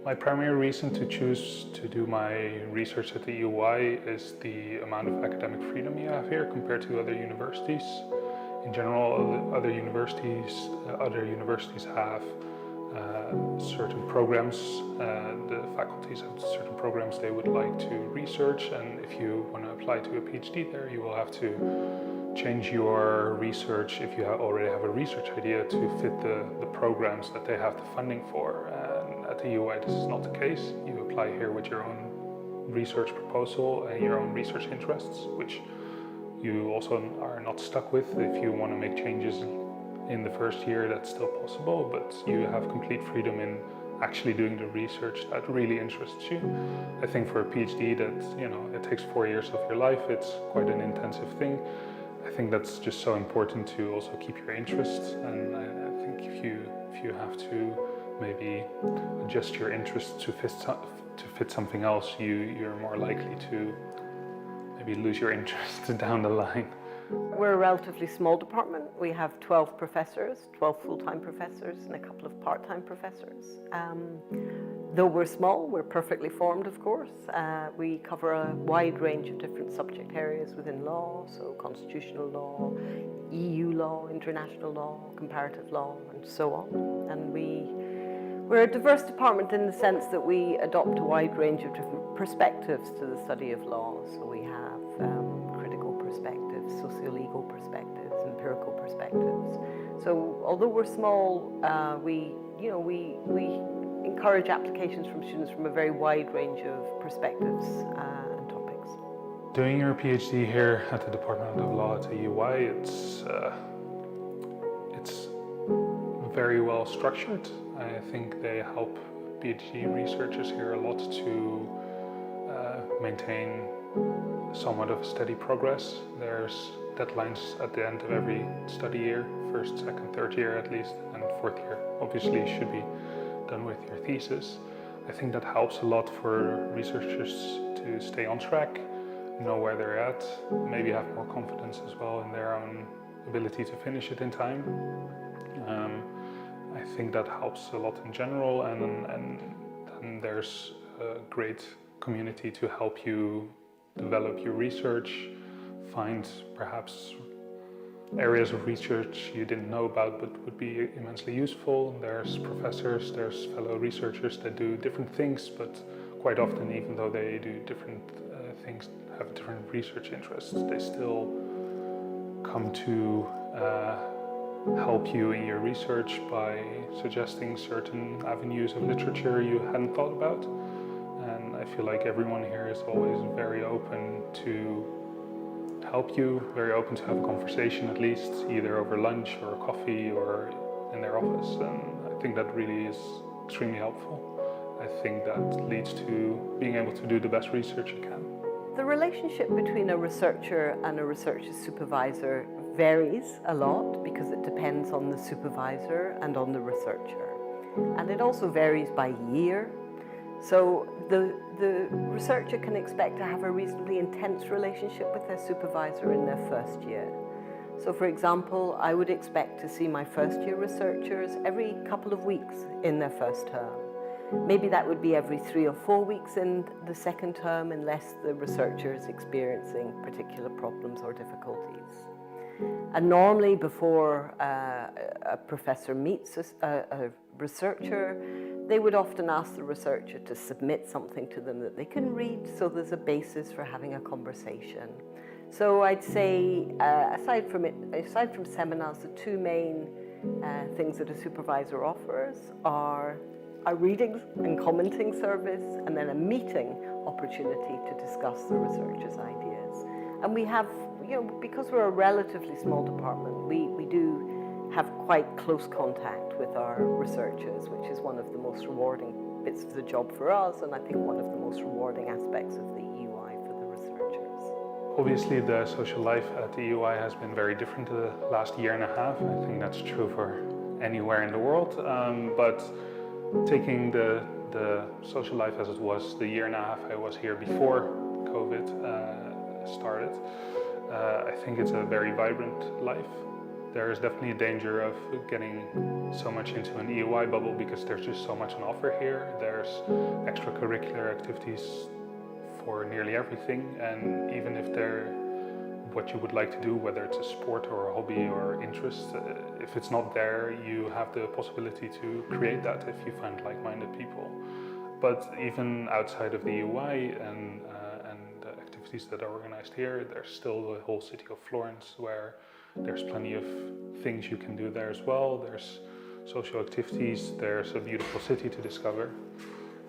My primary reason to choose to do my research at the EUI is the amount of academic freedom you have here compared to other universities. In general, other universities have certain programs. The faculties have certain programs they would like to research, and if you want to apply to a PhD there, you will have to change your research if you already have a research idea to fit the programs that they have the funding for. And at the EUI, this is not the case. You apply here with your own research proposal and your own research interests, which you also are not stuck with. If you want to make changes in the first year, that's still possible, but you have complete freedom in actually doing the research that really interests you. I think for a PhD that, it takes 4 years of your life, it's quite an intensive thing. I think that's just so important to also keep your interests, and I think if you have to maybe adjust your interests to fit something else, you're more likely to maybe lose your interest down the line. We're a relatively small department. We have 12 professors, 12 full-time professors and a couple of part-time professors. Though we're small, we're perfectly formed, of course. We cover a wide range of different subject areas within law, so constitutional law, EU law, international law, comparative law, and so on. And we're a diverse department in the sense that we adopt a wide range of different perspectives to the study of law. So we have critical perspectives, socio-legal perspectives, empirical perspectives. So although we're small, we encourage applications from students from a very wide range of perspectives and topics. Doing your PhD here at the Department of Law at the EUI, it's very well structured. I think they help PhD researchers here a lot to maintain somewhat of a steady progress. There's deadlines at the end of every study year, first, second, third year at least, and fourth year obviously should be done with your thesis. I think that helps a lot for researchers to stay on track, know where they're at, maybe have more confidence as well in their own ability to finish it in time. I think that helps a lot in general, and then there's a great community to help you develop your research, find perhaps areas of research you didn't know about but would be immensely useful. There's professors, there's fellow researchers that do different things, but quite often, even though they do different things, have different research interests, they still come to help you in your research by suggesting certain avenues of literature you hadn't thought about. And I feel like everyone here is always very open to help you, very open to have a conversation at least, either over lunch or coffee or in their office. And I think that really is extremely helpful. I think that leads to being able to do the best research you can. The relationship between a researcher and a research supervisor varies a lot because it depends on the supervisor and on the researcher. And it also varies by year. So the researcher can expect to have a reasonably intense relationship with their supervisor in their first year. So for example, I would expect to see my first year researchers every couple of weeks in their first term. Maybe that would be every 3 or 4 weeks in the second term, unless the researcher is experiencing particular problems or difficulties. And normally before a professor meets a researcher, they would often ask the researcher to submit something to them that they can read, so there's a basis for having a conversation. So I'd say, aside from seminars, the two main things that a supervisor offers are a reading and commenting service, and then a meeting opportunity to discuss the researcher's ideas. And we have, because we're a relatively small department, we do have quite close contact with our researchers, which is one of the most rewarding bits of the job for us, and I think one of the most rewarding aspects of the EUI for the researchers. Obviously, the social life at the EUI has been very different the last year and a half. I think that's true for anywhere in the world, but taking the social life as it was the year and a half I was here before COVID started, I think it's a very vibrant life. There is definitely a danger of getting so much into an EUI bubble because there's just so much on offer here. There's extracurricular activities for nearly everything, and even if they're what you would like to do, whether it's a sport or a hobby or interest, if it's not there, you have the possibility to create that if you find like-minded people. But even outside of the EUI and the activities that are organized here, there's still the whole city of Florence where there's plenty of things you can do there as well. There's social activities, there's a beautiful city to discover.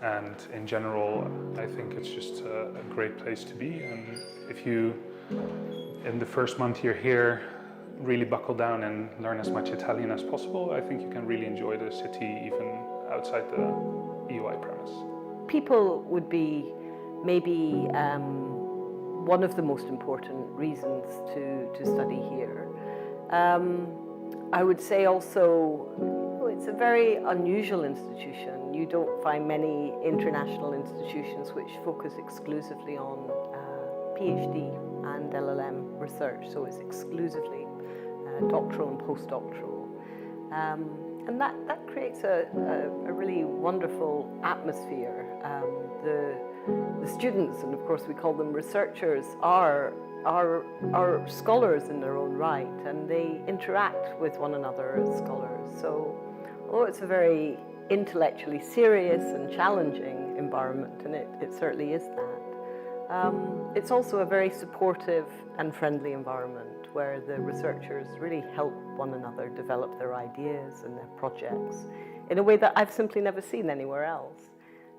And in general, I think it's just a great place to be. And if you, in the first month you're here, really buckle down and learn as much Italian as possible, I think you can really enjoy the city even outside the EUI premise. People would be maybe one of the most important reasons to study here. I would say also it's a very unusual institution. You don't find many international institutions which focus exclusively on PhD and LLM research, so it's exclusively doctoral and postdoctoral. And that creates a really wonderful atmosphere. The students, and of course we call them researchers, are scholars in their own right, and they interact with one another as scholars. So although it's a very intellectually serious and challenging environment, and it certainly is that, it's also a very supportive and friendly environment where the researchers really help one another develop their ideas and their projects in a way that I've simply never seen anywhere else.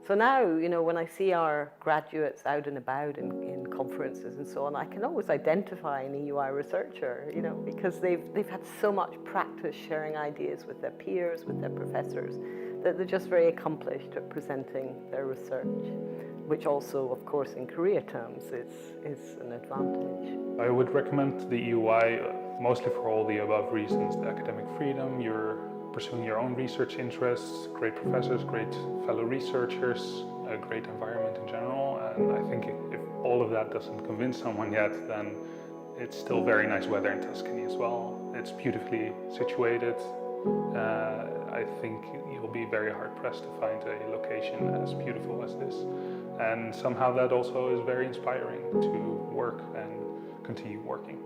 So now, you know, when I see our graduates out and about in conferences and so on, I can always identify an EUI researcher, you know, because they've had so much practice sharing ideas with their peers, with their professors, that they're just very accomplished at presenting their research, which also, of course, in career terms is an advantage. I would recommend the EUI mostly for all the above reasons: the academic freedom, you're pursuing your own research interests, great professors, great fellow researchers, a great environment in general. And I think if all of that doesn't convince someone yet, then it's still very nice weather in Tuscany as well. It's beautifully situated. I think you'll be very hard-pressed to find a location as beautiful as this. And somehow that also is very inspiring to work and continue working.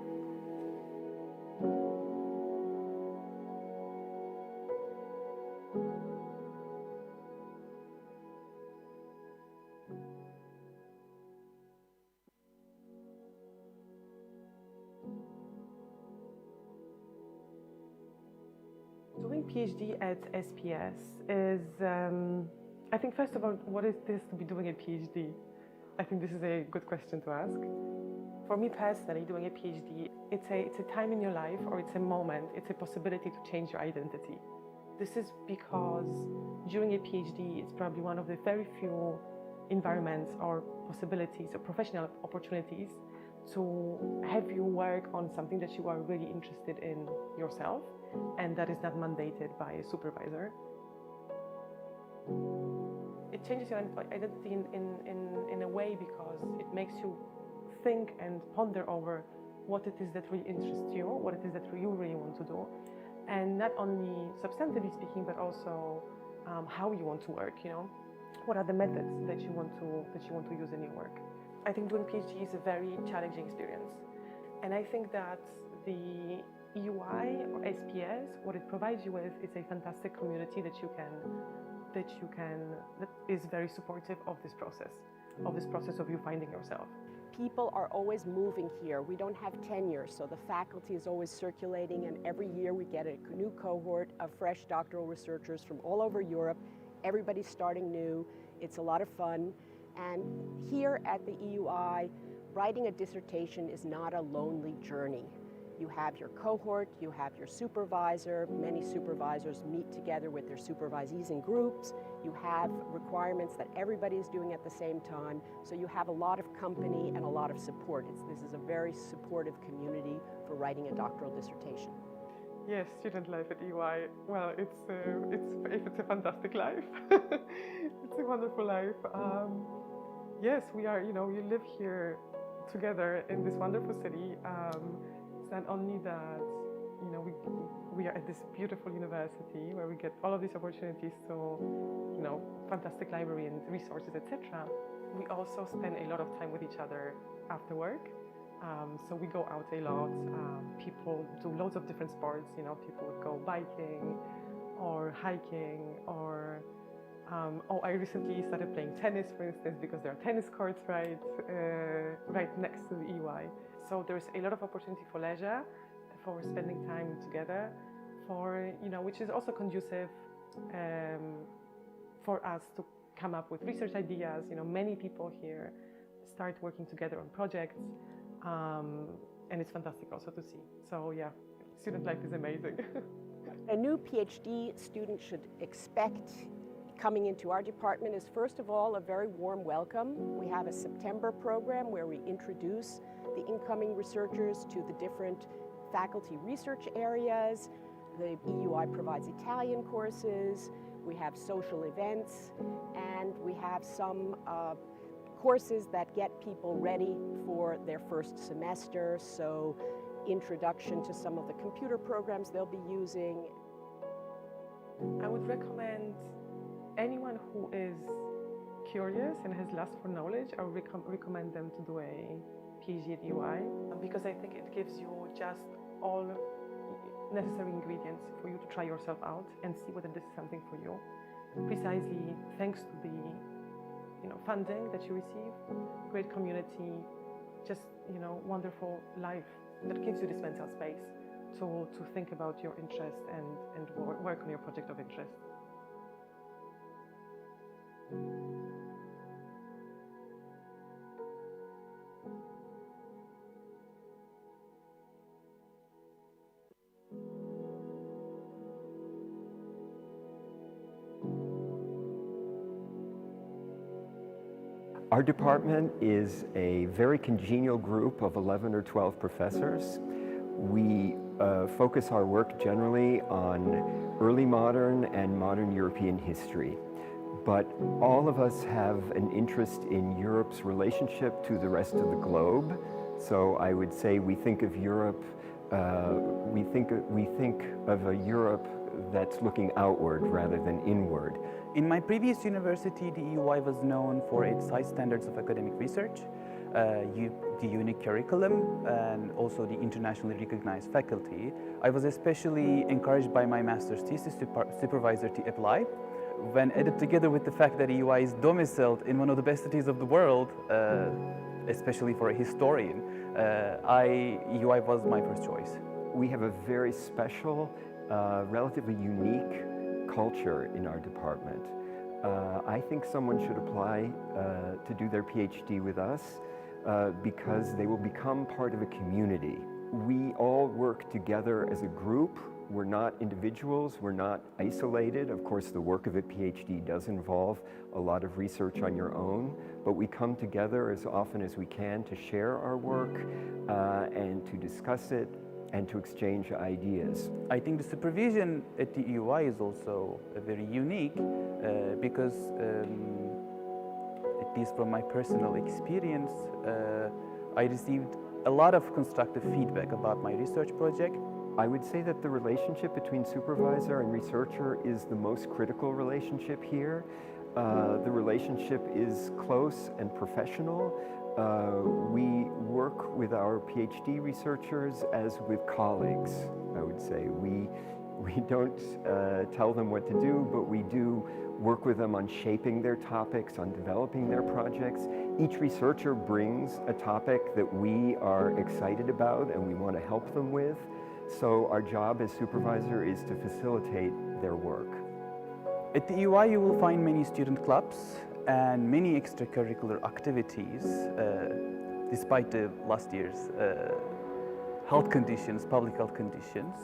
Doing PhD at SPS is, I think first of all, what is this to be doing a PhD? I think this is a good question to ask. For me personally, doing a PhD, it's a time in your life, or it's a moment, it's a possibility to change your identity. This is because during a PhD, it's probably one of the very few environments or possibilities or professional opportunities to have you work on something that you are really interested in yourself, and that is not mandated by a supervisor. It changes your identity in a way because it makes you think and ponder over what it is that really interests you, what it is that you really want to do, and not only substantively speaking, but also how you want to work. You know, what are the methods that you want to use in your work. I think doing PhD is a very challenging experience, and I think that the EUI or SPS, what it provides you with, is a fantastic community that is very supportive of this process of you finding yourself. People are always moving here. We don't have tenure, so the faculty is always circulating, and every year we get a new cohort of fresh doctoral researchers from all over Europe. Everybody's starting new. It's a lot of fun. And here at the EUI, writing a dissertation is not a lonely journey. You have your cohort, you have your supervisor. Many supervisors meet together with their supervisees in groups. You have requirements that everybody is doing at the same time. So you have a lot of company and a lot of support. This is a very supportive community for writing a doctoral dissertation. Yes, student life at EUI, well, it's a fantastic life. It's a wonderful life. Yes, we live here together in this wonderful city. It's not only that you know, we are at this beautiful university where we get all of these opportunities, so, you know, fantastic library and resources, etc. We also spend a lot of time with each other after work. So we go out a lot. People do loads of different sports. You know, people would go biking or hiking, or I recently started playing tennis, for instance, because there are tennis courts right next to the EY. So there's a lot of opportunity for leisure, for spending time together, for, you know, which is also conducive for us to come up with research ideas. You know, many people here start working together on projects, and it's fantastic also to see. So yeah, student life is amazing. A new PhD student should expect coming into our department is, first of all, a very warm welcome. We have a September program where we introduce the incoming researchers to the different faculty research areas. The EUI provides Italian courses, we have social events, and we have some courses that get people ready for their first semester, so introduction to some of the computer programs they'll be using. I would recommend anyone who is curious and has lust for knowledge, I would recommend them to do a PhD at EY, because I think it gives you just all necessary ingredients for you to try yourself out and see whether this is something for you. Precisely thanks to the funding that you receive, great community, just wonderful life that gives you this mental space to think about your interest and work on your project of interest. Our department is a very congenial group of 11 or 12 professors. We focus our work generally on early modern and modern European history. But all of us have an interest in Europe's relationship to the rest of the globe. So I would say we think of Europe, we think of a Europe that's looking outward rather than inward. In my previous university, the EUI was known for its high standards of academic research, the unique curriculum, and also the internationally recognized faculty. I was especially encouraged by my master's thesis supervisor to apply. When added together with the fact that EUI is domiciled in one of the best cities of the world, especially for a historian, EUI was my first choice. We have a very special, relatively unique culture in our department. I think someone should apply to do their PhD with us because they will become part of a community. We all work together as a group. We're not individuals, we're not isolated. Of course, the work of a PhD does involve a lot of research on your own, but we come together as often as we can to share our work and to discuss it and to exchange ideas. I think the supervision at the EUI is also very unique because, at least from my personal experience, I received a lot of constructive feedback about my research project. I would say that the relationship between supervisor and researcher is the most critical relationship here. The relationship is close and professional. We work with our PhD researchers as with colleagues, I would say. We don't tell them what to do, but we do work with them on shaping their topics, on developing their projects. Each researcher brings a topic that we are excited about and we want to help them with. So our job as supervisor is to facilitate their work. At the EUI you will find many student clubs and many extracurricular activities, despite the last year's health conditions, public health conditions,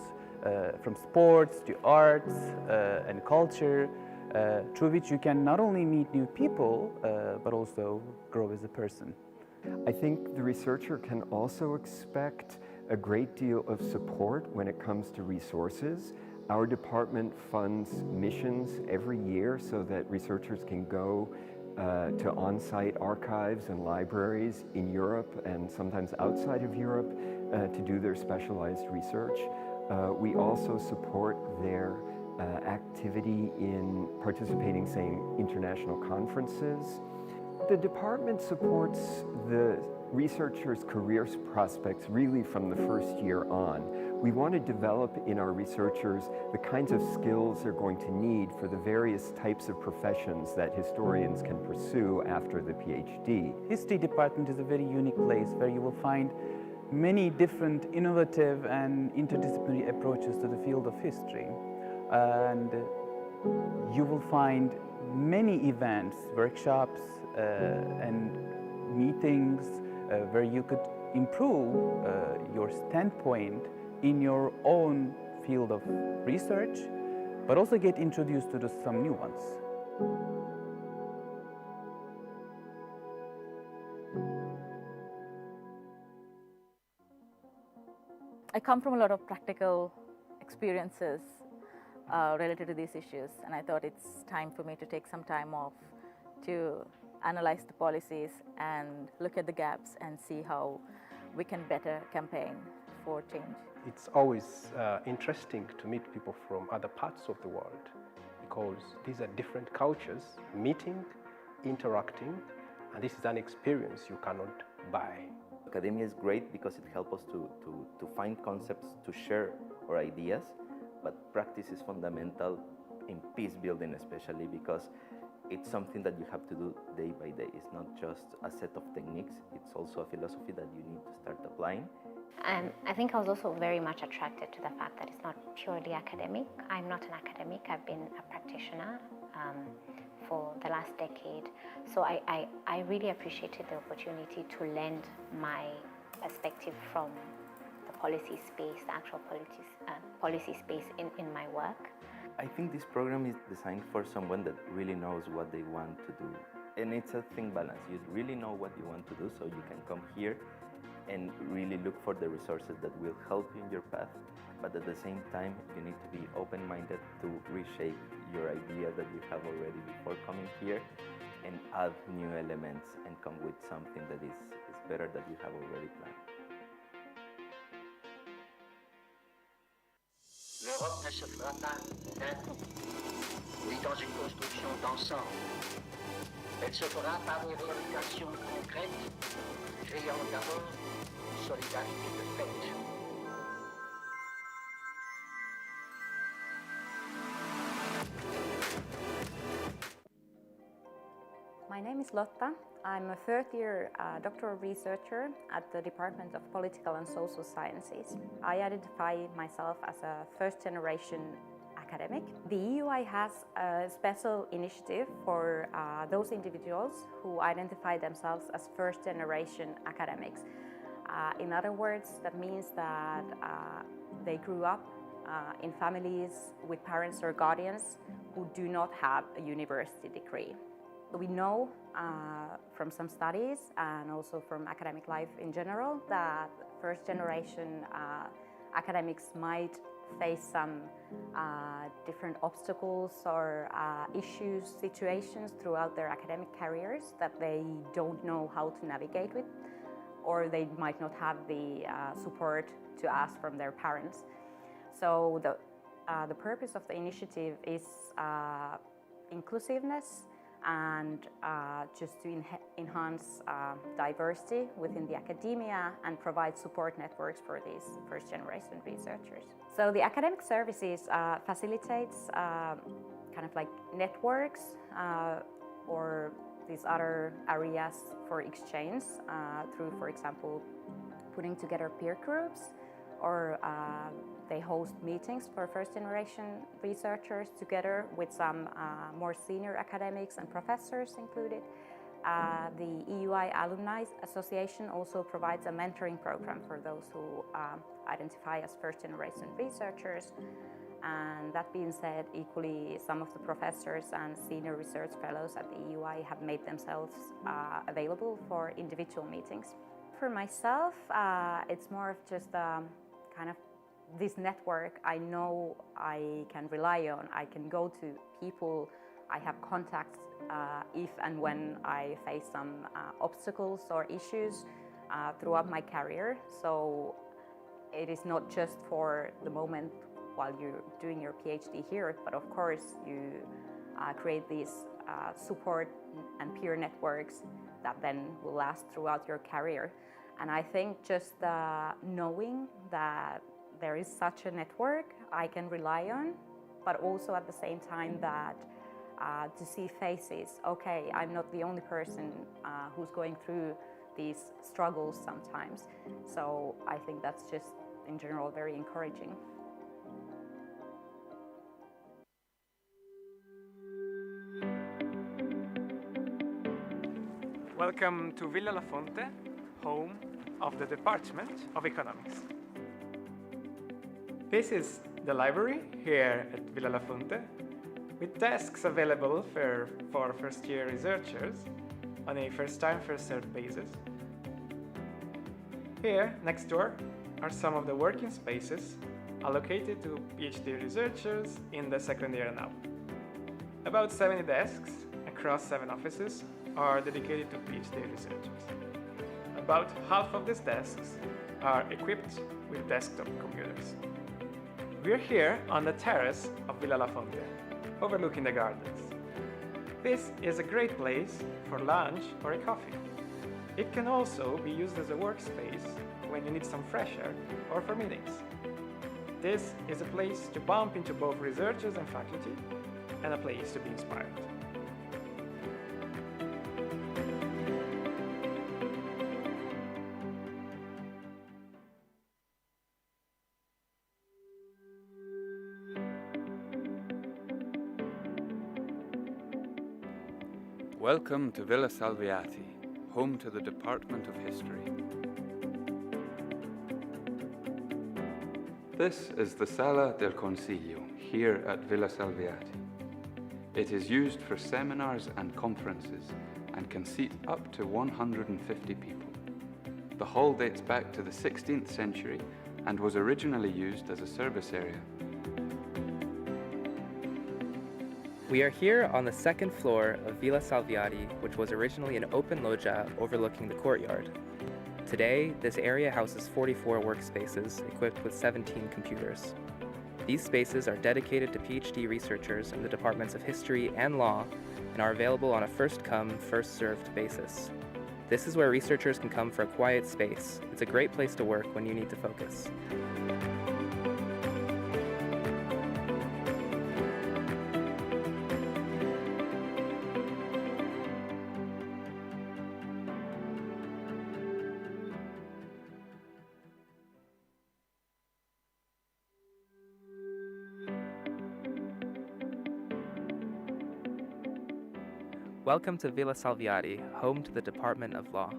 from sports to arts and culture, through which you can not only meet new people, but also grow as a person. I think the researcher can also expect a great deal of support when it comes to resources. Our department funds missions every year so that researchers can go to on-site archives and libraries in Europe and sometimes outside of Europe to do their specialized research. We also support their activity in participating, say, in international conferences. The department supports the researchers' career prospects really from the first year on. We want to develop in our researchers the kinds of skills they're going to need for the various types of professions that historians can pursue after the PhD. History department is a very unique place where you will find many different innovative and interdisciplinary approaches to the field of history. And you will find many events, workshops, and meetings where you could improve your standpoint in your own field of research, but also get introduced to some new ones. I come from a lot of practical experiences related to these issues, and I thought it's time for me to take some time off to analyze the policies and look at the gaps and see how we can better campaign for change. It's always interesting to meet people from other parts of the world because these are different cultures meeting, interacting, and this is an experience you cannot buy. Academia is great because it helps us to find concepts, to share our ideas, but practice is fundamental in peace building, especially because it's something that you have to do day by day. It's not just a set of techniques, it's also a philosophy that you need to start applying. I think I was also very much attracted to the fact that it's not purely academic. I'm not an academic, I've been a practitioner for the last decade. So I really appreciated the opportunity to lend my perspective from the policy space, the actual policy space in my work. I think this program is designed for someone that really knows what they want to do. And it's a thin balance. You really know what you want to do, so you can come here and really look for the resources that will help you in your path. But at the same time, you need to be open-minded to reshape your idea that you have already before coming here and add new elements and come with something that is better that you have already planned. L'Europe ne se fera pas d'un coup, ni dans une construction d'ensemble. Elle se fera par des réalisations concrètes, créant d'abord une solidarité de fait. My name is Lotta. I'm a third-year doctoral researcher at the Department of Political and Social Sciences. I identify myself as a first-generation academic. The EUI has a special initiative for those individuals who identify themselves as first-generation academics. In other words, that means that they grew up in families with parents or guardians who do not have a university degree. We know from some studies and also from academic life in general that first-generation academics might face some different obstacles or issues, situations throughout their academic careers that they don't know how to navigate with, or they might not have the support to ask from their parents. So the purpose of the initiative is inclusiveness and just to enhance diversity within the academia and provide support networks for these first-generation researchers. So the academic services facilitates kind of like networks or these other areas for exchange through, for example, putting together peer groups, or they host meetings for first-generation researchers together with some more senior academics and professors included. The EUI Alumni Association also provides a mentoring program for those who identify as first-generation researchers. And that being said, equally, some of the professors and senior research fellows at the EUI have made themselves available for individual meetings. For myself, it's more of just kind of this network I know I can rely on. I can go to people, I have contacts if and when I face some obstacles or issues throughout my career. So it is not just for the moment while you're doing your PhD here, but of course you create these support and peer networks that then will last throughout your career. And I think just knowing that there is such a network I can rely on, but also at the same time that to see faces, okay, I'm not the only person who's going through these struggles sometimes. So I think that's just in general very encouraging. Welcome to Villa La Fonte, home of the Department of Economics. This is the library here at Villa La Fonte, with desks available for first-year researchers on a first-time, first-served basis. Here, next door, are some of the working spaces allocated to PhD researchers in the second year and up. About 70 desks across 7 offices are dedicated to PhD researchers. About half of these desks are equipped with desktop computers. We're here on the terrace of Villa La Fonte, overlooking the gardens. This is a great place for lunch or a coffee. It can also be used as a workspace when you need some fresh air or for meetings. This is a place to bump into both researchers and faculty, and a place to be inspired. Welcome to Villa Salviati, home to the Department of History. This is the Sala del Consiglio, here at Villa Salviati. It is used for seminars and conferences and can seat up to 150 people. The hall dates back to the 16th century and was originally used as a service area. We are here on the second floor of Villa Salviati, which was originally an open loggia overlooking the courtyard. Today, this area houses 44 workspaces equipped with 17 computers. These spaces are dedicated to PhD researchers in the departments of history and law and are available on a first-come, first-served basis. This is where researchers can come for a quiet space. It's a great place to work when you need to focus. Welcome to Villa Salviati, home to the Department of Law.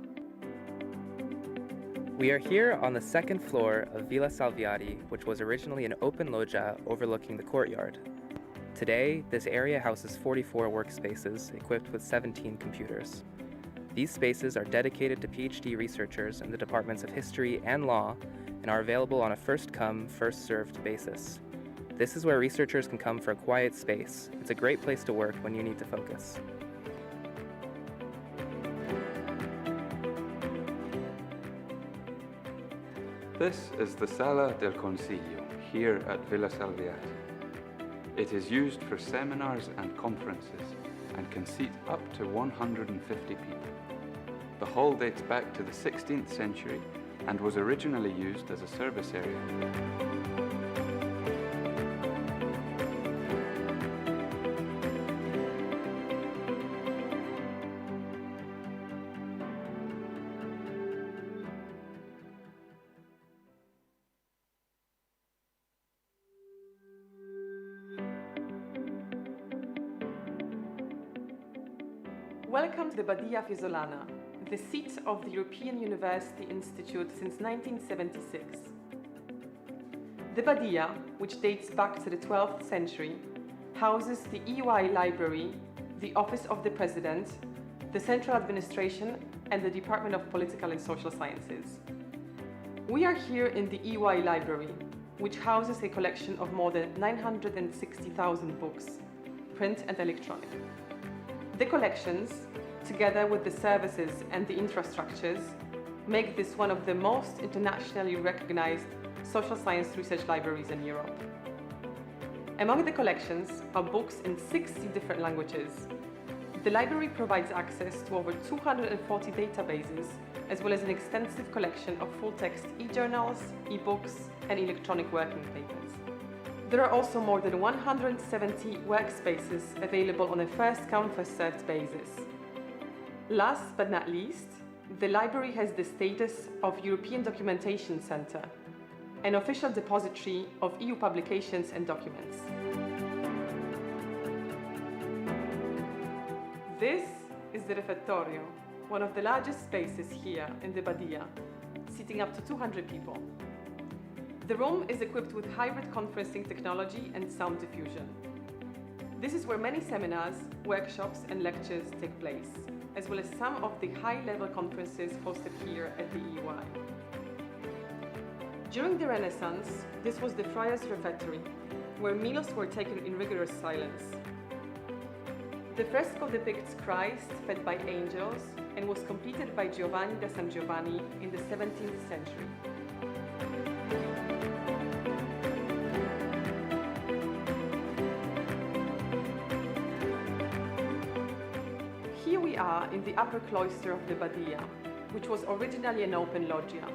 We are here on the second floor of Villa Salviati, which was originally an open loggia overlooking the courtyard. Today, this area houses 44 workspaces equipped with 17 computers. These spaces are dedicated to PhD researchers in the departments of history and law and are available on a first-come, first-served basis. This is where researchers can come for a quiet space. It's a great place to work when you need to focus. This is the Sala del Consiglio, here at Villa Salviati. It is used for seminars and conferences and can seat up to 150 people. The hall dates back to the 16th century and was originally used as a service area. Welcome to the Badia Fiesolana, the seat of the European University Institute since 1976. The Badia, which dates back to the 12th century, houses the EY Library, the Office of the President, the Central Administration, and the Department of Political and Social Sciences. We are here in the EY Library, which houses a collection of more than 960,000 books, print and electronic. The collections, together with the services and the infrastructures, make this one of the most internationally recognized social science research libraries in Europe. Among the collections are books in 60 different languages. The library provides access to over 240 databases, as well as an extensive collection of full-text e-journals, e-books, and electronic working papers. There are also more than 170 workspaces available on a first-come, first-served basis. Last but not least, the library has the status of European Documentation Centre, an official depository of EU publications and documents. This is the refettorio, one of the largest spaces here in the Badia, seating up to 200 people. The room is equipped with hybrid conferencing technology and sound diffusion. This is where many seminars, workshops, and lectures take place, as well as some of the high-level conferences hosted here at the EY. During the Renaissance, this was the friar's refectory, where meals were taken in rigorous silence. The fresco depicts Christ fed by angels and was completed by Giovanni da San Giovanni in the 17th century. Here we are in the upper cloister of the Badia, which was originally an open loggia.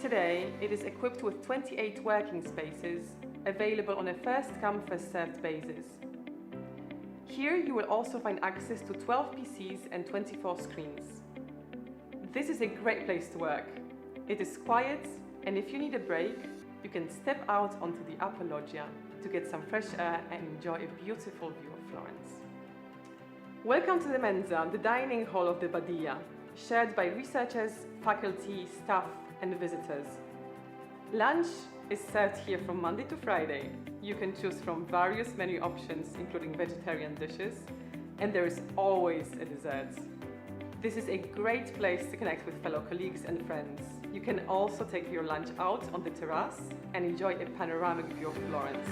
Today, it is equipped with 28 working spaces, available on a first-come, first-served basis. Here you will also find access to 12 PCs and 24 screens. This is a great place to work. It is quiet, and if you need a break, you can step out onto the upper loggia to get some fresh air and enjoy a beautiful view of Florence. Welcome to the Mensa, the dining hall of the Badia, shared by researchers, faculty, staff, and visitors. Lunch is served here from Monday to Friday. You can choose from various menu options, including vegetarian dishes, and there is always a dessert. This is a great place to connect with fellow colleagues and friends. You can also take your lunch out on the terrace and enjoy a panoramic view of Florence.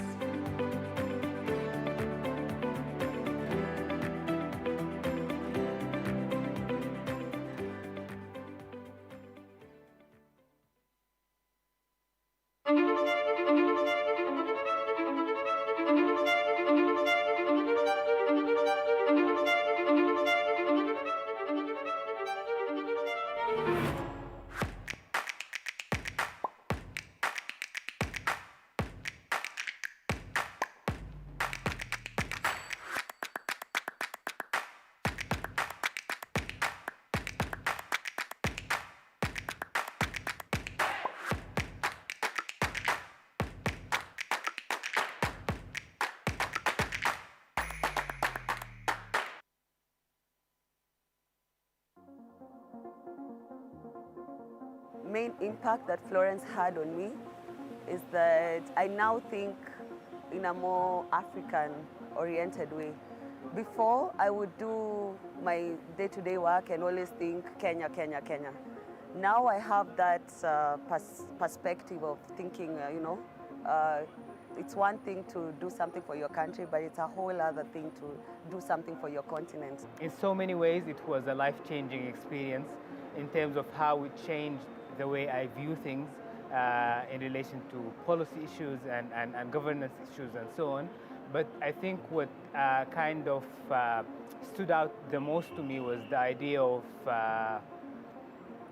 Main impact that Florence had on me is that I now think in a more African-oriented way. Before, I would do my day-to-day work and always think Kenya, Kenya, Kenya. Now I have that perspective of thinking, it's one thing to do something for your country, but it's a whole other thing to do something for your continent. In so many ways, it was a life-changing experience in terms of how it changed the way I view things in relation to policy issues and governance issues and so on. But I think what kind of stood out the most to me was the idea of the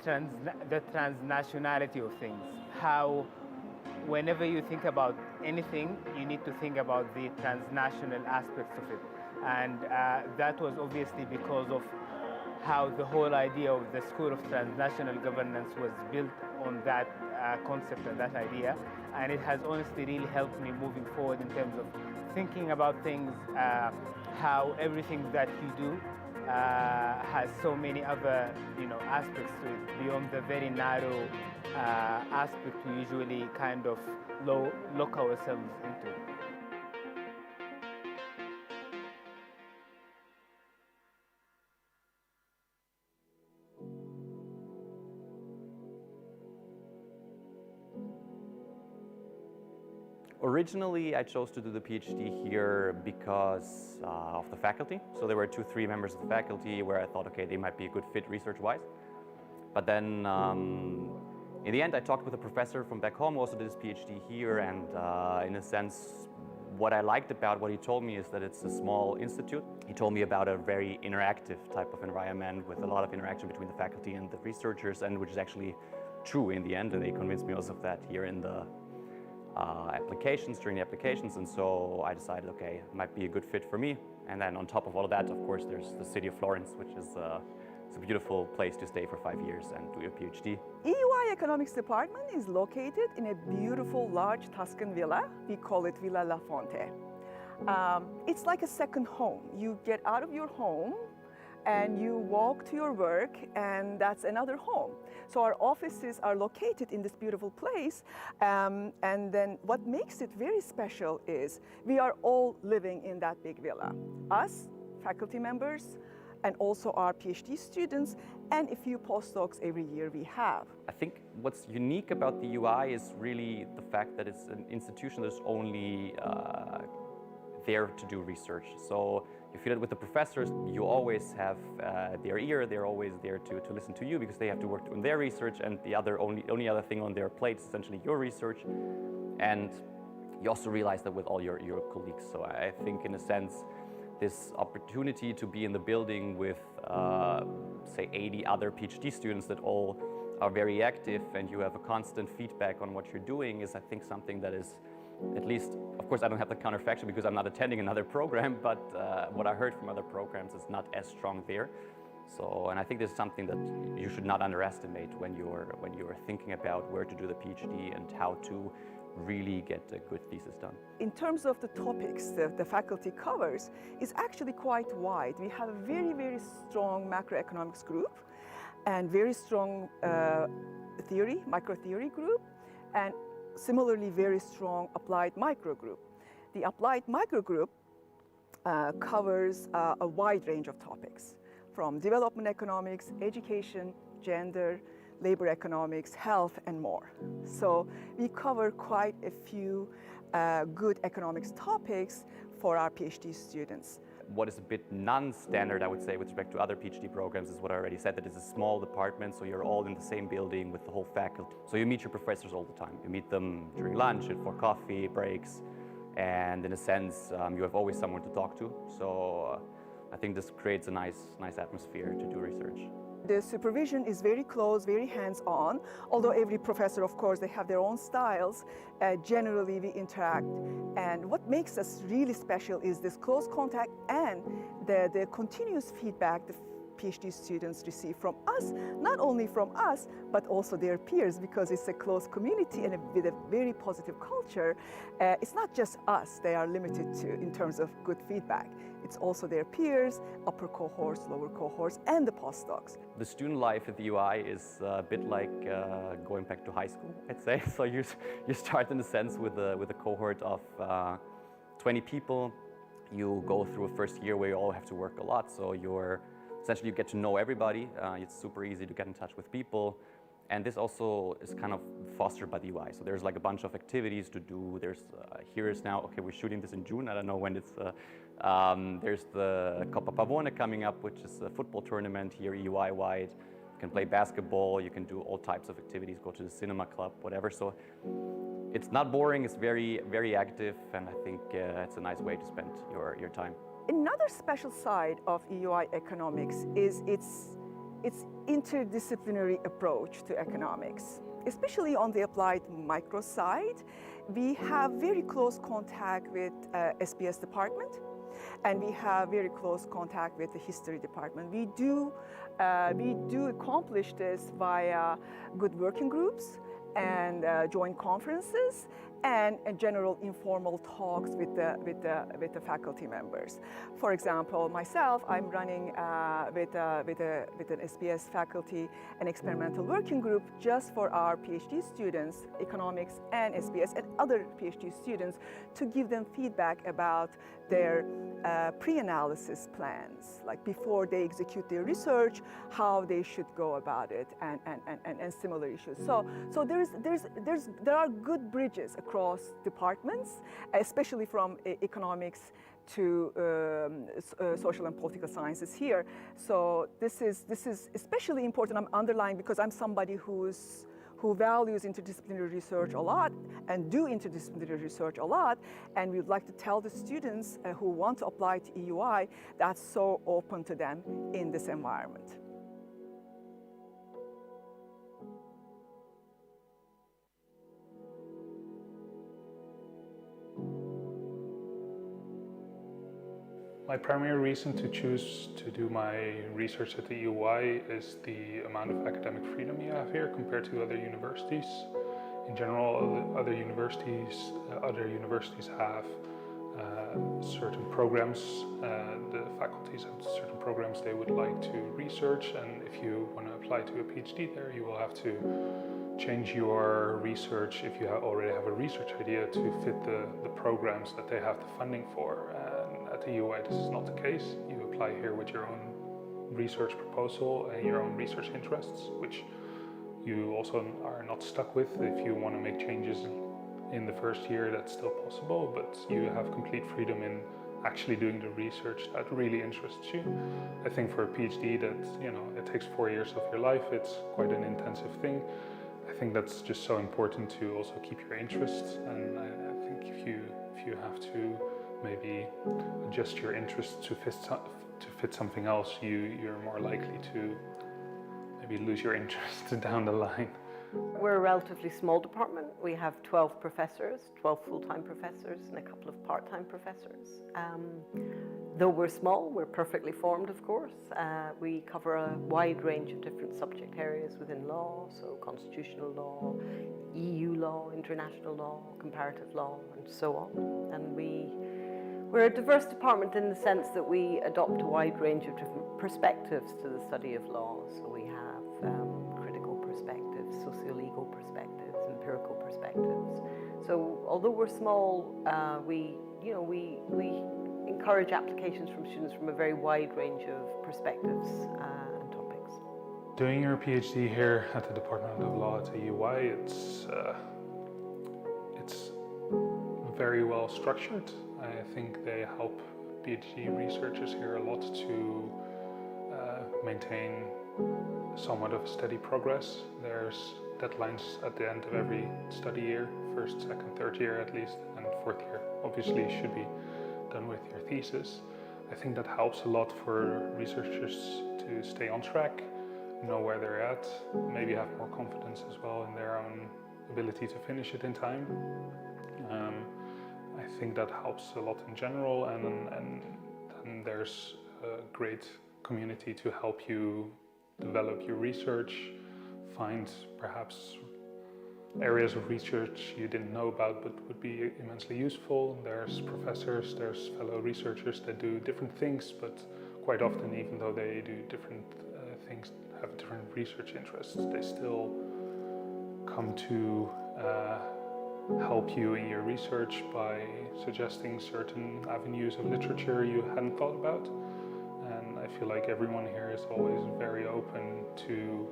transnationality of things. How whenever you think about anything, you need to think about the transnational aspects of it. And that was obviously because of how the whole idea of the School of Transnational Governance was built on that concept and that idea. And it has honestly really helped me moving forward in terms of thinking about things, how everything that you do has so many other aspects to it beyond the very narrow aspect we usually kind of lock ourselves into. Originally, I chose to do the PhD here because of the faculty. So there were 2-3 members of the faculty where I thought, okay, they might be a good fit research-wise. But then In the end, I talked with a professor from back home who also did his PhD here, and in a sense, what I liked about what he told me is that it's a small institute. He told me about a very interactive type of environment with a lot of interaction between the faculty and the researchers, and which is actually true in the end, and they convinced me also of that here in the during the applications, and so I decided, okay, it might be a good fit for me. And then on top of all of that, of course, there's the city of Florence, which is it's a beautiful place to stay for 5 years and do your PhD. EUI Economics Department is located in a beautiful, large Tuscan villa. We call it Villa La Fonte. It's like a second home. You get out of your home and you walk to your work, and that's another home. So our offices are located in this beautiful place, and then what makes it very special is we are all living in that big villa. Us, faculty members, and also our PhD students, and a few postdocs every year we have. I think what's unique about the UI is really the fact that it's an institution that's only there to do research. So you feel it with the professors, you always have their ear, they're always there to listen to you because they have to work on their research, and the only other thing on their plate is essentially your research. And you also realize that with all your colleagues. So I think in a sense, this opportunity to be in the building with, say, 80 other PhD students that all are very active and you have a constant feedback on what you're doing is, I think, something that is, at least, of course, I don't have the counterfactual because I'm not attending another program, but what I heard from other programs is not as strong there. So, and I think this is something that you should not underestimate when you're thinking about where to do the PhD and how to really get a good thesis done. In terms of the topics the faculty covers, is actually quite wide. We have a very, very strong macroeconomics group and very strong microtheory group, and similarly very strong applied micro group. The applied micro group covers a wide range of topics, from development economics, education, gender, labor economics, health, and more. So we cover quite a few good economics topics for our PhD students. What is a bit non-standard, I would say, with respect to other PhD programs is what I already said, that it's a small department, so you're all in the same building with the whole faculty. So you meet your professors all the time. You meet them during lunch and for coffee breaks, and in a sense, you have always someone to talk to. So I think this creates a nice atmosphere to do research. The supervision is very close, very hands-on. Although every professor, of course, they have their own styles, generally we interact. And what makes us really special is this close contact and the continuous feedback the PhD students receive from us, not only from us, but also their peers, because it's a close community and with a very positive culture. It's not just us they are limited to in terms of good feedback. It's also their peers, upper cohorts, lower cohorts, and the postdocs. The student life at the UI is a bit like going back to high school, I'd say. So you start in a sense with a cohort of 20 people. You go through a first year where you all have to work a lot, so essentially you get to know everybody. It's super easy to get in touch with people. And this also is kind of fostered by the UI. So there's like a bunch of activities to do. There's, here is now, okay, we're shooting this in June. I don't know when it's, there's the Coppa Pavone coming up, which is a football tournament here, EUI-wide. You can play basketball, you can do all types of activities, go to the cinema club, whatever. So it's not boring, it's very, very active, and I think it's a nice way to spend your time. Another special side of EUI economics is its interdisciplinary approach to economics. Especially on the applied micro side, we have very close contact with SPS department, and we have very close contact with the history department. We do accomplish this via good working groups and joint conferences and general informal talks with the faculty members. For example, myself, I'm running with an SPS faculty an experimental working group just for our PhD students, economics and SPS, and other PhD students, to give them feedback about their pre-analysis plans, like before they execute their research, how they should go about it, and similar issues. So there are good bridges across departments, especially from economics to social and political sciences here. So this is especially important. I'm underlining because I'm somebody who who values interdisciplinary research a lot and do interdisciplinary research a lot, and we'd like to tell the students who want to apply to EUI that's so open to them in this environment. My primary reason to choose to do my research at the EUI is the amount of academic freedom you have here compared to other universities. In general, other universities have certain programs. The faculties have certain programs they would like to research, and if you want to apply to a PhD there, you will have to change your research if you already have a research idea to fit the programs that they have the funding for. And at the EUI, this is not the case. You apply here with your own research proposal and your own research interests, which you also are not stuck with. If you want to make changes in the first year, that's still possible, but you have complete freedom in actually doing the research that really interests you. I think for a PhD that, it takes 4 years of your life, it's quite an intensive thing. I think that's just so important to also keep your interests, and I think if you have to maybe adjust your interests to fit something else, you're more likely to maybe lose your interest down the line. We're a relatively small department. We have 12 professors, 12 full-time professors and a couple of part-time professors. Though we're small, we're perfectly formed, of course. We cover a wide range of different subject areas within law, so constitutional law, EU law, international law, comparative law, and so on. And we're a diverse department in the sense that we adopt a wide range of different perspectives to the study of law. So we have critical perspectives, socio-legal perspectives, empirical perspectives. So although we're small, we encourage applications from students from a very wide range of perspectives and topics. Doing your PhD here at the Department of Law at the EUI, it's very well structured. I think they help PhD researchers here a lot to maintain somewhat of steady progress. There's deadlines at the end of every study year, first, second, third year at least, and fourth year obviously should be done with your thesis. I think that helps a lot for researchers to stay on track, know where they're at, maybe have more confidence as well in their own ability to finish it in time. I think that helps a lot in general, and then there's a great community to help you develop your research, find perhaps areas of research you didn't know about but would be immensely useful. There's professors, there's fellow researchers that do different things, but quite often, even though they do different things, have different research interests, they still come to help you in your research by suggesting certain avenues of literature you hadn't thought about. And I feel like everyone here is always very open to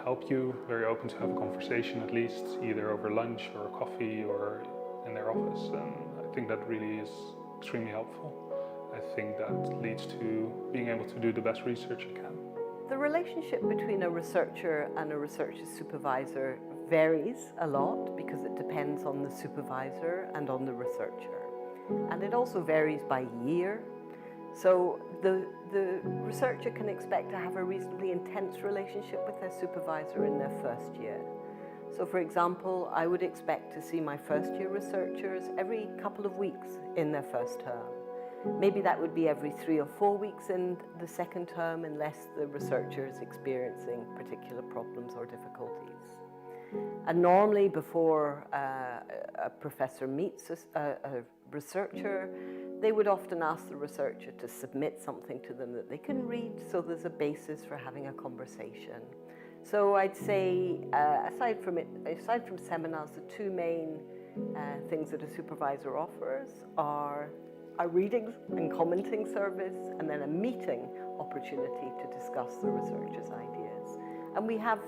help you, very open to have a conversation at least, either over lunch or coffee or in their office. And I think that really is extremely helpful. I think that leads to being able to do the best research you can. The relationship between a researcher and a researcher's supervisor varies a lot because it depends on the supervisor and on the researcher. And it also varies by year. So the researcher can expect to have a reasonably intense relationship with their supervisor in their first year. So for example, I would expect to see my first year researchers every couple of weeks in their first term. Maybe that would be every 3 or 4 weeks in the second term, unless the researcher is experiencing particular problems or difficulties. And normally before a professor meets a researcher, they would often ask the researcher to submit something to them that they can read, so there's a basis for having a conversation. So I'd say, aside from seminars, the two main things that a supervisor offers are a reading and commenting service, and then a meeting opportunity to discuss the researcher's ideas. And we have,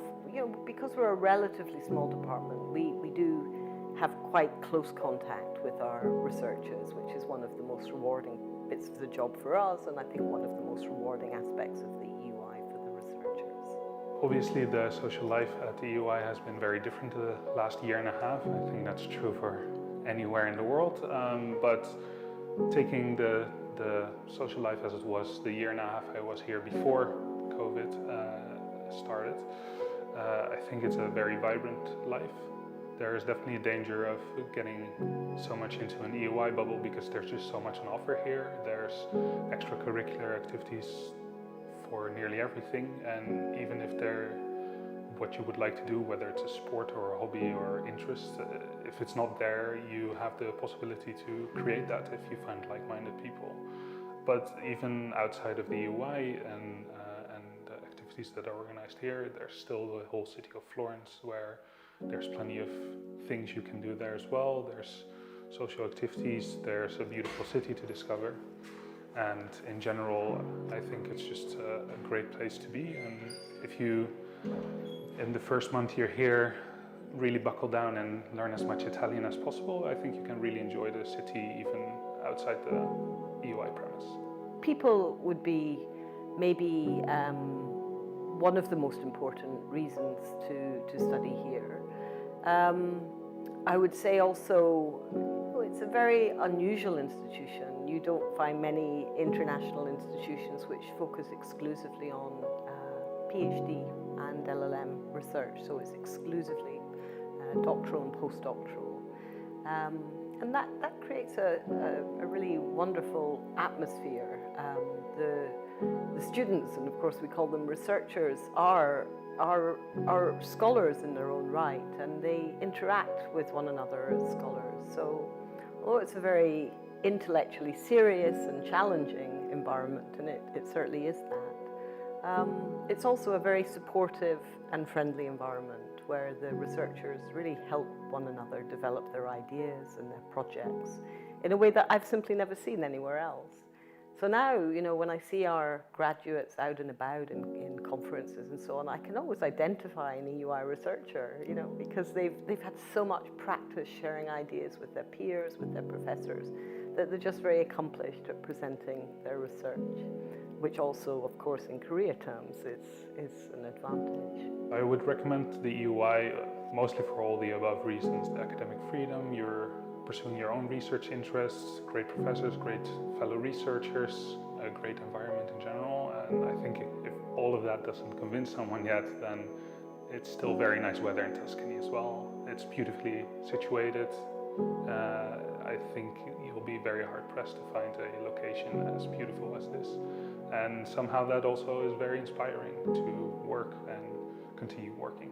because we're a relatively small department, we do have quite close contact with our researchers, which is one of the most rewarding bits of the job for us, and I think one of the most rewarding aspects of the EUI for the researchers. Obviously, the social life at the EUI has been very different the last year and a half. I think that's true for anywhere in the world. But taking the social life as it was the year and a half I was here before COVID started, I think it's a very vibrant life. There is definitely a danger of getting so much into an EUI bubble because there's just so much on offer here. There's extracurricular activities for nearly everything, and even if they're what you would like to do, whether it's a sport or a hobby or interest, if it's not there, you have the possibility to create that if you find like-minded people. But even outside of the EUI and the activities that are organized here, there's still the whole city of Florence where there's plenty of things you can do there as well. There's social activities, there's a beautiful city to discover. And in general, I think it's just a great place to be. And if you, in the first month you're here, really buckle down and learn as much Italian as possible, I think you can really enjoy the city even outside the EUI premise. People would be maybe one of the most important reasons to study here. I would say also it's a very unusual institution. You don't find many international institutions which focus exclusively on PhD and LLM research, so it's exclusively doctoral and postdoctoral. And that creates a really wonderful atmosphere. The students, and of course we call them researchers, are scholars in their own right, and they interact with one another as scholars. So, although it's a very intellectually serious and challenging environment, and it certainly is that, it's also a very supportive and friendly environment where the researchers really help one another develop their ideas and their projects in a way that I've simply never seen anywhere else. So now, you know, when I see our graduates out and about in conferences and so on, I can always identify an EUI researcher, you know, because they've had so much practice sharing ideas with their peers, with their professors, that they're just very accomplished at presenting their research, which also, of course, in career terms, is an advantage. I would recommend the EUI mostly for all the above reasons: the academic freedom, you're pursuing your own research interests, great professors, great fellow researchers, a great environment in general. And I think if all of that doesn't convince someone yet, then it's still very nice weather in Tuscany as well. It's beautifully situated. I think you'll be very hard-pressed to find a location as beautiful as this. And somehow that also is very inspiring to work and continue working.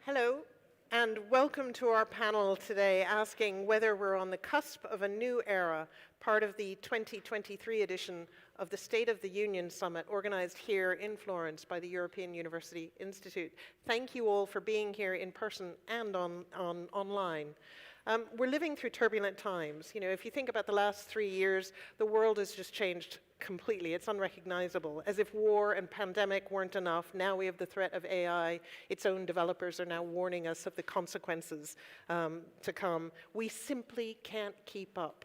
Hello, and welcome to our panel today asking whether we're on the cusp of a new era, part of the 2023 edition of the State of the Union Summit organized here in Florence by the European University Institute. Thank you all for being here in person and online. We're living through turbulent times. You know, if you think about the last 3 years, the world has just changed completely. It's unrecognizable. As if war and pandemic weren't enough, now we have the threat of AI. Its own developers are now warning us of the consequences to come. We simply can't keep up.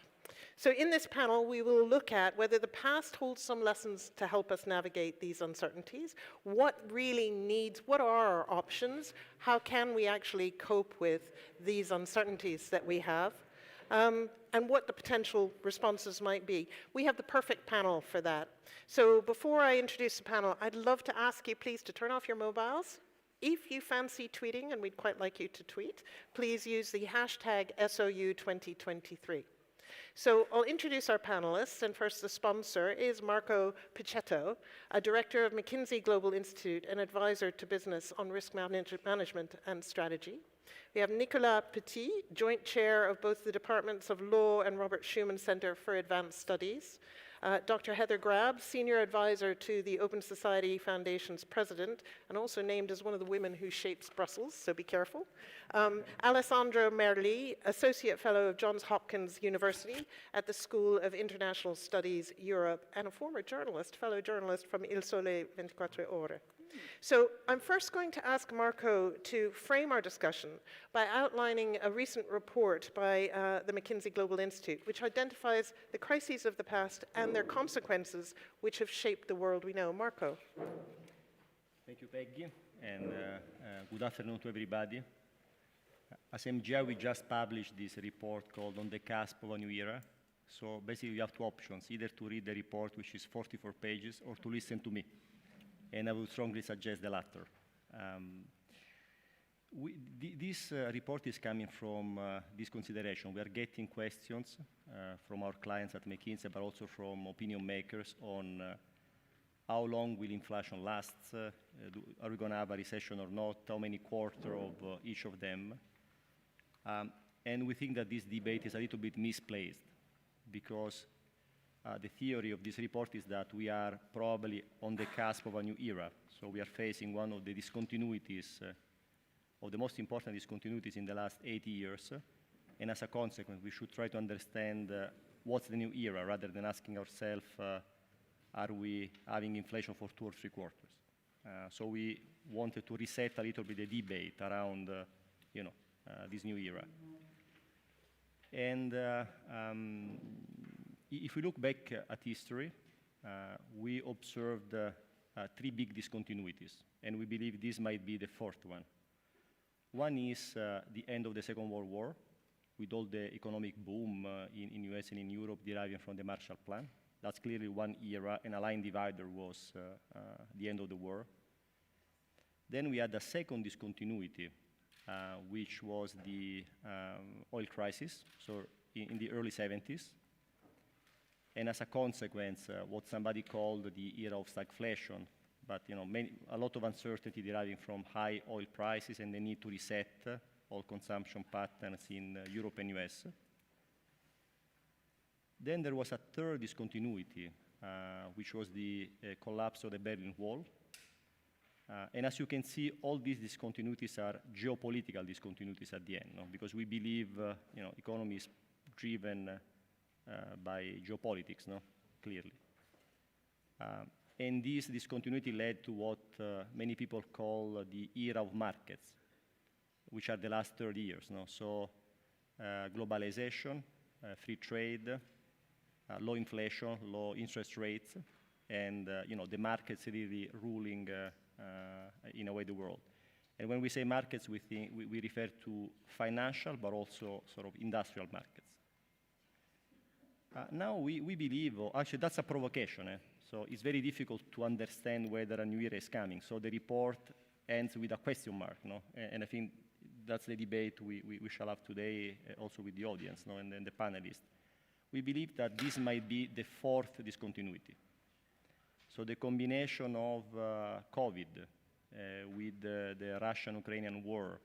So in this panel, we will look at whether the past holds some lessons to help us navigate these uncertainties, what are our options, how can we actually cope with these uncertainties that we have, and what the potential responses might be. We have the perfect panel for that. So before I introduce the panel, I'd love to ask you please to turn off your mobiles. If you fancy tweeting, and we'd quite like you to tweet, please use the hashtag SOU2023. So I'll introduce our panelists, and first the sponsor is Marco Piccitto, a director of McKinsey Global Institute and advisor to business on risk management and strategy. We have Nicolas Petit, joint chair of both the Departments of Law and Robert Schuman Center for Advanced Studies. Dr. Heather Grabbe, senior advisor to the Open Society Foundation's president, and also named as one of the women who shapes Brussels, so be careful. Alessandro Merli, associate fellow of Johns Hopkins University at the School of International Studies, Europe, and a former journalist, fellow journalist from Il Sole 24 Ore. So I'm first going to ask Marco to frame our discussion by outlining a recent report by the McKinsey Global Institute, which identifies the crises of the past and their consequences, which have shaped the world we know. Marco. Thank you, Peggy, and good afternoon to everybody. As MGI, we just published this report called On the Cusp of a New Era. So basically, you have two options, either to read the report, which is 44 pages, or to listen to me. And I would strongly suggest the latter. This report is coming from this consideration. We are getting questions from our clients at McKinsey, but also from opinion makers on how long will inflation last, are we going to have a recession or not, how many quarters of each of them. And we think that this debate is a little bit misplaced because the theory of this report is that we are probably on the cusp of a new era. So we are facing one of the discontinuities, of the most important discontinuities in the last 80 years. And as a consequence, we should try to understand what's the new era rather than asking ourselves, are we having inflation for 2 or 3 quarters? So we wanted to reset a little bit the debate around, this new era. And if we look back at history, we observed 3 big discontinuities, and we believe this might be the 4th one. One is the end of the Second World War, with all the economic boom in US and in Europe deriving from the Marshall Plan. That's clearly one era, and a line divider was the end of the war. Then we had a second discontinuity, which was the oil crisis, so in the early 70s. And as a consequence, what somebody called the era of stagflation, but a lot of uncertainty deriving from high oil prices and the need to reset all consumption patterns in Europe and US. Then there was a third discontinuity, which was the collapse of the Berlin Wall. And as you can see, all these discontinuities are geopolitical discontinuities at the end, because we believe economy is driven by geopolitics, clearly. And this discontinuity led to what many people call the era of markets, which are the last 30 years. So globalization, free trade, low inflation, low interest rates, and the markets really ruling in a way the world. And when we say markets, we refer to financial, but also sort of industrial markets. Now we believe, actually that's a provocation, so it's very difficult to understand whether a new era is coming. So the report ends with a question mark, and I think that's the debate we shall have today, also with the audience, and then the panelists. We believe that this might be the 4th discontinuity. So the combination of COVID with the Russian-Ukrainian war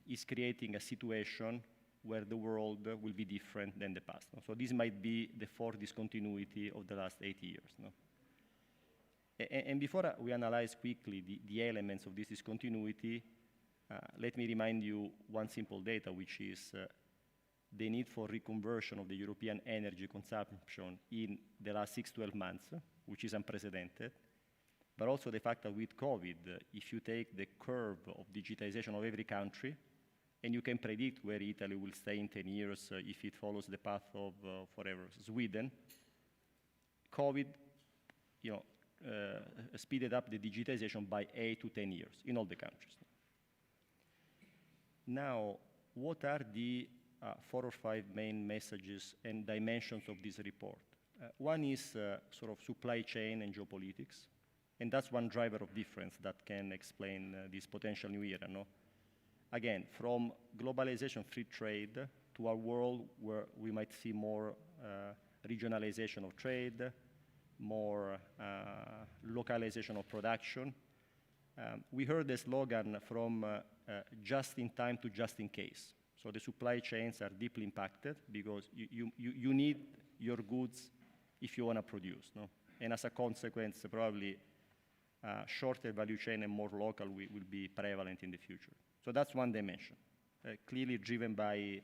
is creating a situation where the world will be different than the past. No? So this might be the fourth discontinuity of the last 80 years. No? And before we analyze quickly the elements of this discontinuity, let me remind you one simple data, which is the need for reconversion of the European energy consumption in the last 6-12 months, which is unprecedented, but also the fact that with COVID, if you take the curve of digitization of every country, and you can predict where Italy will stay in 10 years if it follows the path of, forever, Sweden, COVID, speeded up the digitization by 8 to 10 years in all the countries. Now, what are the 4 or 5 main messages and dimensions of this report? One is sort of supply chain and geopolitics, and that's one driver of difference that can explain this potential new era. No? Again, from globalization, free trade, to a world where we might see more regionalization of trade, more localization of production. We heard the slogan from just in time to just in case. So the supply chains are deeply impacted because you need your goods if you want to produce. No? And as a consequence, probably shorter value chain and more local will be prevalent in the future. So that's one dimension, clearly driven by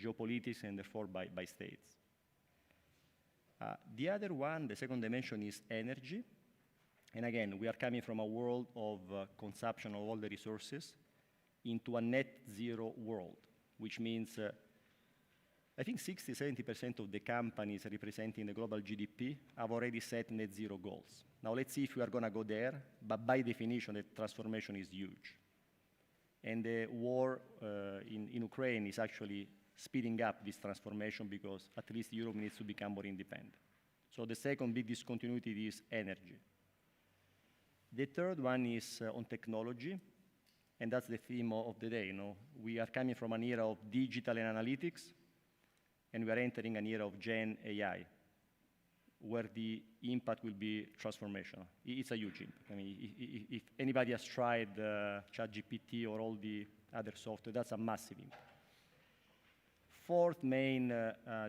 geopolitics and therefore by states. The other one, the second dimension, is energy. And again, we are coming from a world of consumption of all the resources into a net zero world, which means I think 60-70% of the companies representing the global GDP have already set net zero goals. Now let's see if we are going to go there, but by definition, the transformation is huge. And the war in Ukraine is actually speeding up this transformation because at least Europe needs to become more independent. So the second big discontinuity is energy. The third one is on technology, and that's the theme of the day. We are coming from an era of digital and analytics, and we are entering an era of Gen AI, where the impact will be transformational. It's a huge impact. I mean, if anybody has tried ChatGPT or all the other software, that's a massive impact. Fourth main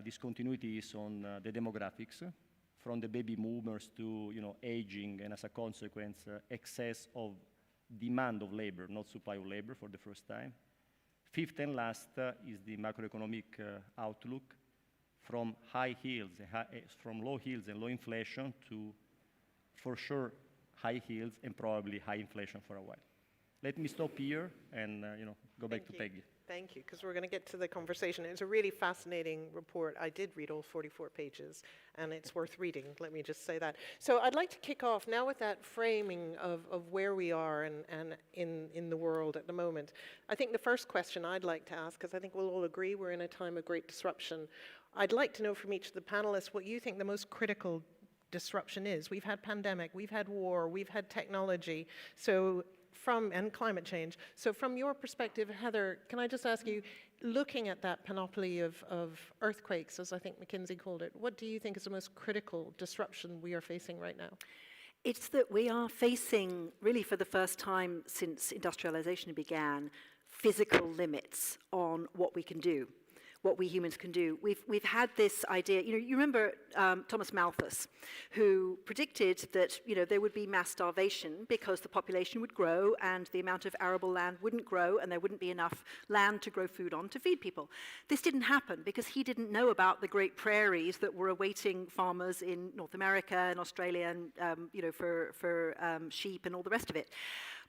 discontinuity is on the demographics, from the baby boomers to aging, and as a consequence, excess of demand of labor, not supply of labor for the first time. Fifth and last is the macroeconomic outlook, from high yields, from low yields and low inflation to, for sure, high yields and probably high inflation for a while. Let me stop here and go back to Peggy. Thank you, because we're going to get to the conversation. It's a really fascinating report. I did read all 44 pages, and it's worth reading, let me just say that. So I'd like to kick off now with that framing of where we are and in the world at the moment. I think the first question I'd like to ask, because I think we'll all agree we're in a time of great disruption, I'd like to know from each of the panelists what you think the most critical disruption is. We've had pandemic, we've had war, we've had technology, and climate change. So from your perspective, Heather, can I just ask you, looking at that panoply of earthquakes, as I think McKinsey called it, what do you think is the most critical disruption we are facing right now? It's that we are facing, really for the first time since industrialization began, physical limits on what we can do, what we humans can do. We've had this idea, you remember Thomas Malthus, who predicted that there would be mass starvation because the population would grow and the amount of arable land wouldn't grow and there wouldn't be enough land to grow food on to feed people. This didn't happen because he didn't know about the great prairies that were awaiting farmers in North America and Australia and for sheep and all the rest of it.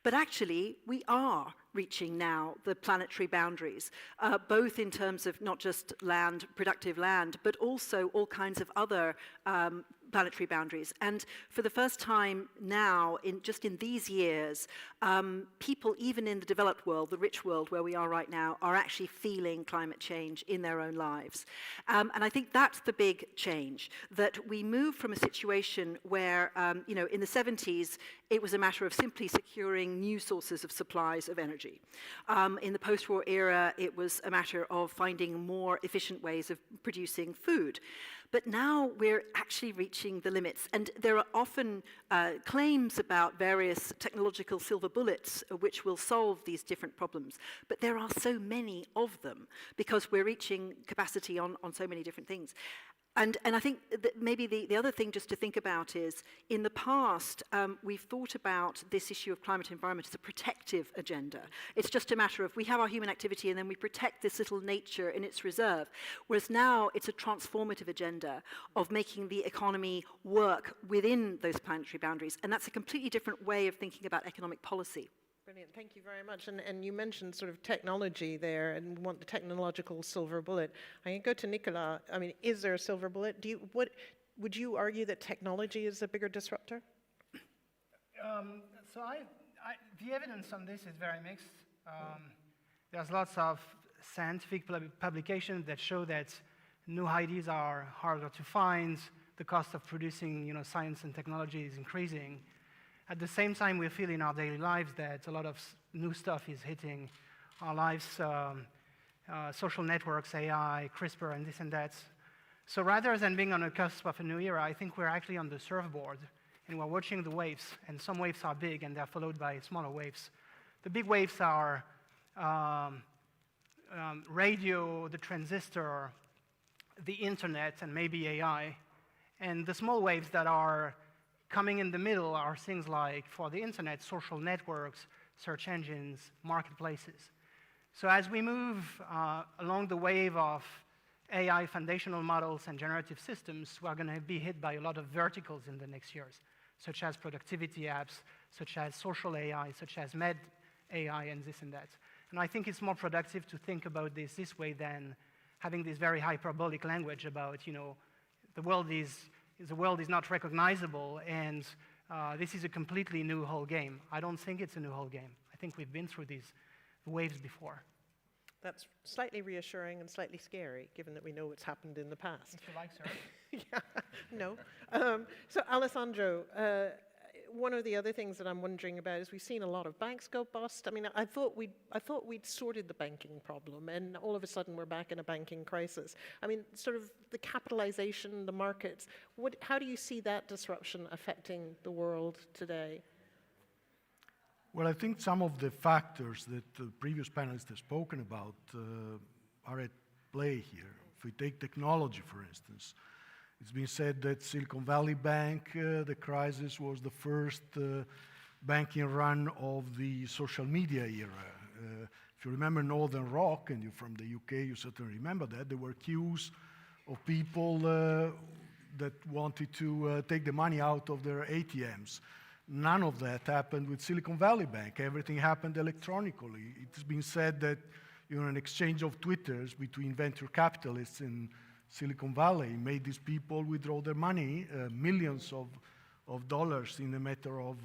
But actually, we are reaching now the planetary boundaries, both in terms of not just land, productive land, but also all kinds of other planetary boundaries. And for the first time now, just in these years, people, even in the developed world, the rich world where we are right now, are actually feeling climate change in their own lives. And I think that's the big change, that we move from a situation where, in the 70s, it was a matter of simply securing new sources of supplies of energy. In the post-war era, it was a matter of finding more efficient ways of producing food. But now we're actually reaching reaching the limits. And there are often claims about various technological silver bullets which will solve these different problems. But there are so many of them because we're reaching capacity on so many different things. And I think that maybe the other thing just to think about is, in the past, we've thought about this issue of climate environment as a protective agenda. It's just a matter of we have our human activity and then we protect this little nature in its reserve. Whereas now it's a transformative agenda of making the economy work within those planetary boundaries. And that's a completely different way of thinking about economic policy. Brilliant, thank you very much. And you mentioned sort of technology there and want the technological silver bullet. I can go to Nicolas. I mean, is there a silver bullet? Would you argue that technology is a bigger disruptor? So the evidence on this is very mixed. There's lots of scientific publications that show that new ideas are harder to find. The cost of producing, science and technology is increasing. At the same time, we feel in our daily lives that a lot of new stuff is hitting our lives, social networks, AI, CRISPR, and this and that. So rather than being on the cusp of a new era, I think we're actually on the surfboard, and we're watching the waves, and some waves are big, and they're followed by smaller waves. The big waves are radio, the transistor, the internet, and maybe AI. And the small waves that are coming in the middle are things like, for the internet, social networks, search engines, marketplaces. So as we move along the wave of AI foundational models and generative systems, we're going to be hit by a lot of verticals in the next years, such as productivity apps, such as social AI, such as med AI, and this and that. And I think it's more productive to think about this way than having this very hyperbolic language about, the world is not recognizable, and this is a completely new whole game. I don't think it's a new whole game. I think we've been through these waves before. That's slightly reassuring and slightly scary, given that we know what's happened in the past. If you like, sir. Yeah, no. So Alessandro, one of the other things that I'm wondering about is we've seen a lot of banks go bust. I mean, I thought we'd sorted the banking problem, and all of a sudden we're back in a banking crisis. I mean, sort of the capitalization, the markets. How do you see that disruption affecting the world today? Well, I think some of the factors that the previous panelists have spoken about are at play here. If we take technology, for instance, it's been said that Silicon Valley Bank, the crisis was the first banking run of the social media era. If you remember Northern Rock, and you're from the UK, you certainly remember that, there were queues of people that wanted to take the money out of their ATMs. None of that happened with Silicon Valley Bank. Everything happened electronically. It's been said that an exchange of Twitters between venture capitalists in Silicon Valley made these people withdraw their money, millions of dollars in a matter of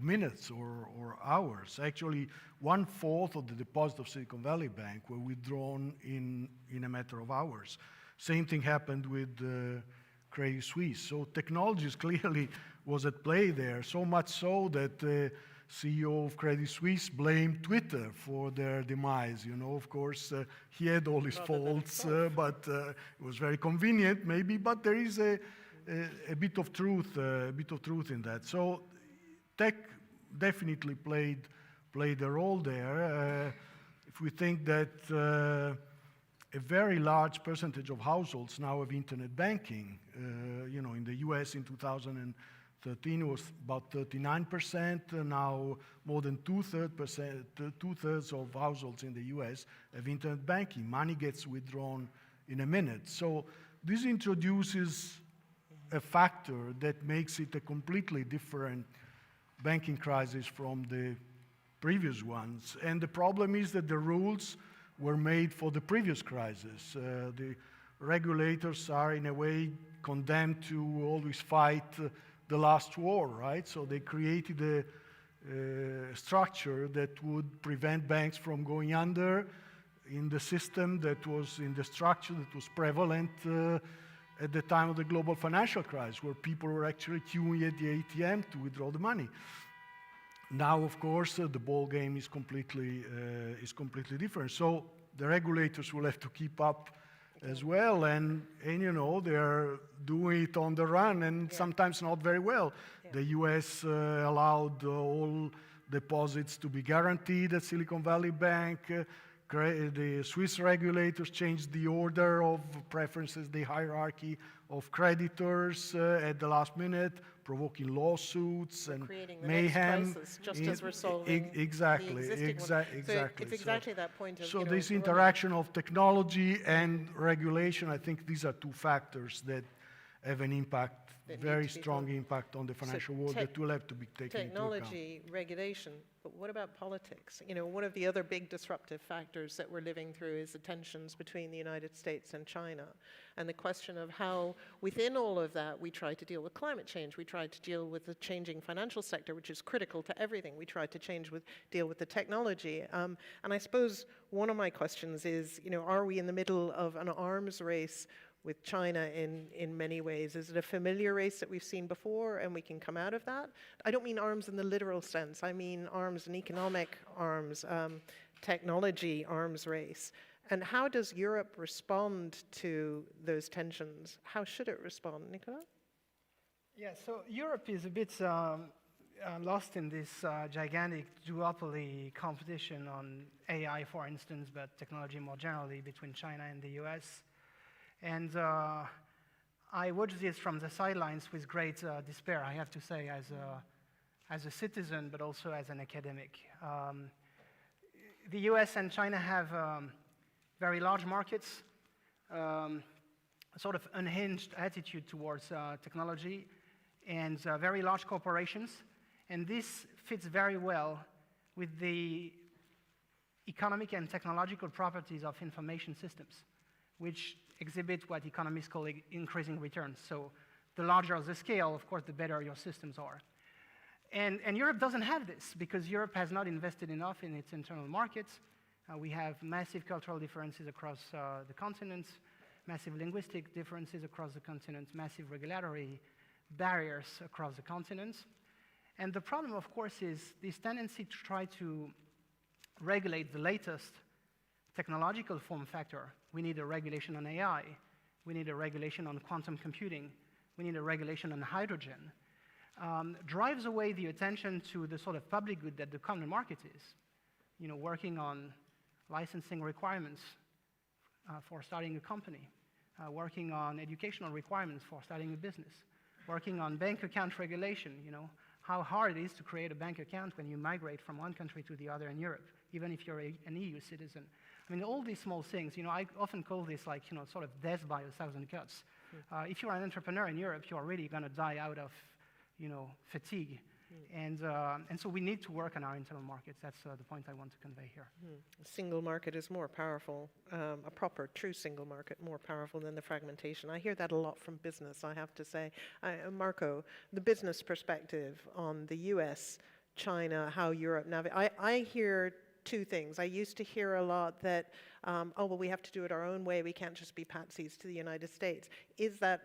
minutes or hours. Actually, 1/4 of the deposits of Silicon Valley Bank were withdrawn in a matter of hours. Same thing happened with Credit Suisse. So technology clearly was at play there, so much so that the CEO of Credit Suisse blamed Twitter for their demise. Of course, he had all his faults, but it was very convenient, maybe. But there is a bit of truth, in that. So tech definitely played a role there. If we think that a very large percentage of households now have internet banking, in the U.S. in 2013 it was about 39%. Now more than two-thirds of households in the U.S. have internet banking. Money gets withdrawn in a minute. So this introduces a factor that makes it a completely different banking crisis from the previous ones. And the problem is that the rules were made for the previous crisis. The regulators are in a way condemned to always fight the last war, right? So they created a structure that would prevent banks from going under in the system that was, in the structure that was prevalent at the time of the global financial crisis, where people were actually queuing at the ATM to withdraw the money. Now, of course, the ball game is completely different. So the regulators will have to keep up as well, and you know, they're doing it on the run, and sometimes not very well. The US allowed all deposits to be guaranteed at Silicon Valley Bank. The Swiss regulators changed the order of preferences, the hierarchy of creditors at the last minute, provoking lawsuits and creating the mayhem. next crisis, just as we're solving exactly, the existing one. exactly. So it's exactly that point of, So you know, this interaction of technology and regulation, I think these are two factors that have an impact, very strong impact on the financial world that will have to be taken into account. Technology, regulation, but what about politics? You know, one of the other big disruptive factors that we're living through is the tensions between the United States and China, and the question of how, within all of that, we try to deal with climate change. We try to deal with the changing financial sector, which is critical to everything. We try to deal with the technology. And I suppose one of my questions is, you know, are we in the middle of an arms race with China in many ways? Is it a familiar race that we've seen before and we can come out of that? I don't mean arms in the literal sense. I mean arms and economic arms, technology arms race. And how does Europe respond to those tensions? How should it respond, Nicolas? Yeah, so Europe is a bit lost in this gigantic duopoly competition on AI, for instance, but technology more generally between China and the US. And I watch this from the sidelines with great despair, I have to say, as a citizen, but also as an academic. The US and China have very large markets, a sort of unhinged attitude towards technology, and very large corporations. And this fits very well with the economic and technological properties of information systems, which exhibit what economists call increasing returns. So the larger the scale, of course, the better your systems are. And Europe doesn't have this because Europe has not invested enough in its internal markets. We have massive cultural differences across the continents, massive linguistic differences across the continents, massive regulatory barriers across the continents. And the problem, of course, is this tendency to try to regulate the latest technological form factor. We need a regulation on AI. We need a regulation on quantum computing. We need a regulation on hydrogen. Drives away the attention to the sort of public good that the common market is. You know, working on licensing requirements for starting a company, working on educational requirements for starting a business, working on bank account regulation, you know, how hard it is to create a bank account when you migrate from one country to the other in Europe, even if you're an EU citizen. I mean, all these small things, you know, I often call this like, you know, sort of death by 1,000 cuts. If you're an entrepreneur in Europe, you're really going to die out of, you know, fatigue. And so we need to work on our internal markets. That's the point I want to convey here. A single market is more powerful, a proper, true single market, more powerful than the fragmentation. I hear that a lot from business, I have to say. Marco, the business perspective on the US, China, how Europe navigates. I hear two things. I used to hear a lot that, oh, well, we have to do it our own way. We can't just be patsies to the United States. Is that,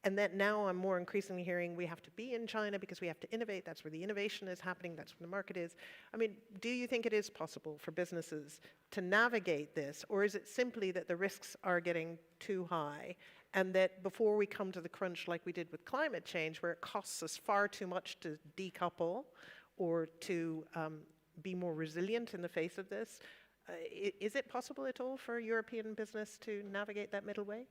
and that now I'm more increasingly hearing we have to be in China because we have to innovate. That's where the innovation is happening. That's where the market is. I mean, do you think it is possible for businesses to navigate this? Or is it simply that the risks are getting too high and that before we come to the crunch like we did with climate change, where it costs us far too much to decouple or to be more resilient in the face of this, is it possible at all for European business to navigate that middle way?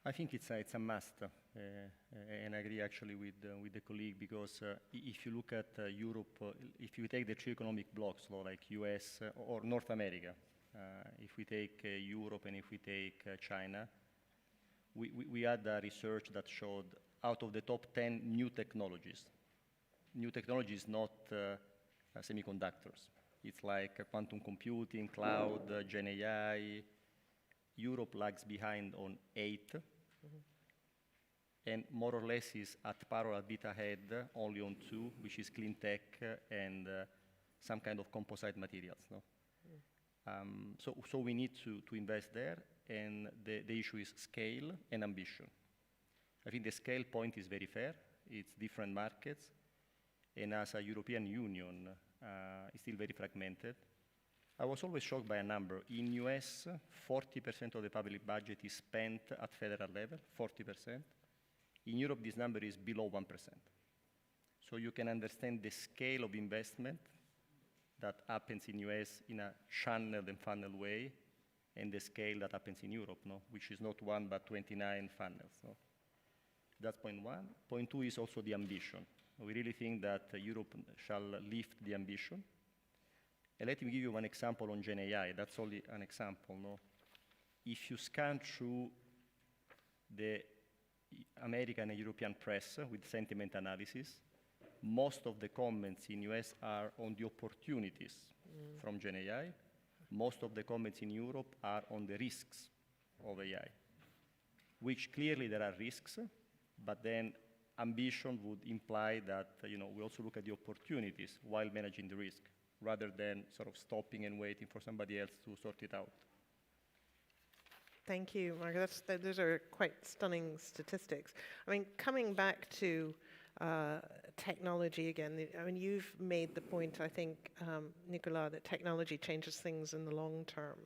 I think it's a must, and I agree actually with the colleague, because if you look at Europe, if you take the three economic blocks, like US or North America, if we take Europe and if we take China, we had research that showed out of the top 10 new technologies not semiconductors. It's like quantum computing, cloud, Gen AI. Europe lags behind on 8, and more or less is at par or a bit ahead only on 2, which is clean tech and some kind of composite materials. No? So we need to invest there, and the issue is scale and ambition. I think the scale point is very fair. It's different markets, and as a European Union, it's still very fragmented. I was always shocked by a number. In US, 40% of the public budget is spent at federal level, 40%. In Europe, this number is below 1%. So you can understand the scale of investment that happens in US in a channeled and funneled way, and the scale that happens in Europe, no? Which is not 1 but 29 funnels. No? That's point one. Point two is also the ambition. We really think that Europe shall lift the ambition. And let me give you one example on Gen AI. That's only an example. No? If you scan through the American and European press with sentiment analysis, most of the comments in US are on the opportunities from Gen AI. Most of the comments in Europe are on the risks of AI, which clearly there are risks, but then ambition would imply that we also look at the opportunities while managing the risk, rather than sort of stopping and waiting for somebody else to sort it out. Thank you, Mark. Those are quite stunning statistics. I mean, coming back to technology again, I mean, you've made the point, I think, Nicolas, that technology changes things in the long term.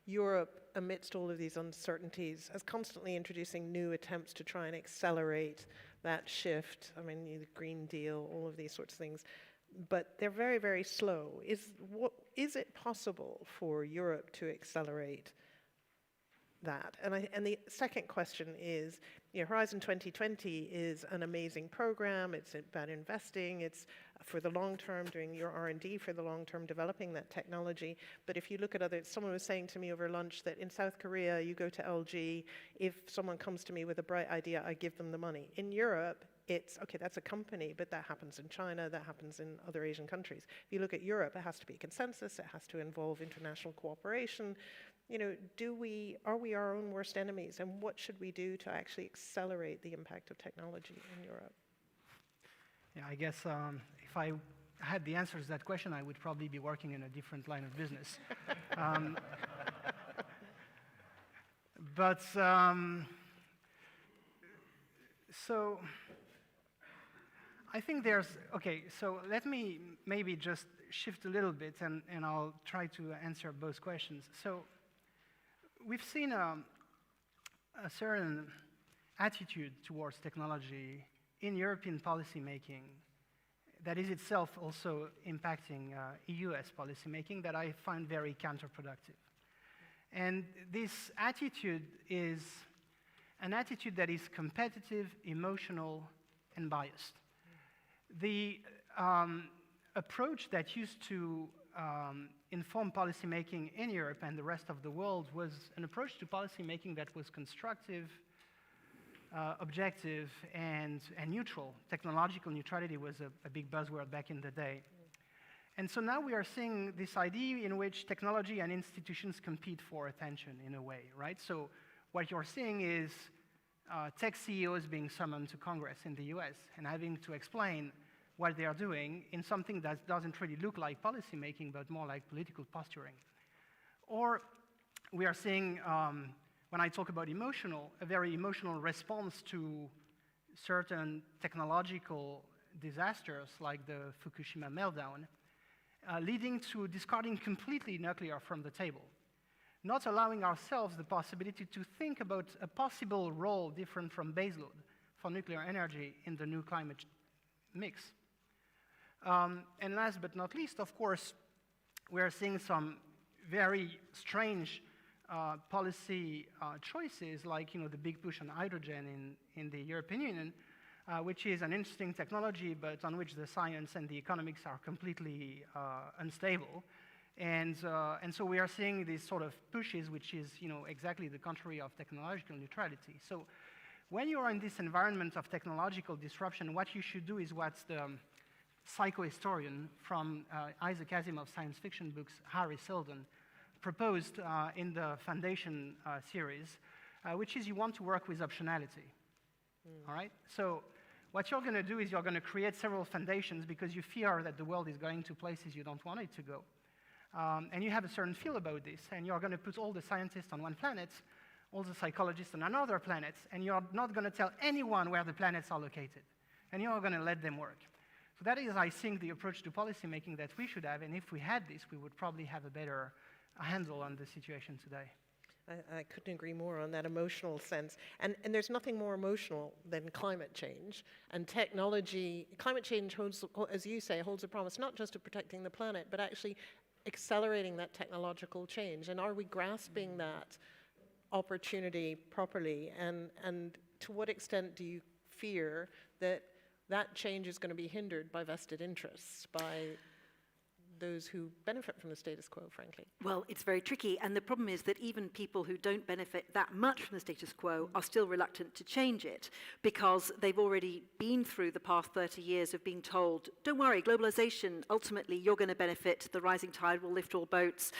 Europe, amidst all of these uncertainties, is constantly introducing new attempts to try and accelerate that shift. I mean, the Green Deal, all of these sorts of things. But they're very, very slow. Is it possible for Europe to accelerate that? And the second question is, Horizon 2020 is an amazing program. It's about investing. It's for the long term, doing your R&D for the long term, developing that technology. But if you look at someone was saying to me over lunch that in South Korea, you go to LG, if someone comes to me with a bright idea, I give them the money. In Europe, it's, okay, that's a company, but that happens in China, that happens in other Asian countries. If you look at Europe, it has to be a consensus, it has to involve international cooperation. Are we our own worst enemies? And what should we do to actually accelerate the impact of technology in Europe? Yeah, I guess if I had the answers to that question, I would probably be working in a different line of business. So I think so let me maybe just shift a little bit and I'll try to answer both questions. So we've seen a certain attitude towards technology in European policymaking that is itself also impacting EU-US policymaking that I find very counterproductive. And this attitude is an attitude that is competitive, emotional, and biased. The approach that used to inform policymaking in Europe and the rest of the world was an approach to policymaking that was constructive, objective, and neutral. Technological neutrality was a big buzzword back in the day. And so now we are seeing this idea in which technology and institutions compete for attention in a way, right? So what you're seeing is tech CEOs being summoned to Congress in the US and having to explain what they are doing in something that doesn't really look like policymaking, but more like political posturing. Or we are seeing, when I talk about emotional, a very emotional response to certain technological disasters like the Fukushima meltdown, leading to discarding completely nuclear from the table, not allowing ourselves the possibility to think about a possible role different from baseload for nuclear energy in the new climate mix. And last but not least, of course, we are seeing some very strange policy choices, like the big push on hydrogen in the European Union, which is an interesting technology, but on which the science and the economics are completely unstable. And so we are seeing these sort of pushes, which is exactly the contrary of technological neutrality. So when you are in this environment of technological disruption, what you should do is what the psychohistorian from Isaac Asimov's science fiction books, Harry Seldon, proposed in the Foundation series, which is you want to work with optionality. All right? So what you're going to do is you're going to create several foundations because you fear that the world is going to places you don't want it to go. And you have a certain feel about this, and you're going to put all the scientists on one planet, all the psychologists on another planet, and you're not going to tell anyone where the planets are located, and you're going to let them work. So that is, I think, the approach to policymaking that we should have, and if we had this, we would probably have a better handle on the situation today. I couldn't agree more on that emotional sense. And there's nothing more emotional than climate change. And technology, climate change holds, as you say, holds a promise not just of protecting the planet, but actually accelerating that technological change. And are we grasping that opportunity properly? And to what extent do you fear that that change is going to be hindered by vested interests, by those who benefit from the status quo, frankly? Well, it's very tricky, and the problem is that even people who don't benefit that much from the status quo are still reluctant to change it because they've already been through the past 30 years of being told, don't worry, globalization, ultimately you're going to benefit, the rising tide will lift all boats,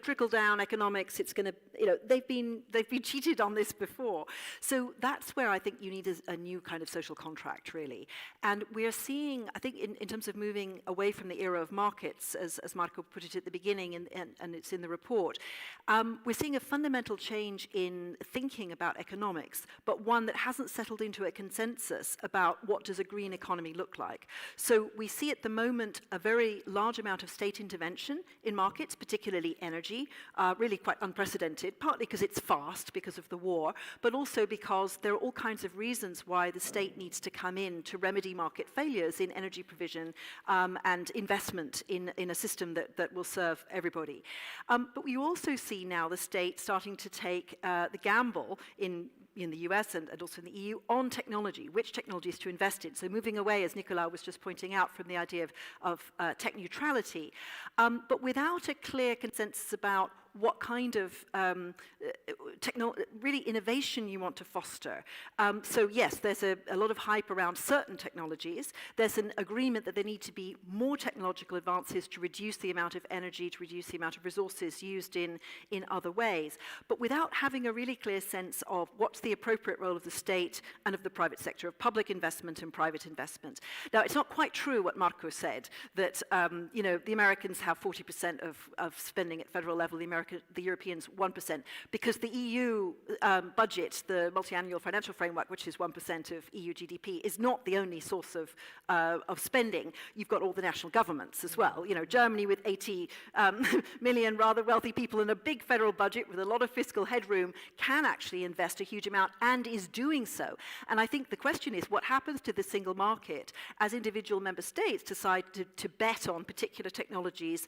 trickle-down economics, it's going to, they've been cheated on this before. So that's where I think you need a new kind of social contract, really. And we're seeing, I think, in terms of moving away from the era of markets, as Marco put it at the beginning, and it's in the report, we're seeing a fundamental change in thinking about economics, but one that hasn't settled into a consensus about what does a green economy look like. So we see at the moment a very large amount of state intervention in markets, particularly energy, really quite unprecedented, partly because it's fast because of the war, but also because there are all kinds of reasons why the state needs to come in to remedy market failures in energy provision and investment in a system that will serve everybody. But we also see now the state starting to take the gamble in the US and also in the EU on technology, which technologies to invest in. So moving away, as Nicolas was just pointing out, from the idea of tech neutrality, but without a clear consensus about what kind of really innovation you want to foster. So yes, there's a lot of hype around certain technologies. There's an agreement that there need to be more technological advances to reduce the amount of energy, to reduce the amount of resources used in other ways. But without having a really clear sense of what's the appropriate role of the state and of the private sector, of public investment and private investment. Now, it's not quite true what Marco said, that the Americans have 40% of spending at federal level, the Europeans 1%, because the EU budget, the multi-annual financial framework, which is 1% of EU GDP, is not the only source of spending. You've got all the national governments as well. Germany with 80 million rather wealthy people and a big federal budget with a lot of fiscal headroom can actually invest a huge amount and is doing so. And I think the question is, what happens to the single market as individual member states decide to bet on particular technologies,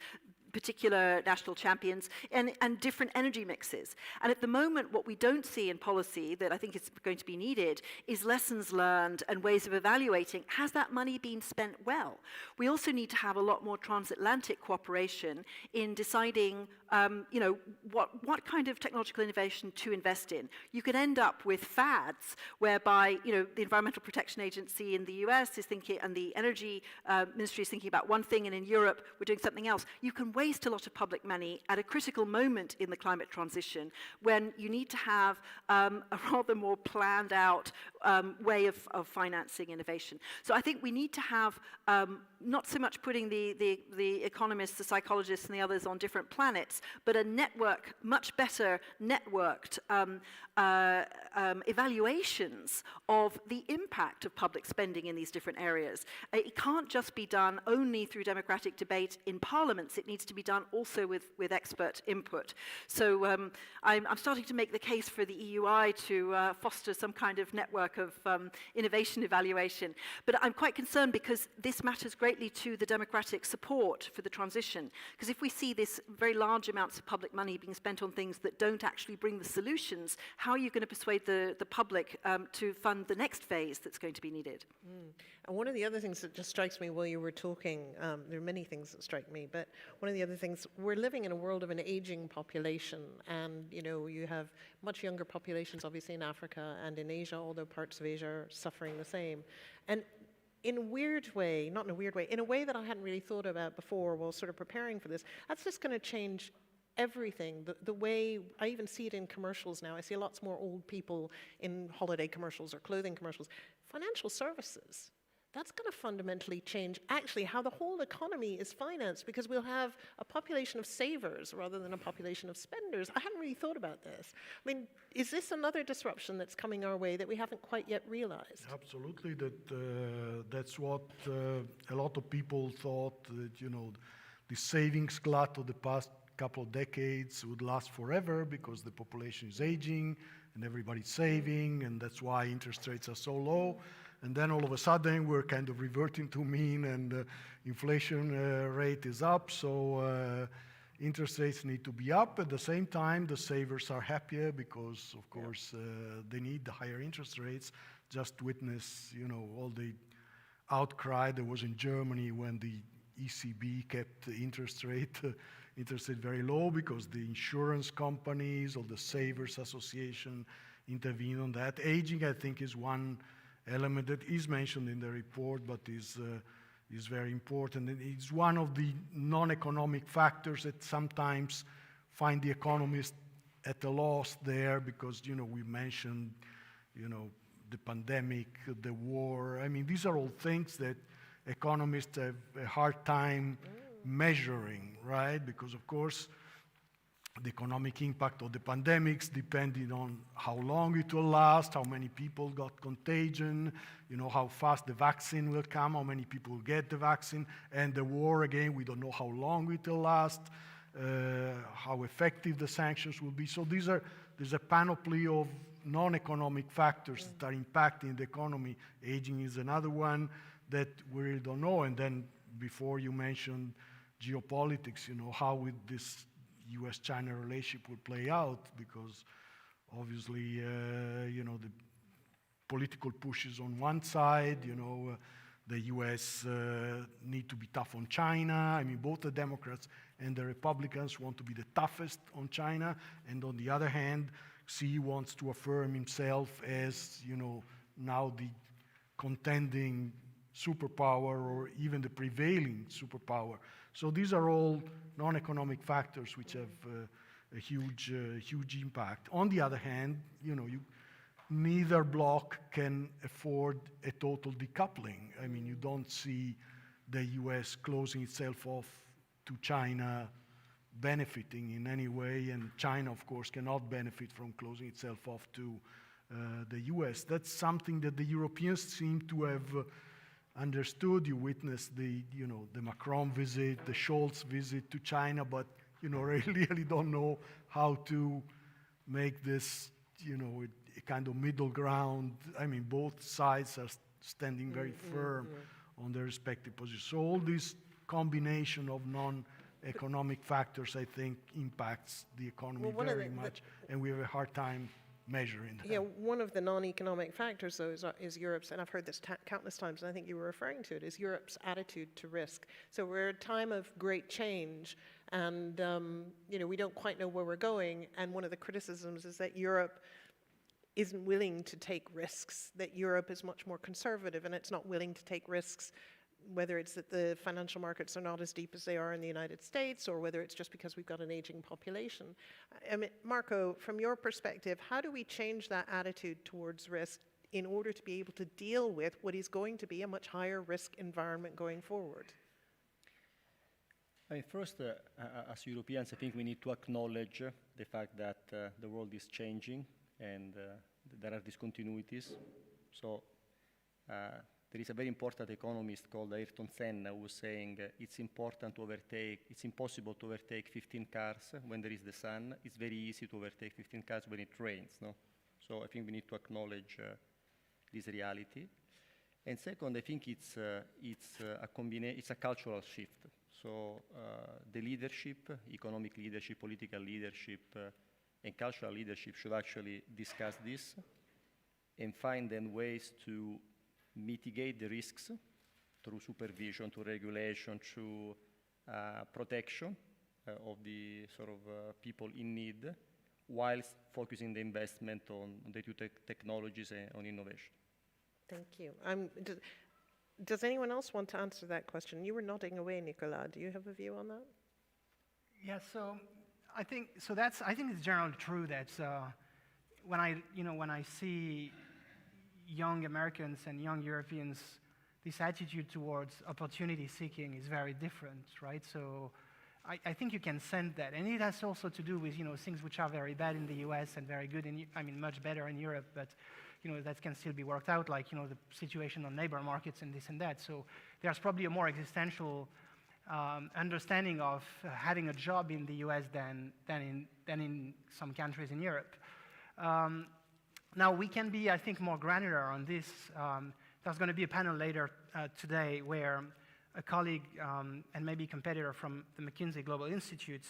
particular national champions, and different energy mixes. And at the moment, what we don't see in policy that I think is going to be needed is lessons learned and ways of evaluating, has that money been spent well? We also need to have a lot more transatlantic cooperation in deciding what kind of technological innovation to invest in. You could end up with fads whereby the Environmental Protection Agency in the US is thinking, and the Energy Ministry is thinking about one thing, and in Europe we're doing something else. You can waste a lot of public money at a critical moment in the climate transition when you need to have a rather more planned out way of financing innovation. So I think we need to have not so much putting the economists, the psychologists and the others on different planets, but a network, much better networked evaluations of the impact of public spending in these different areas. It can't just be done only through democratic debate in parliaments. It needs to be done also with expert input. So I'm starting to make the case for the EUI to foster some kind of network of innovation evaluation. But I'm quite concerned because this matters greatly to the democratic support for the transition. Because if we see this very large amounts of public money being spent on things that don't actually bring the solutions, how are you going to persuade the public to fund the next phase that's going to be needed? And one of the other things that just strikes me while you were talking, there are many things that strike me, but one of the other things, we're living in a world of an aging population, and you have much younger populations obviously in Africa and in Asia, although parts of Asia are suffering the same. And in a weird way, not in a weird way, in a way that I hadn't really thought about before while sort of preparing for this, that's just going to change everything. The way, I even see it in commercials now. I see lots more old people in holiday commercials or clothing commercials. Financial services. that's going to fundamentally change actually how the whole economy is financed, because we'll have a population of savers rather than a population of spenders. I hadn't really thought about this. I mean, is this another disruption that's coming our way that we haven't quite yet realized? Absolutely, that's what a lot of people thought, that, you know, the savings glut of the past couple of decades would last forever because the population is aging and everybody's saving, and that's why interest rates are so low. And then all of a sudden we're kind of reverting to mean, and inflation rate is up, so interest rates need to be up. At the same time, the savers are happier because, of course, they need the higher interest rates. Just witness, you know, all the outcry there was in Germany when the ECB kept the interest rate very low because the insurance companies or the Savers Association intervene on that. Aging, I think, is one element that is mentioned in the report, but is very important. And it's one of the non-economic factors that sometimes find the economists at a loss there, because, you know, we mentioned, you know, the pandemic, the war. I mean, these are all things that economists have a hard time measuring, right? Because, of course, the economic impact of the pandemics depended on how long it will last, how many people got contagion, you know, how fast the vaccine will come, how many people will get the vaccine, and the war, again, we don't know how long it will last, how effective the sanctions will be. So there's a panoply of non-economic factors that are impacting the economy. Aging is another one that we really don't know. And then before you mentioned geopolitics, you know, how would this US-China relationship will play out, because obviously, you know, the political pushes on one side, you know, the US need to be tough on China. I mean, both the Democrats and the Republicans want to be the toughest on China, and on the other hand, Xi wants to affirm himself as, you know, now the contending superpower or even the prevailing superpower. So these are all non-economic factors which have a huge impact. On the other hand, you know, neither bloc can afford a total decoupling. I mean, you don't see the US closing itself off to China benefiting in any way, and China, of course, cannot benefit from closing itself off to the US. That's something that the Europeans seem to have understood. You witnessed the Macron visit, the Scholz visit to China, but, you know, really don't know how to make this, you know, a kind of middle ground. I mean, both sides are standing very firm on their respective positions. So all this combination of non-economic factors, I think, impacts the economy very much, and we have a hard time measuring that. Yeah, one of the non-economic factors, though, is Europe's, and I've heard this countless times, and I think you were referring to it, is Europe's attitude to risk. So we're at a time of great change, and you know, we don't quite know where we're going, and one of the criticisms is that Europe isn't willing to take risks, that Europe is much more conservative, and it's not willing to take risks, whether it's that the financial markets are not as deep as they are in the United States, or whether it's just because we've got an aging population. I mean, Marco, from your perspective, how do we change that attitude towards risk in order to be able to deal with what is going to be a much higher risk environment going forward? I mean, first, as Europeans, I think we need to acknowledge the fact that the world is changing and there are discontinuities. So there is a very important economist called Ayrton Senna who was saying it's impossible to overtake 15 cars when there is the sun. It's very easy to overtake 15 cars when it rains. No? So I think we need to acknowledge this reality. And second, I think it's a cultural shift. So the leadership, economic leadership, political leadership, and cultural leadership should actually discuss this and find then ways to mitigate the risks through supervision, through regulation, through protection of the sort of people in need, whilst focusing the investment on the new technologies and on innovation. Thank you. Does anyone else want to answer that question? You were nodding away, Nicolas. Do you have a view on that? Yeah, so I think it's generally true that when I see young Americans and young Europeans this attitude towards opportunity seeking is very different, right? So I think you can sense that. And it has also to do with, things which are very bad in the US and very good much better in Europe, but, that can still be worked out, like, the situation on labor markets and this and that. So there's probably a more existential understanding of having a job in the US than in some countries in Europe. Now, we can be, I think, more granular on this. There's going to be a panel later today where a colleague and maybe competitor from the McKinsey Global Institute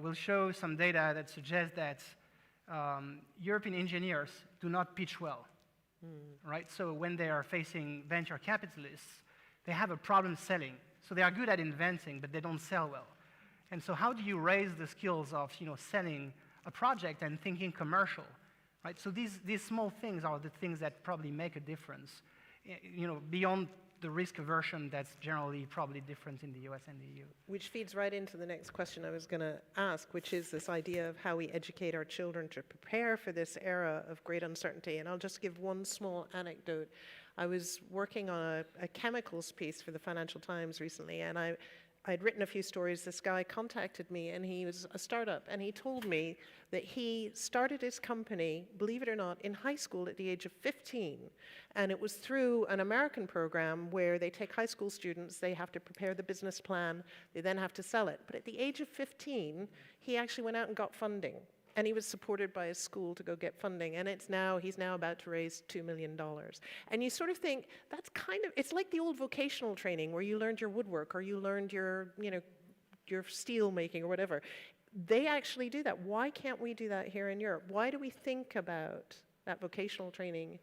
will show some data that suggests that European engineers do not pitch well, right? So when they are facing venture capitalists, they have a problem selling. So they are good at inventing, but they don't sell well. And so how do you raise the skills of selling a project and thinking commercial, right? So these small things are the things that probably make a difference, beyond the risk aversion that's generally probably different in the US and the EU. Which feeds right into the next question I was going to ask, which is this idea of how we educate our children to prepare for this era of great uncertainty. And I'll just give one small anecdote. I was working on a chemicals piece for the Financial Times recently, and I'd written a few stories. This guy contacted me, and he was a startup, and he told me that he started his company, believe it or not, in high school at the age of 15. And it was through an American program where they take high school students, they have to prepare the business plan, they then have to sell it. But at the age of 15, he actually went out and got funding. And he was supported by his school to go get funding. And he's now about to raise $2 million. And you sort of think, it's like the old vocational training where you learned your woodwork or you learned your steel making or whatever. They actually do that. Why can't we do that here in Europe? Why do we think about that vocational training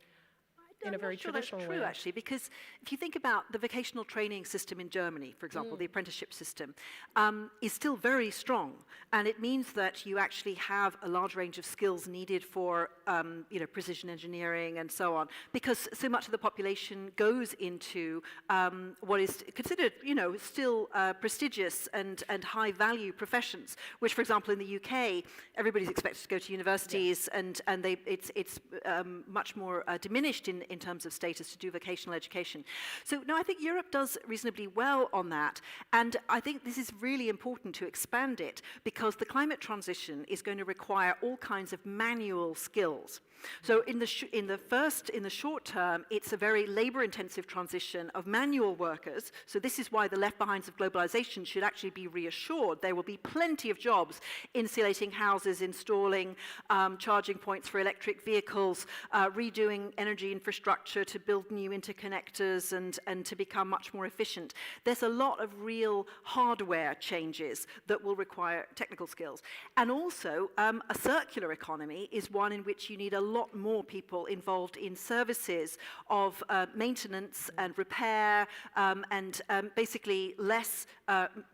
in a very traditional way? True, actually, because if you think about the vocational training system in Germany, for example, the apprenticeship system, is still very strong, and it means that you actually have a large range of skills needed for, precision engineering and so on, because so much of the population goes into what is considered, still prestigious and high-value professions, which, for example, in the UK, everybody's expected to go to universities, and it's much more diminished in terms of status to do vocational education. So no, I think Europe does reasonably well on that, and I think this is really important to expand it because the climate transition is going to require all kinds of manual skills. So in the short term, it's a very labor-intensive transition of manual workers. So this is why the left behinds of globalization should actually be reassured. There will be plenty of jobs insulating houses, installing charging points for electric vehicles, redoing energy infrastructure to build new interconnectors and to become much more efficient. There's a lot of real hardware changes that will require technical skills. And also, a circular economy is one in which you need a lot more people involved in services of maintenance and repair and basically less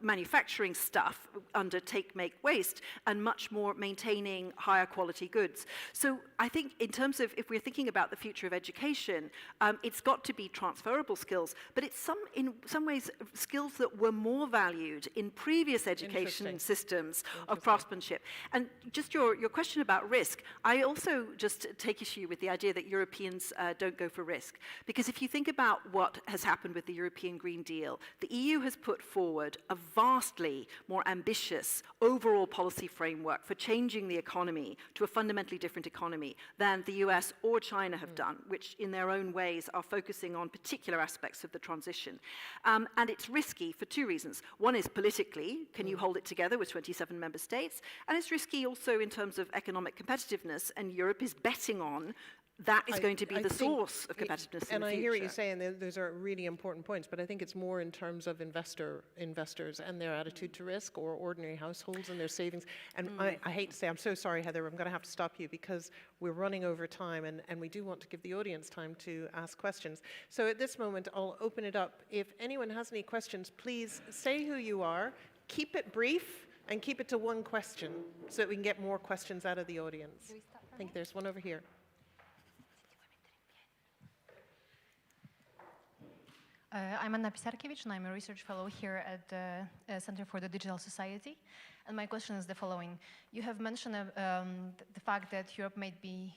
manufacturing stuff under take, make, waste and much more maintaining higher quality goods. So I think in terms of if we're thinking about the future of education, it's got to be transferable skills, but it's in some ways skills that were more valued in previous education systems of craftsmanship. And just your question about risk, I also just take issue with the idea that Europeans don't go for risk. Because if you think about what has happened with the European Green Deal, the EU has put forward a vastly more ambitious overall policy framework for changing the economy to a fundamentally different economy than the US or China have done, which in their own ways are focusing on particular aspects of the transition. And it's risky for two reasons. One is politically, can you hold it together with 27 member states? And it's risky also in terms of economic competitiveness, and Europe is betting on that is going to be the source of competitiveness in the future. And I hear what you say, and those are really important points, but I think it's more in terms of investors and their attitude to risk, or ordinary households and their savings. And I hate to say, I'm so sorry, Heather, I'm going to have to stop you because we're running over time, and we do want to give the audience time to ask questions. So at this moment, I'll open it up. If anyone has any questions, please say who you are, keep it brief, and keep it to one question so that we can get more questions out of the audience. I think there's one over here. I'm Anna Pisarkiewicz, and I'm a research fellow here at the Center for the Digital Society. And my question is the following. You have mentioned the fact that Europe might be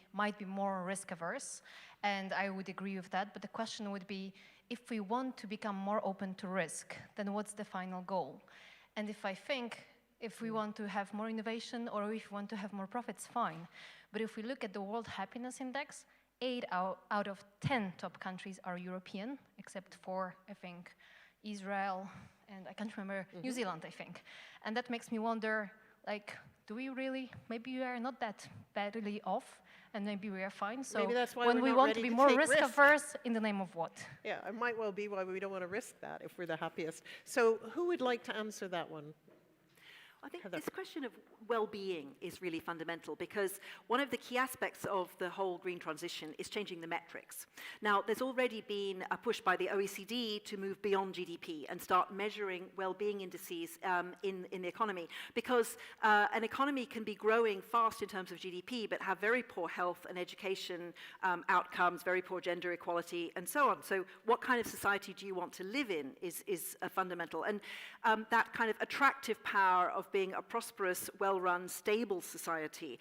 more risk-averse, and I would agree with that. But the question would be, if we want to become more open to risk, then what's the final goal? And if we want to have more innovation or if we want to have more profits, fine. But if we look at the World Happiness Index, 8 out of 10 top countries are European, except for, I think, Israel, and I can't remember, New Zealand, I think. And that makes me wonder, like, do we really, maybe we are not that badly off, and maybe we are fine. So maybe that's why when we want to be more risk averse, in the name of what? Yeah, it might well be why we don't want to risk that if we're the happiest. So who would like to answer that one? I think this question of well-being is really fundamental, because one of the key aspects of the whole green transition is changing the metrics. Now, there's already been a push by the OECD to move beyond GDP and start measuring well-being indices in the economy, because an economy can be growing fast in terms of GDP, but have very poor health and education outcomes, very poor gender equality, and so on. So what kind of society do you want to live in is fundamental. And that kind of attractive power of being a prosperous, well-run, stable society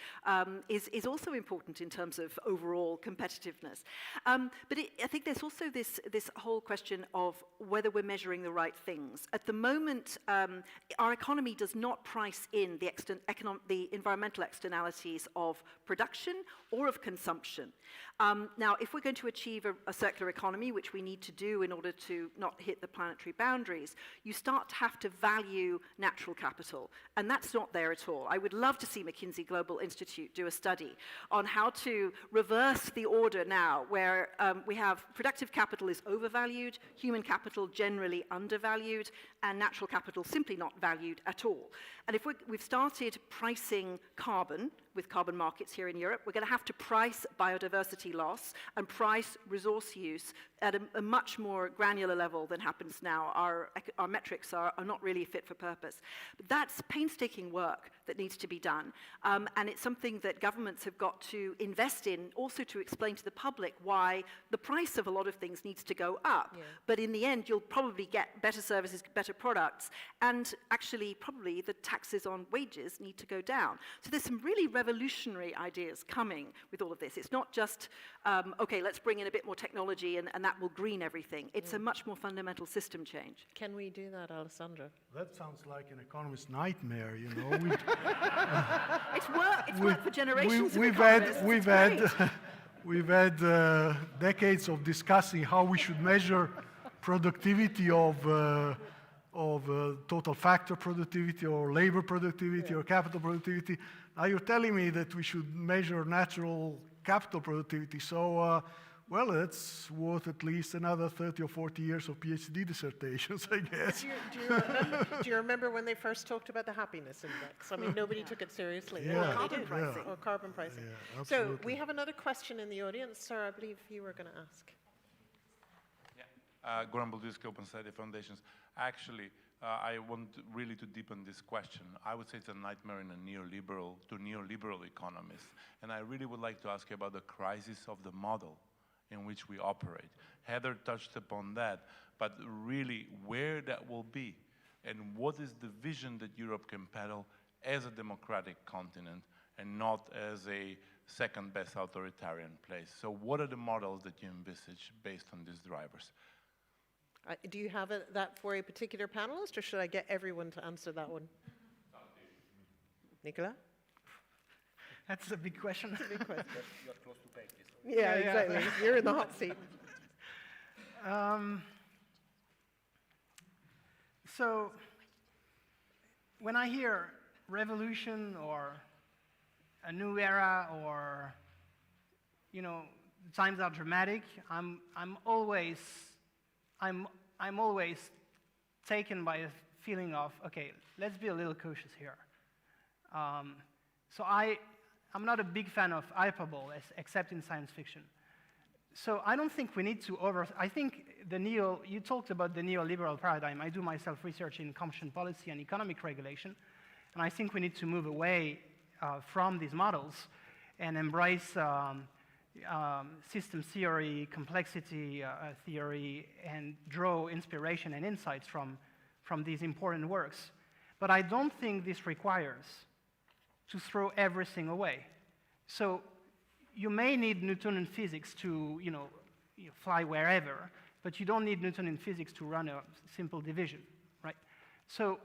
is also important in terms of overall competitiveness. But I think there's also this whole question of whether we're measuring the right things. At the moment, our economy does not price in the environmental externalities of production or of consumption. Now, if we're going to achieve a circular economy, which we need to do in order to not hit the planetary boundaries, you start to have to value natural capital. And that's not there at all. I would love to see McKinsey Global Institute do a study on how to reverse the order now, where we have productive capital is overvalued, human capital generally undervalued, and natural capital simply not valued at all. And if we've started pricing carbon with carbon markets here in Europe, we're going to have to price biodiversity loss and price resource use at a much more granular level than happens now. Our metrics are not really fit for purpose. But that's painstaking work that needs to be done. And it's something that governments have got to invest in, also to explain to the public why the price of a lot of things needs to go up. Yeah. But in the end, you'll probably get better services, better products, and actually probably the taxes on wages need to go down. So there's some really revolutionary ideas coming with all of this. It's not just, okay, let's bring in a bit more technology and that will green everything. It's a much more fundamental system change. Can we do that, Alessandro? That sounds like an economist's nightmare, you know. It's work for generations of economists. We've had decades of discussing how we should measure productivity of total factor productivity or labor productivity or capital productivity. Now you're telling me that we should measure natural capital productivity. So, well, that's worth at least another 30 or 40 years of PhD dissertations, I guess. Do you remember when they first talked about the happiness index? I mean, nobody took it seriously. Yeah. Or carbon pricing. Yeah. Or carbon pricing. Yeah, so we have another question in the audience. Sir, I believe you were going to ask. Yeah. Goran Bulduski, Open Society Foundations. Actually, I want really to deepen this question. I would say it's a nightmare in a neoliberal economist. And I really would like to ask you about the crisis of the model in which we operate. Heather touched upon that, but really where that will be and what is the vision that Europe can peddle as a democratic continent and not as a second best authoritarian place. So what are the models that you envisage based on these drivers? Do you have that for a particular panelist, or should I get everyone to answer that one? Nicolas? That's a big question. That's a big question. You're close to Peggy. Yeah, exactly. You're in the hot seat. So when I hear revolution or a new era or, you know, times are dramatic, I'm always taken by a feeling of, okay, let's be a little cautious here. So I'm not a big fan of hyperbole, except in science fiction. So I don't think we need to I think you talked about the neoliberal paradigm. I do myself research in competition policy and economic regulation, and I think we need to move away from these models and embrace system theory, complexity theory, and draw inspiration and insights from these important works. But I don't think this requires to throw everything away. So you may need Newtonian physics to fly wherever, but you don't need Newtonian physics to run a simple division, right? So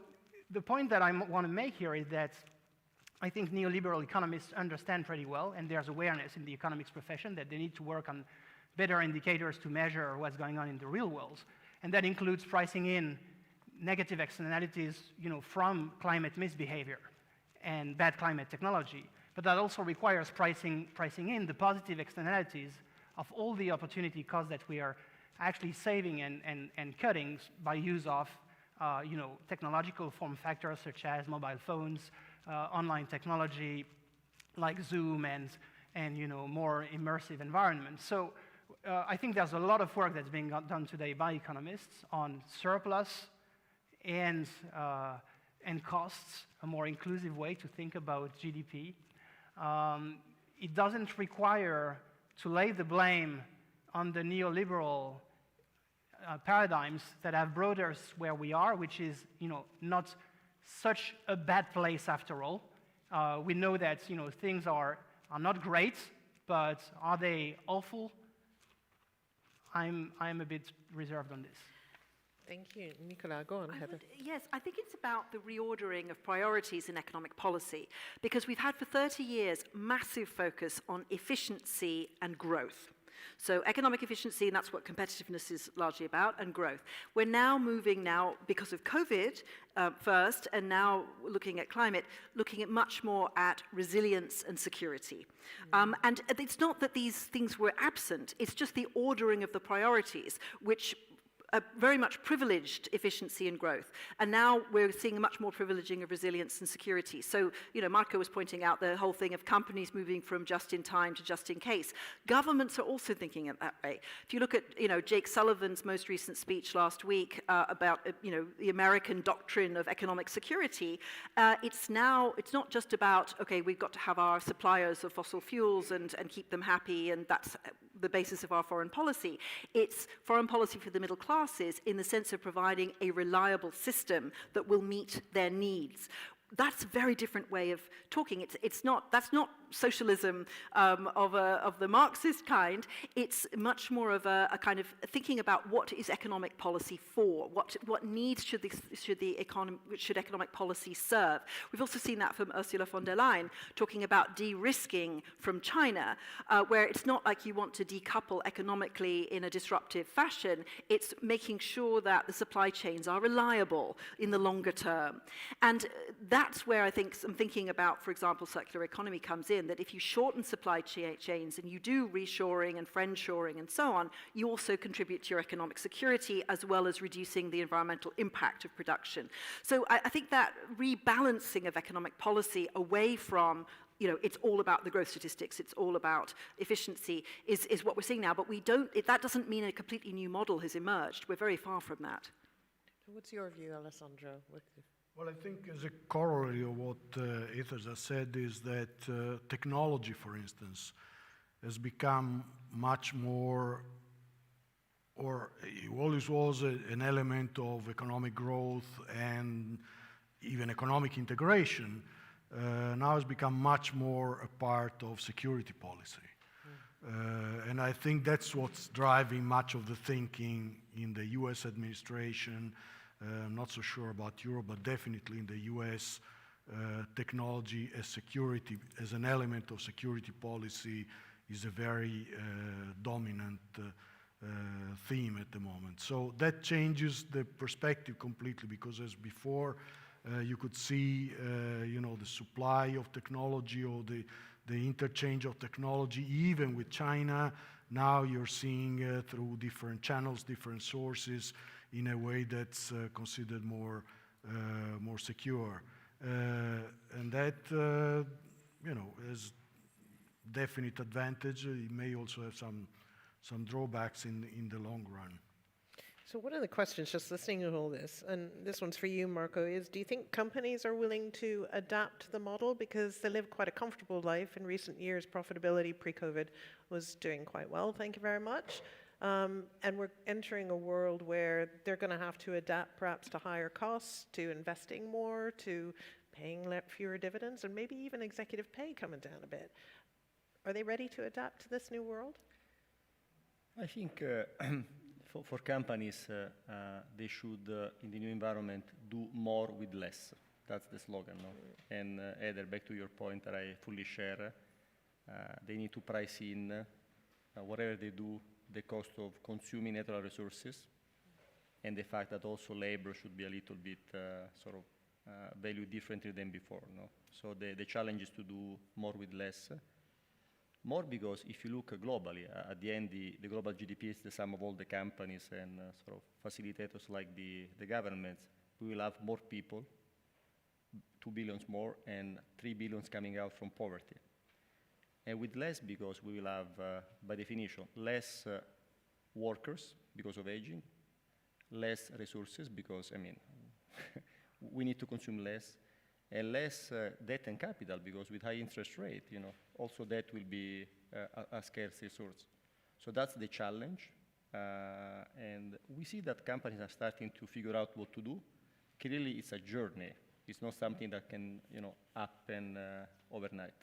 the point that I want to make here is that I think neoliberal economists understand pretty well, and there's awareness in the economics profession that they need to work on better indicators to measure what's going on in the real world. And that includes pricing in negative externalities, from climate misbehavior and bad climate technology. But that also requires pricing in the positive externalities of all the opportunity costs that we are actually saving and cutting by use of technological form factors such as mobile phones, online technology like Zoom and more immersive environments. So I think there's a lot of work that's being done today by economists on surplus and costs, a more inclusive way to think about GDP. It doesn't require to lay the blame on the neoliberal paradigms that have brought us where we are, which is not such a bad place after all. We know that things are not great, but are they awful? I'm a bit reserved on this. Thank you. Nicolas, go on, Heather. Yes, I think it's about the reordering of priorities in economic policy, because we've had for 30 years massive focus on efficiency and growth. So economic efficiency, and that's what competitiveness is largely about, and growth. We're now moving because of COVID first, and now looking at climate, looking at much more at resilience and security. And it's not that these things were absent, it's just the ordering of the priorities, which very much privileged efficiency and growth. And now we're seeing a much more privileging of resilience and security. So, Marco was pointing out the whole thing of companies moving from just in time to just in case. Governments are also thinking it that way. If you look at, Jake Sullivan's most recent speech last week about, the American doctrine of economic security, it's not just about, okay, we've got to have our suppliers of fossil fuels and keep them happy, and that's the basis of our foreign policy. It's foreign policy for the middle classes in the sense of providing a reliable system that will meet their needs. That's a very different way of talking. That's not socialism of the Marxist kind. It's much more of a kind of thinking about what is economic policy for, what needs should economic policy serve. We've also seen that from Ursula von der Leyen talking about de-risking from China, where it's not like you want to decouple economically in a disruptive fashion. It's making sure that the supply chains are reliable in the longer term. And that's where I think some thinking about, for example, circular economy comes in, that if you shorten supply chains and you do reshoring and friendshoring and so on, you also contribute to your economic security as well as reducing the environmental impact of production. So I think that rebalancing of economic policy away from it's all about the growth statistics, it's all about efficiency, is what we're seeing now. But that doesn't mean a completely new model has emerged. We're very far from that. What's your view, Alessandro? Well, I think as a corollary of what Ethers has said is that technology, for instance, has become much more, or it always was an element of economic growth and even economic integration, now has become much more a part of security policy. And I think that's what's driving much of the thinking in the US administration. I'm not so sure about Europe, but definitely in the US, technology as security, as an element of security policy is a very dominant theme at the moment. So that changes the perspective completely, because as before, you could see, the supply of technology or the interchange of technology, even with China. Now you're seeing through different channels, different sources, in a way that's considered more secure. And that, has definite advantage. It may also have some drawbacks in the long run. So one of the questions, just listening to all this, and this one's for you, Marco, is do you think companies are willing to adapt the model because they live quite a comfortable life? In recent years, profitability pre-COVID was doing quite well, thank you very much. And we're entering a world where they're going to have to adapt perhaps to higher costs, to investing more, to paying fewer dividends, and maybe even executive pay coming down a bit. Are they ready to adapt to this new world? I think, for companies, they should, in the new environment, do more with less. That's the slogan, no? And Eder, back to your point that I fully share, they need to price in whatever they do, the cost of consuming natural resources, and the fact that also labor should be a little bit valued differently than before, no? So the challenge is to do more with less. More because if you look globally, at the end, the global GDP is the sum of all the companies and facilitators like the governments. We will have more people, 2 billion more, and 3 billion coming out from poverty. And with less because we will have, by definition, less workers because of aging, less resources because, we need to consume less, and less debt and capital because with high interest rate, also debt will be a scarce resource. So that's the challenge. And we see that companies are starting to figure out what to do. Clearly, it's a journey. It's not something that can, happen overnight.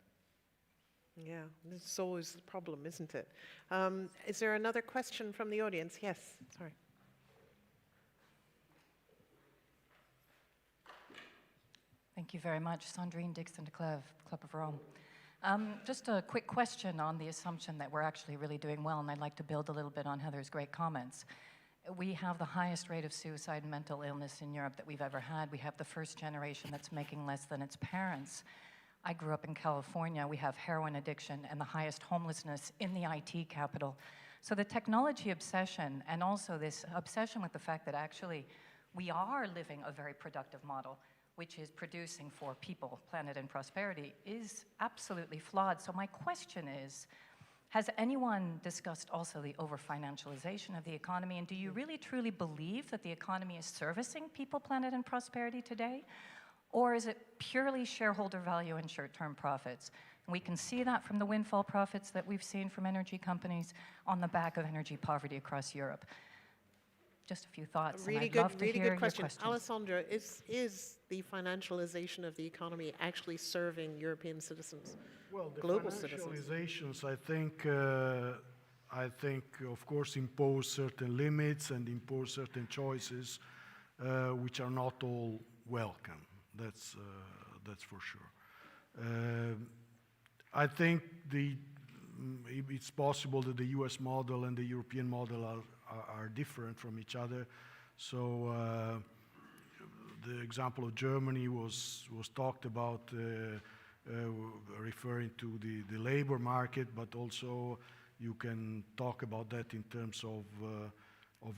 Yeah, this is always the problem, isn't it? Is there another question from the audience? Yes, sorry. Thank you very much. Sandrine Dixon-de Club of Rome. Just a quick question on the assumption that we're actually really doing well, and I'd like to build a little bit on Heather's great comments. We have the highest rate of suicide and mental illness in Europe that we've ever had. We have the first generation that's making less than its parents. I grew up in California. We have heroin addiction and the highest homelessness in the IT capital. So the technology obsession and also this obsession with the fact that actually we are living a very productive model, which is producing for people, planet, and prosperity, is absolutely flawed. So my question is, has anyone discussed also the over-financialization of the economy? And do you really truly believe that the economy is servicing people, planet, and prosperity today? Or is it purely shareholder value and short-term profits? And we can see that from the windfall profits that we've seen from energy companies on the back of energy poverty across Europe. Just a few thoughts. Really and I'd good, love to really hear good question. your questions. Alessandro, is the financialization of the economy actually serving European citizens, well, the global citizens? Financializations, I think, of course, impose certain limits and impose certain choices, which are not all welcome. That's for sure. I think it's possible that the U.S. model and the European model are different from each other. So the example of Germany was talked about, referring to the labor market, but also you can talk about that in terms of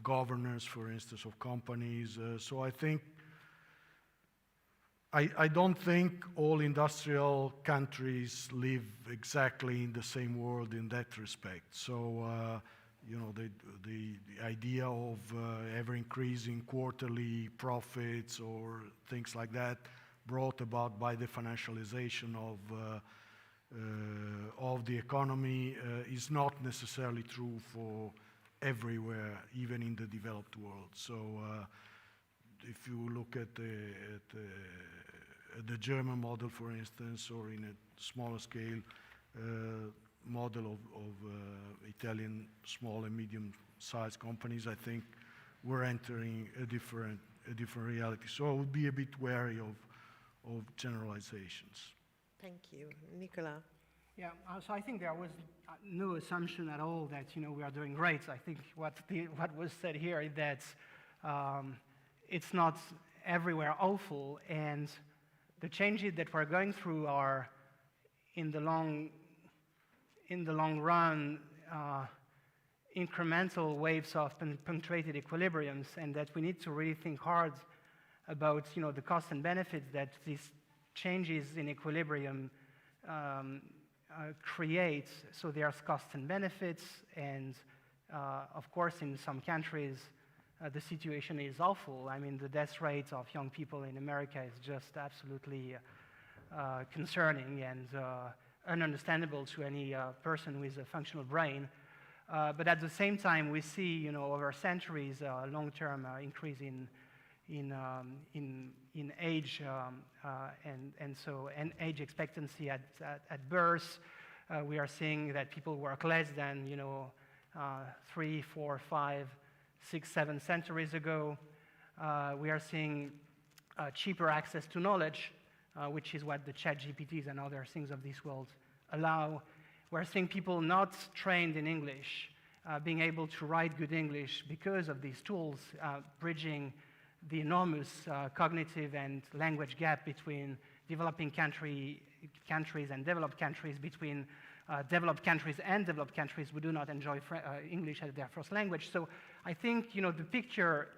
governance, for instance, of companies. So I think I don't think all industrial countries live exactly in the same world in that respect. So, the idea of ever-increasing quarterly profits or things like that brought about by the financialization of the economy is not necessarily true for everywhere, even in the developed world. So, if you look at the German model, for instance, or in a smaller scale model of Italian small and medium-sized companies, I think we're entering a different reality. So I would be a bit wary of generalizations. Thank you. Nicolas? Yeah, so I think there was no assumption at all that we are doing great. I think what was said here is that it's not everywhere awful, and the changes that we're going through are in the long run incremental waves of punctuated equilibriums, and that we need to really think hard about the costs and benefits that these changes in equilibrium create. So there's costs and benefits, and of course in some countries the situation is awful. I mean, the death rate of young people in America is just absolutely concerning and ununderstandable to any person with a functional brain. But at the same time, we see, over centuries, long-term increase in age, and age expectancy at birth. We are seeing that people work less than 3, 4, 5 6, 7 centuries ago. We are seeing cheaper access to knowledge, which is what the ChatGPTs and other things of this world allow. We're seeing people not trained in English being able to write good English because of these tools, bridging the enormous cognitive and language gap between developing countries and developed countries, between developed countries and developed countries who do not enjoy English as their first language. So I think the picture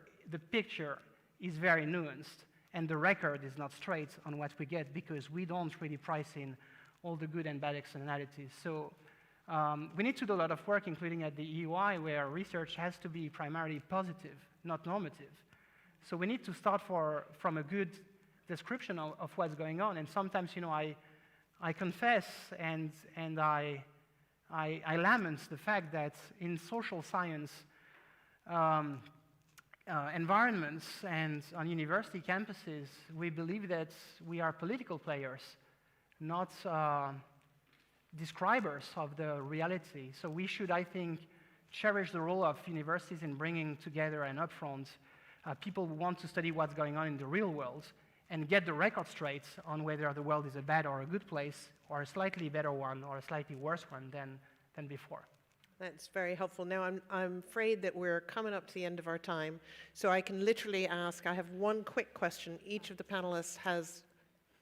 is very nuanced, and the record is not straight on what we get because we don't really price in all the good and bad externalities. So we need to do a lot of work, including at the EUI, where research has to be primarily positive, not normative. So we need to start from a good description of what's going on. And sometimes, I confess and I lament the fact that in social science environments and on university campuses, we believe that we are political players, not describers of the reality. So we should, I think, cherish the role of universities in bringing together and upfront people who want to study what's going on in the real world and get the record straight on whether the world is a bad or a good place, or a slightly better one or a slightly worse one than before. That's very helpful. Now, I'm afraid that we're coming up to the end of our time, so I can literally ask, I have one quick question. Each of the panelists has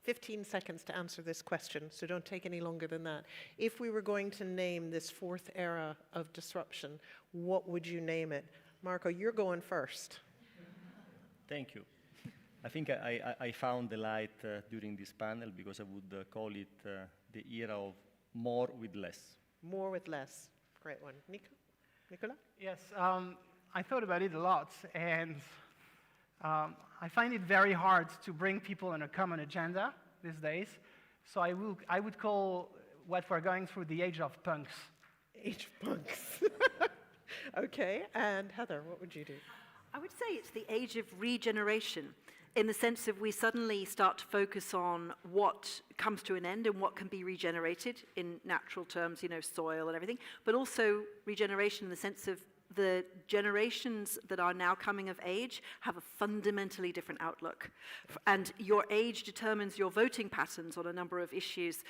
15 seconds to answer this question, so don't take any longer than that. If we were going to name this fourth era of disruption, what would you name it? Marco, you're going first. Thank you. I think I found the light during this panel because I would call it the era of more with less. More with less. Great one. Nicolas? Yes, I thought about it a lot, and I find it very hard to bring people on a common agenda these days. So I would call what we're going through the age of punks. Age of punks. Okay, and Heather, what would you do? I would say it's the age of regeneration, in the sense of we suddenly start to focus on what comes to an end and what can be regenerated in natural terms, soil and everything, but also regeneration in the sense of the generations that are now coming of age have a fundamentally different outlook. And your age determines your voting patterns on a number of issues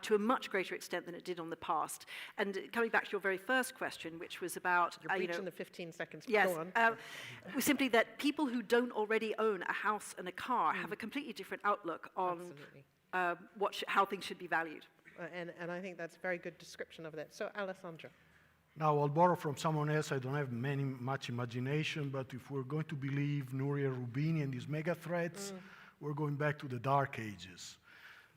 to a much greater extent than it did on the past. And coming back to your very first question, which was about... You're reaching the 15 seconds. Yes, Go on. Simply that people who don't already own a house and a car have a completely different outlook on how things should be valued. And I think that's a very good description of that. So, Alessandro. Now, I'll borrow from someone else. I don't have much imagination, but if we're going to believe Nouriel Roubini and these mega threats, we're going back to the Dark Ages.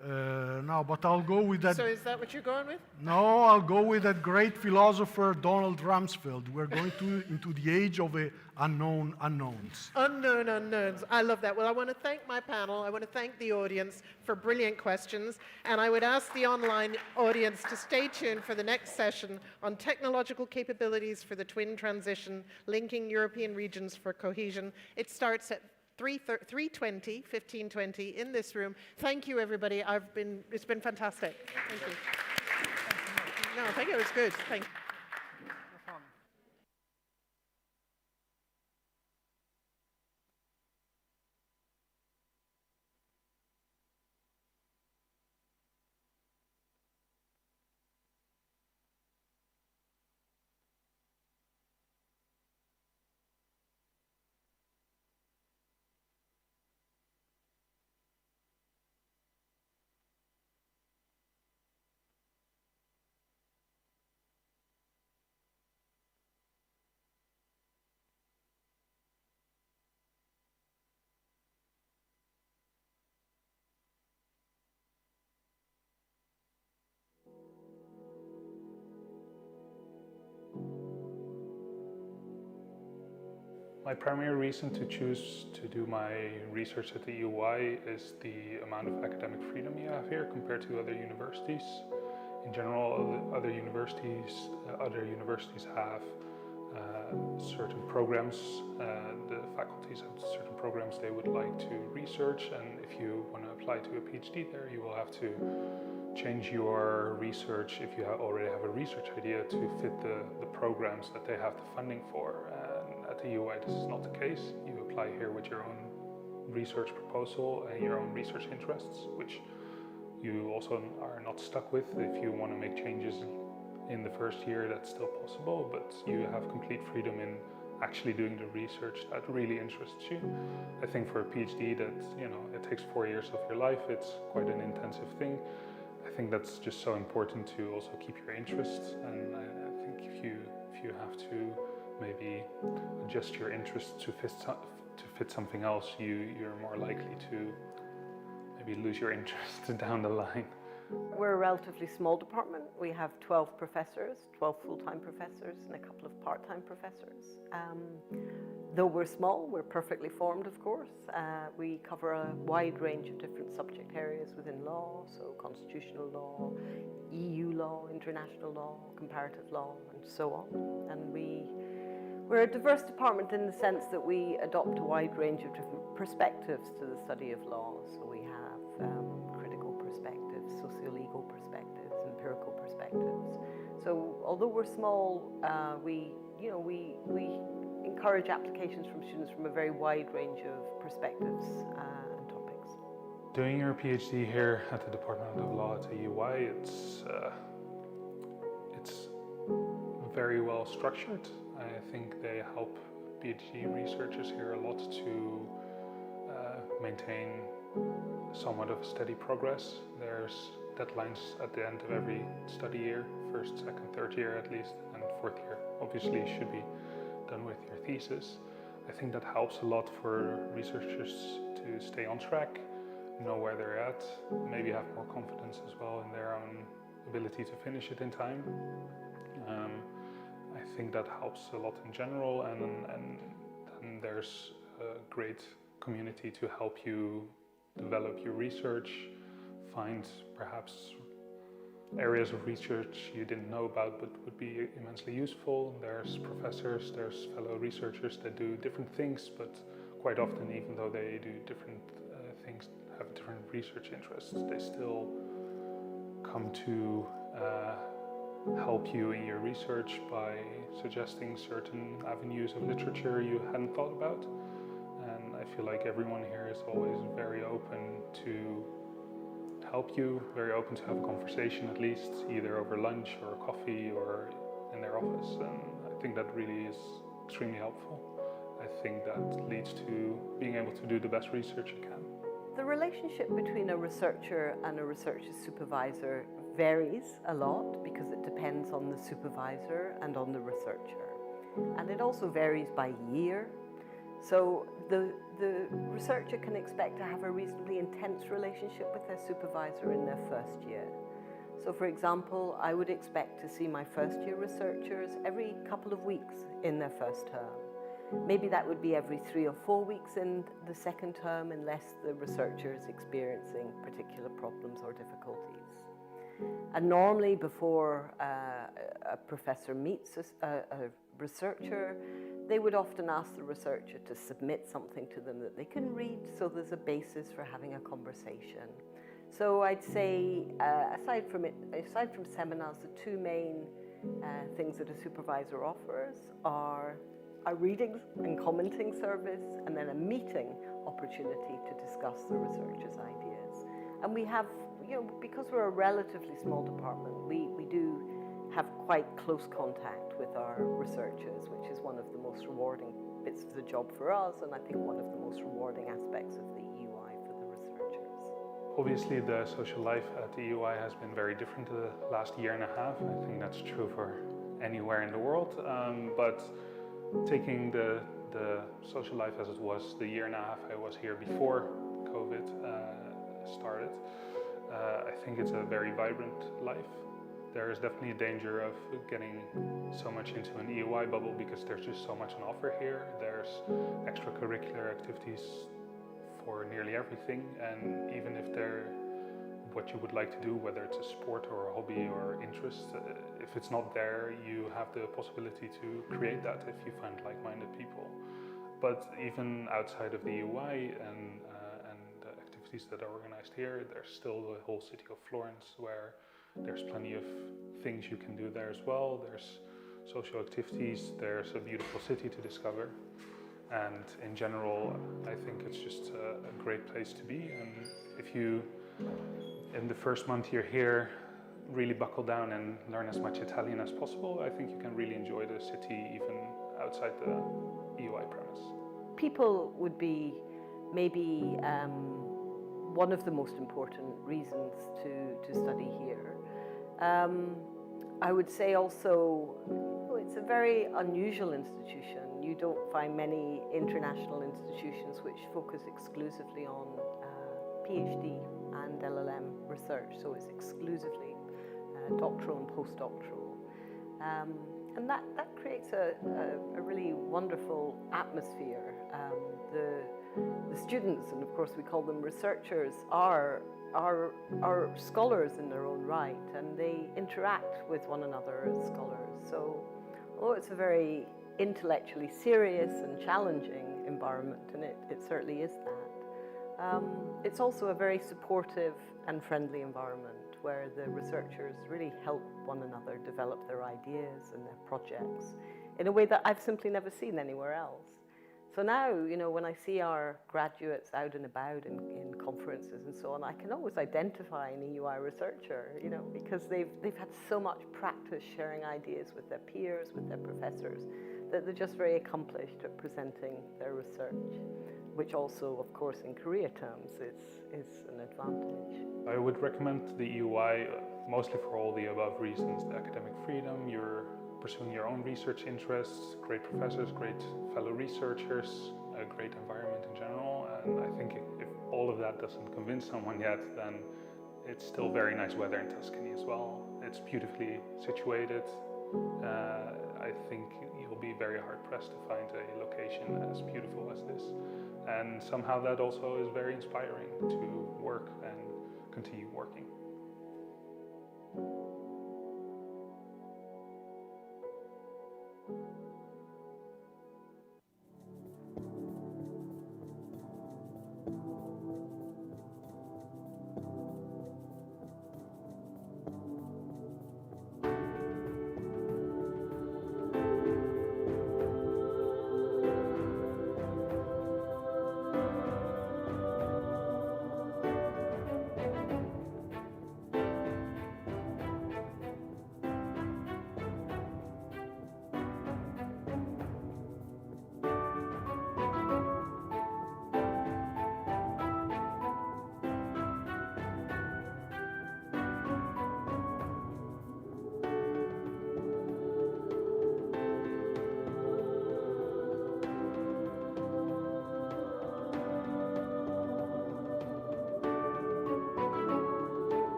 But I'll go with that. So is that what you're going with? No, I'll go with that great philosopher, Donald Rumsfeld. We're going into the age of unknown unknowns. Unknown unknowns. I love that. Well, I want to thank my panel. I want to thank the audience for brilliant questions. And I would ask the online audience to stay tuned for the next session on technological capabilities for the twin transition, linking European regions for cohesion. It starts at 15:20 in this room. Thank you, everybody. It's been fantastic. Thank you. No, I think it was good. Thank you. My primary reason to choose to do my research at the EUI is the amount of academic freedom you have here compared to other universities. In general, other universities have certain programs. The faculties have certain programs they would like to research, and if you want to apply to a PhD there, you will have to change your research, if you already have a research idea, to fit the programs that they have the funding for. And at the UI, this is not the case. You apply here with your own research proposal and your own research interests, which you also are not stuck with. If you want to make changes in the first year, that's still possible, but you have complete freedom in actually doing the research that really interests you. I think for a PhD that, it takes 4 years of your life, it's quite an intensive thing. I think that's just so important to also keep your interests, and I think if you have to maybe adjust your interests to fit something else, you're more likely to maybe lose your interest down the line. We're a relatively small department. We have 12 professors, 12 full-time professors and a couple of part-time professors. Though we're small, we're perfectly formed, of course. We cover a wide range of different subject areas within law, so constitutional law, EU law, international law, comparative law, and so on. And we're a diverse department in the sense that we adopt a wide range of different perspectives to the study of law. So we have critical perspectives, socio-legal perspectives, empirical perspectives. So although we're small, we encourage applications from students from a very wide range of perspectives and topics. Doing your PhD here at the Department of Law at the UI, it's very well structured. I think they help PhD researchers here a lot to maintain somewhat of a steady progress. There's deadlines at the end of every study year, first, second, third year at least, and fourth year obviously should be done with your thesis. I think that helps a lot for researchers to stay on track, know where they're at, maybe have more confidence as well in their own ability to finish it in time. I think that helps a lot in general, and then there's a great community to help you develop your research, find perhaps areas of research you didn't know about but would be immensely useful. There's professors, there's fellow researchers that do different things, but quite often, even though they do different things, have different research interests, they still come to help you in your research by suggesting certain avenues of literature you hadn't thought about. And I feel like everyone here is always very open to help you, very open to have a conversation at least, either over lunch or coffee or in their office. And I think that really is extremely helpful. I think that leads to being able to do the best research you can. The relationship between a researcher and a researcher's supervisor varies a lot because it depends on the supervisor and on the researcher. And it also varies by year. So the researcher can expect to have a reasonably intense relationship with their supervisor in their first year. So for example, I would expect to see my first year researchers every couple of weeks in their first term. Maybe that would be every 3 or 4 weeks in the second term, unless the researcher is experiencing particular problems or difficulties. And normally before a professor meets a researcher, they would often ask the researcher to submit something to them that they can read, so there's a basis for having a conversation. So I'd say, aside from seminars, the two main things that a supervisor offers are a reading and commenting service, and then a meeting opportunity to discuss the researcher's ideas. And we have, because we're a relatively small department, we do have quite close contact with our researchers, which is one of the most rewarding bits of the job for us, and I think one of the most rewarding aspects of the UI for the researchers. Obviously, the social life at the UI has been very different the last year and a half. I think that's true for anywhere in the world, but taking the social life as it was the year and a half I was here before COVID started, I think it's a very vibrant life. There is definitely a danger of getting so much into an EUI bubble because there's just so much on offer here. There's extracurricular activities for nearly everything, and even if they're what you would like to do, whether it's a sport or a hobby or interest, if it's not there, you have the possibility to create that if you find like-minded people. But even outside of the UI and the activities universities that are organized here. There's still the whole city of Florence, where there's plenty of things you can do there as well. There's social activities, there's a beautiful city to discover. And in general, I think it's just a great place to be. And if you, in the first month you're here, really buckle down and learn as much Italian as possible, I think you can really enjoy the city even outside the EUI premise. People would be maybe one of the most important reasons to study here. I would say also it's a very unusual institution. You don't find many international institutions which focus exclusively on PhD and LLM research, so it's exclusively doctoral and postdoctoral. And that creates a really wonderful atmosphere. The students, and of course we call them researchers, are scholars in their own right, and they interact with one another as scholars. So although it's a very intellectually serious and challenging environment, and it certainly is that, it's also a very supportive and friendly environment where the researchers really help one another develop their ideas and their projects in a way that I've simply never seen anywhere else. So now, you know, when I see our graduates out and about in conferences and so on, I can always identify an EUI researcher, you know, because they've had so much practice sharing ideas with their peers, with their professors, that they're just very accomplished at presenting their research, which also, of course, in career terms, is an advantage. I would recommend the EUI mostly for all the above reasons: the academic freedom, you're pursuing your own research interests, great professors, great fellow researchers, a great environment in general. And I think if all of that doesn't convince someone yet, then it's still very nice weather in Tuscany as well. It's beautifully situated. I think you'll be very hard-pressed to find a location as beautiful as this. And somehow that also is very inspiring to work and continue working.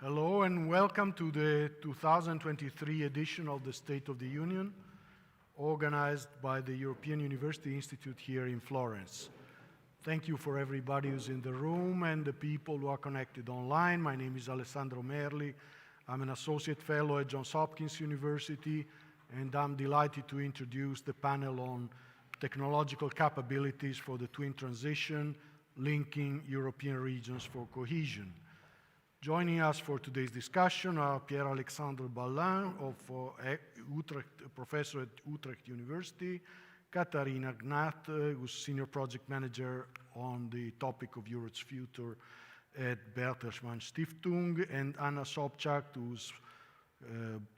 Hello and welcome to the 2023 edition of the State of the Union, organized by the European University Institute here in Florence. Thank you for everybody who's in the room and the people who are connected online. My name is Alessandro Merli. I'm an associate fellow at Johns Hopkins University, and I'm delighted to introduce the panel on technological capabilities for the twin transition, linking European regions for cohesion. Joining us for today's discussion are Pierre-Alexandre Ballin, professor at Utrecht University, Katharina Gnat, who's Senior Project Manager on the topic of Europe's future at Bertelsmann Stiftung, and Anna Sobczak, who's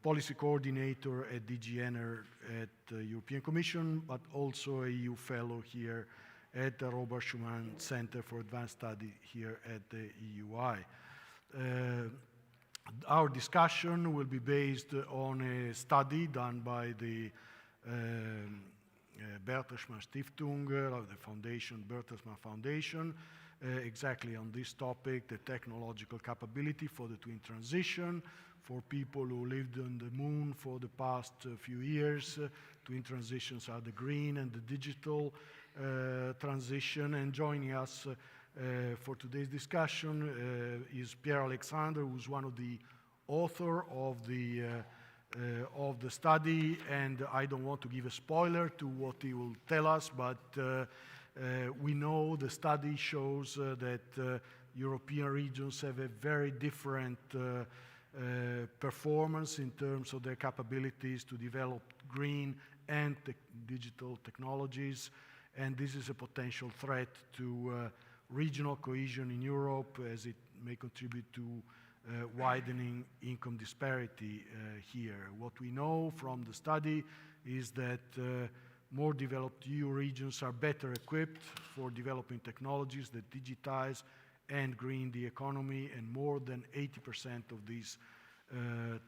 Policy Coordinator at DG Ener at the European Commission, but also a EU Fellow here at the Robert Schuman Center for Advanced Study here at the EUI. Our discussion will be based on a study done by the Bertelsmann Stiftung, the foundation, Bertelsmann Foundation, exactly on this topic, the technological capability for the twin transition. For people who lived on the moon for the past few years, twin transitions are the green and the digital transition. And joining us for today's discussion is Pierre-Alexandre, who's one of the author of the study, and I don't want to give a spoiler to what he will tell us, but we know the study shows that European regions have a very different performance in terms of their capabilities to develop green and digital technologies, and this is a potential threat to regional cohesion in Europe, as it may contribute to widening income disparity here. What we know from the study is that more developed EU regions are better equipped for developing technologies that digitize and green the economy, and more than 80% of these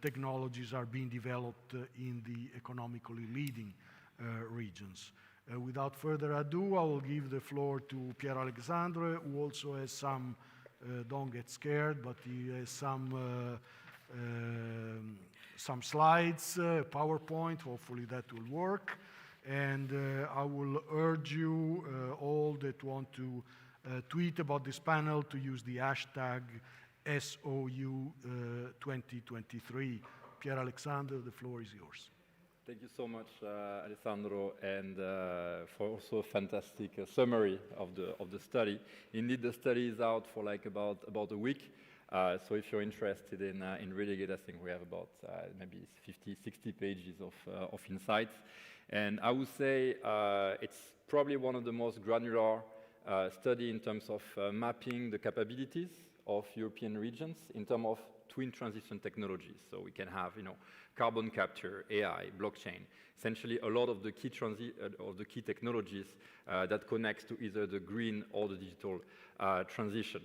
technologies are being developed in the economically leading regions. Without further ado, I will give the floor to Pierre-Alexandre, who also has some, don't get scared, but he has some slides, PowerPoint, hopefully that will work. And I will urge you all that want to tweet about this panel to use the hashtag SOU2023. Pierre-Alexandre, the floor is yours. Thank you so much, Alessandro, and for also a fantastic summary of the study. Indeed, the study is out for like about a week. So if you're interested in reading it, I think we have about maybe 50, 60 pages of insights. And I would say it's probably one of the most granular study in terms of mapping the capabilities of European regions in terms of twin transition technologies. So we can have, carbon capture, AI, blockchain, essentially a lot of the key technologies that connects to either the green or the digital transition.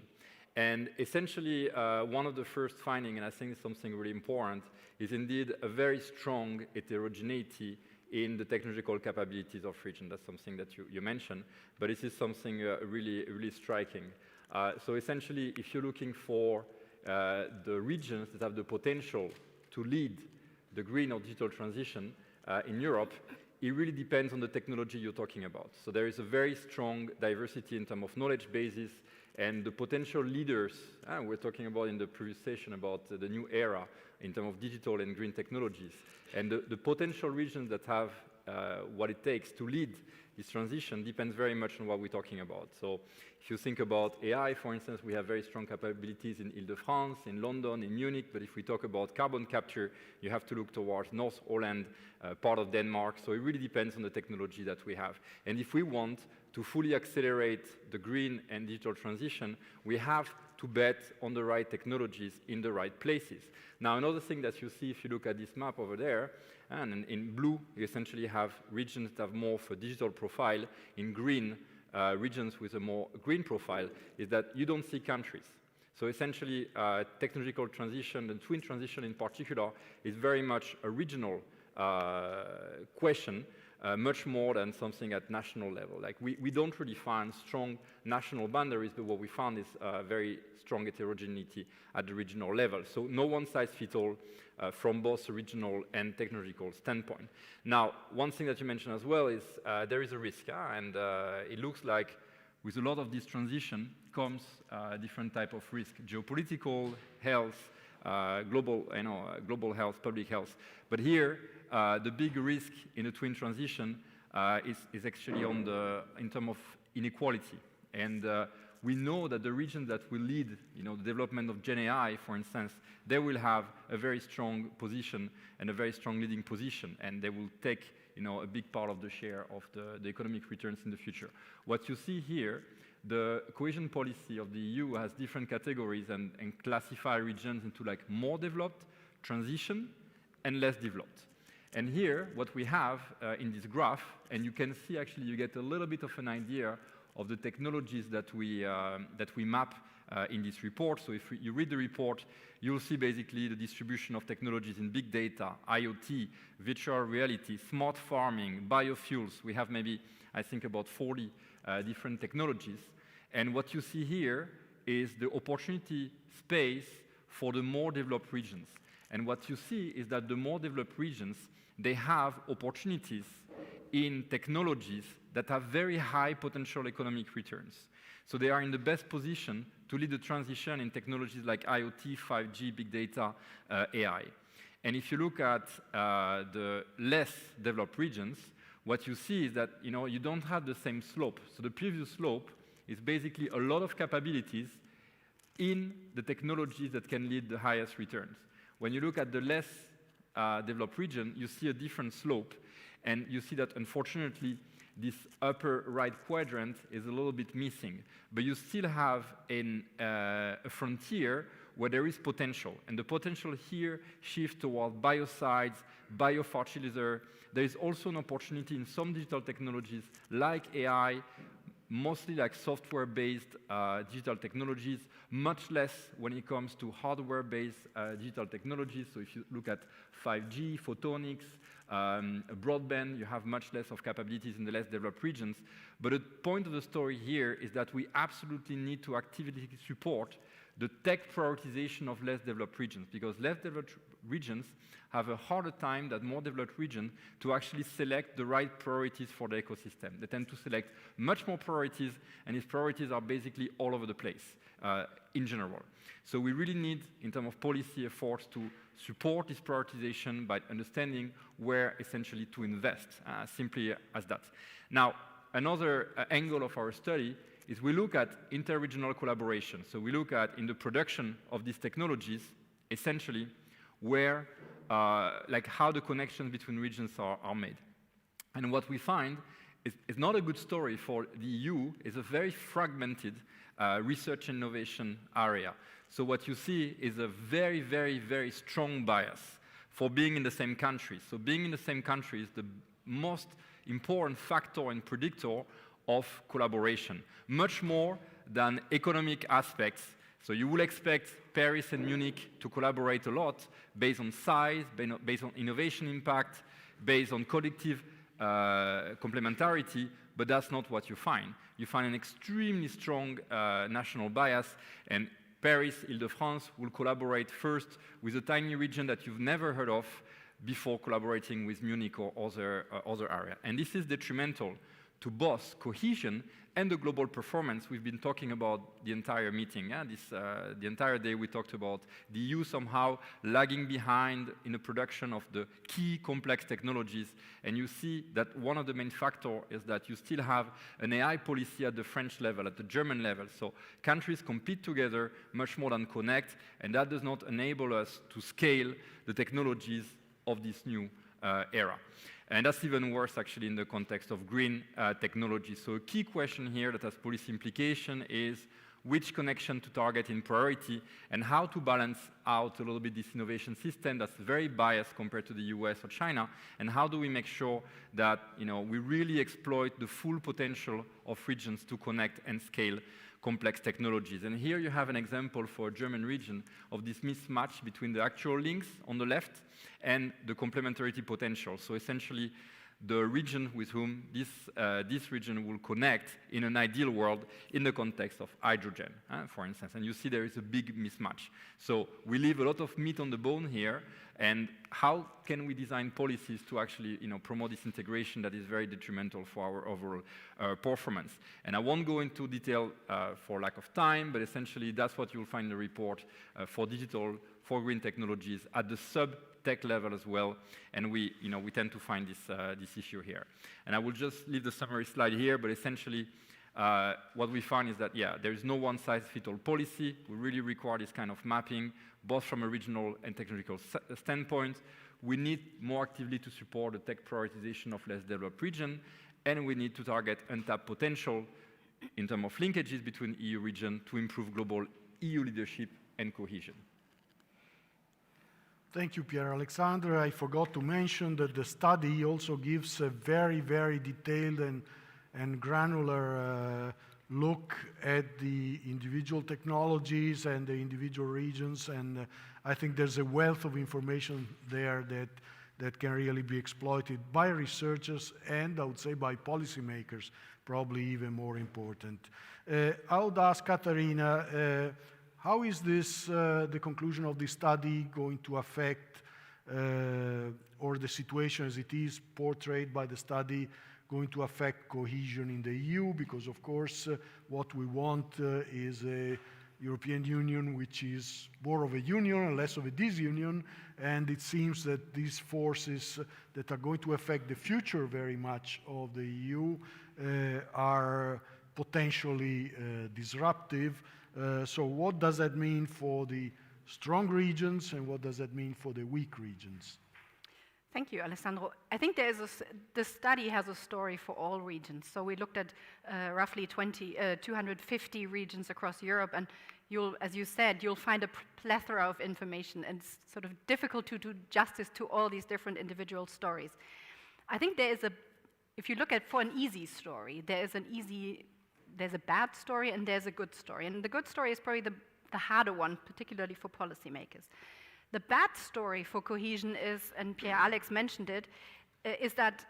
And essentially, one of the first findings, and I think it's something really important, is indeed a very strong heterogeneity in the technological capabilities of regions. That's something that you mentioned, but this is something really, really striking. So essentially, if you're looking for the regions that have the potential to lead the green or digital transition in Europe, it really depends on the technology you're talking about. So there is a very strong diversity in terms of knowledge bases, and the potential leaders, we're talking about in the previous session about the new era in terms of digital and green technologies, and the potential regions that have what it takes to lead this transition depends very much on what we're talking about. So if you think about AI, for instance, we have very strong capabilities in Ile-de-France, in London, in Munich, but if we talk about carbon capture, you have to look towards North Holland, part of Denmark, so it really depends on the technology that we have. And if we want to fully accelerate the green and digital transition, we have to bet on the right technologies in the right places. Now, another thing that you see if you look at this map over there, and in blue, you essentially have regions that have more of a digital profile. In green, regions with a more green profile, is that you don't see countries. So essentially, technological transition and twin transition in particular is very much a regional question much more than something at national level. Like we don't really find strong national boundaries, but what we found is very strong heterogeneity at the regional level. So no one size fits all from both a regional and technological standpoint. Now, one thing that you mentioned as well is there is a risk, and it looks like with a lot of this transition comes different type of risk: geopolitical, health, global health, public health. But here, the big risk in the twin transition is actually in terms of inequality. And we know that the regions that will lead, the development of Gen AI, for instance, they will have a very strong position and a very strong leading position, and they will take, a big part of the share of the economic returns in the future. What you see here, the cohesion policy of the EU has different categories and classify regions into like more developed, transition, and less developed. And here, what we have in this graph, and you can see actually you get a little bit of an idea of the technologies that we map in this report. So if you read the report, you'll see basically the distribution of technologies in big data, IoT, virtual reality, smart farming, biofuels. We have maybe, I think, about 40 different technologies. And what you see here is the opportunity space for the more developed regions. And what you see is that the more developed regions, they have opportunities in technologies that have very high potential economic returns. So they are in the best position to lead the transition in technologies like IoT, 5G, big data, AI. And if you look at the less developed regions, what you see is that you don't have the same slope. So the previous slope is basically a lot of capabilities in the technologies that can lead the highest returns. When you look at the less developed region, you see a different slope, and you see that unfortunately this upper right quadrant is a little bit missing. But you still have a frontier where there is potential. And the potential here shifts toward biocides, biofertilizer. There is also an opportunity in some digital technologies like AI, mostly like software-based digital technologies, much less when it comes to hardware-based digital technologies. So if you look at 5G, photonics, broadband, you have much less of capabilities in the less developed regions. But the point of the story here is that we absolutely need to actively support the tech prioritization of less developed regions, because less developed regions have a harder time than more developed regions to actually select the right priorities for the ecosystem. They tend to select much more priorities, and these priorities are basically all over the place in general. So we really need, in terms of policy efforts, to support this prioritization by understanding where essentially to invest, simply as that. Now, another angle of our study is we look at inter-regional collaboration. So we look at, in the production of these technologies, essentially where, like how the connections between regions are made. And what we find is not a good story for the EU. It's a very fragmented research and innovation area. So what you see is a very, very, very strong bias for being in the same country. So being in the same country is the most important factor and predictor of collaboration, much more than economic aspects. So you will expect Paris and Munich to collaborate a lot based on size, based on innovation impact, based on collective complementarity, but that's not what you find. You find an extremely strong national bias, and Paris, Île-de-France will collaborate first with a tiny region that you've never heard of before collaborating with Munich or other area. And this is detrimental to both cohesion and the global performance we've been talking about the entire meeting. Yeah? The entire day we talked about the EU somehow lagging behind in the production of the key complex technologies. And you see that one of the main factors is that you still have an AI policy at the French level, at the German level. So countries compete together much more than connect, and that does not enable us to scale the technologies of this new era. And that's even worse, actually, in the context of green technology. So a key question here that has policy implication is which connection to target in priority and how to balance out a little bit this innovation system that's very biased compared to the US or China, and how do we make sure that we really exploit the full potential of regions to connect and scale complex technologies. And here you have an example for a German region of this mismatch between the actual links on the left and the complementarity potential. So essentially, the region with whom this region will connect in an ideal world in the context of hydrogen, for instance. And you see there is a big mismatch. So we leave a lot of meat on the bone here, and how can we design policies to actually promote this integration that is very detrimental for our overall performance? And I won't go into detail for lack of time, but essentially that's what you'll find in the report for digital, for green technologies at the sub-tech level as well. And we tend to find this issue here. And I will just leave the summary slide here, but essentially what we found is that, there is no one-size-fits-all policy. We really require this kind of mapping, both from a regional and technological standpoint. We need more actively to support the tech prioritization of less developed regions, and we need to target untapped potential in terms of linkages between EU regions to improve global EU leadership and cohesion. Thank you, Pier Alessandro. I forgot to mention that the study also gives a very, very detailed and granular look at the individual technologies and the individual regions, and I think there's a wealth of information there that can really be exploited by researchers and I would say by policymakers, probably even more important. I would ask Katharina, how is this, the conclusion of this study going to affect, or the situation as it is portrayed by the study, going to affect cohesion in the EU? Because of course, what we want is a European Union which is more of a union and less of a disunion, and it seems that these forces that are going to affect the future very much of the EU are potentially disruptive. So what does that mean for the strong regions and what does that mean for the weak regions? Thank you, Alessandro. I think the study has a story for all regions. So we looked at roughly 250 regions across Europe, and as you said, you'll find a plethora of information, and it's sort of difficult to do justice to all these different individual stories. I think if you look at for an easy story, there's a bad story and there's a good story. And the good story is probably the harder one, particularly for policymakers. The bad story for cohesion is, and Pierre-Alex mentioned it, is that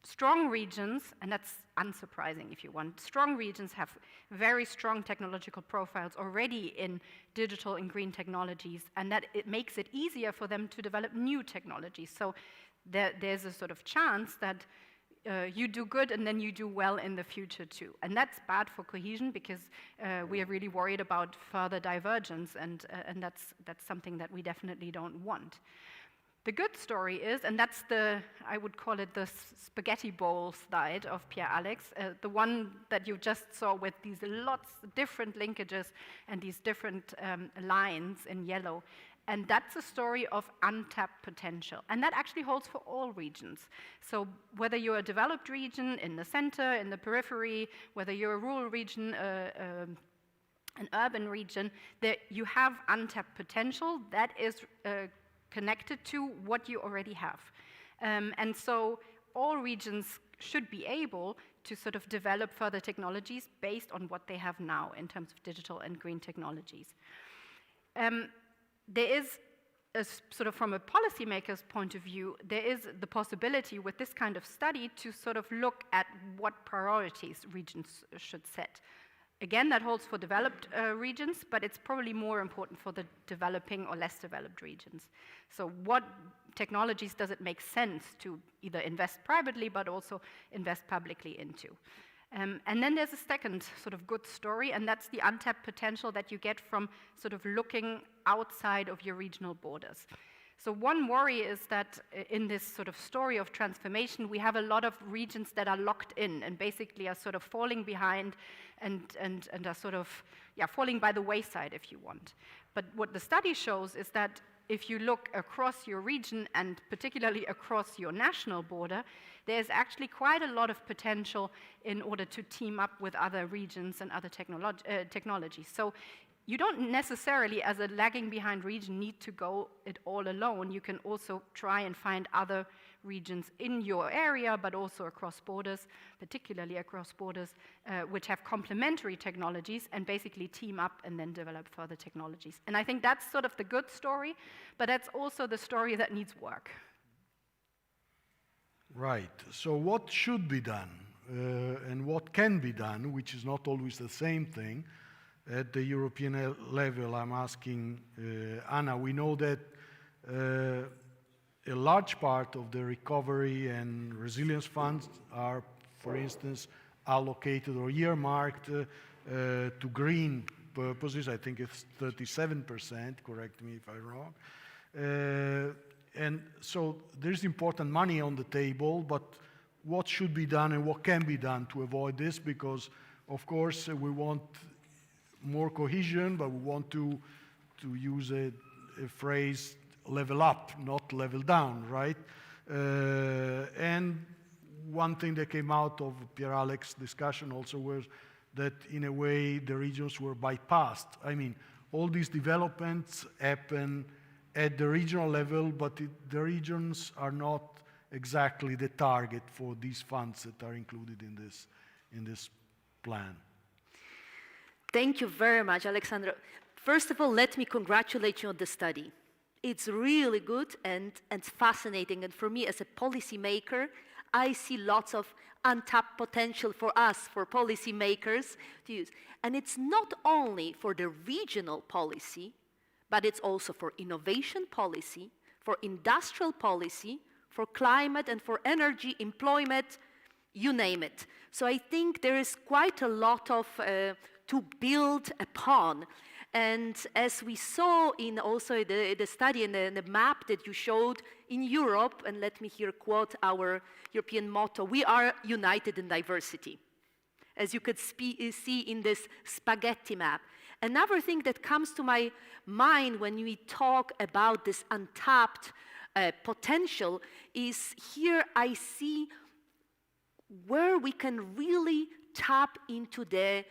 strong regions, and that's unsurprising if you want, strong regions have very strong technological profiles already in digital and green technologies, and that it makes it easier for them to develop new technologies. So there's a sort of chance that you do good and then you do well in the future too. And that's bad for cohesion because we are really worried about further divergence, and that's something that we definitely don't want. The good story is, and that's I would call it the spaghetti bowl slide of Pierre-Alex, the one that you just saw with these lots of different linkages and these different lines in yellow. And that's a story of untapped potential. And that actually holds for all regions. So whether you're a developed region in the center, in the periphery, whether you're a rural region, an urban region, that you have untapped potential that is connected to what you already have. And so all regions should be able to sort of develop further technologies based on what they have now in terms of digital and green technologies. There is, sort of from a policymaker's point of view, there is the possibility with this kind of study to sort of look at what priorities regions should set. Again, that holds for developed regions, but it's probably more important for the developing or less developed regions. So what technologies does it make sense to either invest privately, but also invest publicly into? And then there's a second sort of good story, and that's the untapped potential that you get from sort of looking outside of your regional borders. So one worry is that in this sort of story of transformation, we have a lot of regions that are locked in and basically are sort of falling behind and are sort of falling by the wayside, if you want. But what the study shows is that if you look across your region and particularly across your national border, there's actually quite a lot of potential in order to team up with other regions and other technologies. So you don't necessarily, as a lagging behind region, need to go it all alone. You can also try and find other regions in your area, but also across borders, particularly across borders, which have complementary technologies and basically team up and then develop further technologies. And I think that's sort of the good story, but that's also the story that needs work. Right. So what should be done and what can be done, which is not always the same thing, at the European level? I'm asking Anna. We know that a large part of the recovery and resilience funds are, for instance, allocated or earmarked to green purposes. I think it's 37%, correct me if I'm wrong. And so there's important money on the table, but what should be done and what can be done to avoid this? Because, of course, we want more cohesion, but we want to use a phrase, level up, not level down, right? And one thing that came out of Pierre Alex's discussion also was that, in a way, the regions were bypassed. I mean, all these developments happen at the regional level, but the regions are not exactly the target for these funds that are included in this plan. Thank you very much, Alessandro. First of all, let me congratulate you on the study. It's really good and fascinating. And for me, as a policymaker, I see lots of untapped potential for us, for policymakers, to use. And it's not only for the regional policy, but it's also for innovation policy, for industrial policy, for climate and for energy, employment, you name it. So I think there is quite a lot of to build upon. And as we saw in also the study and the map that you showed in Europe, and let me here quote our European motto, we are united in diversity, as you could see in this spaghetti map. Another thing that comes to my mind when we talk about this untapped potential is here I see where we can really tap into the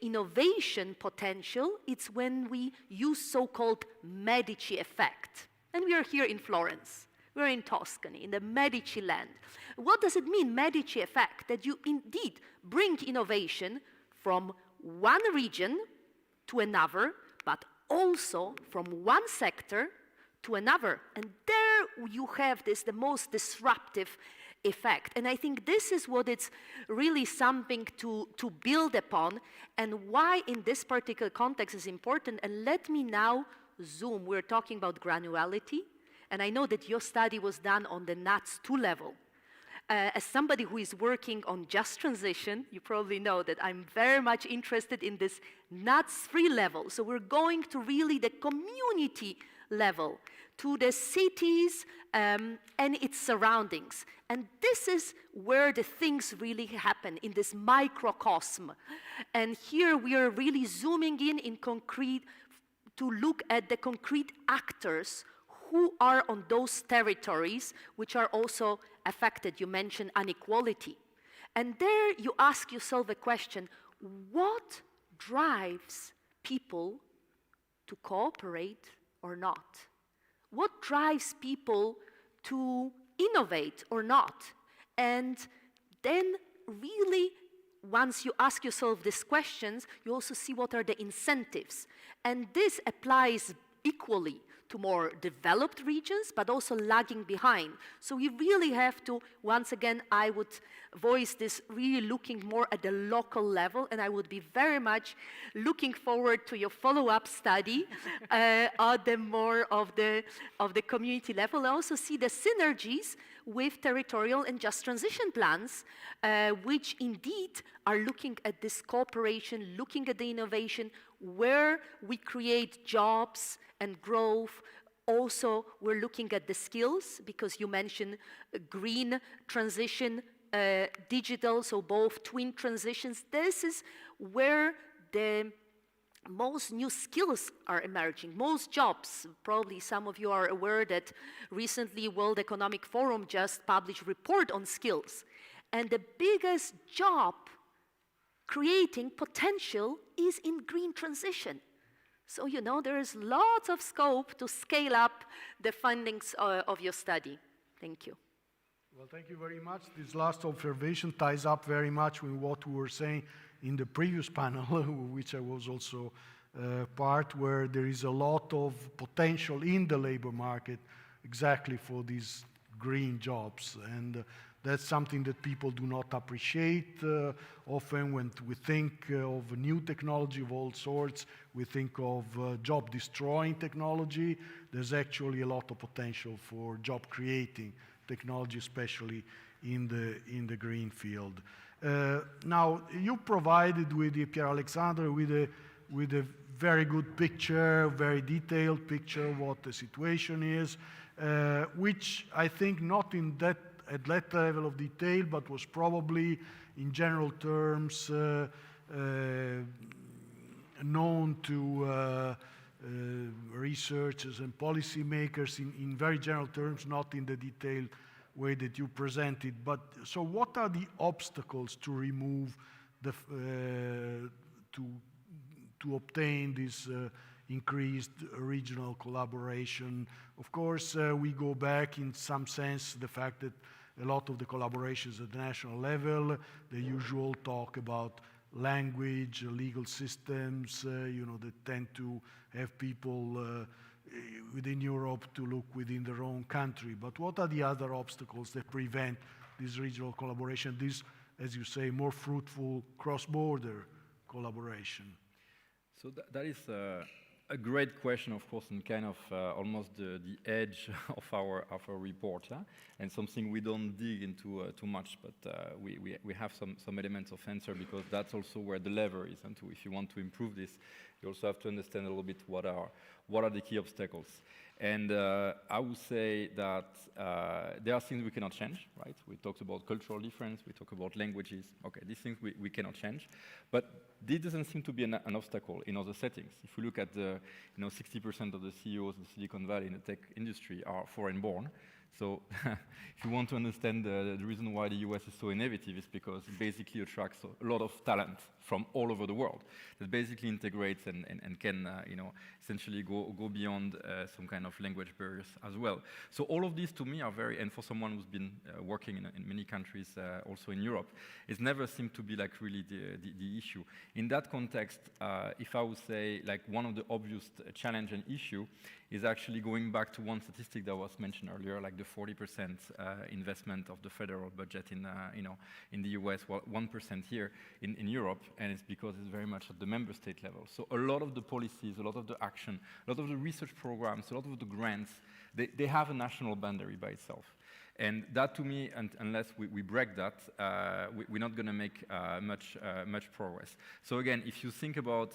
innovation potential. It's when we use so-called Medici effect. And we are here in Florence. We're in Tuscany, in the Medici land. What does it mean, Medici effect? That you indeed bring innovation from one region to another, but also from one sector to another. And there you have this, the most disruptive effect. And I think this is what it's really something to build upon, and why in this particular context is important. And let me now zoom. We're talking about granularity, and I know that your study was done on the NUTS 2 level. As somebody who is working on just transition, you probably know that I'm very much interested in this NUTS 3 level. So we're going to really the community level, to the cities and its surroundings. And this is where the things really happen, in this microcosm. And here we are really zooming in concrete to look at the concrete actors who are on those territories which are also affected. You mentioned inequality. And there you ask yourself a question, what drives people to cooperate or not? What drives people to innovate or not? And then really, once you ask yourself these questions, you also see what are the incentives. And this applies equally to more developed regions, but also lagging behind. So we really have to, once again, I would voice this really looking more at the local level, and I would be very much looking forward to your follow-up study on the more of the community level. I also see the synergies with territorial and just transition plans, which indeed are looking at this cooperation, looking at the innovation, where we create jobs and growth. Also, we're looking at the skills, because you mentioned green transition, digital, so both twin transitions. This is where the most new skills are emerging, most jobs. Probably some of you are aware that recently World Economic Forum just published a report on skills. And the biggest job creating potential is in green transition. So, you know, there is lots of scope to scale up the findings of your study. Thank you. Well, thank you very much. This last observation ties up very much with what we were saying in the previous panel, which I was also part, where there is a lot of potential in the labor market exactly for these green jobs. And That's something that people do not appreciate. Often when we think of new technology of all sorts, we think of job-destroying technology. There's actually a lot of potential for job-creating technology, especially in the green field. Now, you provided with Pier Alessandro with a very good picture, very detailed picture of what the situation is, which I think not at that level of detail, but was probably in general terms known to researchers and policymakers in very general terms, not in the detailed way that you presented. But so what are the obstacles to remove the to obtain this increased regional collaboration? Of course, we go back in some sense the fact that a lot of the collaborations at the national level, the usual talk about language, legal systems, that tend to have people within Europe to look within their own country. But what are the other obstacles that prevent this regional collaboration, this, as you say, more fruitful cross-border collaboration? So that is a great question, of course, and kind of almost the edge of our report, and something we don't dig into too much, but we have some elements of answer, because that's also where the lever is. And if you want to improve this, you also have to understand a little bit what are the key obstacles. And I would say that there are things we cannot change, right? We talked about cultural difference, we talk about languages. Okay, these things we cannot change. But this doesn't seem to be an obstacle in other settings. If we look at the 60% of the CEOs in Silicon Valley in the tech industry are foreign-born. So if you want to understand the reason why the US is so innovative, is because it basically attracts a lot of talent from all over the world that basically integrates and can essentially go beyond some kind of language barriers as well. So all of these to me are very, and for someone who's been working in many countries, also in Europe, it's never seemed to be like really the issue. In that context, if I would say like one of the obvious challenge and issue is actually going back to one statistic that was mentioned earlier, like the 40% investment of the federal budget in the US, well, 1% here in Europe, and it's because it's very much at the member state level. So a lot of the policies, a lot of the action, a lot of the research programs, a lot of the grants, they have a national boundary by itself. And that, to me, unless we break that, we're not going to make much progress. So again, if you think about,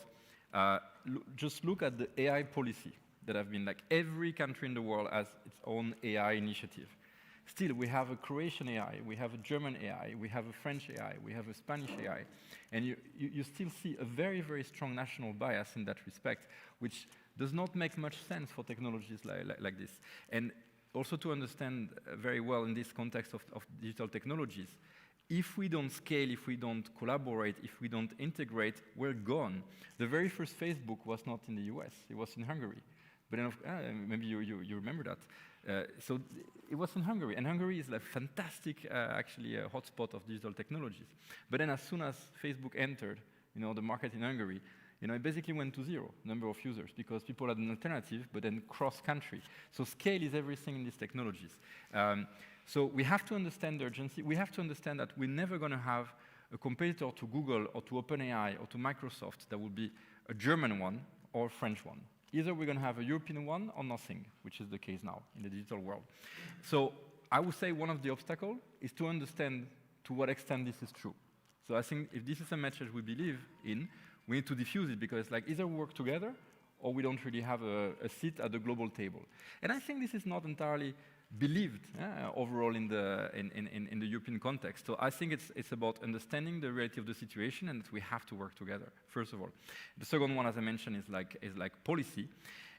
just look at the AI policy that have been, like, every country in the world has its own AI initiative. Still, we have a Croatian AI, we have a German AI, we have a French AI, we have a Spanish AI, and you still see a very, very strong national bias in that respect, which does not make much sense for technologies like this. And also to understand very well in this context of digital technologies, if we don't scale, if we don't collaborate, if we don't integrate, we're gone. The very first Facebook was not in the US, it was in Hungary. But then, maybe you remember that. So it was in Hungary, and Hungary is a fantastic, actually, a hotspot of digital technologies. But then as soon as Facebook entered, the market in Hungary, it basically went to zero, number of users, because people had an alternative, but then cross-country. So scale is everything in these technologies. So we have to understand the urgency. We have to understand that we're never going to have a competitor to Google or to OpenAI or to Microsoft that will be a German one or a French one. Either we're going to have a European one or nothing, which is the case now in the digital world. So I would say one of the obstacles is to understand to what extent this is true. So I think if this is a message we believe in, we need to diffuse it, because like either we work together or we don't really have a seat at the global table. And I think this is not entirely believed overall in the European context. So I think it's about understanding the reality of the situation, and that we have to work together, first of all. The second one, as I mentioned, is like policy.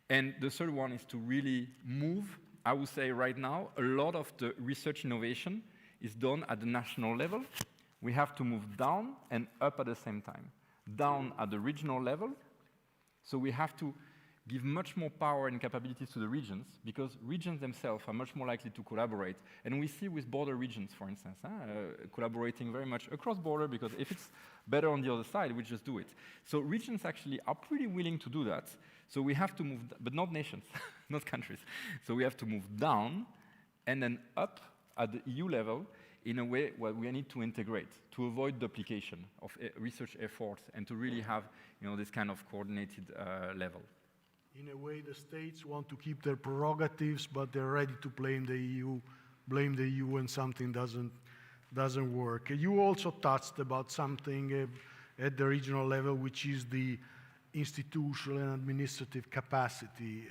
And the third one is to really move. I would say right now, a lot of the research innovation is done at the national level. We have to move down and up at the same time. Down at the regional level. So we have to give much more power and capabilities to the regions, because regions themselves are much more likely to collaborate. And we see with border regions, for instance, collaborating very much across border, because if it's better on the other side, we just do it. So regions actually are pretty willing to do that. So we have to move, but not nations, not countries. So we have to move down and then up at the EU level in a way where we need to integrate to avoid duplication of research efforts and to really have this kind of coordinated level. In a way, the states want to keep their prerogatives, but they're ready to blame the EU when something doesn't work. You also touched about something at the regional level, which is the institutional and administrative capacity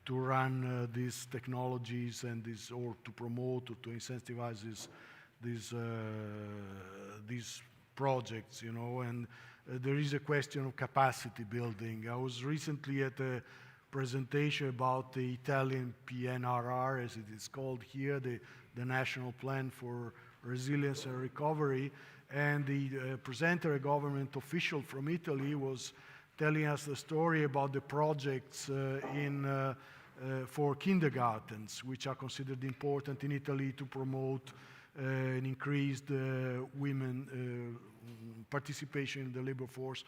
to run these technologies and or to promote or to incentivize these projects, and there is a question of capacity building. I was recently at a presentation about the Italian PNRR, as it is called here, the National Plan for Resilience and Recovery, and the presenter, a government official from Italy, was telling us the story about the projects for kindergartens, which are considered important in Italy to promote an increased women participation in the labor force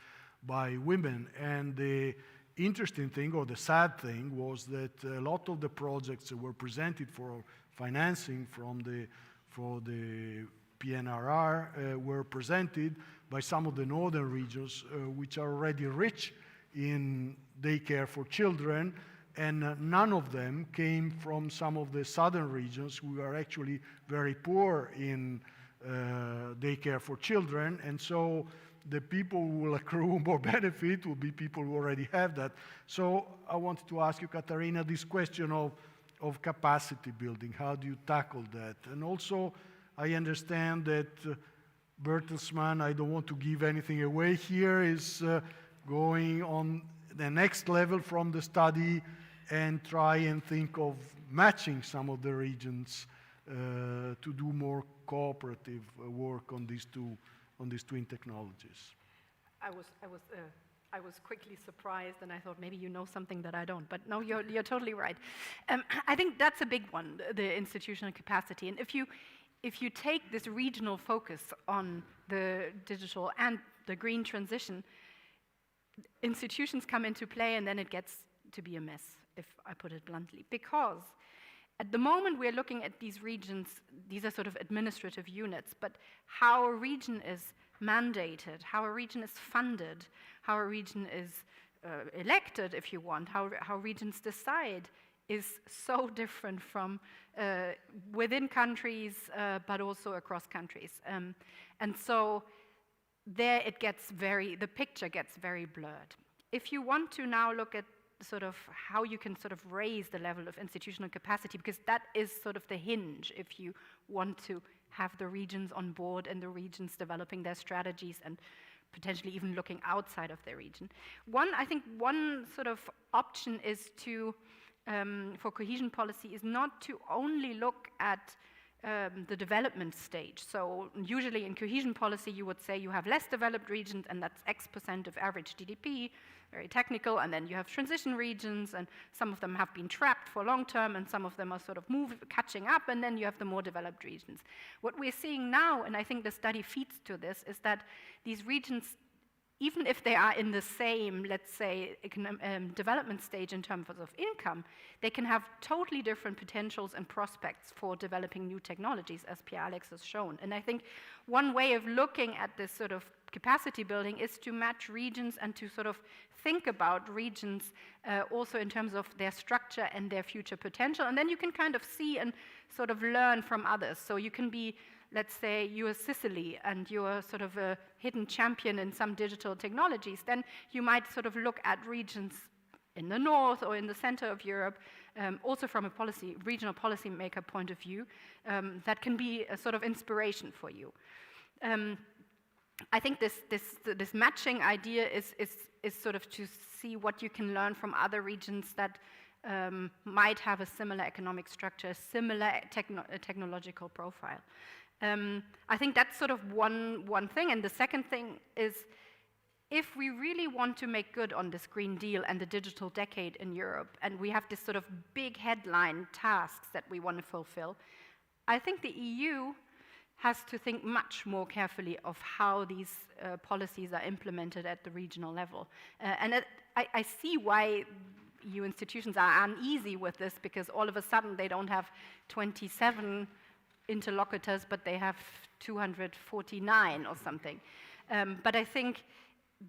by women. And the interesting thing, or the sad thing, was that a lot of the projects that were presented for financing for the PNRR were presented by some of the northern regions, which are already rich in daycare for children, and none of them came from some of the southern regions who are actually very poor in daycare for children. And so the people who will accrue more benefit will be people who already have that. So I wanted to ask you, Katharina, this question of capacity building. How do you tackle that? And also, I understand that Bertelsmann, I don't want to give anything away here, is going on the next level from the study and try and think of matching some of the regions to do more cooperative work on these twin technologies. I was quickly surprised, and I thought maybe you know something that I don't. But no, you're totally right. I think that's a big one, the institutional capacity. And if you take this regional focus on the digital and the green transition, institutions come into play, and then it gets to be a mess, if I put it bluntly. Because at the moment we're looking at these regions, these are sort of administrative units, but how a region is mandated, how a region is funded, how a region is elected, if you want, how regions decide is so different from within countries, but also across countries. And so there the picture gets very blurred. If you want to now look at sort of how you can sort of raise the level of institutional capacity, because that is sort of the hinge if you want to have the regions on board and the regions developing their strategies and potentially even looking outside of their region. I think one sort of option is to, for cohesion policy, is not to only look at the development stage. So usually in cohesion policy you would say you have less developed regions and that's X% of average GDP, very technical, and then you have transition regions, and some of them have been trapped for long term and some of them are sort of catching up, and then you have the more developed regions. What we're seeing now, and I think the study feeds to this, is that these regions, even if they are in the same, let's say, development stage in terms of income, they can have totally different potentials and prospects for developing new technologies, as Pierre-Alex has shown. And I think one way of looking at this sort of capacity building is to match regions and to sort of think about regions also in terms of their structure and their future potential. And then you can kind of see and sort of learn from others. So you can be, let's say you are Sicily and you are sort of a hidden champion in some digital technologies, then you might sort of look at regions in the north or in the center of Europe, also from a regional policymaker point of view, that can be a sort of inspiration for you. I think this matching idea is sort of to see what you can learn from other regions that might have a similar economic structure, a similar technological profile. I think that's sort of one thing. And the second thing is, if we really want to make good on this Green Deal and the digital decade in Europe, and we have this sort of big headline tasks that we want to fulfill, I think the EU has to think much more carefully of how these policies are implemented at the regional level. I see why EU institutions are uneasy with this, because all of a sudden they don't have 27 interlocutors, but they have 249 or something. But I think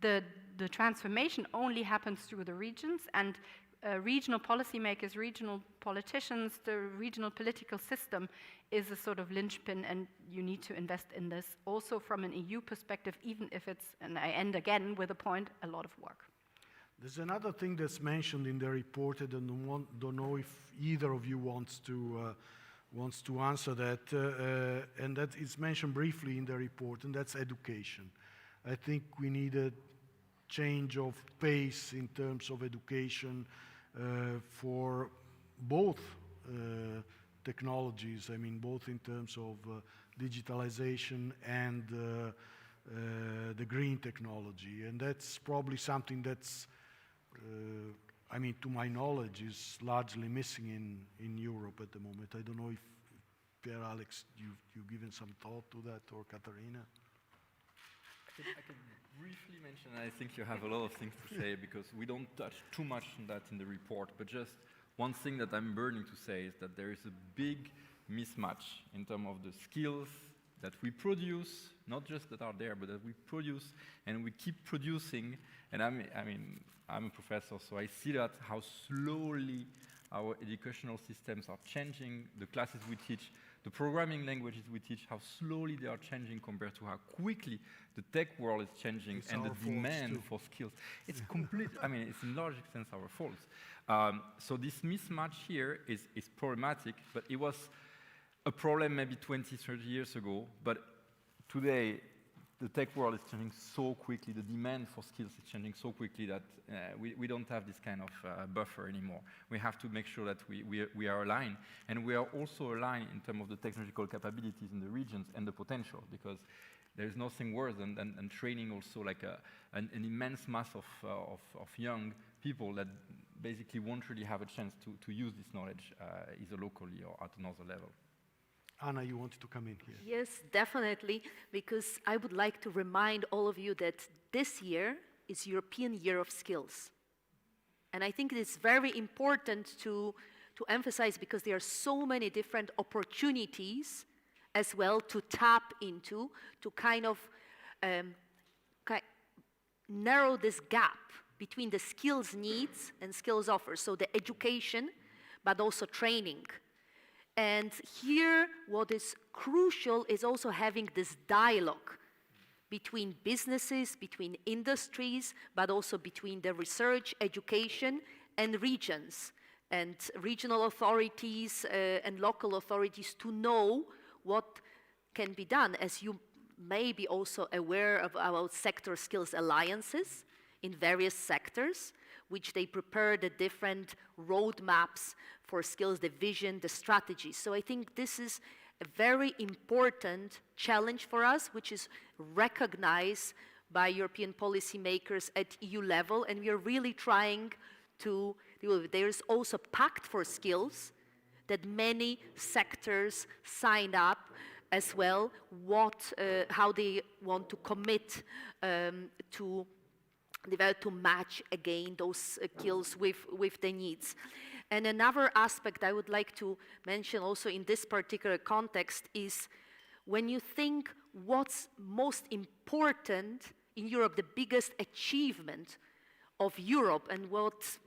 the transformation only happens through the regions, and regional policymakers, regional politicians, the regional political system is a sort of linchpin, and you need to invest in this also from an EU perspective, even if it's, and I end again with a point, a lot of work. There's another thing that's mentioned in the report. I don't know if either of you wants to answer that, and that is mentioned briefly in the report, and that's education. I think we need a change of pace in terms of education for both technologies. I mean, both in terms of digitalization and the green technology, and that's probably something that's I mean, to my knowledge, is largely missing in Europe at the moment. I don't know if Pierre Alex, you've given some thought to that, or Katharina? I can briefly mention, I think you have a lot of things to say, because we don't touch too much on that in the report, but just one thing that I'm burning to say is that there is a big mismatch in terms of the skills that we produce, not just that are there, but that we produce and we keep producing. And I'm a professor, so I see that how slowly our educational systems are changing, the classes we teach, the programming languages we teach, how slowly they are changing compared to how quickly the tech world is changing, it's and the demand for skills. It's complete, it's in large extent our fault. So this mismatch here is problematic, but it was a problem maybe 20, 30 years ago, but today the tech world is changing so quickly, the demand for skills is changing so quickly that we don't have this kind of buffer anymore. We have to make sure that we are aligned, and we are also aligned in terms of the technological capabilities in the regions and the potential, because there's nothing worse than training also like an immense mass of young people that basically won't really have a chance to use this knowledge either locally or at another level. Anna, you wanted to come in here. Yes, definitely, because I would like to remind all of you that this year is European Year of Skills. And I think it's very important to emphasize, because there are so many different opportunities as well to tap into, to kind of narrow this gap between the skills needs and skills offers, so the education, but also training. And here, what is crucial is also having this dialogue between businesses, between industries, but also between the research, education, and regions, and regional authorities and local authorities, to know what can be done. As you may be also aware of our sector skills alliances in various sectors, which they prepare the different roadmaps for skills, the vision, the strategy. So I think this is a very important challenge for us, which is recognized by European policymakers at EU level, and we are really trying to deal with it. There is also a pact for skills that many sectors signed up as well, how they want to commit to develop, to match again those skills with the needs. And another aspect I would like to mention also in this particular context is, when you think what's most important in Europe, the biggest achievement of Europe, and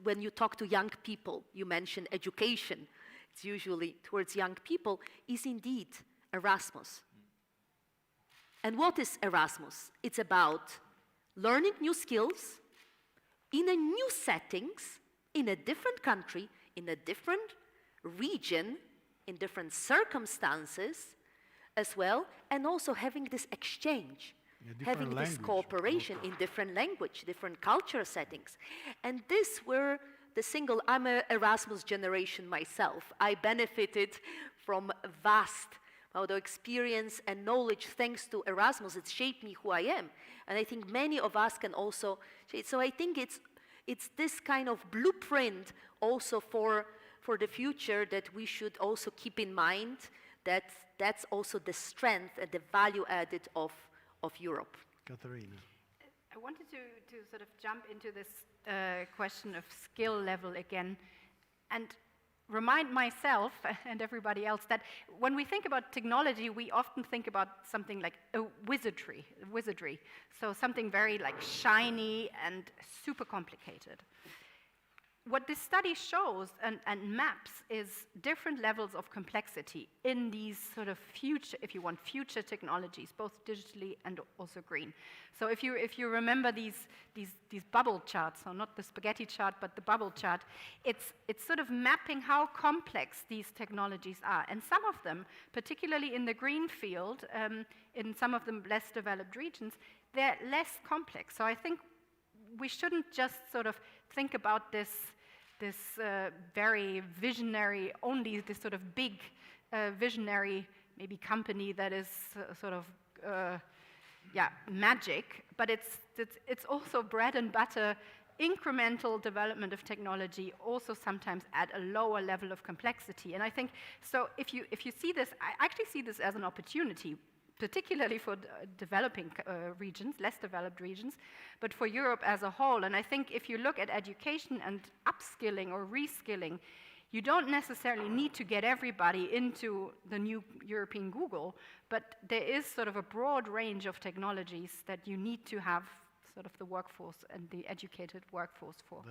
when you talk to young people, you mentioned education, it's usually towards young people, is indeed Erasmus. And what is Erasmus? It's about learning new skills in a new settings, in a different country, in a different region, in different circumstances as well, and also having this exchange, having this cooperation in different language, different culture settings. And this were the single, I'm an Erasmus generation myself. I benefited from vast experience and knowledge thanks to Erasmus. It shaped me who I am. And I think many of us can also shape. So I think it's this kind of blueprint also for the future that we should also keep in mind, that that's also the strength and the value added of Europe. Katharina. I wanted to sort of jump into this question of skill level again. And remind myself and everybody else that when we think about technology, we often think about something like a wizardry. So something very like shiny and super complicated. What this study shows and maps is different levels of complexity in these sort of future, if you want, future technologies, both digitally and also green. So if you remember these bubble charts, so not the spaghetti chart, but the bubble chart, it's sort of mapping how complex these technologies are. And some of them, particularly in the green field, in some of the less developed regions, they're less complex. So I think we shouldn't just sort of think about this very visionary, only this sort of big visionary maybe company that is sort of magic, but it's also bread and butter, incremental development of technology, also sometimes at a lower level of complexity. And I think so. If you see this, I actually see this as an opportunity, particularly for developing regions, less developed regions, but for Europe as a whole. And I think if you look at education and upskilling or reskilling, you don't necessarily need to get everybody into the new European Google, but there is sort of a broad range of technologies that you need to have sort of the workforce and the educated workforce for.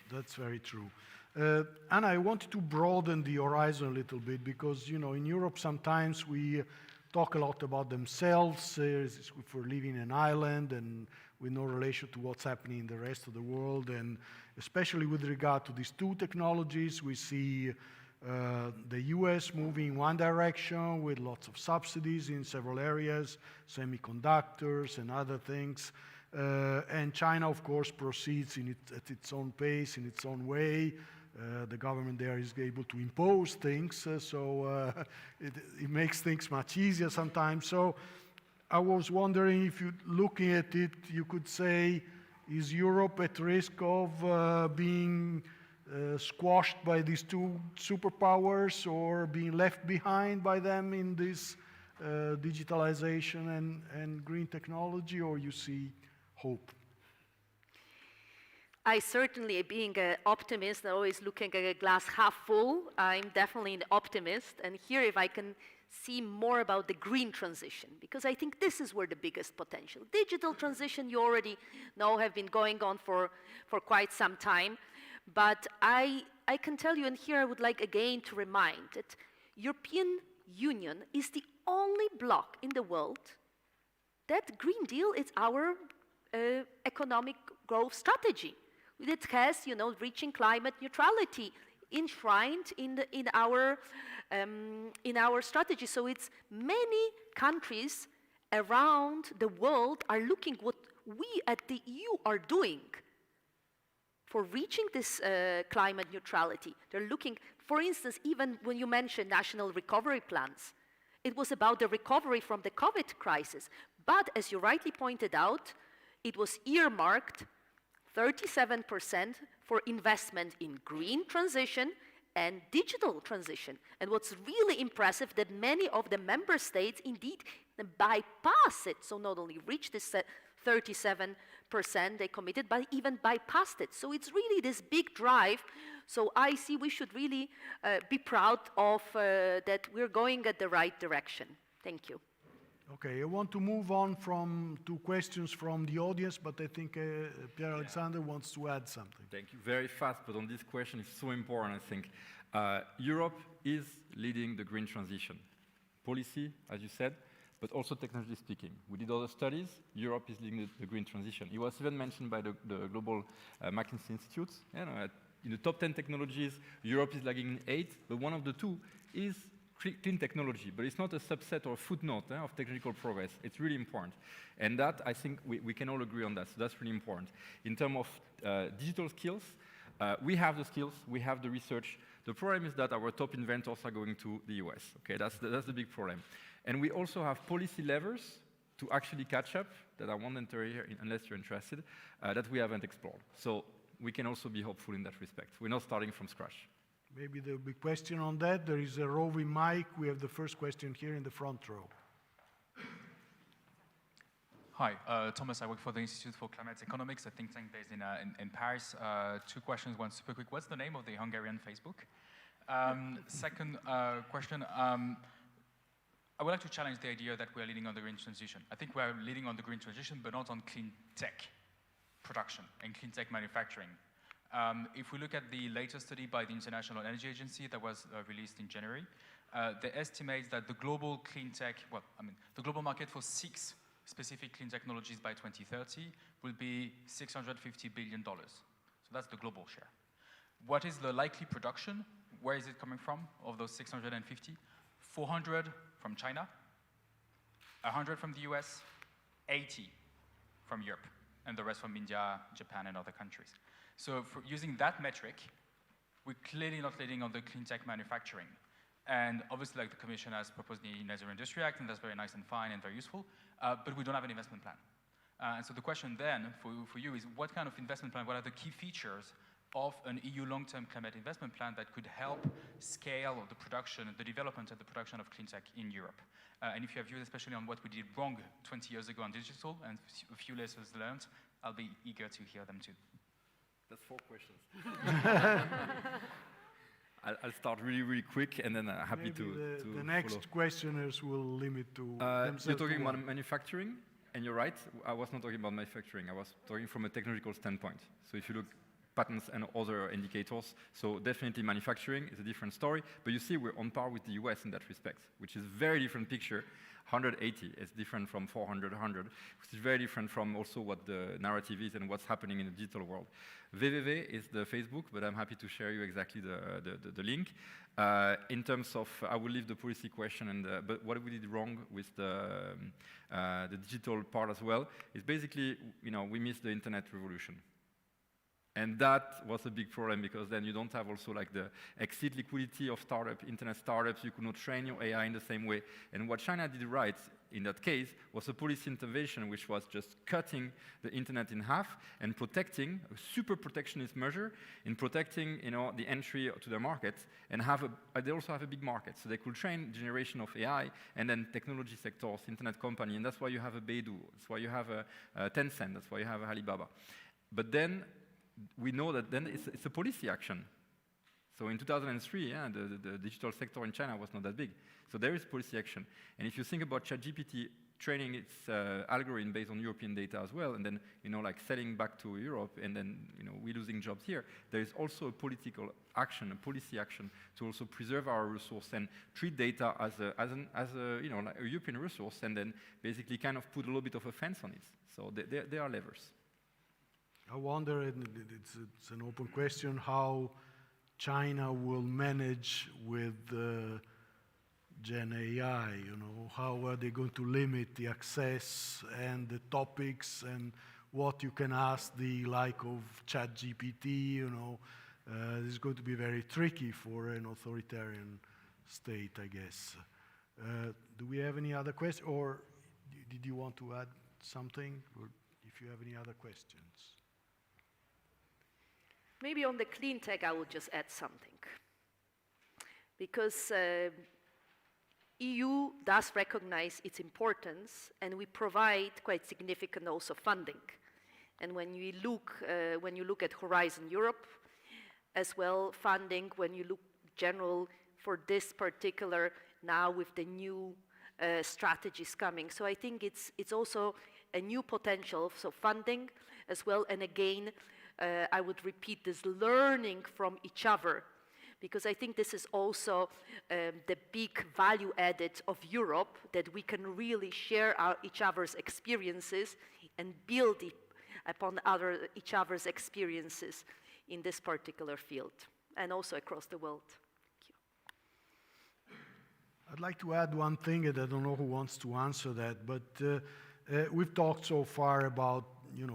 That's very true. Anna, I wanted to broaden the horizon a little bit because, you know, in Europe sometimes we talk a lot about themselves, if we're living in an island and with no relation to what's happening in the rest of the world. And especially with regard to these two technologies, we see the US moving one direction with lots of subsidies in several areas, semiconductors and other things. And China, of course, proceeds at its own pace, in its own way. The government there is able to impose things, so it makes things much easier sometimes. So I was wondering if you, looking at it, you could say, is Europe at risk of being squashed by these two superpowers or being left behind by them in this digitalization and green technology, or you see hope? I certainly, being an optimist, always looking at a glass half full, I'm definitely an optimist. And here, if I can see more about the green transition, because I think this is where the biggest potential. Digital transition, you already know, have been going on for quite some time. But I can tell you, and here I would like again to remind that European Union is the only bloc in the world that Green Deal is our economic growth strategy. It has, you know, reaching climate neutrality enshrined in our strategy. So it's many countries around the world are looking what we at the EU are doing for reaching this climate neutrality. They're looking, for instance, even when you mentioned national recovery plans, it was about the recovery from the COVID crisis. But as you rightly pointed out, it was earmarked 37% for investment in green transition and digital transition. And what's really impressive that many of the member states indeed bypass it. So not only reach this 37% they committed, but even bypassed it. So it's really this big drive. So I see we should really be proud of that we're going at the right direction. Thank you. Okay, I want to move on to questions from the audience, but I think Pierre Alexander wants to add something. Thank you. Very fast, but on this question, it's so important, I think. Europe is leading the green transition. Policy, as you said, but also technology speaking. We did other studies. Europe is leading the green transition. It was even mentioned by the Global McKinsey Institute. You know, in the top 10 technologies, Europe is lagging in 8, but one of the two is clean technology, but it's not a subset or a footnote of technical progress. It's really important. And that, I think, we can all agree on that, so that's really important. In terms of digital skills, we have the skills, we have the research. The problem is that our top inventors are going to the US. Okay, that's the big problem. And we also have policy levers to actually catch up, that I won't enter here unless you're interested, that we haven't explored. So we can also be hopeful in that respect. We're not starting from scratch. Maybe there'll be a question on that. There is a roving mic. We have the first question here in the front row. Hi, Thomas. I work for the Institute for Climate Economics, a think tank based in Paris. Two questions, one super quick. What's the name of the Hungarian Facebook? Second question. I would like to challenge the idea that we're leading on the green transition. I think we're leading on the green transition, but not on clean tech production and clean tech manufacturing. If we look at the latest study by the International Energy Agency that was released in January, they estimate that the global clean tech, the global market for 6 specific clean technologies by 2030 will be $650 billion. So that's the global share. What is the likely production? Where is it coming from of those 650? 400 from China, 100 from the US, 80 from Europe, and the rest from India, Japan, and other countries. So for using that metric, we're clearly not leading on the clean tech manufacturing. And obviously, like the Commission has proposed the Net Zero Industry Act, and that's very nice and fine and very useful, but we don't have an investment plan. And so the question then for you is, what kind of investment plan, what are the key features of an EU long-term climate investment plan that could help scale the production, the development and the production of clean tech in Europe? And if you have views especially on what we did wrong 20 years ago on digital and a few lessons learned, I'll be eager to hear them too. That's 4 questions. I'll start really quick, and then happy to the next follow. questioners will limit to themselves. You're talking to about one. manufacturing, and you're right. I was not talking about manufacturing. I was talking from a technological standpoint. So if you look patents and other indicators, so definitely manufacturing is a different story. But you see, we're on par with the US in that respect, which is a very different picture. 180 is different from 400, 100, which is very different from also what the narrative is and what's happening in the digital world. www is the Facebook, but I'm happy to share you exactly the link. In terms of, I will leave the policy question, and but what we did wrong with the digital part as well is basically, we missed the internet revolution. And that was a big problem, because then you don't have also like the exit liquidity of internet startups. You could not train your AI in the same way. And what China did right in that case was a policy intervention, which was just cutting the internet in half and protecting, a super protectionist measure in protecting, the entry to the market, and they also have a big market. So they could train generation of AI and then technology sectors, internet company, and that's why you have a Baidu, that's why you have a Tencent, that's why you have a Alibaba. But then we know that then it's a policy action. So in 2003, the digital sector in China was not that big. So there is policy action. And if you think about ChatGPT training its algorithm based on European data as well, and then, like selling back to Europe, and then, we're losing jobs here, there is also a political action, a policy action to also preserve our resource and treat data as a like a European resource, and then basically kind of put a little bit of a fence on it. So there are levers. I wonder, and it's an open question, how China will manage with Gen AI, how are they going to limit the access and the topics and what you can ask the like of ChatGPT, this is going to be very tricky for an authoritarian state, I guess. Do we have any other questions, or did you want to add something, or if you have any other questions? Maybe on the clean tech, I will just add something. Because EU does recognize its importance, and we provide quite significant also funding. And when you look at Horizon Europe, as well funding, when you look general for this particular, now with the new strategies coming. So I think it's also a new potential, so funding as well, and again, I would repeat this learning from each other, because I think this is also the big value added of Europe, that we can really share each other's experiences and build upon each other's experiences in this particular field, and also across the world. Thank you. I'd like to add one thing, and I don't know who wants to answer that, but we've talked so far about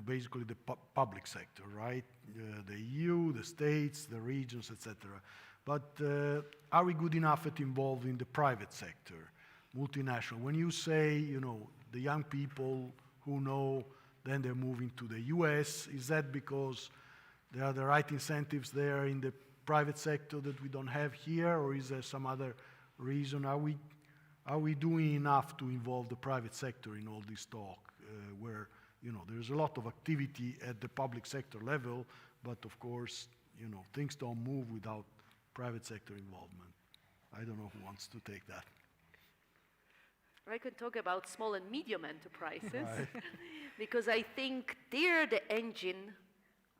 basically the public sector, right? The EU, the states, the regions, etc. But are we good enough at involving the private sector, multinational? When you say, the young people who know, then they're moving to the US, is that because there are the right incentives there in the private sector that we don't have here, or is there some other reason? Are we doing enough to involve the private sector in all this talk, where there's a lot of activity at the public sector level, but of course, things don't move without private sector involvement. I don't know who wants to take that. I can talk about small and medium enterprises Right. because I think they're the engine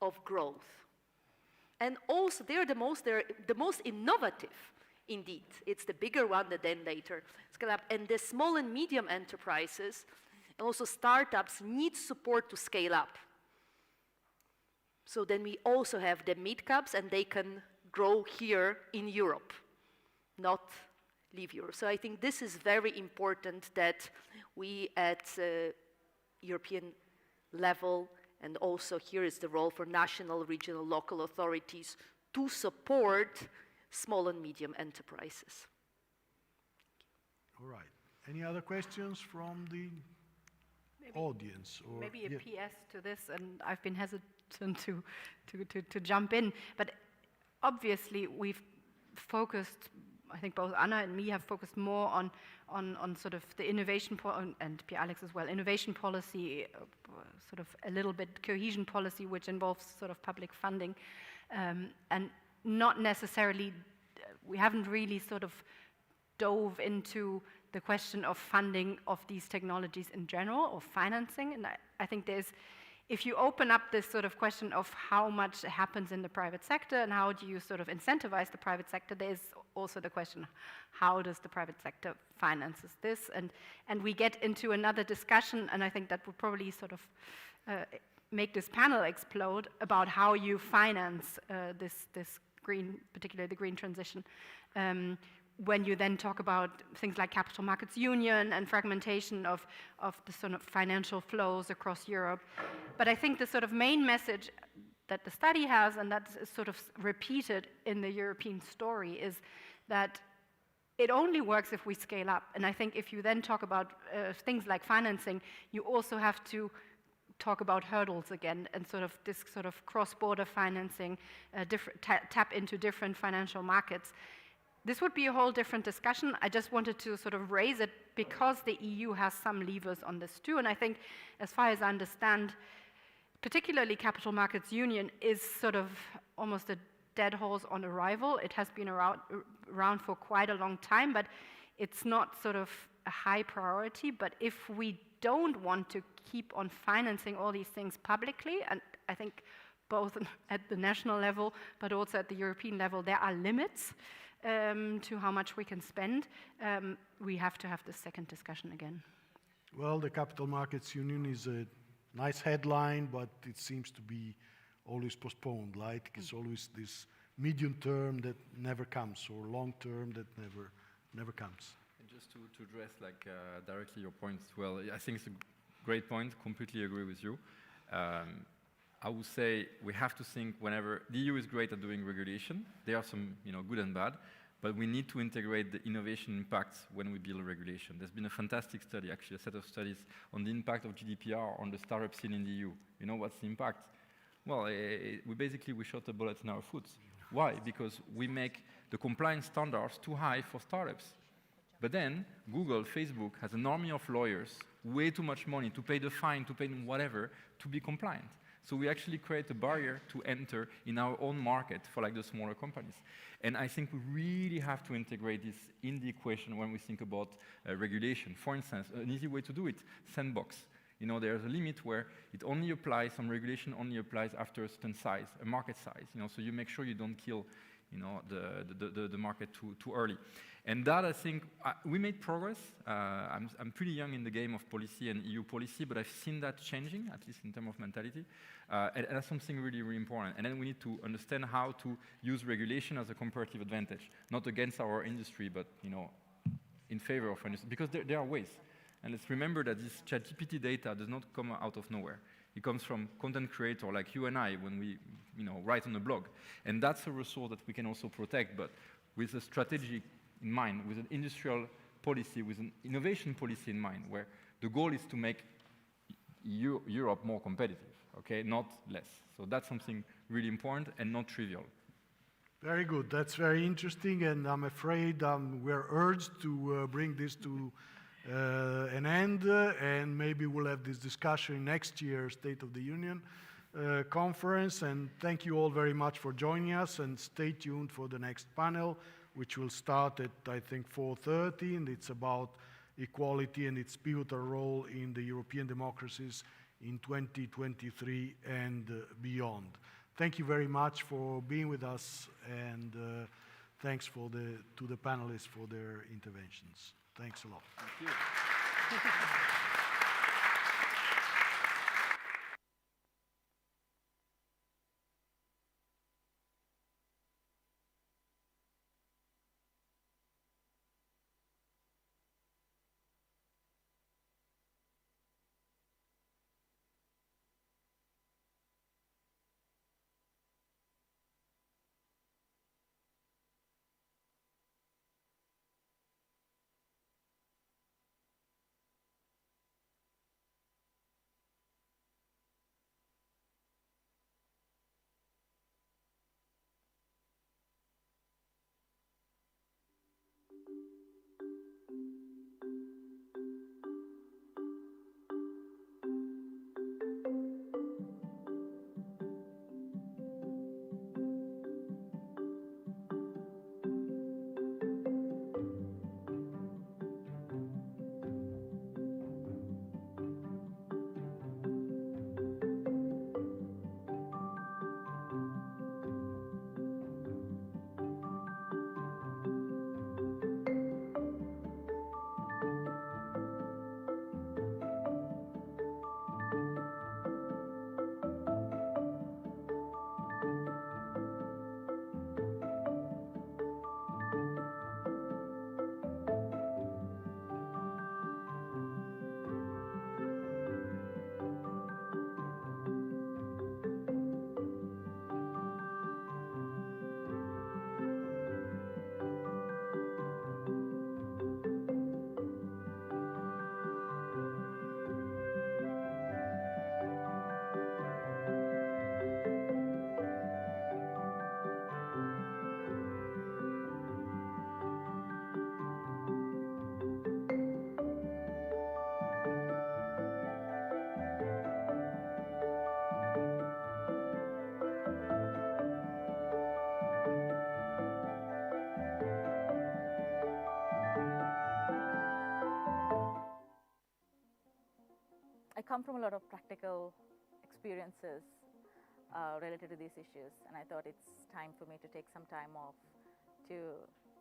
of growth. And also they're the most innovative, indeed. It's the bigger one that then later scale up. And the small and medium enterprises, and also startups, need support to scale up. So then we also have the mid-caps, and they can grow here in Europe, not leave Europe. So I think this is very important that we at European level, and also here is the role for national, regional, local authorities to support small and medium enterprises. All right. Any other questions from the audience? Or Maybe a PS to this, and I've been hesitant to jump in, but obviously we've focused, I think both Anna and me have focused more on sort of the innovation, and Pierre-Alex as well, innovation policy, sort of a little bit cohesion policy, which involves sort of public funding, and not necessarily, we haven't really sort of dove into the question of funding of these technologies in general, or financing, and I think there's, if you open up this sort of question of how much happens in the private sector and how do you sort of incentivize the private sector, there's also the question, how does the private sector finances this? And we get into another discussion, and I think that would probably sort of make this panel explode, about how you finance this green, particularly the green transition. When you then talk about things like capital markets union and fragmentation of the sort of financial flows across Europe. But I think the sort of main message that the study has, and that's sort of repeated in the European story, is that it only works if we scale up. And I think if you then talk about things like financing, you also have to talk about hurdles again, and sort of this sort of cross-border financing, tap into different financial markets. This would be a whole different discussion. I just wanted to sort of raise it because the EU has some levers on this too. And I think, as far as I understand, particularly Capital Markets Union is sort of almost a dead horse on arrival. It has been around for quite a long time, but it's not sort of a high priority. But if we don't want to keep on financing all these things publicly, and I think both at the national level, but also at the European level, there are limits to how much we can spend, we have to have this second discussion again. Well, the Capital Markets Union is a nice headline, but it seems to be always postponed, like it's always this medium term that never comes, or long term that never comes. And just to address like directly your points, well, I think it's a great point, completely agree with you. I would say we have to think whenever, the EU is great at doing regulation, there are some good and bad, but we need to integrate the innovation impacts when we build regulation. There's been a fantastic study, actually a set of studies on the impact of GDPR on the startup scene in the EU. You know what's the impact? Well, we shot a bullet in our foot. Why? Because we make the compliance standards too high for startups. But then Google, Facebook has an army of lawyers, way too much money to pay the fine, to pay them whatever, to be compliant. So we actually create a barrier to enter in our own market for like the smaller companies. And I think we really have to integrate this in the equation when we think about regulation. For instance, an easy way to do it, sandbox. There's a limit where it only applies, some regulation only applies after a certain size, a market size. So you make sure you don't kill the market too early. And that, I think, we made progress. I'm pretty young in the game of policy and EU policy, but I've seen that changing, at least in terms of mentality. And that's something really, really important. And then we need to understand how to use regulation as a comparative advantage, not against our industry, but in favor of industry, because there are ways. And let's remember that this ChatGPT data does not come out of nowhere. It comes from content creator like you and I when we write on a blog. And that's a resource that we can also protect, but with a strategy in mind, with an industrial policy, with an innovation policy in mind, where the goal is to make Europe more competitive, okay, not less. So that's something really important and not trivial. Very good. That's very interesting, and I'm afraid we're urged to bring this to an end, and maybe we'll have this discussion next year, State of the Union. conference, and thank you all very much for joining us, and stay tuned for the next panel, which will start at, I think, 4:30, and it's about equality and its pivotal role in the European democracies in 2023 and beyond. Thank you very much for being with us, and thanks to the panelists for their interventions. Thanks a lot. Thank you. I come from a lot of practical experiences related to these issues, and I thought it's time for me to take some time off to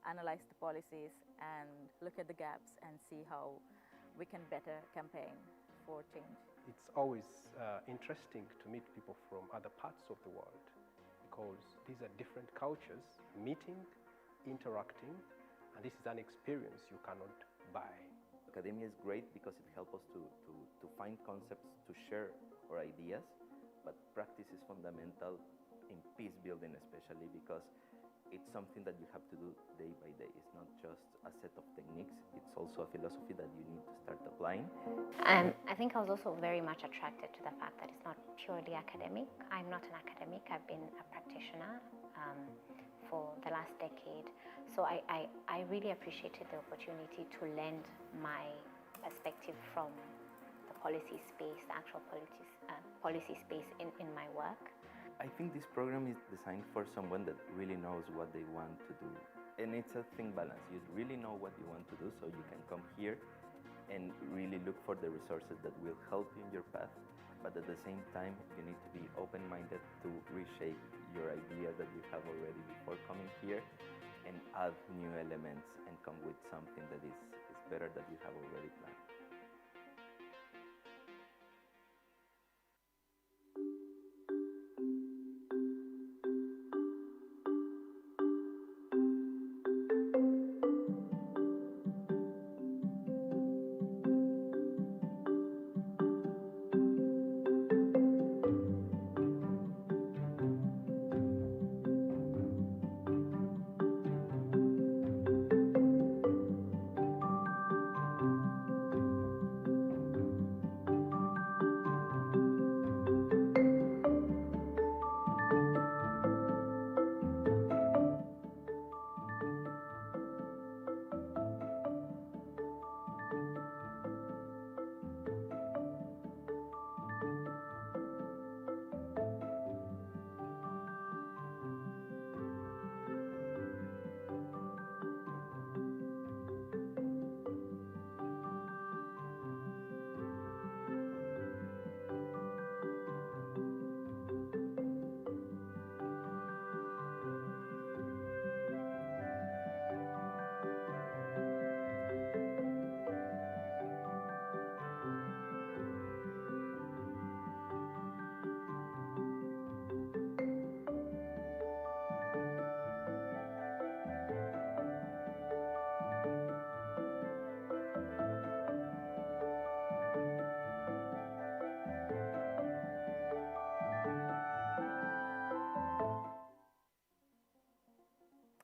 analyze the policies and look at the gaps and see how we can better campaign for change. It's always interesting to meet people from other parts of the world, because these are different cultures meeting, interacting, and this is an experience you cannot buy. Academia is great because it helps us to find concepts, to share our ideas, but practice is fundamental in peace building, especially because it's something that you have to do day by day. It's not just a set of techniques, it's also a philosophy that you need to start applying. I think I was also very much attracted to the fact that it's not purely academic. I'm not an academic, I've been a practitioner for the last decade. So I really appreciated the opportunity to lend my perspective from the policy space, the actual policy space in my work. I think this program is designed for someone that really knows what they want to do. And it's a thin balance. You really know what you want to do, so you can come here and really look for the resources that will help you in your path. But at the same time, you need to be open-minded to reshape your idea that you have already before coming here and add new elements and come with something that is better that you have already planned.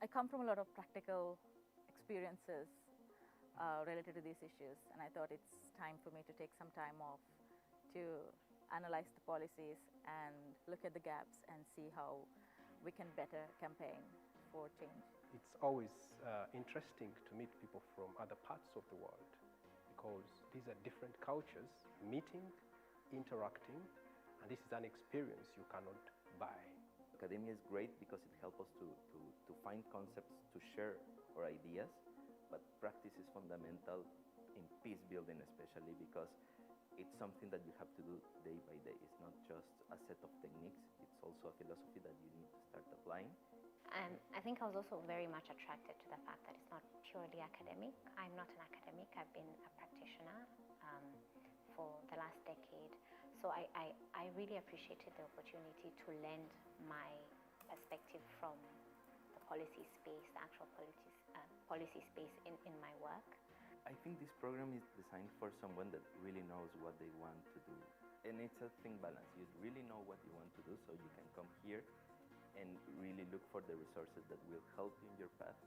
I come from a lot of practical experiences related to these issues, and I thought it's time for me to take some time off to analyze the policies and look at the gaps and see how we can better campaign for change. It's always interesting to meet people from other parts of the world because these are different cultures meeting, interacting, and this is an experience you cannot buy. Academia is great because it helps us to find concepts, to share our ideas, but practice is fundamental in peace building, especially because it's something that you have to do day by day. It's not just a set of techniques, it's also a philosophy that you need to start applying. And I think I was also very much attracted to the fact that it's not purely academic. I'm not an academic, I've been a practitioner for the last decade. So I really appreciated the opportunity to lend my perspective from the policy space, the actual policy space in my work. I think this program is designed for someone that really knows what they want to do. And it's a thin balance. You really know what you want to do, so you can come here and really look for the resources that will help you in your path.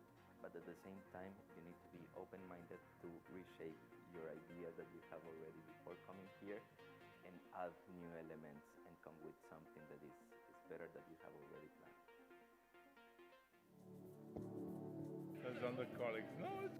But at the same time, you need to be open-minded to reshape your idea that you have already before coming here and add new elements and come with something that is better that you have already planned. As on the colleagues, no.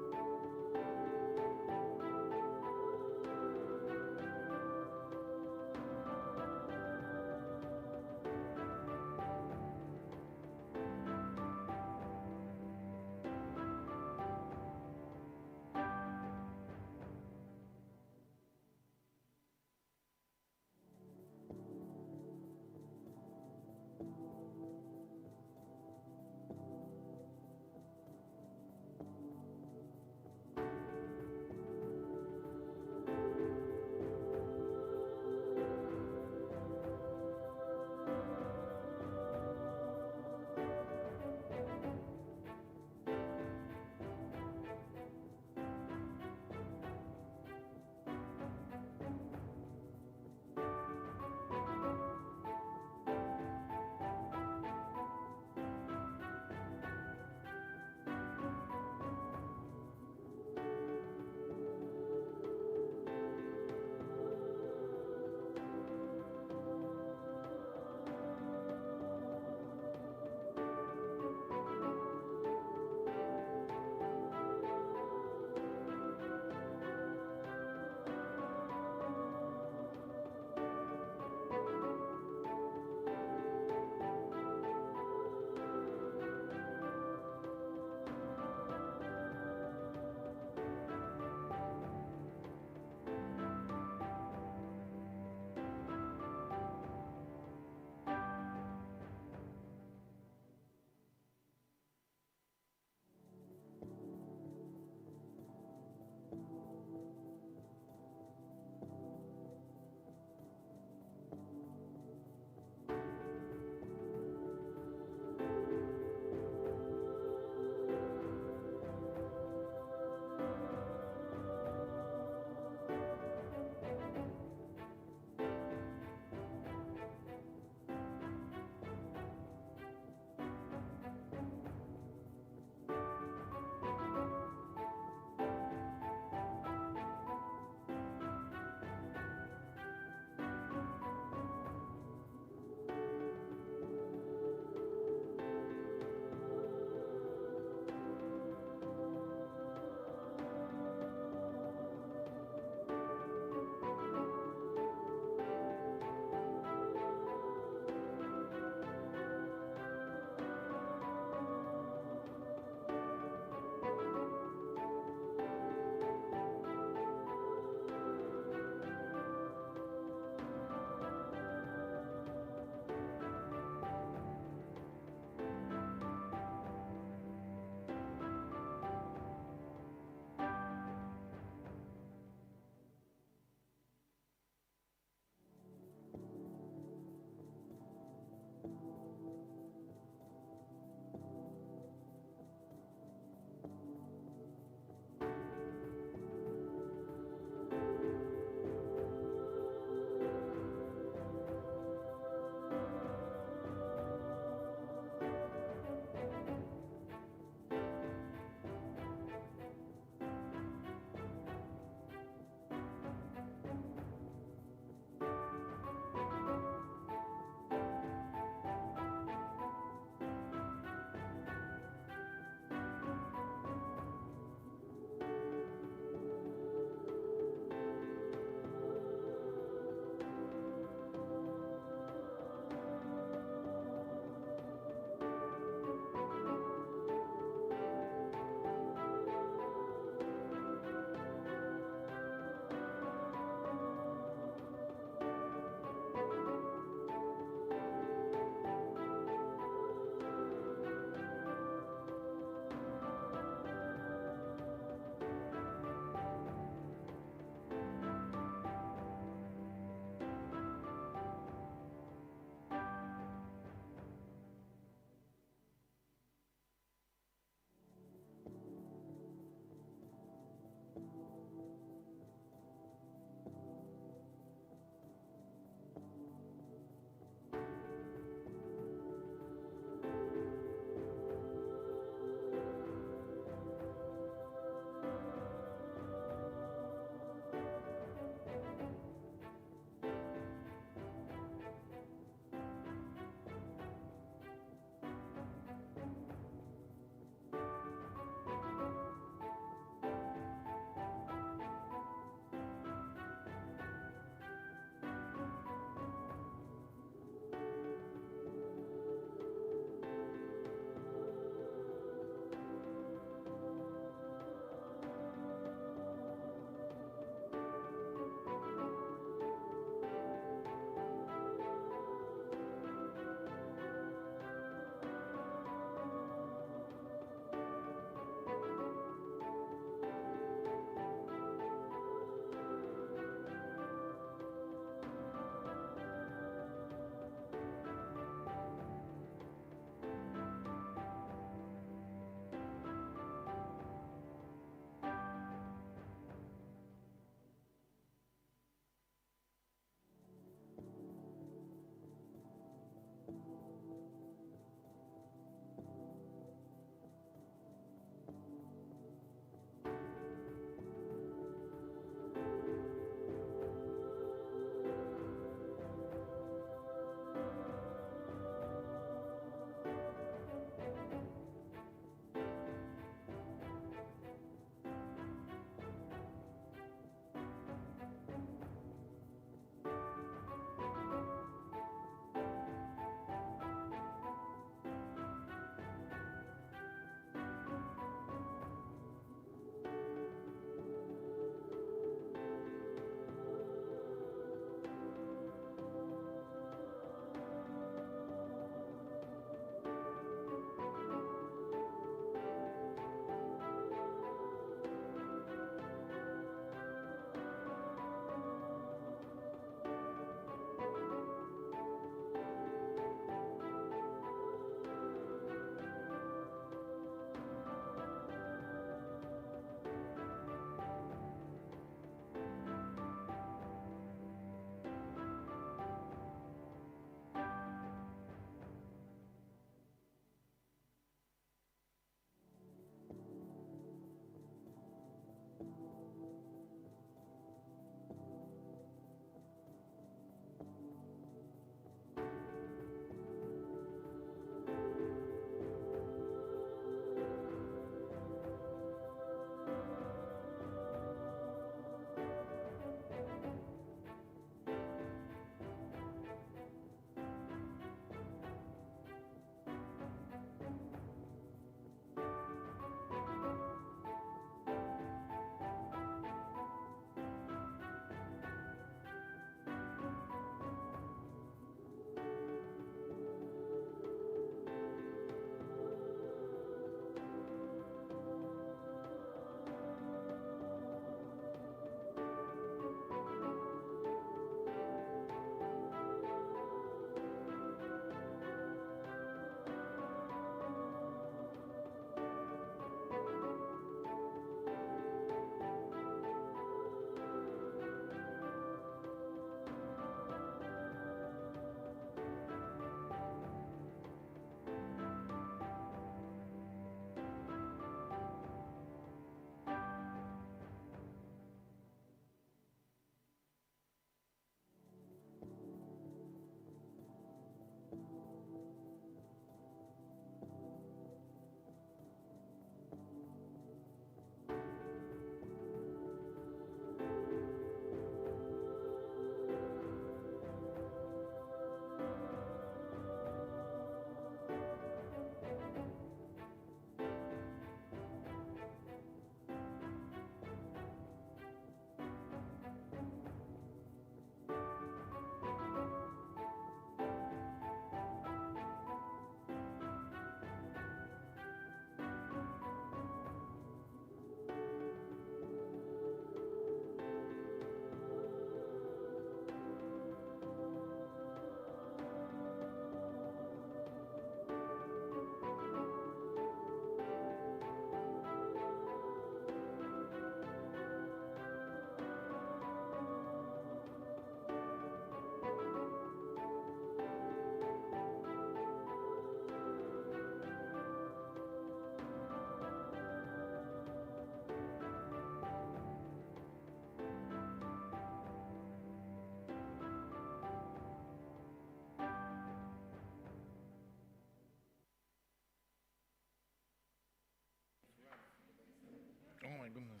goodness.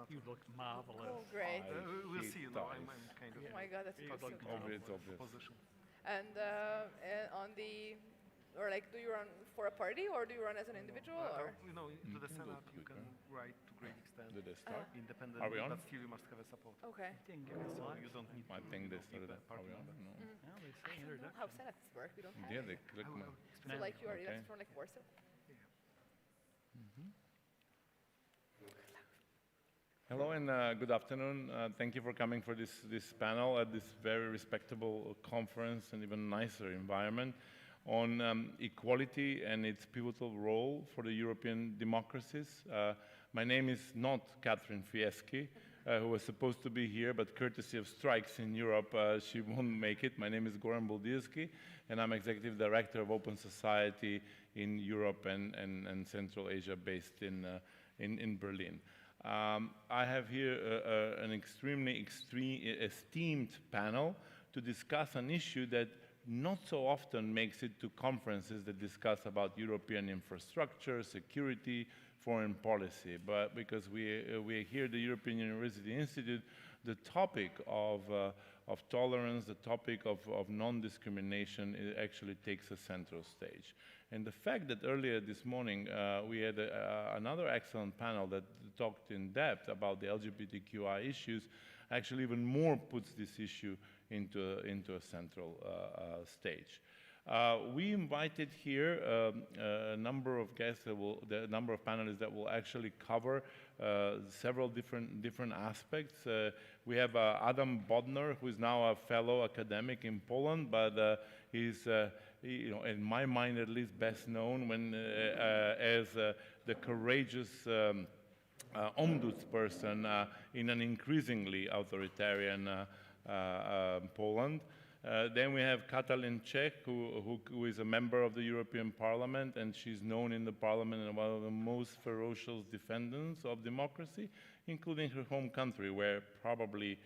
You look marvelous. Oh, great. We'll see. You know, I'm kind of. Oh my God, that's possible. Obvious. Position. And on the, or like, do you run for a party or do you run as an individual? Or? You know, into the Senate you can write to great extent. Did they start? Independent. Are we on? But still you must have a support. Okay. So you don't need. I think they started. Are we on? No. I don't know how Senates work. We don't have. Yeah, they click. So like you are elected from like Warsaw. Hello and good afternoon. Thank you for coming for this panel at this very respectable conference and even nicer environment on equality and its pivotal role for the European democracies. My name is not Catherine Fieschi, who was supposed to be here, but courtesy of strikes in Europe, she won't make it. My name is Goran Buldievski, and I'm Executive Director of Open Society in Europe and Central Asia, based in Berlin. I have here an extremely esteemed panel to discuss an issue that not so often makes it to conferences that discuss about European infrastructure, security, foreign policy. But because we here at the European University Institute, the topic of tolerance, the topic of non-discrimination, it actually takes a central stage. And the fact that earlier this morning we had another excellent panel that talked in depth about the LGBTQI issues actually even more puts this issue into a central stage. We invited here a number of guests, the number of panelists that will actually cover several different aspects. We have Adam Bodnar, who is now a fellow academic in Poland, but he's, you know, in my mind at least, best known as the courageous ombudsperson in an increasingly authoritarian Poland. Then we have Katalin Czech, who is a member of the European Parliament, and she's known in the Parliament as one of the most ferocious defenders of democracy, including her home country, where probably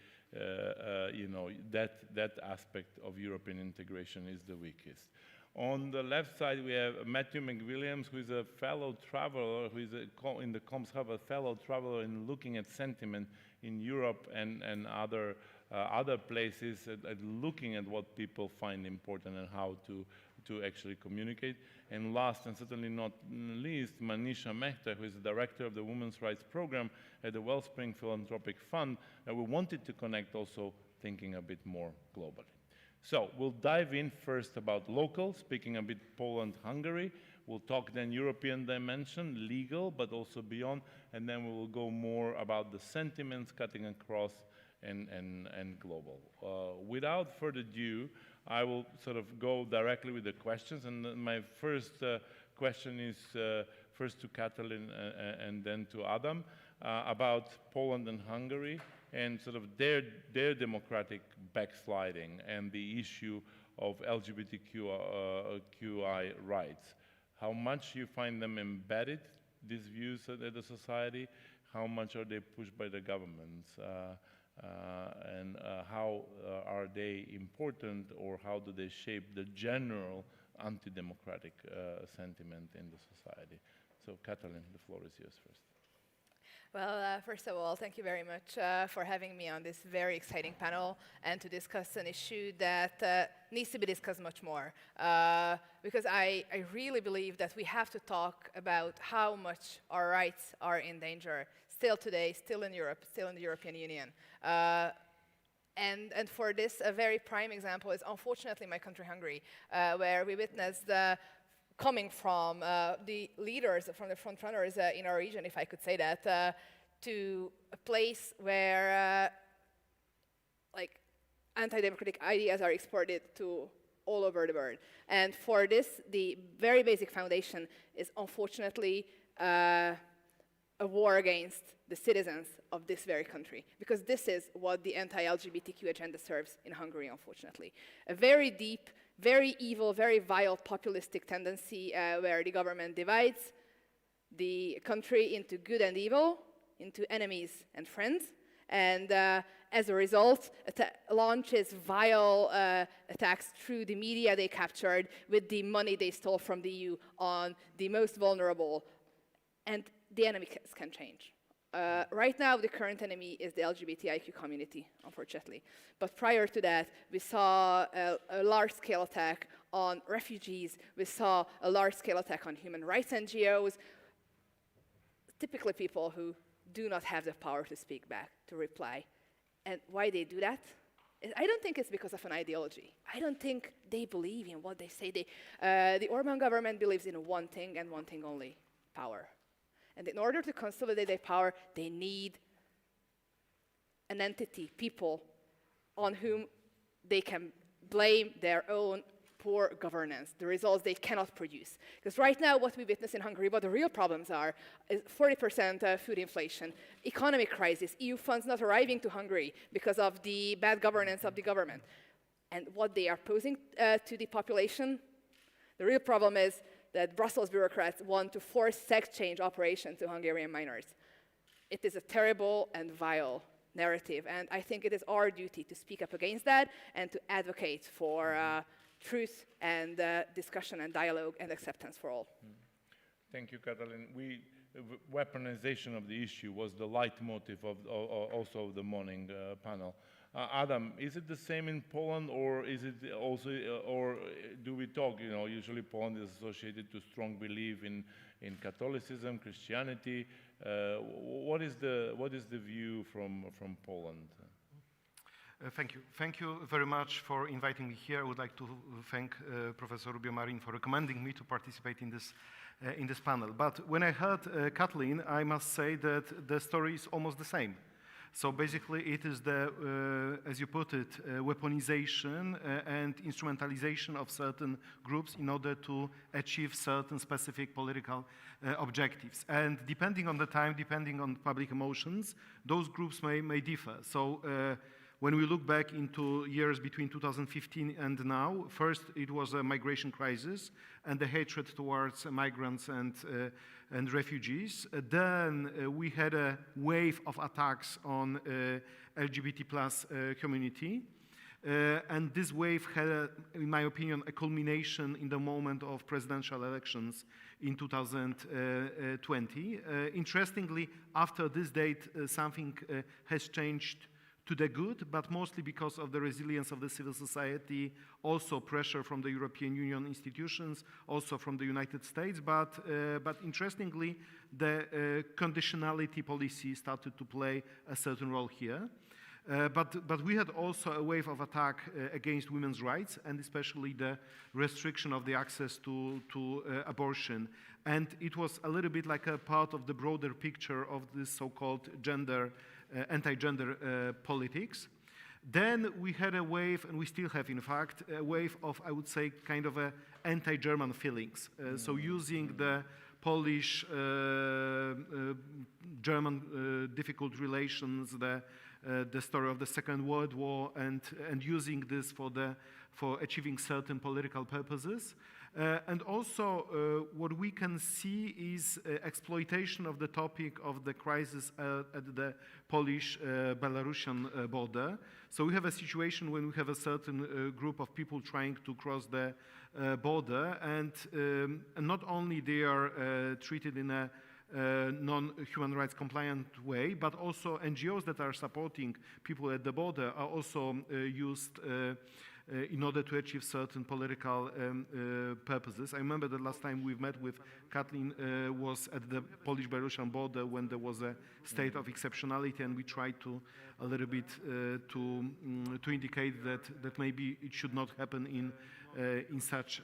you know, that aspect of European integration is the weakest. On the left side, we have Matthew McWilliams, who is a fellow traveler, who is in the Comms Hub, a fellow traveler in looking at sentiment in Europe and other places, and looking at what people find important and how to actually communicate. And last, and certainly not least, Manisha Mehta, who is the director of the Women's Rights Program at the Wellspring Philanthropic Fund, and we wanted to connect also thinking a bit more globally. So we'll dive in first about local, speaking a bit Poland-Hungary. We'll talk then European dimension, legal, but also beyond, and then we will go more about the sentiments cutting across and global. Without further ado, I will sort of go directly with the questions, and my first question is first to Katalin and then to Adam about Poland and Hungary and sort of their democratic backsliding and the issue of LGBTQI rights. How much you find them embedded, these views at the society? How much are they pushed by the governments? And how are they important, or how do they shape the general anti-democratic sentiment in the society? So, Katalin, the floor is yours first. Well, first of all, thank you very much for having me on this very exciting panel and to discuss an issue that needs to be discussed much more. Because I really believe that we have to talk about how much our rights are in danger still today, still in Europe, still in the European Union. And for this, a very prime example is unfortunately my country, Hungary, where we witnessed coming from the leaders, from the front runners in our region, if I could say that, to a place where like anti-democratic ideas are exported to all over the world. And for this, the very basic foundation is unfortunately a war against the citizens of this very country, because this is what the anti-LGBTQ agenda serves in Hungary, unfortunately. A very deep, very evil, very vile populistic tendency where the government divides the country into good and evil, into enemies and friends, and as a result, launches vile attacks through the media they captured with the money they stole from the EU on the most vulnerable. And the enemies can change. Right now, the current enemy is the LGBTIQ community, unfortunately. But prior to that, we saw a large-scale attack on refugees. We saw a large-scale attack on human rights NGOs, typically people who do not have the power to speak back, to reply. And why they do that? I don't think it's because of an ideology. I don't think they believe in what they say. The Orban government believes in one thing and one thing only, power. And in order to consolidate their power, they need an entity, people, on whom they can blame their own poor governance, the results they cannot produce. Because right now, what we witness in Hungary, what the real problems are, is 40% food inflation, economic crisis, EU funds not arriving to Hungary because of the bad governance of the government. And what they are posing to the population, the real problem is that Brussels bureaucrats want to force sex change operations to Hungarian minors. It is a terrible and vile narrative, and I think it is our duty to speak up against that and to advocate for truth and discussion and dialogue and acceptance for all. Thank you, Katalin. Weaponization of the issue was the leitmotif of also of the morning panel. Adam, is it the same in Poland, or is it also, or do we talk? Usually Poland is associated to strong belief in Catholicism, Christianity. What is the view from Poland? Thank you. Thank you very much for inviting me here. I would like to thank Professor Rubio Marin for recommending me to participate in this panel. But when I heard Katalin, I must say that the story is almost the same. So basically, it is the, as you put it, weaponization and instrumentalization of certain groups in order to achieve certain specific political objectives. And depending on the time, depending on public emotions, those groups may differ. So when we look back into years between 2015 and now, first it was a migration crisis and the hatred towards migrants and refugees. Then we had a wave of attacks on LGBT plus community. And this wave had, in my opinion, a culmination in the moment of presidential elections in 2020. Interestingly, after this date, something has changed to the good, but mostly because of the resilience of the civil society, also pressure from the European Union institutions, also from the United States, but interestingly, the conditionality policy started to play a certain role here. But we had also a wave of attack against women's rights, and especially the restriction of the access to abortion. And it was a little bit like a part of the broader picture of this so-called anti-gender politics. Then we had a wave, and we still have, in fact, a wave of, I would say, kind of a anti-German feelings. So using the Polish-German difficult relations, the story of the Second World War, and using this for achieving certain political purposes. And also, what we can see is exploitation of the topic of the crisis at the Polish-Belarusian border. So we have a situation when we have a certain group of people trying to cross the border, and not only they are treated in a non-human rights compliant way, but also NGOs that are supporting people at the border are also used in order to achieve certain political purposes. I remember the last time we met with Katalin was at the Polish-Belarusian border when there was a state of exceptionality, and we tried to a little bit to indicate that maybe it should not happen in such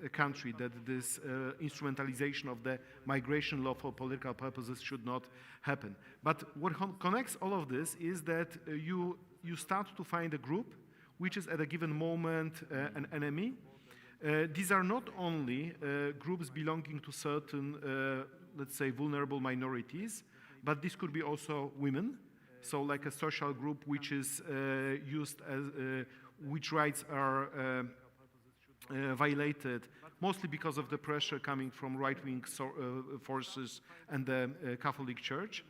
a country, that this instrumentalization of the migration law for political purposes should not happen. But what connects all of this is that you start to find a group which is at a given moment an enemy. These are not only groups belonging to certain, let's say, vulnerable minorities, but this could be also women. So like a social group which is used as, which rights are violated, mostly because of the pressure coming from right-wing forces and the Catholic Church.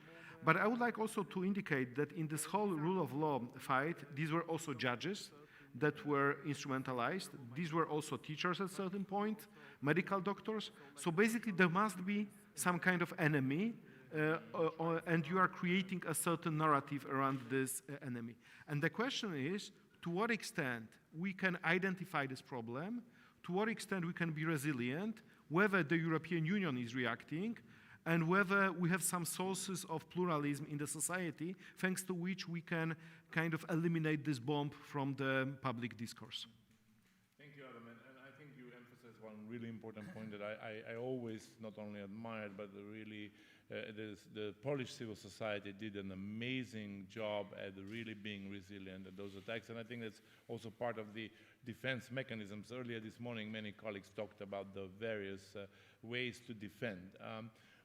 But I would like also to indicate that in this whole rule of law fight, these were also judges that were instrumentalized. These were also teachers at a certain point, medical doctors. So basically there must be some kind of enemy and you are creating a certain narrative around this enemy. And the question is, to what extent we can identify this problem, to what extent we can be resilient, whether the European Union is reacting, and whether we have some sources of pluralism in the society, thanks to which we can kind of eliminate this bomb from the public discourse. Thank you, Adam. And I think you emphasized one really important point that I always not only admired, but really the Polish civil society did an amazing job at really being resilient at those attacks. And I think that's also part of the defense mechanisms. Earlier this morning, many colleagues talked about the various ways to defend.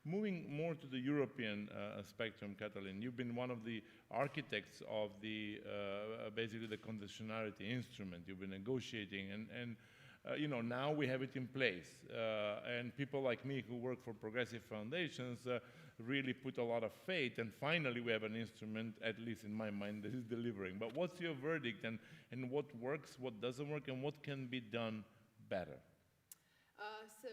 Moving more to the European spectrum, Katalin, you've been one of the architects of the basically the conditionality instrument. You've been negotiating, and you know, now we have it in place. And people like me who work for progressive foundations really put a lot of faith, and finally we have an instrument, at least in my mind, that is delivering. But what's your verdict, and what works, what doesn't work, and what can be done better? So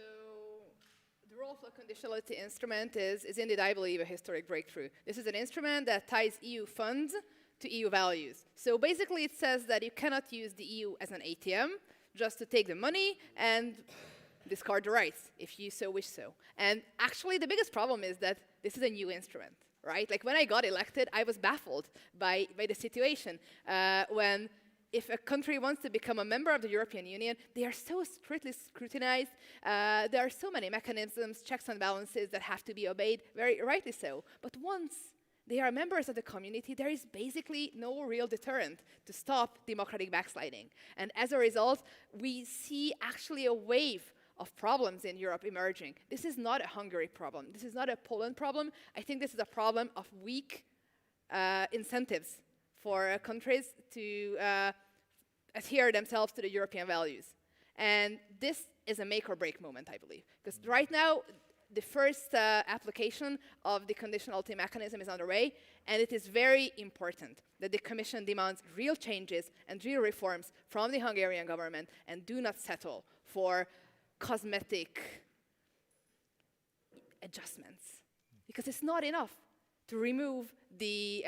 the role of the conditionality instrument is indeed, I believe, a historic breakthrough. This is an instrument that ties EU funds to EU values. So basically it says that you cannot use the EU as an ATM just to take the money and discard the rights, if you so wish so. And actually the biggest problem is that this is a new instrument, right? Like when I got elected, I was baffled by the situation when if a country wants to become a member of the European Union, they are so strictly scrutinized. There are so many mechanisms, checks and balances that have to be obeyed, very rightly so. But once they are members of the community, there is basically no real deterrent to stop democratic backsliding. And as a result, we see actually a wave of problems in Europe emerging. This is not a Hungary problem. This is not a Poland problem. I think this is a problem of weak incentives for countries to adhere themselves to the European values. And this is a make or break moment, I believe. Because right now, the first application of the conditionality mechanism is underway, and it is very important that the Commission demands real changes and real reforms from the Hungarian government and do not settle for cosmetic adjustments. Because it's not enough to remove the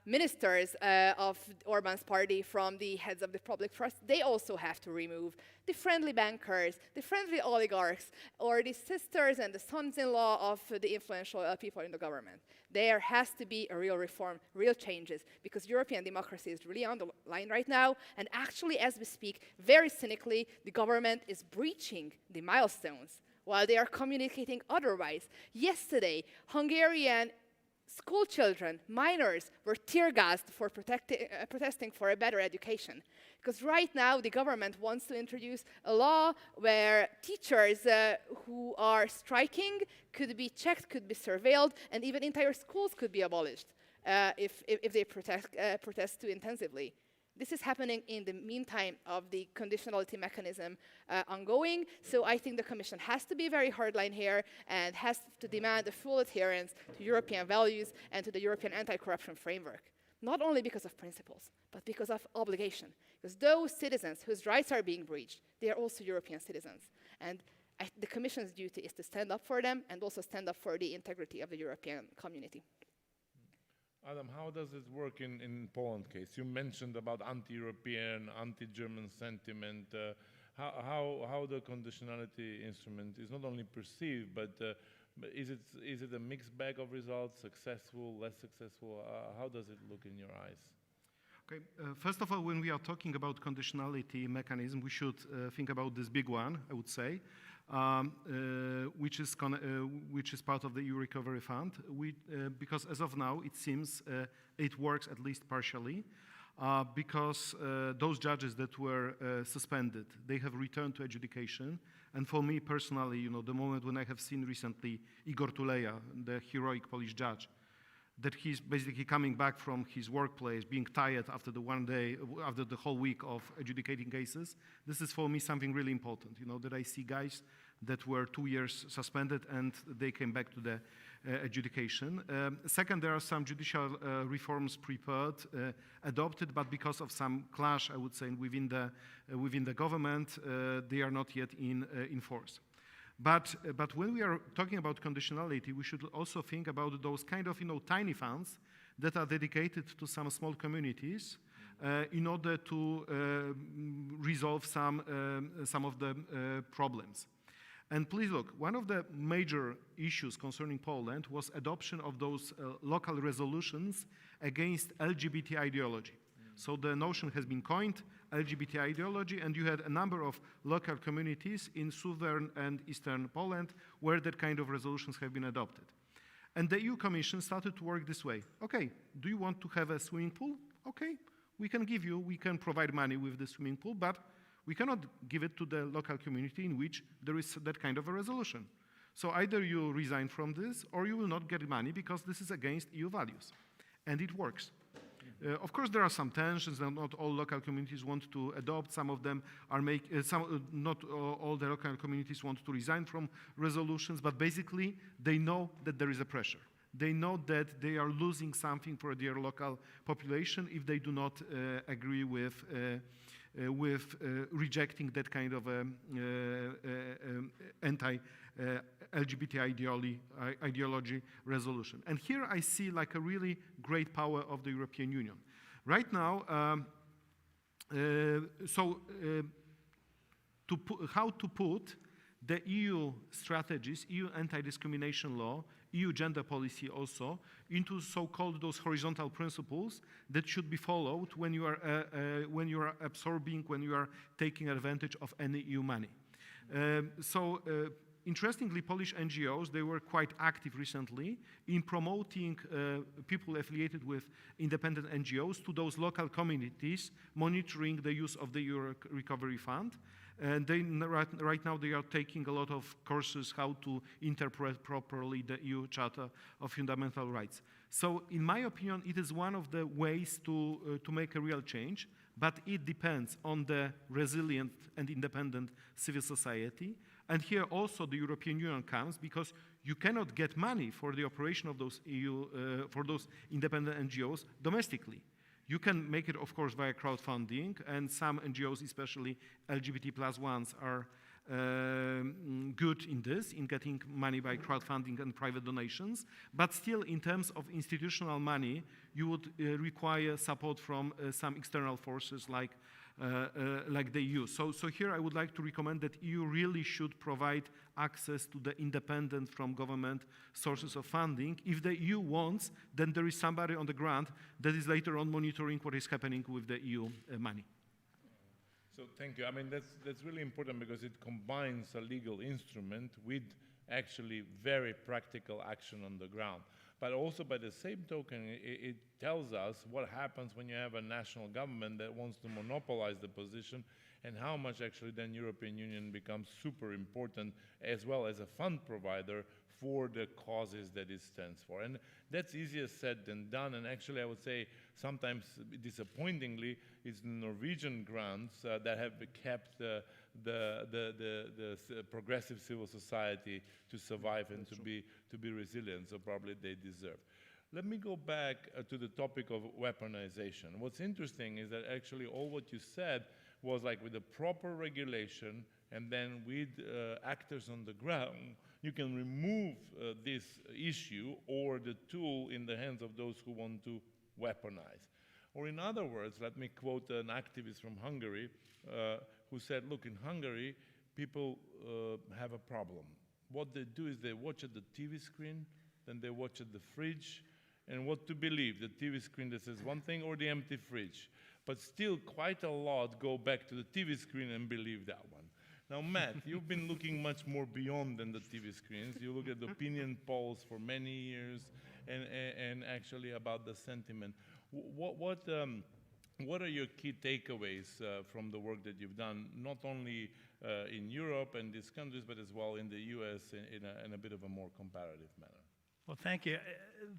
ministers of Orban's party from the heads of the public trust. They also have to remove the friendly bankers, the friendly oligarchs, or the sisters and the sons-in-law of the influential people in the government. There has to be a real reform, real changes, because European democracy is really on the line right now. And actually, as we speak, very cynically, the government is breaching the milestones while they are communicating otherwise. Yesterday, Hungarian school children, minors, were tear gassed for protesting for a better education. Because right now, the government wants to introduce a law where teachers who are striking could be checked, could be surveilled, and even entire schools could be abolished if they protest too intensively. This is happening in the meantime of the conditionality mechanism ongoing. So I think the Commission has to be very hardline here and has to demand a full adherence to European values and to the European anti-corruption framework. Not only because of principles, but because of obligation. Because those citizens whose rights are being breached, they are also European citizens. And the Commission's duty is to stand up for them and also stand up for the integrity of the European community. Adam, how does it work in Poland case? You mentioned about anti-European, anti-German sentiment. How the conditionality instrument is not only perceived, but is it a mixed bag of results, successful, less successful? How does it look in your eyes? Okay. First of all, when we are talking about conditionality mechanism, we should think about this big one, I would say, which is part of the EU Recovery Fund. Because as of now, it seems it works at least partially, because those judges that were suspended, they have returned to adjudication. And for me personally, you know, the moment when I have seen recently Igor Tuleya, the heroic Polish judge, that he's basically coming back from his workplace, being tired after the one day, after the whole week of adjudicating cases. This is for me something really important, you know, that I see guys that were 2 years suspended and they came back to the adjudication. Second, there are some judicial reforms prepared, adopted, but because of some clash, I would say, within the government, they are not yet in force. But when we are talking about conditionality, we should also think about those kind of tiny funds that are dedicated to some small communities in order to resolve some of the problems. And please look, one of the major issues concerning Poland was adoption of those local resolutions against LGBT ideology. So the notion has been coined, LGBT ideology, and you had a number of local communities in southern and eastern Poland where that kind of resolutions have been adopted. And the EU Commission started to work this way. Okay, do you want to have a swimming pool? Okay, we can provide money with the swimming pool, but we cannot give it to the local community in which there is that kind of a resolution. So either you resign from this or you will not get money because this is against EU values. And it works. Of course, there are some tensions, and not all local communities want to adopt. Some of them are not all the local communities want to resign from resolutions, but basically they know that there is a pressure. They know that they are losing something for their local population if they do not agree with rejecting that kind of anti-LGBT ideology resolution. And here I see like a really great power of the European Union. Right now, how to put the EU strategies, EU anti-discrimination law, EU gender policy also, into so-called those horizontal principles that should be followed when you are absorbing, when you are taking advantage of any EU money. Interestingly, Polish NGOs, they were quite active recently in promoting people affiliated with independent NGOs to those local communities, monitoring the use of the EU Recovery Fund. And right now they are taking a lot of courses how to interpret properly the EU Charter of Fundamental Rights. So in my opinion, it is one of the ways to make a real change, but it depends on the resilient and independent civil society. And here also the European Union comes, because you cannot get money for the operation of those for those independent NGOs domestically. You can make it, of course, via crowdfunding, and some NGOs, especially LGBT plus ones, are good in this, in getting money by crowdfunding and private donations. But still, in terms of institutional money, you would require support from some external forces like the EU. So here I would like to recommend that EU really should provide access to the independent from government sources of funding. If the EU wants, then there is somebody on the ground that is later on monitoring what is happening with the EU money. So thank you. I mean, that's really important because it combines a legal instrument with actually very practical action on the ground. But also by the same token, it tells us what happens when you have a national government that wants to monopolize the position, and how much actually then European Union becomes super important as well as a fund provider for the causes that it stands for. And that's easier said than done, and actually I would say sometimes disappointingly it's the Norwegian grants that have kept the progressive civil society to survive and to be resilient, so probably they deserve. Let me go back to the topic of weaponization. What's interesting is that actually all what you said was like with the proper regulation and then with actors on the ground, you can remove this issue or the tool in the hands of those who want to weaponize. Or in other words, let me quote an activist from Hungary who said, look, in Hungary, people have a problem. What they do is they watch at the TV screen, then they watch at the fridge, and what to believe, the TV screen that says one thing or the empty fridge. But still quite a lot go back to the TV screen and believe that one. Now, Matt, you've been looking much more beyond than the TV screens. You look at the opinion polls for many years and actually about the sentiment. What are your key takeaways from the work that you've done, not only in Europe and these countries, but as well in the US in a bit of a more comparative manner? Well, thank you.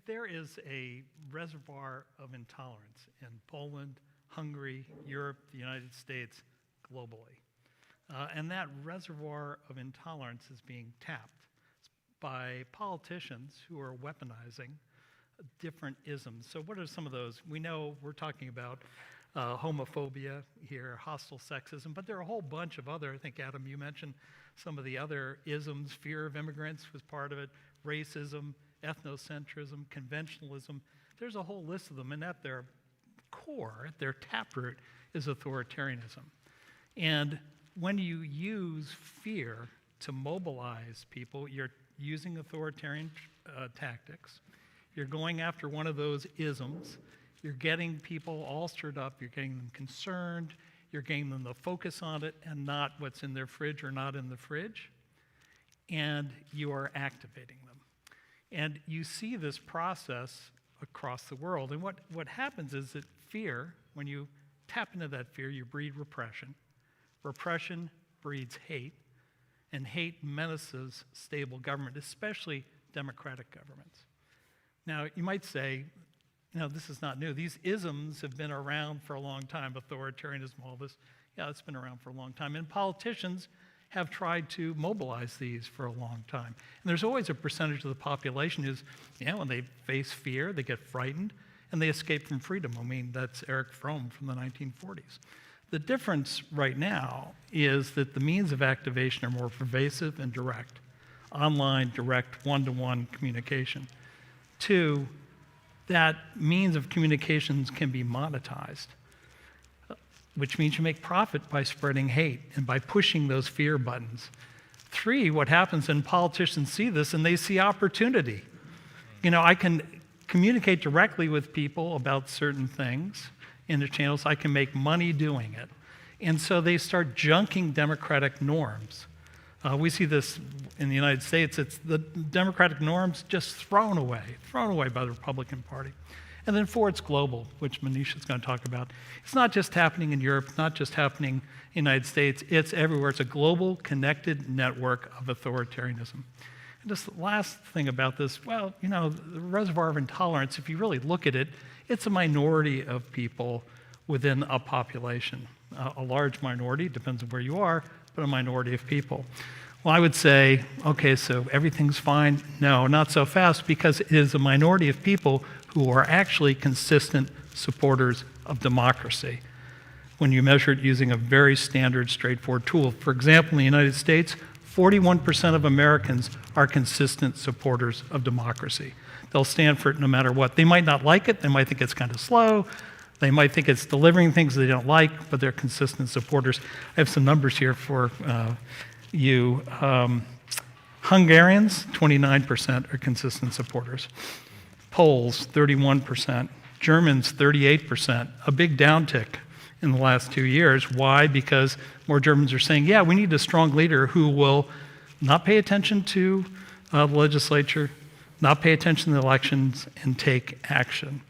There is a reservoir of intolerance in Poland, Hungary, Europe, the United States, globally. And that reservoir of intolerance is being tapped by politicians who are weaponizing different isms. So what are some of those? We know we're talking about homophobia here, hostile sexism, but there are a whole bunch of other, I think, Adam, you mentioned some of the other isms. Fear of immigrants was part of it, racism, ethnocentrism, conventionalism. There's a whole list of them, and at their core, at their taproot, is authoritarianism. And when you use fear to mobilize people, you're using authoritarian tactics. You're going after one of those isms. You're getting people all stirred up. You're getting them concerned. You're getting them to focus on it and not what's in their fridge or not in the fridge. And you are activating them. And you see this process across the world. And what happens is that fear, when you tap into that fear, you breed repression. Repression breeds hate, and hate menaces stable government, especially democratic governments. Now, you might say, this is not new. These isms have been around for a long time, authoritarianism, all this. Yeah, it's been around for a long time. And politicians have tried to mobilize these for a long time. And there's always a percentage of the population who's, when they face fear, they get frightened, and they escape from freedom. I mean, that's Erich Fromm from the 1940s. The difference right now is that the means of activation are more pervasive and direct. Online, direct, one-to-one communication. 2, that means of communications can be monetized, which means you make profit by spreading hate and by pushing those fear buttons. 3, what happens, and politicians see this and they see opportunity. I can communicate directly with people about certain things in their channels. I can make money doing it. And so they start junking democratic norms. We see this in the United States. It's the democratic norms just thrown away by the Republican Party. And then 4, it's global, which Manish is going to talk about. It's not just happening in Europe, not just happening in the United States, it's everywhere. It's a global connected network of authoritarianism. And just the last thing about this, the reservoir of intolerance, if you really look at it, it's a minority of people within a population. A large minority, depends on where you are, but a minority of people. Well, I would say, okay, so everything's fine. No, not so fast, because it is a minority of people who are actually consistent supporters of democracy when you measure it using a very standard, straightforward tool. For example, in the United States, 41% of Americans are consistent supporters of democracy. They'll stand for it no matter what. They might not like it. They might think it's kind of slow. They might think it's delivering things they don't like, but they're consistent supporters. I have some numbers here for you. Hungarians, 29% are consistent supporters. Poles, 31%. Germans, 38%. A big downtick in the last 2 years. Why? Because more Germans are saying, we need a strong leader who will not pay attention to the legislature, not pay attention to the elections, and take action.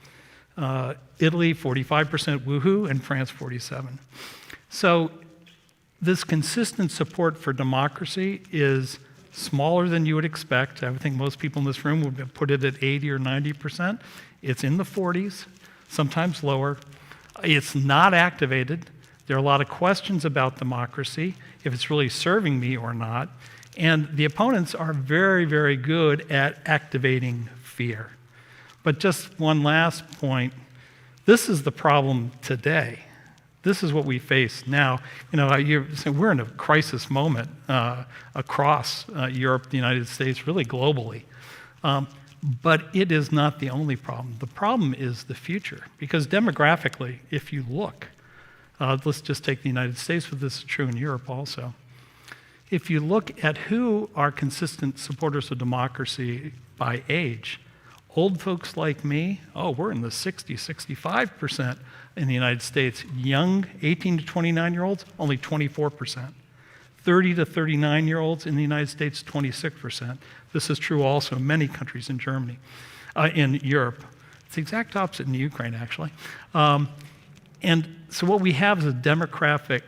Italy, 45% woohoo, and France, 47%. So this consistent support for democracy is smaller than you would expect. I would think most people in this room would put it at 80 or 90%. It's in the 40s, sometimes lower. It's not activated. There are a lot of questions about democracy, if it's really serving me or not. And the opponents are very, very good at activating fear. But just one last point. This is the problem today. This is what we face now. We're in a crisis moment across Europe, the United States, really globally. But it is not the only problem. The problem is the future. Because demographically, if you look, let's just take the United States, but this is true in Europe also. If you look at who are consistent supporters of democracy by age, old folks like me, we're in the 60, 65% in the United States. Young 18 to 29-year-olds, only 24%. 30 to 39-year-olds in the United States, 26%. This is true also in many countries in Germany, in Europe. It's the exact opposite in Ukraine, actually. And so what we have is a demographic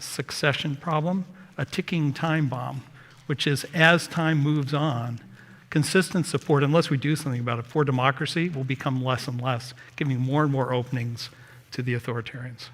succession problem, a ticking time bomb, which is as time moves on, consistent support, unless we do something about it, for democracy will become less and less, giving more and more openings to the authoritarians.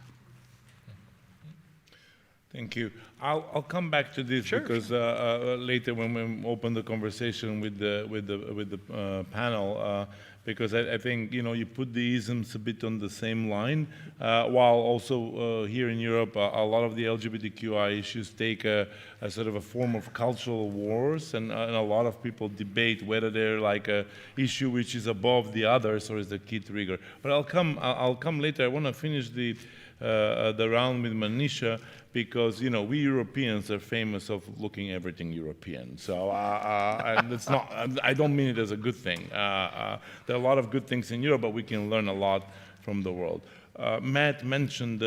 Thank you. I'll come back to this because later when we open the conversation with the panel, because I think, you know, you put the isms a bit on the same line, while also here in Europe, a lot of the LGBTQI issues take a sort of a form of cultural wars, and a lot of people debate whether they're like a issue which is above the others or is the key trigger. But I'll come later. I want to finish the round with Manisha, because, you know, we Europeans are famous of looking everything European. So it's not, I don't mean it as a good thing. There are a lot of good things in Europe, but we can learn a lot from the world. Matt mentioned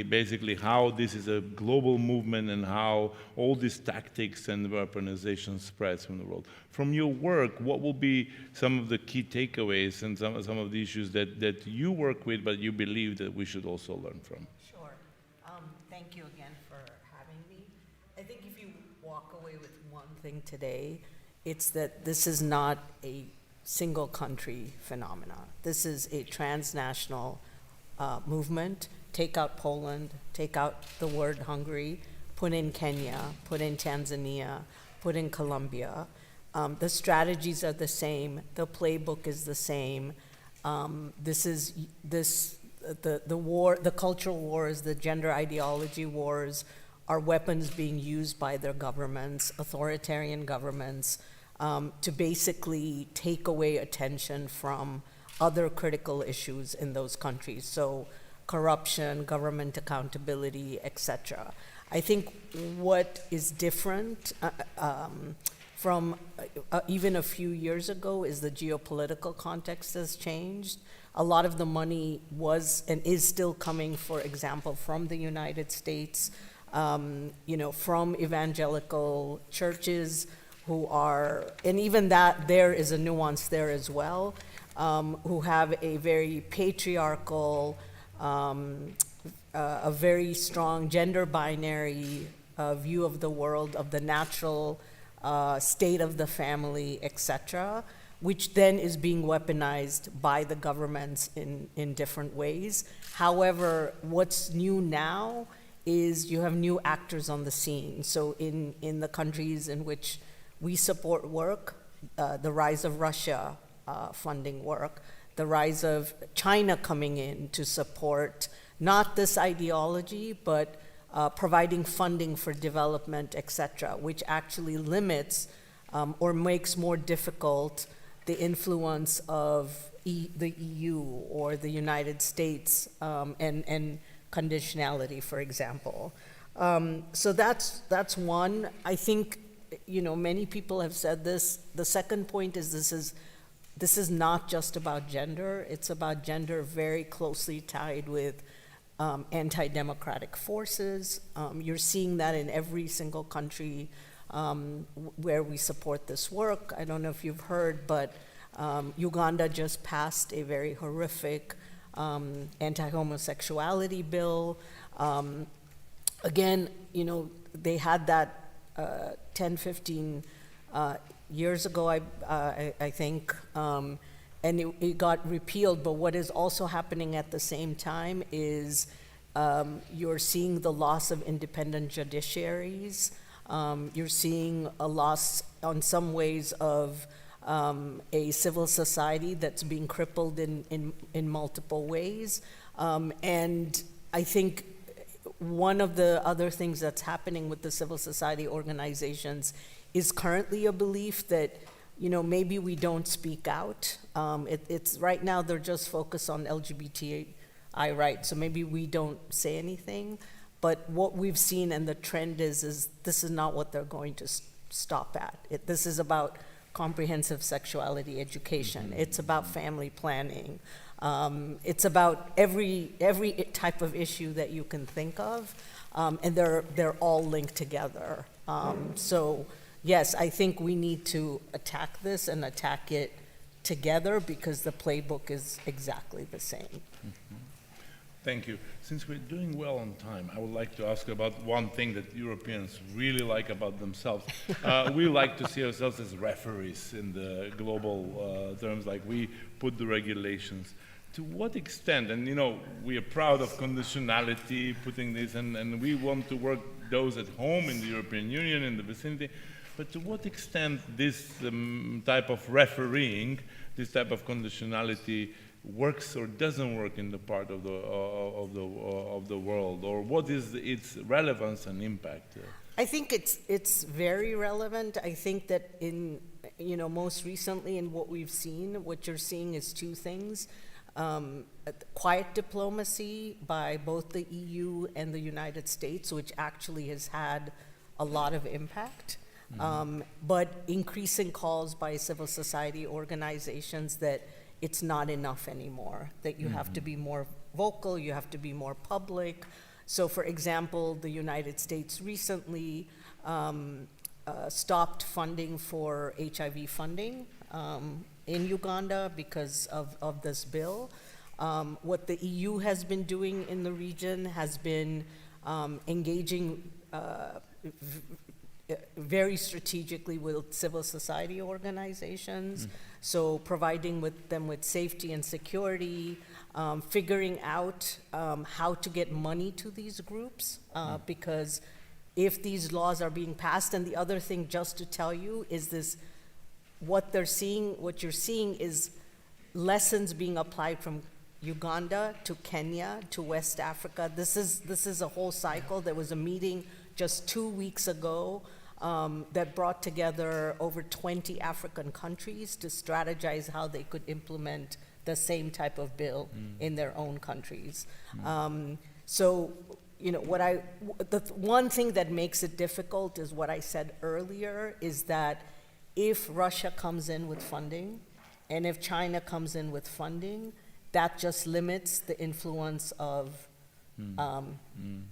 basically how this is a global movement and how all these tactics and weaponization spreads from the world. From your work, what will be some of the key takeaways and some of the issues that you work with, but you believe that we should also learn from? Sure. Thank you again for having me. I think if you walk away with one thing today, it's that this is not a single country phenomena. This is a transnational movement. Take out Poland, take out the word Hungary, put in Kenya, put in Tanzania, put in Colombia. The strategies are the same. The playbook is the same. The war, the cultural wars, the gender ideology wars are weapons being used by their governments, authoritarian governments, to basically take away attention from other critical issues in those countries. So corruption, government accountability, etc. I think what is different from even a few years ago is the geopolitical context has changed. A lot of the money was and is still coming, for example, from the United States, you know, from evangelical churches who are, and even that there is a nuance there as well, who have a very patriarchal, a very strong gender binary view of the world, of the natural state of the family, etc., which then is being weaponized by the governments in different ways. However, what's new now is you have new actors on the scene. So in the countries in which we support work, the rise of Russia funding work, the rise of China coming in to support not this ideology, but providing funding for development, etc., which actually limits or makes more difficult the influence of the EU or the United States and conditionality, for example. So that's one. I think, you know, many people have said this. The second point is this is not just about gender. It's about gender very closely tied with anti-democratic forces. You're seeing that in every single country where we support this work. I don't know if you've heard, but Uganda just passed a very horrific anti-homosexuality bill. Again, you know, they had that 10, 15 years ago, I think, and it got repealed. But what is also happening at the same time is you're seeing the loss of independent judiciaries. You're seeing a loss, on some ways, of a civil society that's being crippled in multiple ways. And I think one of the other things that's happening with the civil society organizations is currently a belief that, you know, maybe we don't speak out. It's right now they're just focused on LGBTI rights, so maybe we don't say anything. But what we've seen, and the trend is this is not what they're going to stop at. This is about comprehensive sexuality education. Mm-hmm. It's about family planning. It's about every type of issue that you can think of, and they're all linked together. So yes, I think we need to attack this and attack it together, because the playbook is exactly the same. Mm-hmm. Thank you. Since we're doing well on time, I would like to ask about one thing that Europeans really like about themselves. We like to see ourselves as referees in the global terms, like we put the regulations. To what extent, and you know, we are proud of conditionality, putting this, and we want to work those at home in the European Union, in the vicinity, but to what extent this type of refereeing, this type of conditionality works or doesn't work in the part of the world, or what is its relevance and impact? I think it's very relevant. I think that most recently in what we've seen, what you're seeing is two things. Quiet diplomacy by both the EU and the United States, which actually has had a lot of impact, but increasing calls by civil society organizations that it's not enough anymore, that you have to be more vocal, you have to be more public. So for example, the United States recently stopped funding for HIV funding in Uganda because of this bill. What the EU has been doing in the region has been engaging very strategically with civil society organizations, so providing them with safety and security, figuring out how to get money to these groups, because if these laws are being passed, and the other thing just to tell you is this, what you're seeing is lessons being applied from Uganda to Kenya to West Africa. This is a whole cycle. There was a meeting just 2 weeks ago that brought together over 20 African countries to strategize how they could implement the same type of bill in their own countries. So, the one thing that makes it difficult is what I said earlier, is that if Russia comes in with funding, and if China comes in with funding, that just limits the influence of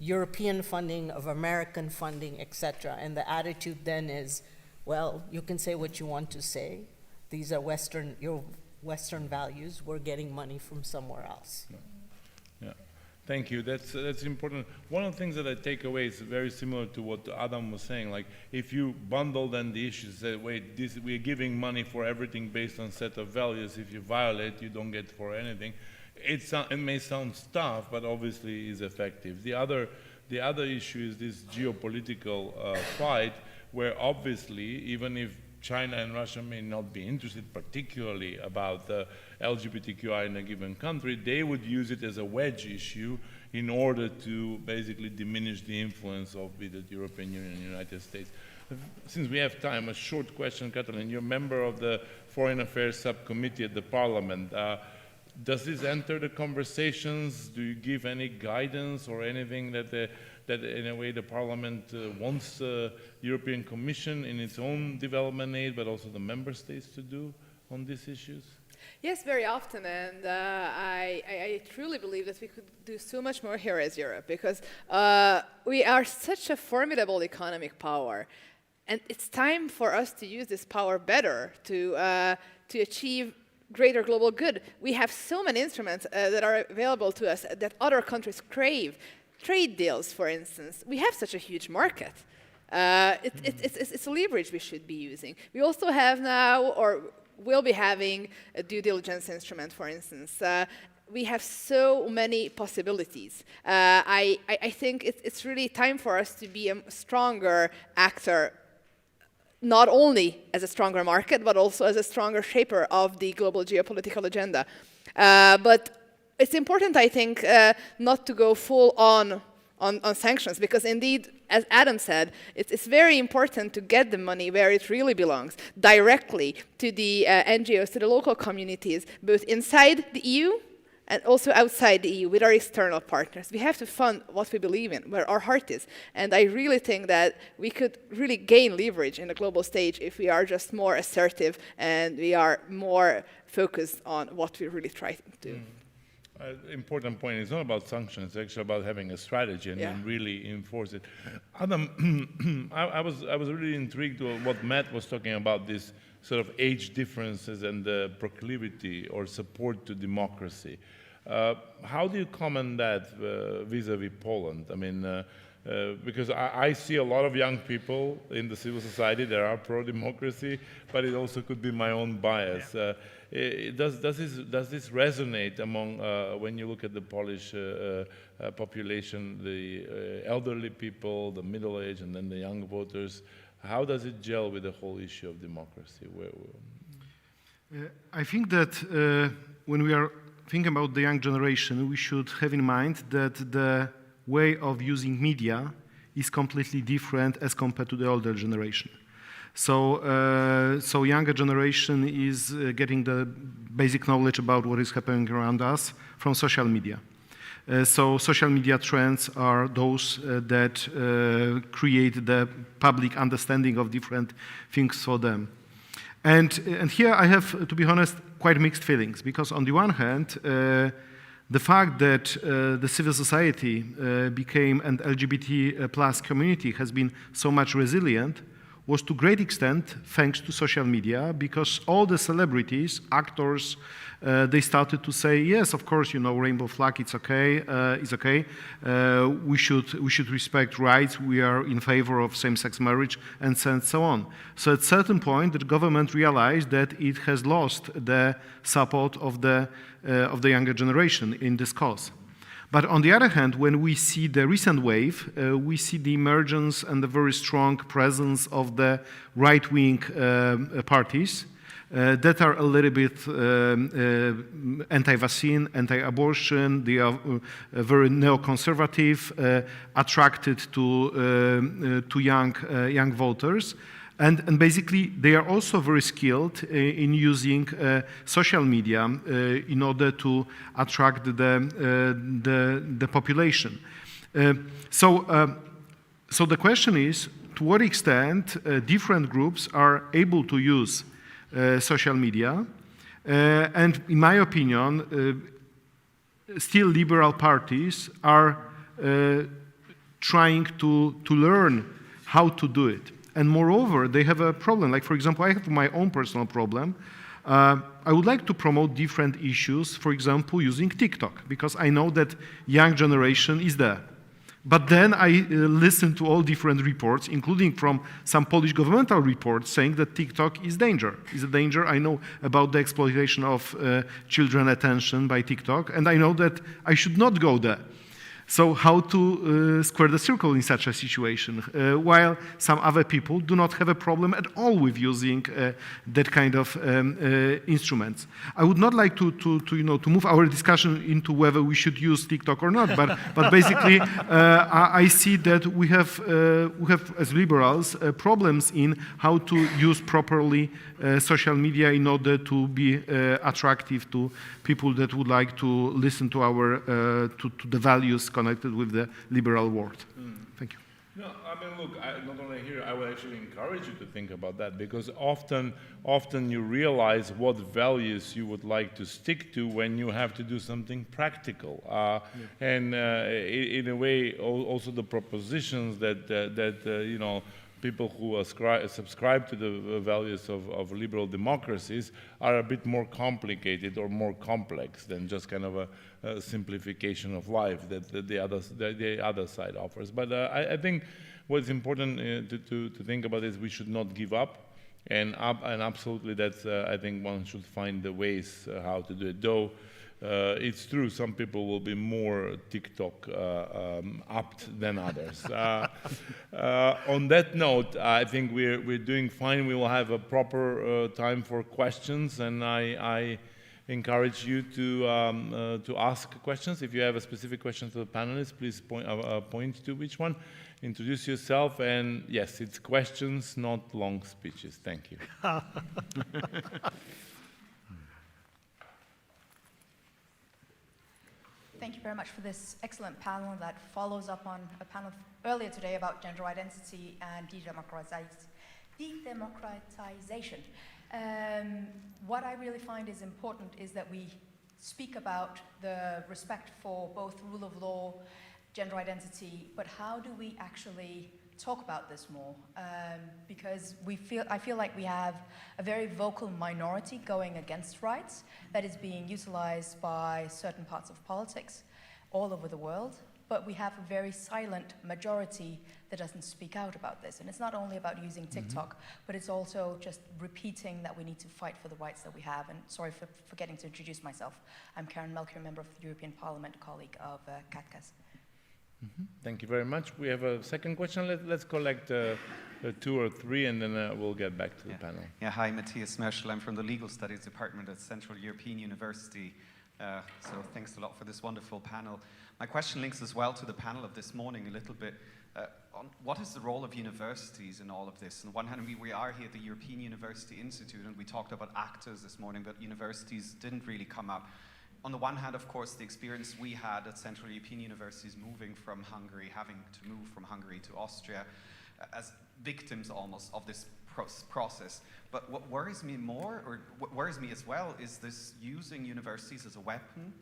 European funding, of American funding, etc. And the attitude then is, well, you can say what you want to say. These are your Western values. We're getting money from somewhere else. Yeah. Thank you. That's important. One of the things that I take away is very similar to what Adam was saying. Like, if you bundle then the issues, say, wait, we're giving money for everything based on set of values. If you violate, you don't get for anything. It may sound tough, but obviously is effective. The other issue is this geopolitical fight, where obviously, even if China and Russia may not be interested particularly about LGBTQI in a given country, they would use it as a wedge issue in order to basically diminish the influence of the European Union and the United States. Since we have time, a short question, Katalin. You're a member of the Foreign Affairs Subcommittee at the Parliament. Does this enter the conversations? Do you give any guidance or anything that in a way the Parliament wants the European Commission in its own development aid, but also the member states to do on these issues? Yes, very often, and I truly believe that we could do so much more here as Europe, because we are such a formidable economic power, and it's time for us to use this power better to achieve greater global good. We have so many instruments that are available to us that other countries crave. Trade deals, for instance. We have such a huge market. It's a leverage we should be using. We also have now, or will be having, a due diligence instrument, for instance. We have so many possibilities. I think it's really time for us to be a stronger actor, not only as a stronger market, but also as a stronger shaper of the global geopolitical agenda. But it's important, I think, not to go full on sanctions, because indeed, as Adam said, it's very important to get the money where it really belongs, directly to the NGOs, to the local communities, both inside the EU and also outside the EU with our external partners. We have to fund what we believe in, where our heart is. And I really think that we could really gain leverage in the global stage if we are just more assertive and we are more focused on what we really try to do. Important point. It's not about sanctions. It's actually about having a strategy and then really enforce it. Adam, I was really intrigued with what Matt was talking about, this sort of age differences and the proclivity or support to democracy. How do you comment that vis-a-vis Poland? I mean, because I see a lot of young people in the civil society that are pro-democracy, but it also could be my own bias. Does this resonate among, when you look at the Polish population, the elderly people, the middle-aged, and then the young voters? How does it gel with the whole issue of democracy? I think that when we are thinking about the young generation, we should have in mind that the way of using media is completely different as compared to the older generation. So younger generation is getting the basic knowledge about what is happening around us from social media. So social media trends are those that create the public understanding of different things for them. And here I have, to be honest, quite mixed feelings, because on the one hand, the fact that the civil society became and LGBT plus community has been so much resilient was to a great extent thanks to social media, because all the celebrities, actors, they started to say, yes, of course, you know, rainbow flag, it's okay, we should respect rights, we are in favor of same-sex marriage, and so on. So at a certain point, the government realized that it has lost the support of the younger generation in this cause. But on the other hand, when we see the recent wave, we see the emergence and the very strong presence of the right-wing parties that are a little bit anti-vaccine, anti-abortion. They are very neoconservative, attracted to young voters. And basically, they are also very skilled in using social media in order to attract the population. So the question is, to what extent different groups are able to use social media? And in my opinion, still liberal parties are trying to learn how to do it. And moreover, they have a problem. Like, for example, I have my own personal problem. I would like to promote different issues, for example, using TikTok, because I know that young generation is there. But then I listen to all different reports, including from some Polish governmental reports saying that TikTok is a danger. I know about the exploitation of children attention by TikTok, and I know that I should not go there. So how to square the circle in such a situation, while some other people do not have a problem at all with using that kind of instruments. I would not like to move our discussion into whether we should use TikTok or not, but basically I see that we have as liberals problems in how to use properly social media in order to be attractive to people that would like to listen to our to the values connected with the liberal world. Thank you. No, I mean, look, not only here, I would actually encourage you to think about that, because often you realize what values you would like to stick to when you have to do something practical. And in a way, also the propositions that you know, people who subscribe to the values of liberal democracies are a bit more complicated or more complex than just kind of a simplification of life that the other side offers. But I think what's important to think about is we should not give up, and absolutely that's I think one should find the ways how to do it. Though it's true, some people will be more TikTok apt than others. On that note, I think we're doing fine. We will have a proper time for questions, and I encourage you to ask questions. If you have a specific question to the panelists, please point to which one. Introduce yourself, and yes, it's questions, not long speeches. Thank you. Thank you very much for this excellent panel that follows up on a panel earlier today about gender identity and de-democratization. What I really find is important is that we speak about the respect for both rule of law, gender identity, but how do we actually talk about this more? Because I feel like we have a very vocal minority going against rights that is being utilized by certain parts of politics all over the world, but we have a very silent majority that doesn't speak out about this. And it's not only about using TikTok, but it's also just repeating that we need to fight for the rights that we have. And sorry for forgetting to introduce myself. I'm Karen Melchior, member of the European Parliament, colleague of CATCAS. Thank you very much. We have a second question. Let's collect two or three, and then we'll get back to the panel. Yeah, hi, Matthias Merschel. I'm from the Legal Studies Department at Central European University. So thanks a lot for this wonderful panel. My question links as well to the panel of this morning a little bit. On what is the role of universities in all of this? On the one hand, we are here at the European University Institute, and we talked about actors this morning, but universities didn't really come up. On the one hand, of course, the experience we had at Central European Universities moving from Hungary, having to move from Hungary to Austria, as victims almost of this process. But what worries me more, or what worries me as well, is this using universities as a weapon,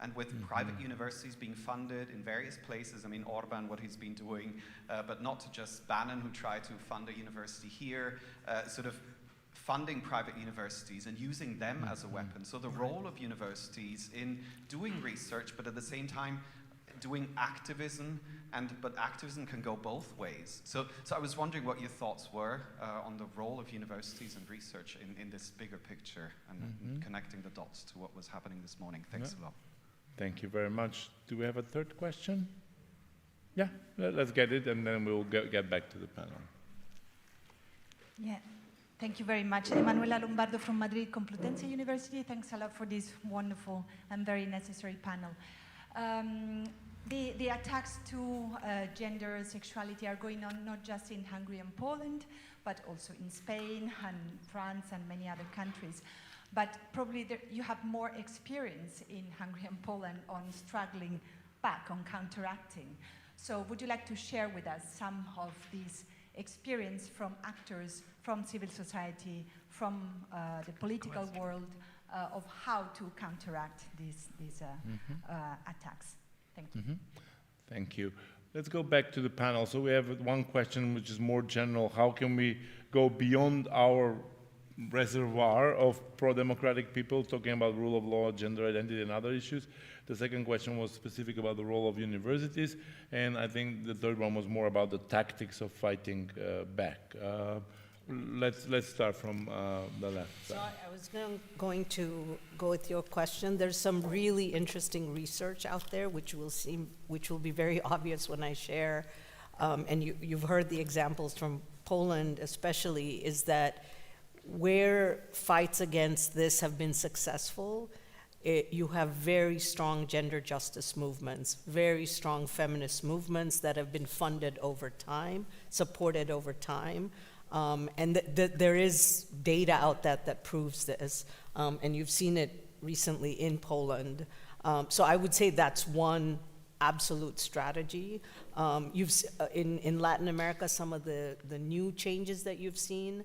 and with private universities being funded in various places. I mean, Orban, what he's been doing, but not to just Bannon, who tried to fund a university here, sort of funding private universities and using them as a weapon. So the role of universities in doing research, but at the same time doing activism, but activism can go both ways. So I was wondering what your thoughts were on the role of universities and research in this bigger picture, and connecting the dots to what was happening this morning. Thanks a lot. Thank you very much. Do we have a third question? Yeah, let's get it, and then we'll get back to the panel. Yeah, thank you very much. Emanuela Lombardo from Madrid Complutense University. Thanks a lot for this wonderful and very necessary panel. The attacks to gender, sexuality are going on not just in Hungary and Poland, but also in Spain and France and many other countries. But probably you have more experience in Hungary and Poland on struggling back, on counteracting. So would you like to share with us some of these experience from actors, from civil society, from the political world, of how to counteract these attacks? Thank you. Thank you. Let's go back to the panel. So we have one question which is more general. How can we go beyond our reservoir of pro-democratic people talking about rule of law, gender identity, and other issues? The second question was specific about the role of universities, and I think the third one was more about the tactics of fighting back. Let's start from the left side. So I was going to go with your question. There's some really interesting research out there, which will be very obvious when I share. And you've heard the examples from Poland, especially, is that where fights against this have been successful, you have very strong gender justice movements, very strong feminist movements that have been funded over time, supported over time. And there is data out that proves this, and you've seen it recently in Poland. So I would say that's one absolute strategy. In Latin America, some of the new changes that you've seen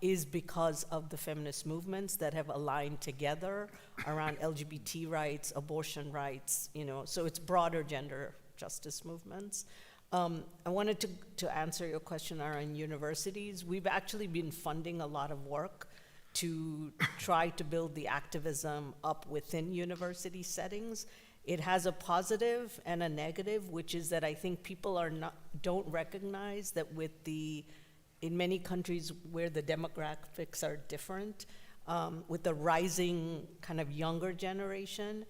is because of the feminist movements that have aligned together around LGBT rights, abortion rights, so it's broader gender justice movements. I wanted to answer your question around universities. We've actually been funding a lot of work to try to build the activism up within university settings. It has a positive and a negative, which is that I think people don't recognize that in many countries where the demographics are different, with the rising kind of younger generation,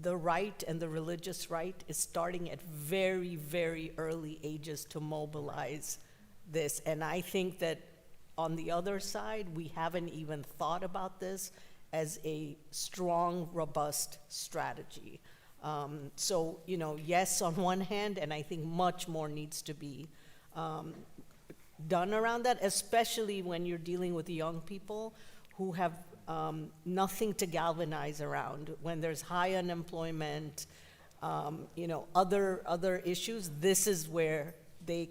the right and the religious right is starting at very, very early ages to mobilize this. And I think that on the other side, we haven't even thought about this as a strong, robust strategy. So, yes, on one hand, and I think much more needs to be done around that, especially when you're dealing with young people who have nothing to galvanize around. When there's high unemployment, other issues, this is where they're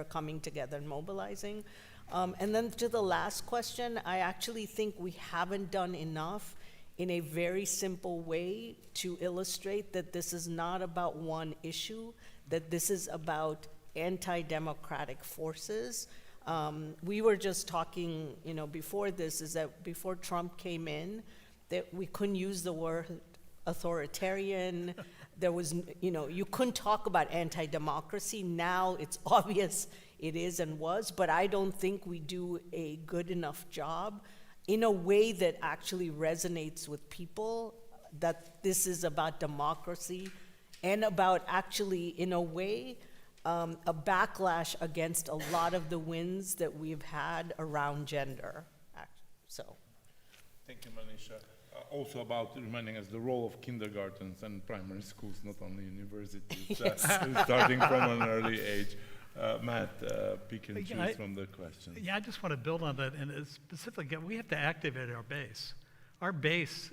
coming together and mobilizing. And then to the last question, I actually think we haven't done enough in a very simple way to illustrate that this is not about one issue, that this is about anti-democratic forces. We were just talking, before this, is that before Trump came in, that we couldn't use the word authoritarian. There was, you couldn't talk about anti-democracy. Now it's obvious it is and was, but I don't think we do a good enough job in a way that actually resonates with people, that this is about democracy and about actually, in a way, a backlash against a lot of the wins that we've had around gender. So. Thank you, Manisha. Also about reminding us the role of kindergartens and primary schools, not only universities, starting from an early age. Matt, pick and choose from the questions. Yeah, I just want to build on that, and specifically, we have to activate our base. Our base,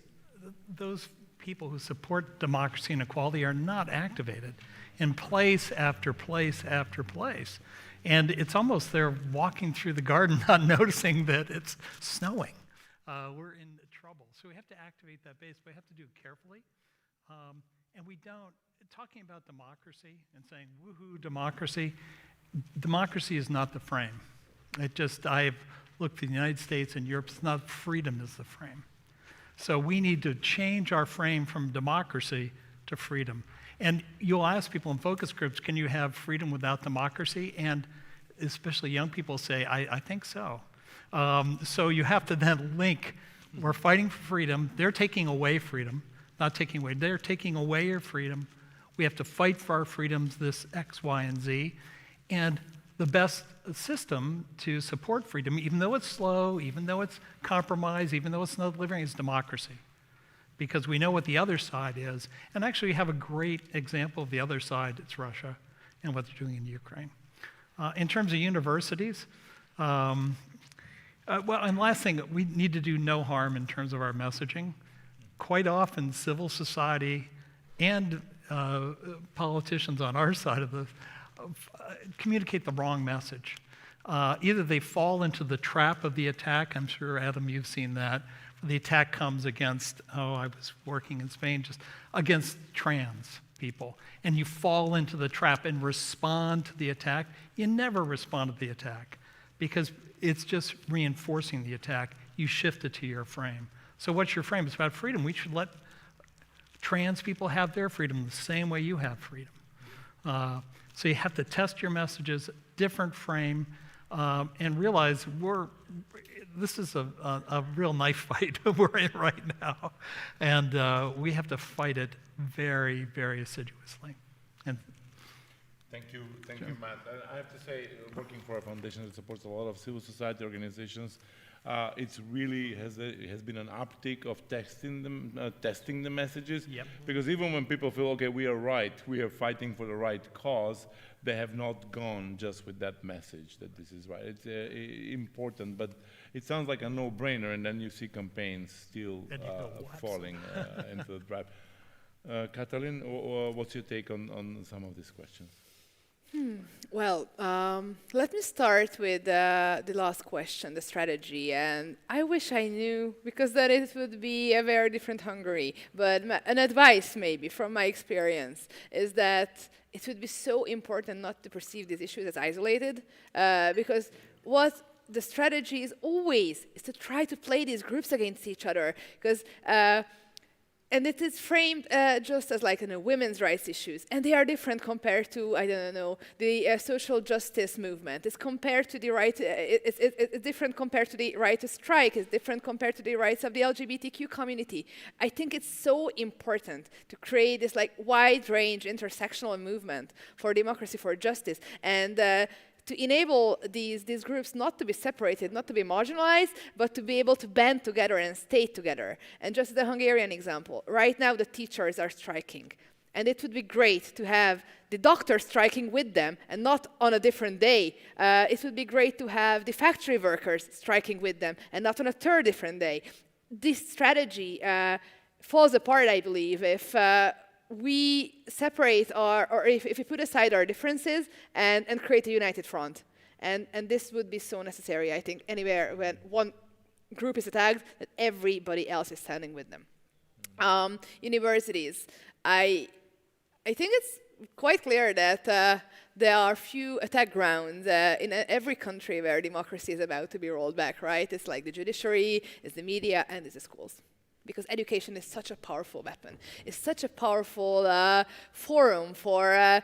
those people who support democracy and equality are not activated in place after place after place. And it's almost they're walking through the garden not noticing that it's snowing. We're in trouble. So we have to activate that base, but we have to do it carefully. And we don't, talking about democracy and saying, woohoo, democracy is not the frame. I've looked at the United States and Europe, it's not freedom is the frame. So we need to change our frame from democracy to freedom. And you'll ask people in focus groups, can you have freedom without democracy? And especially young people say, I think so. So you have to then link, we're fighting for freedom, they're taking away freedom, not taking away, they're taking away your freedom. We have to fight for our freedoms, this X, Y, and Z. And the best system to support freedom, even though it's slow, even though it's compromised, even though it's not delivering, is democracy. Because we know what the other side is. And actually, we have a great example of the other side. It's Russia and what they're doing in Ukraine. In terms of universities, well, and last thing, we need to do no harm in terms of our messaging. Quite often, civil society and politicians on our side of the communicate the wrong message. Either they fall into the trap of the attack. I'm sure, Adam, you've seen that. The attack comes against, I was working in Spain, just against trans people. And you fall into the trap and respond to the attack. You never respond to the attack because it's just reinforcing the attack. You shift it to your frame. So what's your frame? It's about freedom. We should let trans people have their freedom the same way you have freedom. So you have to test your messages, different frame, and realize this is a real knife fight we're in right now. And we have to fight it very, very assiduously. And Thank you, Matt. I have to say, working for a foundation that supports a lot of civil society organizations, it's really has been an uptick of testing the messages. Yep. Because even when people feel, okay, we are right, we are fighting for the right cause, they have not gone just with that message that this is right. It's important, but it sounds like a no-brainer, and then you see campaigns still falling into the trap. Katalin, what's your take on some of these questions? Well, let me start with the last question, the strategy. And I wish I knew, because then it would be a very different Hungary. But an advice, maybe, from my experience, is that it would be so important not to perceive these issues as isolated, because what the strategy is always is to try to play these groups against each other, because and it is framed just as like women's rights issues, and they are different compared to, I don't know, the social justice movement. It's compared to the right. It's different compared to the right to strike. It's different compared to the rights of the LGBTQ community. I think it's so important to create this wide range intersectional movement for democracy, for justice, and to enable these groups not to be separated, not to be marginalized, but to be able to band together and stay together. And just the Hungarian example, right now the teachers are striking. And it would be great to have the doctors striking with them and not on a different day. It would be great to have the factory workers striking with them and not on a third different day. This strategy falls apart, I believe, if we separate or if we put aside our differences and create a united front. And this would be so necessary, I think, anywhere when one group is attacked, that everybody else is standing with them. Universities, I think it's quite clear that there are few attack grounds in every country where democracy is about to be rolled back, right? It's like the judiciary, it's the media, and it's the schools. Because education is such a powerful weapon. It's such a powerful forum for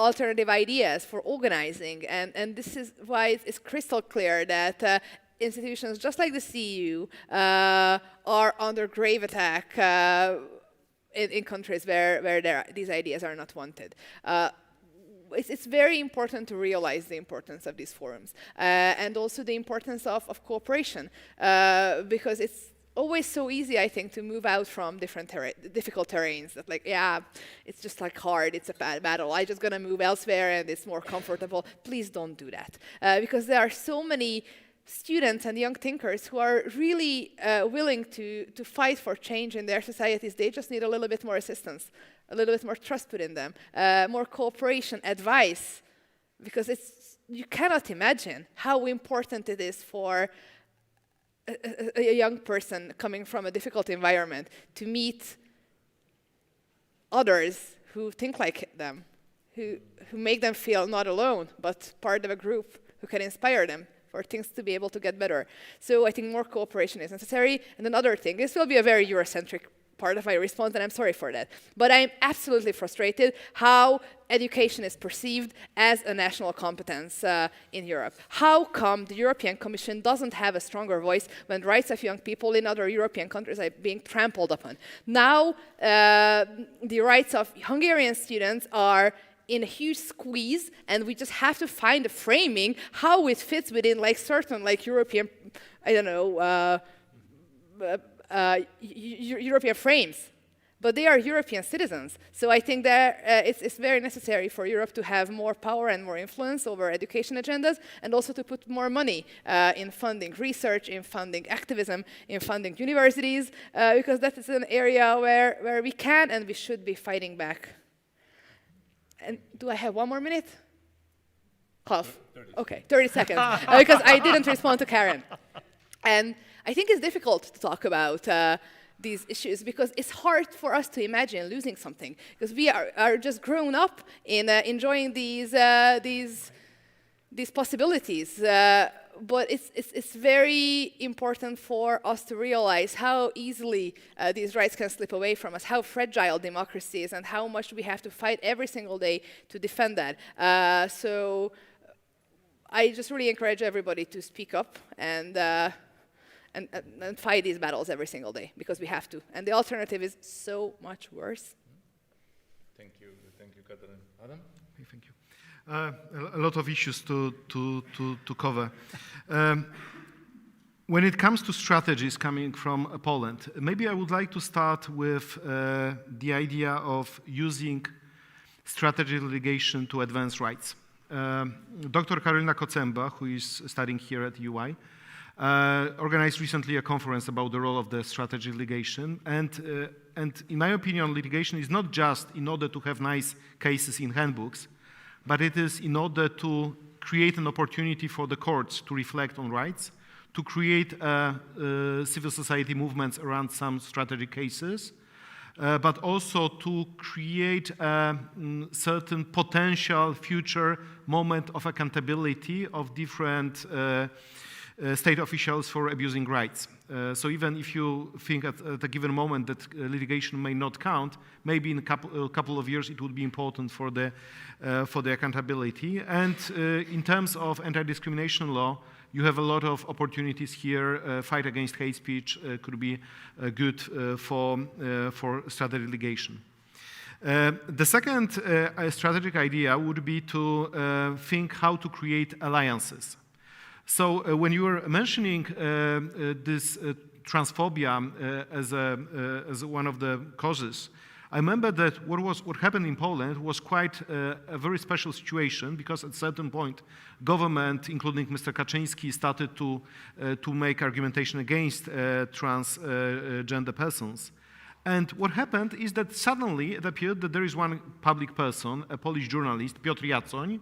alternative ideas, for organizing. And this is why it's crystal clear that institutions just like the CEU are under grave attack in countries where these ideas are not wanted. it's very important to realize the importance of these forums and also the importance of cooperation because it's always so easy, I think, to move out from difficult terrains. That like, yeah, it's just like hard, it's a bad battle. I'm just gonna move elsewhere and it's more comfortable. Please don't do that because there are so many students and young thinkers who are really willing to fight for change in their societies. They just need a little bit more assistance, a little bit more trust put in them, more cooperation, advice, because you cannot imagine how important it is for a young person coming from a difficult environment to meet others who think like them, who make them feel not alone, but part of a group who can inspire them for things to be able to get better. So I think more cooperation is necessary. And another thing, this will be a very Eurocentric part of my response, and I'm sorry for that. But I'm absolutely frustrated how education is perceived as a national competence in Europe. How come the European Commission doesn't have a stronger voice when rights of young people in other European countries are being trampled upon? Now, the rights of Hungarian students are in a huge squeeze, and we just have to find a framing how it fits within like certain like European, I don't know, European frames. But they are European citizens. So I think that it's very necessary for Europe to have more power and more influence over education agendas, and also to put more money in funding research, in funding activism, in funding universities, because that is an area where we can and we should be fighting back. And do I have one more minute? Half. 30 okay, 30 seconds. Because I didn't respond to Karen. And I think it's difficult to talk about these issues because it's hard for us to imagine losing something because we are just grown up in enjoying these possibilities. But it's very important for us to realize how easily these rights can slip away from us, how fragile democracy is, and how much we have to fight every single day to defend that. So I just really encourage everybody to speak up and fight these battles every single day, because we have to. And the alternative is so much worse. Thank you, Catherine. Adam? Thank you. A lot of issues to cover. When it comes to strategies coming from Poland, maybe I would like to start with the idea of using strategic litigation to advance rights. Dr. Karolina Kocemba, who is studying here at UI, organized recently a conference about the role of the strategic litigation. And in my opinion, litigation is not just in order to have nice cases in handbooks, but it is in order to create an opportunity for the courts to reflect on rights, to create civil society movements around some strategic cases, but also to create a certain potential future moment of accountability of different state officials for abusing rights. So even if you think at a given moment that litigation may not count, maybe in a couple of years it would be important for the accountability. And in terms of anti-discrimination law, you have a lot of opportunities here. Fight against hate speech could be good for strategic litigation. The second strategic idea would be to think how to create alliances. So when you were mentioning this transphobia as one of the causes, I remember that what happened in Poland was quite a very special situation, because at a certain point, government, including Mr. Kaczyński, started to make argumentation against transgender persons. And what happened is that suddenly it appeared that there is one public person, a Polish journalist, Piotr Jacoń,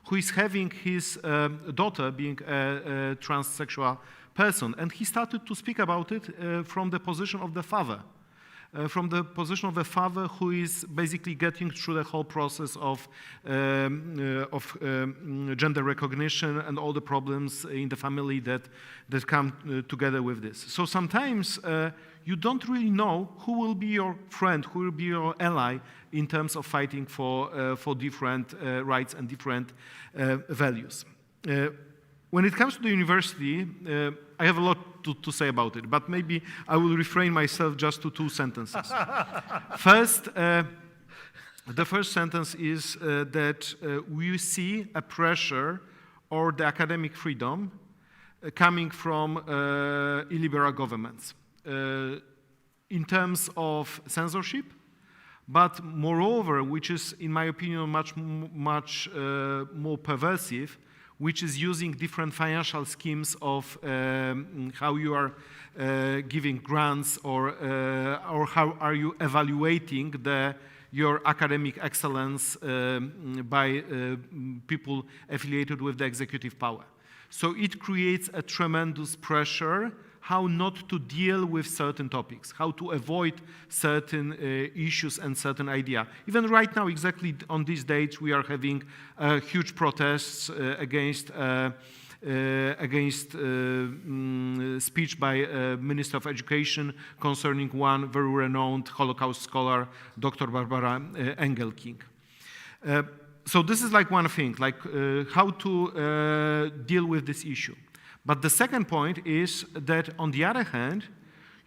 who is having his daughter being a transsexual person. And he started to speak about it from the position of the father. From the position of a father who is basically getting through the whole process of gender recognition and all the problems in the family that come together with this. So sometimes you don't really know who will be your friend, who will be your ally in terms of fighting for different rights and different values. When it comes to the university, I have a lot to say about it, but maybe I will refrain myself just to 2 sentences. First, The first sentence is that we see a pressure or the academic freedom coming from illiberal governments in terms of censorship, but moreover, which is, in my opinion, much more pervasive, which is using different financial schemes of how you are giving grants or how are you evaluating your academic excellence by people affiliated with the executive power. So it creates a tremendous pressure how not to deal with certain topics, how to avoid certain issues and certain ideas. Even right now, exactly on these dates, we are having huge protests against speech by Minister of Education concerning one very renowned Holocaust scholar, Dr. Barbara Engelking. So this is like one thing, like how to deal with this issue. But the second point is that, on the other hand,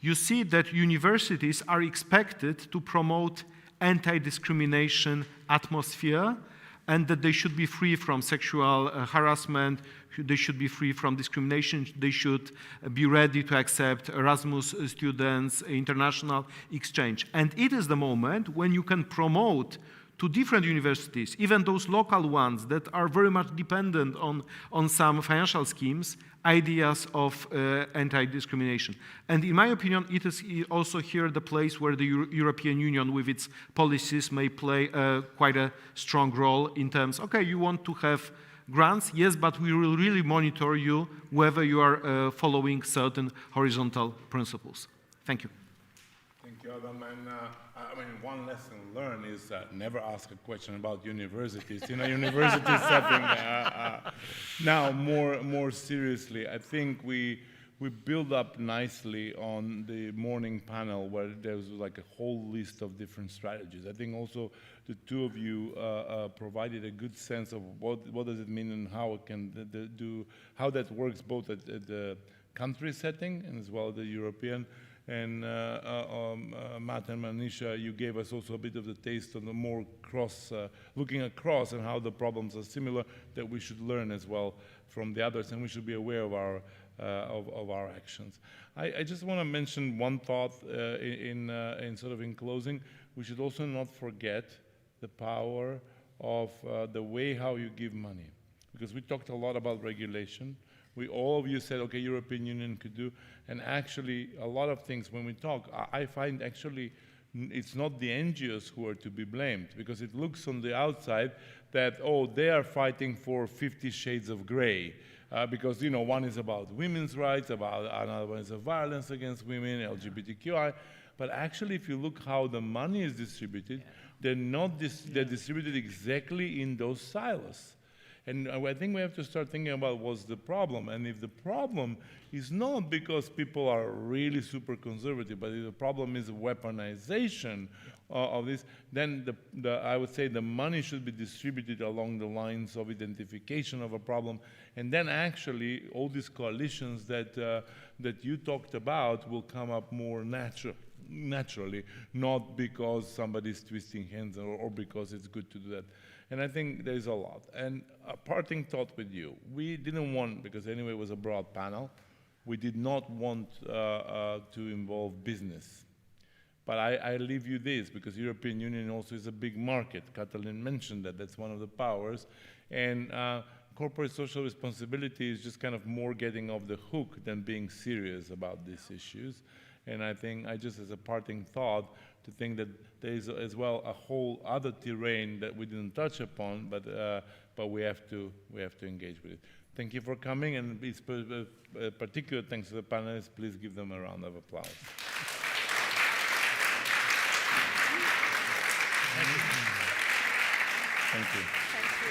you see that universities are expected to promote anti-discrimination atmosphere and that they should be free from sexual harassment, they should be free from discrimination, they should be ready to accept Erasmus students, international exchange. And it is the moment when you can promote to different universities, even those local ones that are very much dependent on some financial schemes, ideas of anti-discrimination. And in my opinion, it is also here the place where the European Union with its policies may play quite a strong role in terms, okay, you want to have grants, yes, but we will really monitor you whether you are following certain horizontal principles. Thank you. Thank you, Adam. And I mean, one lesson learned is never ask a question about universities in a university setting. Now, more seriously, I think we build up nicely on the morning panel where there was like a whole list of different strategies. I think also the two of you provided a good sense of what does it mean and how it can how that works both at the country setting and as well as the European. And Matt and Manisha, you gave us also a bit of the taste on the more looking across and how the problems are similar that we should learn as well from the others, and we should be aware of our actions. I just want to mention one thought in closing. We should also not forget the power of the way how you give money, because we talked a lot about regulation. All of you said, okay, European Union could do, and actually a lot of things when we talk, I find actually it's not the NGOs who are to be blamed, because it looks on the outside that, oh, they are fighting for 50 shades of gray, because, you know, one is about women's rights, another one is violence against women, LGBTQI, but actually if you look how the money is distributed, they're distributed exactly in those silos. And I think we have to start thinking about what's the problem. And if the problem is not because people are really super conservative, but if the problem is weaponization of this, then I would say the money should be distributed along the lines of identification of a problem. And then actually all these coalitions that you talked about will come up more naturally, not because somebody's twisting hands or because it's good to do that. And I think there's a lot. And a parting thought with you. We didn't want, because anyway it was a broad panel, we did not want to involve business. But I leave you this, because European Union also is a big market. Katalin mentioned that, that's one of the powers. And corporate social responsibility is just kind of more getting off the hook than being serious about these issues. And I think, just as a parting thought, to think that there is as well a whole other terrain that we didn't touch upon, but we have to engage with it. Thank you for coming, and particular thanks to the panelists. Please give them a round of applause. Thank you. Thank you.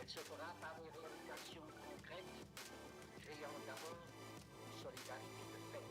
Elle se fera par des réalisations concrètes, créant d'abord une solidarité de fait.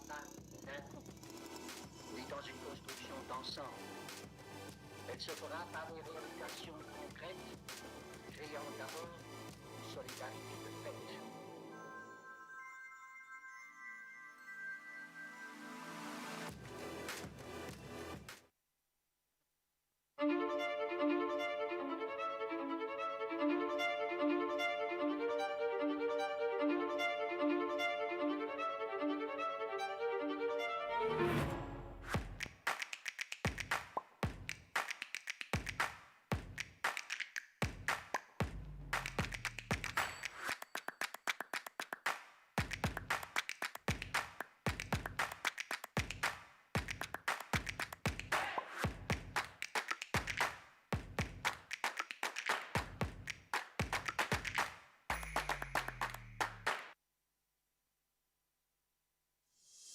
pas d'un coup, ni dans une construction d'ensemble. Elle se fera par des réalisations concrètes, créant d'abord une solidarité de fait.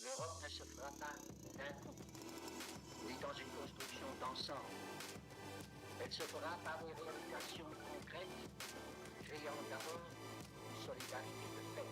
L'Europe ne se fera pas d'un coup, ni dans une construction d'ensemble. Elle se fera par des réalisations concrètes, créant d'abord une solidarité de fait.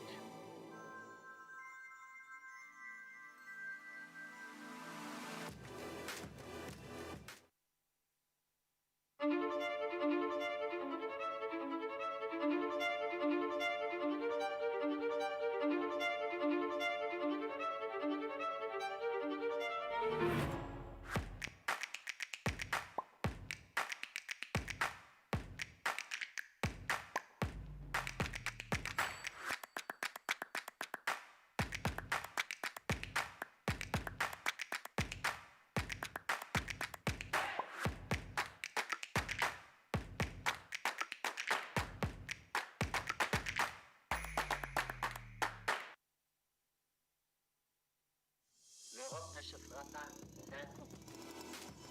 L'Europe ne se fera pas d'un coup,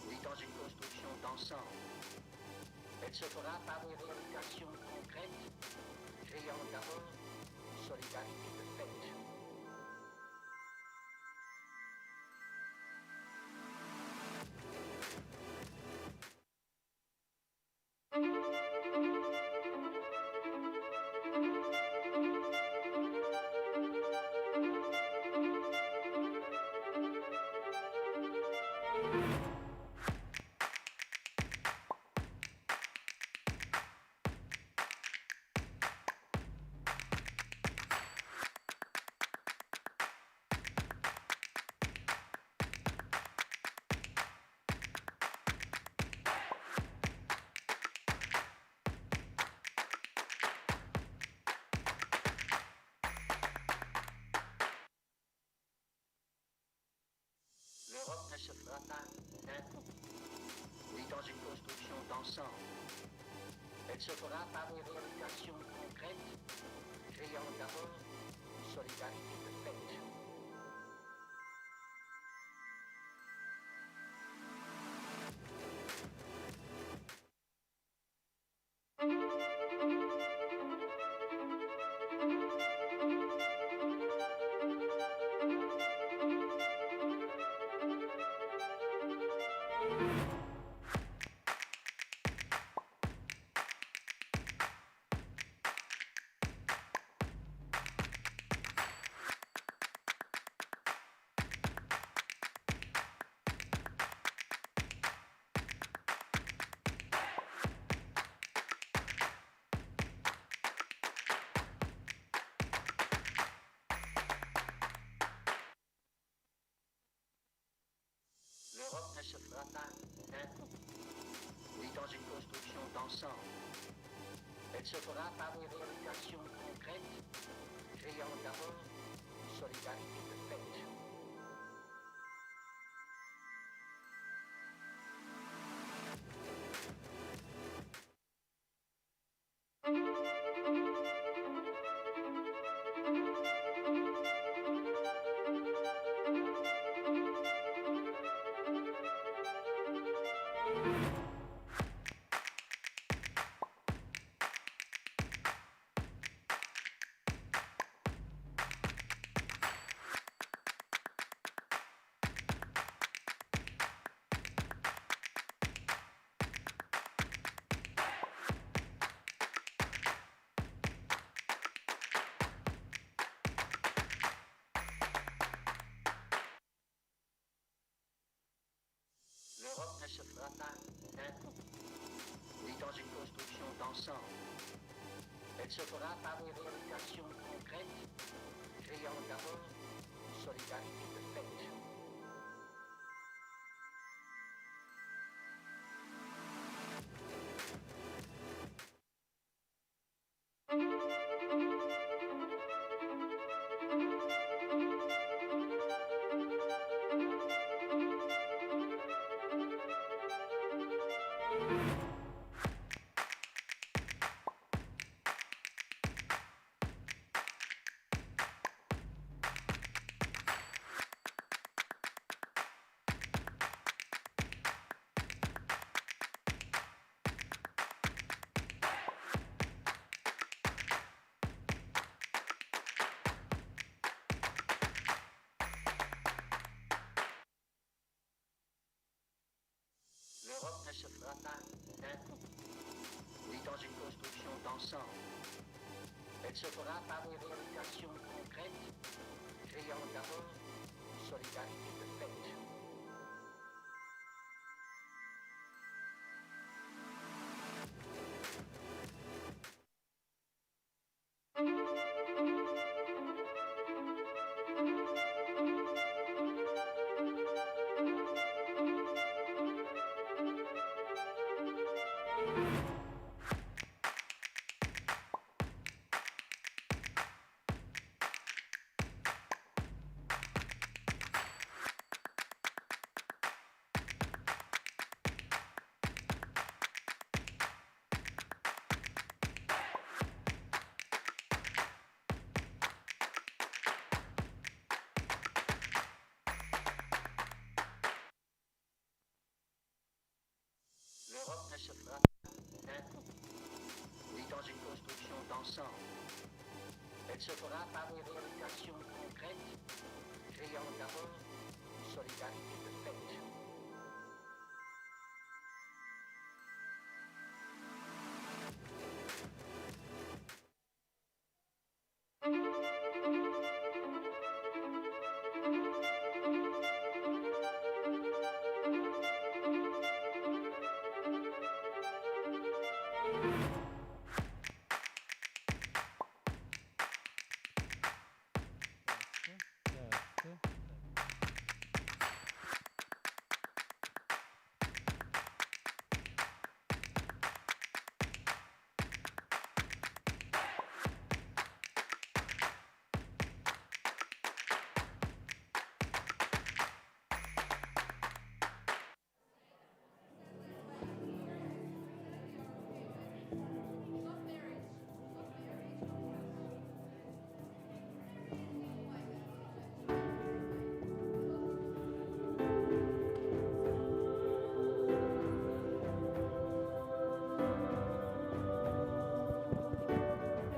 ni dans une construction d'ensemble. Elle se fera par des réalisations concrètes, créant d'abord une solidarité de fait. L'Europe ne se fera pas d'un coup, ni dans une construction d'ensemble. Elle se fera par des réalisations concrètes, créant d'abord une solidarité de fait. L'Europe ne se fera pas d'un coup, ni dans une construction d'ensemble. Elle se fera par des réalisations concrètes, créant d'abord une solidarité de fait. se fera pas d'un coup, ni dans une construction d'ensemble. Elle se fera par des réalisations concrètes, créant d'abord une solidarité de fait. L'Europe ne se fera pas d'un coup, ni dans une construction d'ensemble. Elle se fera par des réalisations concrètes, créant d'abord une solidarité de fait. L'Europe ne se fera pas d'un coup, ni dans une construction d'ensemble. Elle se fera par des réalisations concrètes, créant d'abord une solidarité de fait.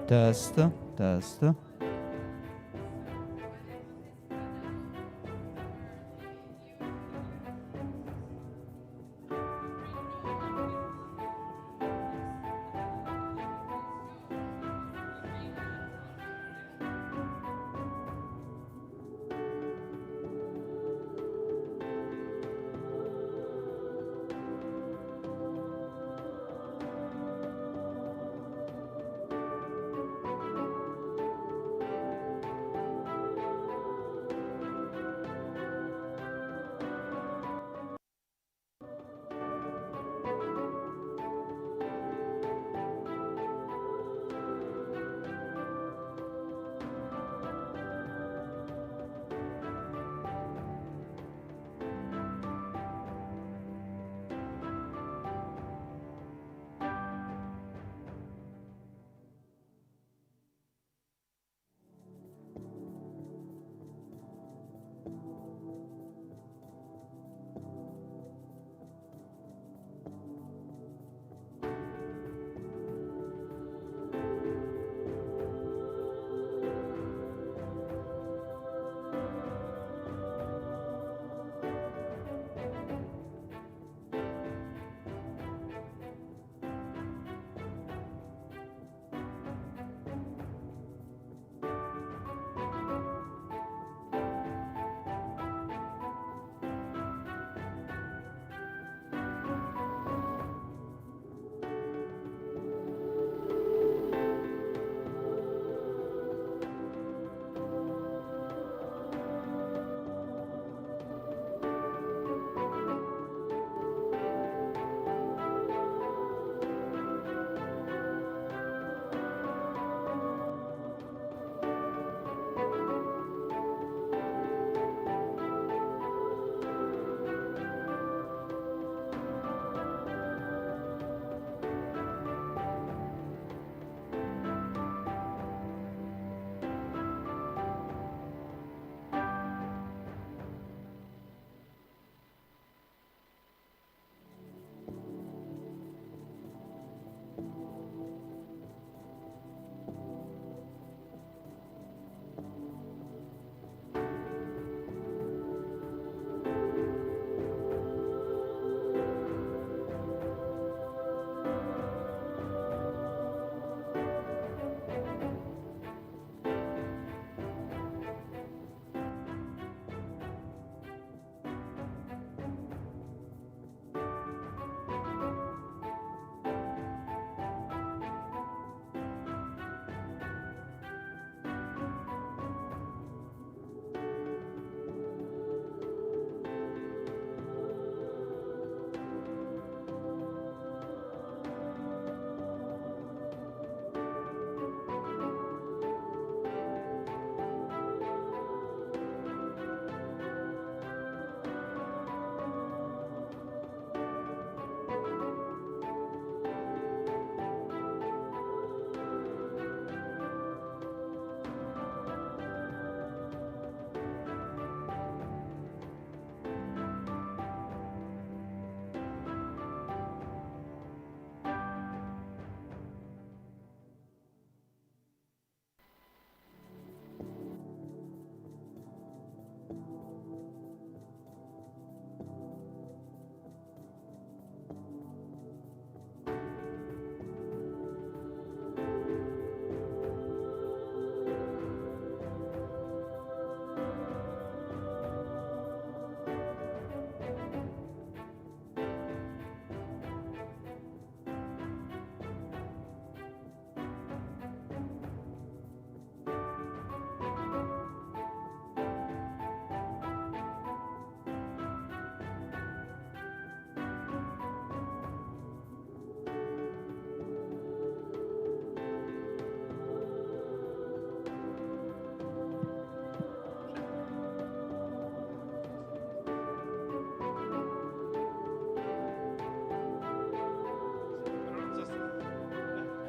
Test, test.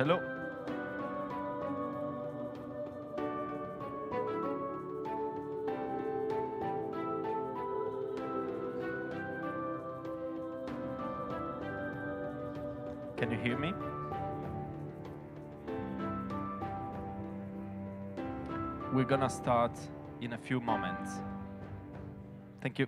Hello. Can you hear me? We're gonna start in a few moments. Thank you.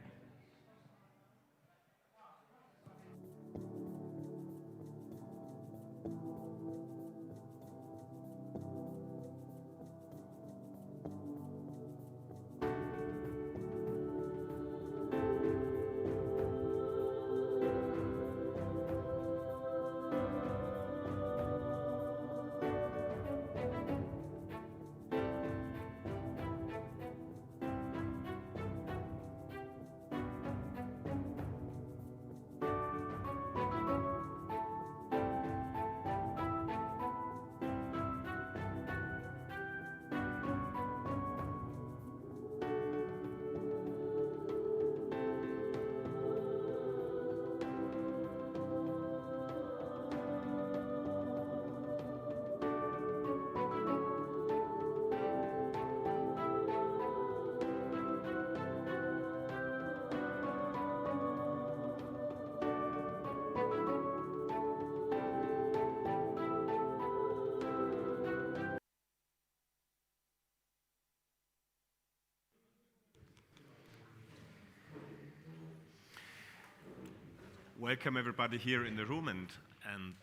Welcome everybody here in the room and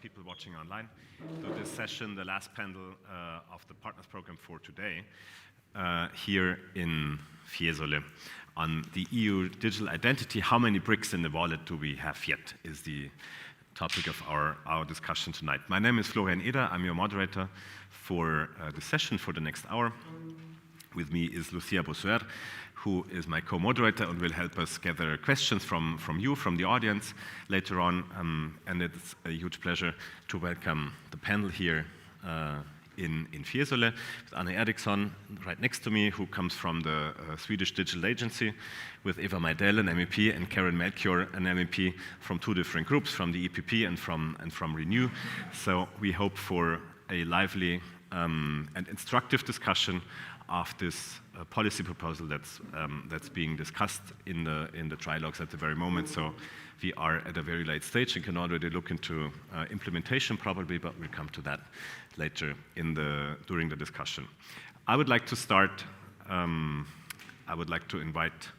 people watching online to this session, the last panel of the Partners Program for today, here in Fiesole. On the EU digital identity, how many bricks in the wallet do we have yet, is the topic of our discussion tonight. My name is Florian Eder, I'm your moderator for the session for the next hour. With me is Lucia Bossuer, who is my co-moderator and will help us gather questions from you, from the audience later on. And it's a huge pleasure to welcome the panel here in Fiesole, with Anne Eriksson right next to me, who comes from the Swedish Digital Agency, with Eva Majdell, an MEP, and Karen Melchior, an MEP from two different groups, from the EPP and from Renew. So we hope for a lively and instructive discussion of this policy proposal that's being discussed in the trilogues at the very moment. So we are at a very late stage and can already look into implementation probably, but we'll come to that later during the discussion. I would like to start. I would like to invite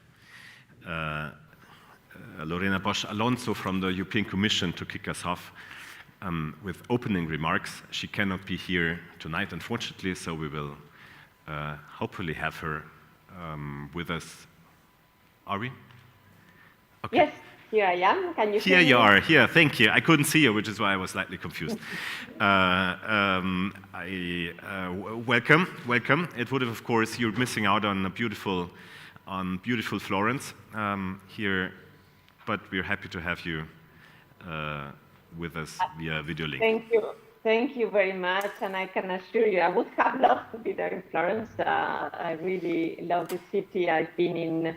Lorena Bosch Alonso from the European Commission to kick us off with opening remarks. She cannot be here tonight, unfortunately, so we will hopefully have her with us. Are we? Okay. Yes, here I am. Can you see me? Here you are. Here, thank you. I couldn't see you, which is why I was slightly confused. Welcome, welcome. It would have, of course, you're missing out on beautiful Florence here, but we're happy to have you with us via video link. Thank you. Thank you very much, and I can assure you I would have loved to be there in Florence. I really love the city. I've been in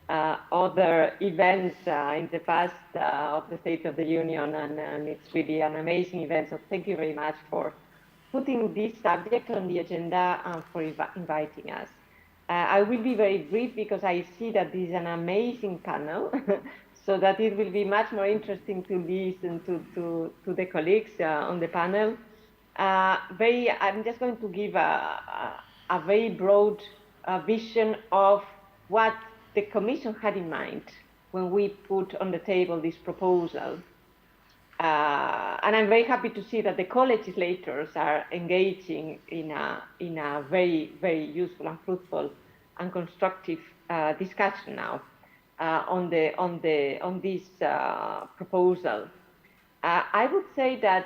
other events in the past of the State of the Union, and it's really an amazing event. So thank you very much for putting this subject on the agenda and for inviting us. I will be very brief because I see that this is an amazing panel, so that it will be much more interesting to listen to the colleagues on the panel. I'm just going to give a very broad vision of what the Commission had in mind when we put on the table this proposal. And I'm very happy to see that the co-legislators are engaging in a very, very useful and fruitful and constructive discussion now. On this proposal. I would say that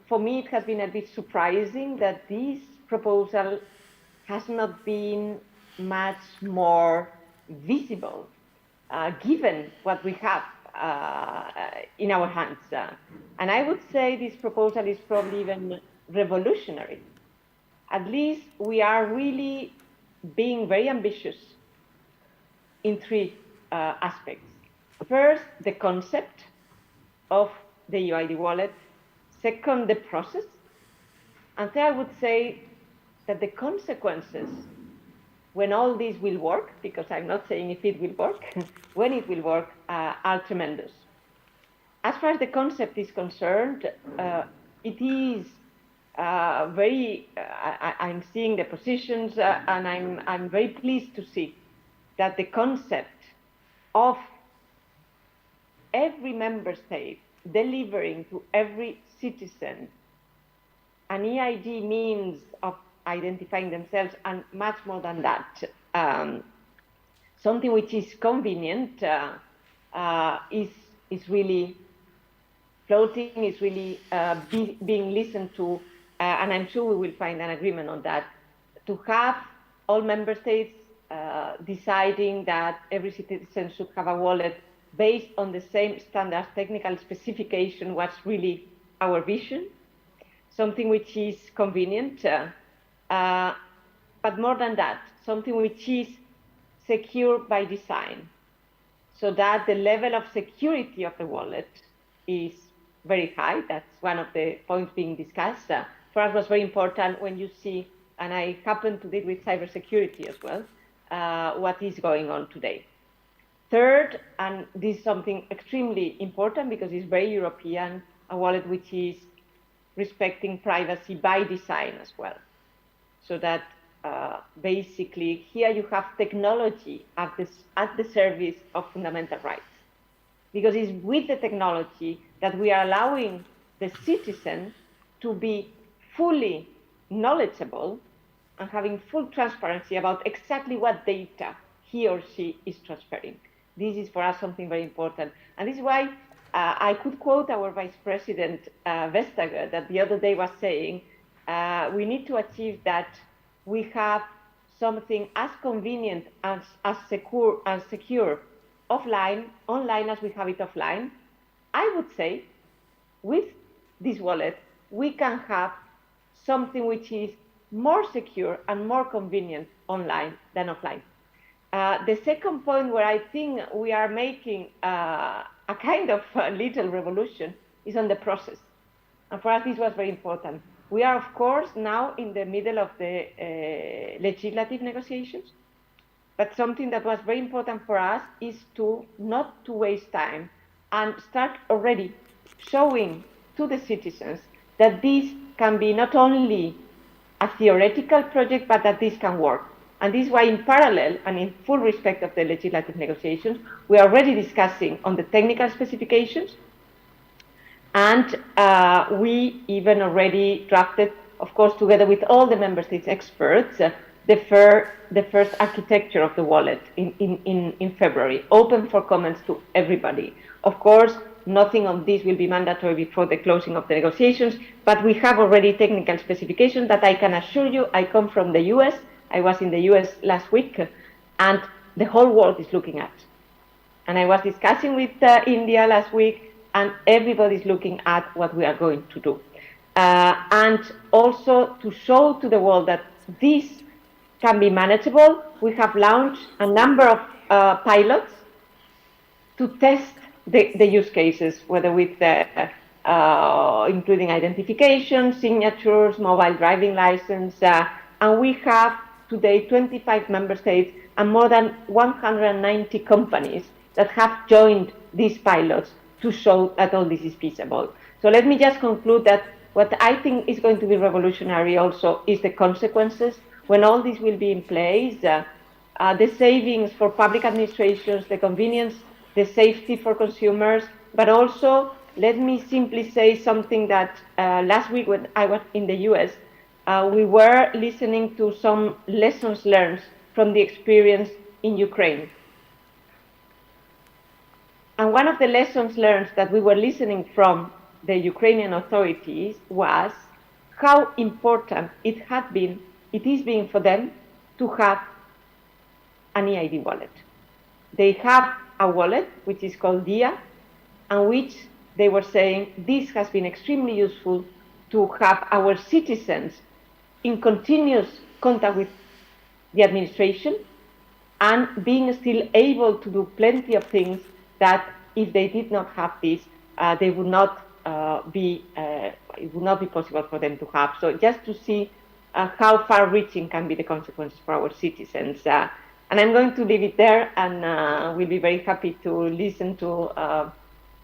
for me it has been a bit surprising that this proposal has not been much more visible given what we have in our hands. And I would say this proposal is probably even revolutionary. At least we are really being very ambitious in three aspects. First, the concept of the UID wallet. Second, the process And third, I would say that the consequences when all this will work, because I'm not saying if it will work, when it will work, are tremendous. As far as the concept is concerned, it is I'm seeing the positions and I'm very pleased to see that the concept of every member state delivering to every citizen an EID means of identifying themselves, and much more than that, something which is convenient is really floating, is really being listened to, and I'm sure we will find an agreement on that, to have all member states deciding that every citizen should have a wallet based on the same standard technical specification was really our vision, something which is convenient, but more than that, something which is secure by design, so that the level of security of the wallet is very high. That's one of the points being discussed. For us, was very important when you see, and I happen to deal with cybersecurity as well, what is going on today. Third, and this is something extremely important because it's very European, a wallet which is respecting privacy by design as well. So that basically here you have technology at the service of fundamental rights. Because it's with the technology that we are allowing the citizen to be fully knowledgeable and having full transparency about exactly what data he or she is transferring. This is for us something very important. And this is why I could quote our Vice President Vestager that the other day was saying, we need to achieve that we have something as convenient, as secure offline, online as we have it offline. I would say with this wallet, we can have something which is more secure and more convenient online than offline. The second point where I think we are making a kind of a little revolution is on the process. And for us, this was very important. We are, of course, now in the middle of the legislative negotiations. But something that was very important for us is to not to waste time and start already showing to the citizens that this can be not only a theoretical project, but that this can work. And this is why in parallel and in full respect of the legislative negotiations, we are already discussing on the technical specifications. And we even already drafted, of course, together with all the member states experts, the first architecture of the wallet in February, open for comments to everybody. Of course, nothing on this will be mandatory before the closing of the negotiations, but we have already technical specifications that I can assure you. I come from the US. I was in the US last week, and the whole world is looking at. And I was discussing with India last week, and everybody's looking at what we are going to do. And also to show to the world that this can be manageable, we have launched a number of pilots to test the use cases, whether with including identification, signatures, mobile driving license, and we have today 25 member states and more than 190 companies that have joined these pilots to show that all this is feasible. So let me just conclude that what I think is going to be revolutionary also is the consequences. When all this will be in place, the savings for public administrations, the convenience, the safety for consumers, but also let me simply say something that last week when I was in the US, we were listening to some lessons learned from the experience in Ukraine. And one of the lessons learned that we were listening from the Ukrainian authorities was how important it is being for them to have an EID wallet. They have a wallet which is called Dia, and which they were saying this has been extremely useful to have our citizens in continuous contact with the administration and being still able to do plenty of things that if they did not have this, they would not be it would not be possible for them to have. So just to see how far-reaching can be the consequences for our citizens. And I'm going to leave it there, and we'll be very happy to listen to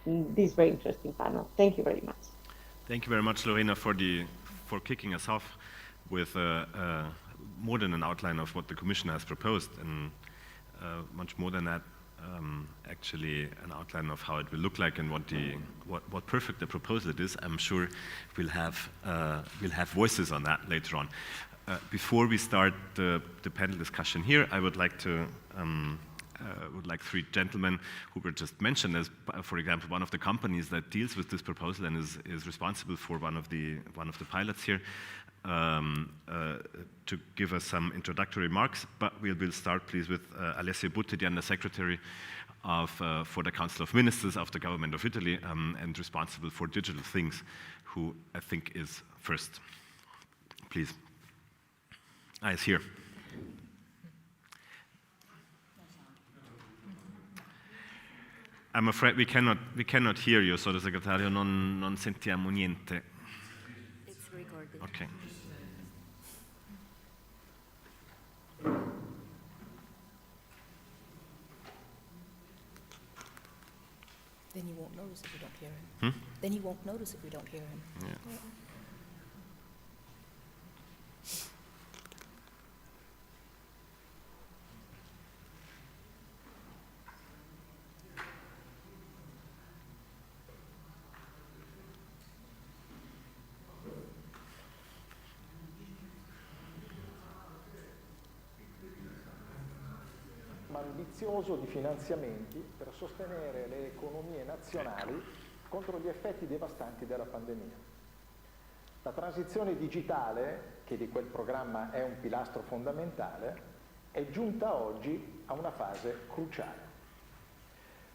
this very interesting panel. Thank you very much. Thank you very much, Lorena, for kicking us off with more than an outline of what the Commission has proposed, and much more than that, actually an outline of how it will look like and what perfect a proposal it is. I'm sure we'll have voices on that later on. Before we start the panel discussion here, I would like three gentlemen who were just mentioned as, for example, one of the companies that deals with this proposal and is responsible for one of the pilots here, to give us some introductory remarks. But we'll start, please, with Alessio Buttedian, the Secretary for the Council of Ministers of the Government of Italy, and responsible for digital things, who I think is first. Please. Is here. I'm afraid we cannot hear you, Sottosegretario, non sentiamo niente. It's recorded. Okay. Then he won't notice if we don't hear him. Then he won't notice if we don't hear him. Yeah. Ambizioso di finanziamenti per sostenere le economie nazionali contro gli effetti devastanti della pandemia. La transizione digitale, che di quel programma è un pilastro fondamentale, è giunta oggi a una fase cruciale.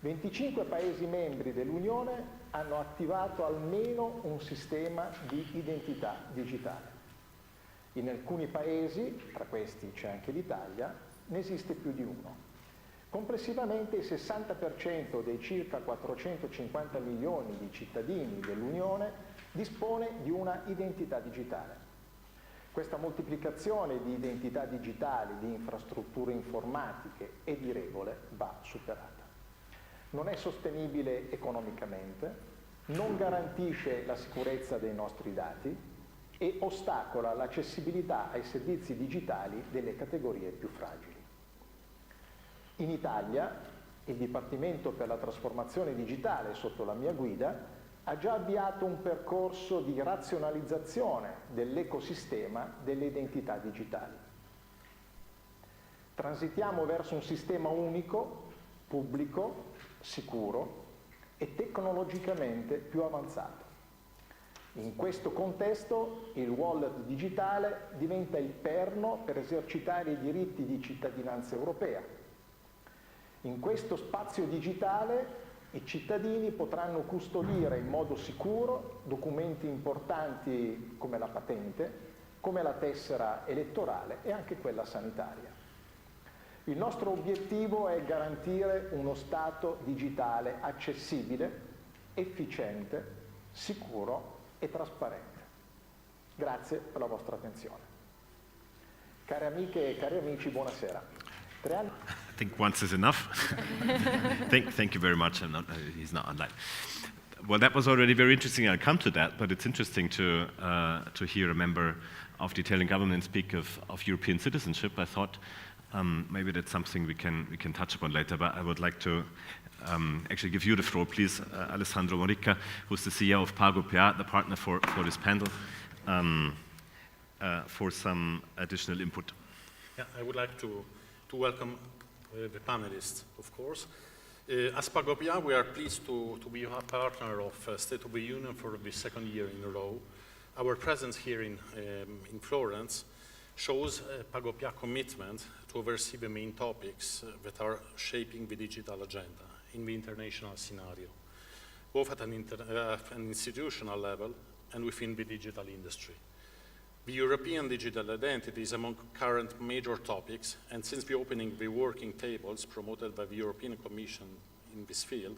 25 Paesi membri dell'Unione hanno attivato almeno un sistema di identità digitale. In alcuni Paesi, tra questi c'è anche l'Italia, ne esiste più di uno. Complessivamente il 60% dei circa 450 milioni di cittadini dell'Unione dispone di una identità digitale. Questa moltiplicazione di identità digitali, di infrastrutture informatiche e di regole va superata. Non è sostenibile economicamente, non garantisce la sicurezza dei nostri dati e ostacola l'accessibilità ai servizi digitali delle categorie più fragili. In Italia, il Dipartimento per la trasformazione digitale, sotto la mia guida, ha già avviato un percorso di razionalizzazione dell'ecosistema delle identità digitali. Transitiamo verso un sistema unico, pubblico, sicuro e tecnologicamente più avanzato. In questo contesto il wallet digitale diventa il perno per esercitare i diritti di cittadinanza europea. In questo spazio digitale i cittadini potranno custodire in modo sicuro documenti importanti come la patente, come la tessera elettorale e anche quella sanitaria. Il nostro obiettivo è garantire uno Stato digitale accessibile, efficiente, sicuro e trasparente. Grazie per la vostra attenzione. Care amiche e cari amici, buonasera. I think once is enough. Thank you very much. He's not online. Well, that was already very interesting. I'll come to that, but it's interesting to hear a member of the Italian government speak of European citizenship. I thought maybe that's something we can touch upon later, but I would like to actually give you the floor, please, Alessandro Morica, who's the CEO of PagoPA, the partner for this panel, for some additional input. Yeah, I would like to welcome the panelists, of course. As PagoPA, we are pleased to be a partner of State of the Union for the second year in a row. Our presence here in Florence shows PagoPA commitment to oversee the main topics that are shaping the digital agenda in the international scenario, both at an institutional level and within the digital industry. The European digital identity is among current major topics, and since the opening of the working tables promoted by the European Commission in this field,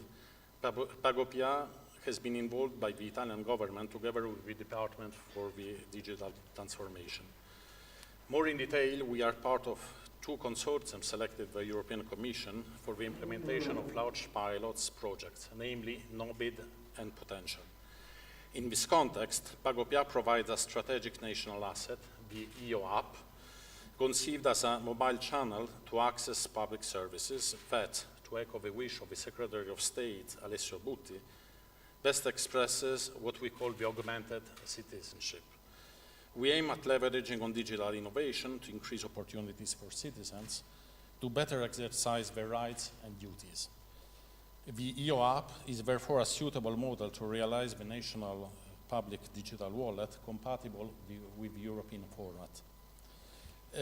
PagoPA has been involved by the Italian government together with the Department for the Digital Transformation. More in detail, we are part of 2 consortiums selected by the European Commission for the implementation of large pilots projects, namely NOBID and Potential. In this context, Pagopia provides a strategic national asset, the EO app, conceived as a mobile channel to access public services that, to echo the wish of the Secretary of State, Alessio Butti, best expresses what we call the augmented citizenship. We aim at leveraging on digital innovation to increase opportunities for citizens to better exercise their rights and duties. The EO app is therefore a suitable model to realize the national public digital wallet compatible with the European format.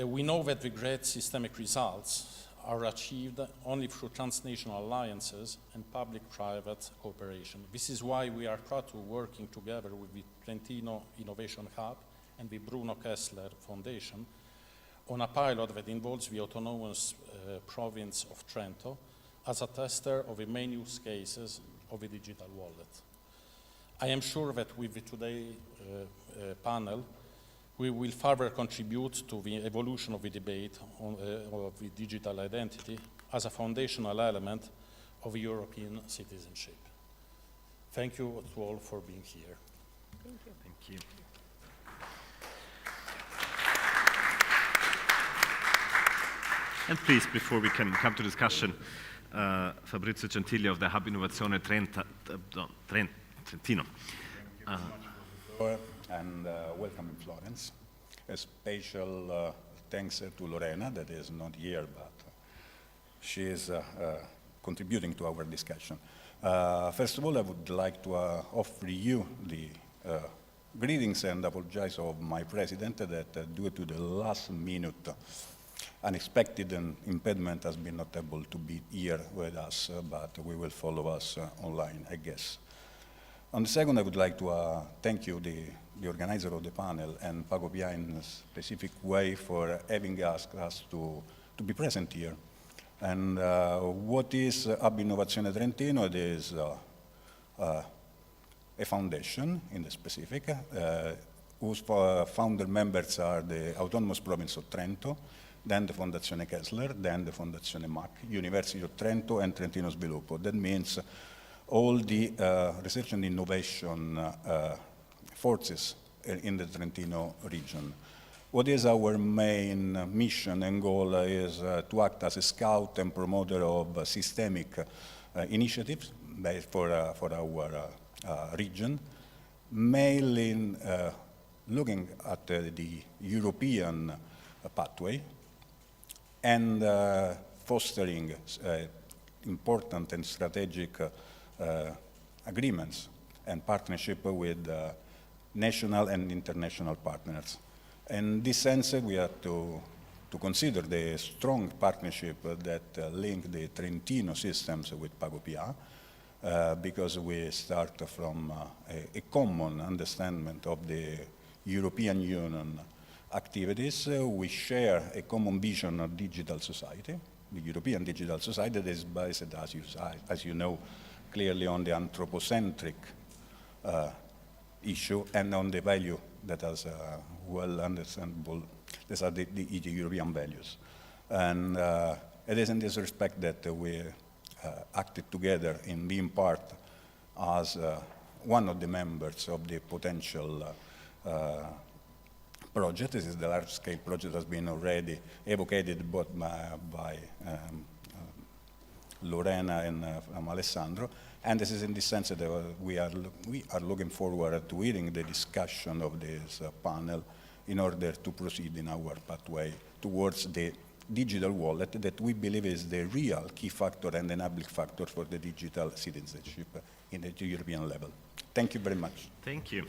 We know that the great systemic results are achieved only through transnational alliances and public-private cooperation. This is why we are proud to working together with the Trentino Innovation Hub and the Bruno Kessler Foundation on a pilot that involves the autonomous province of Trento as a tester of the main use cases of the digital wallet. I am sure that with the today's panel, we will further contribute to the evolution of the debate on, of the digital identity as a foundational element of European citizenship. Thank you to all for being here. Thank you. Thank you. And please, before we can come to discussion, Fabrizio Gentili of the Hub Innovazione Trentino. And welcome in Florence. A special thanks to Lorena, that is not here, but she is contributing to our discussion. First of all, I would like to offer you the greetings and apologize of my president that due to the last minute unexpected impediment has been not able to be here with us, but we will follow us online, I guess. On the second, I would like to thank you, the organizer of the panel, and Pagopia in a specific way for having asked us to be present here. And what is Hub Innovazione Trentino? It is a foundation in the specific, whose founder members are the Autonomous Province of Trento, then the Fondazione Kessler, then the Fondazione MAC, University of Trento, and Trentino Sviluppo. That means all the research and innovation forces in the Trentino region. What is our main mission and goal is to act as a scout and promoter of systemic initiatives for our region, mainly looking at the European pathway and fostering important and strategic agreements and partnership with national and international partners. In this sense, we have to consider the strong partnership that link the Trentino systems with Pagopia, because we start from a common understanding of the European Union activities. We share a common vision of digital society, the European digital society that is based, as you know, clearly on the anthropocentric issue and on the value that is well understandable. These are the European values. And it is in this respect that we acted together in being part as one of the members of the potential project. This is the large-scale project that has been already evocated both by Lorena and Alessandro. And this is in this sense that we are looking forward to hearing the discussion of this panel in order to proceed in our pathway towards the digital wallet that we believe is the real key factor and enabling factor for the digital citizenship in the European level. Thank you very much. Thank you.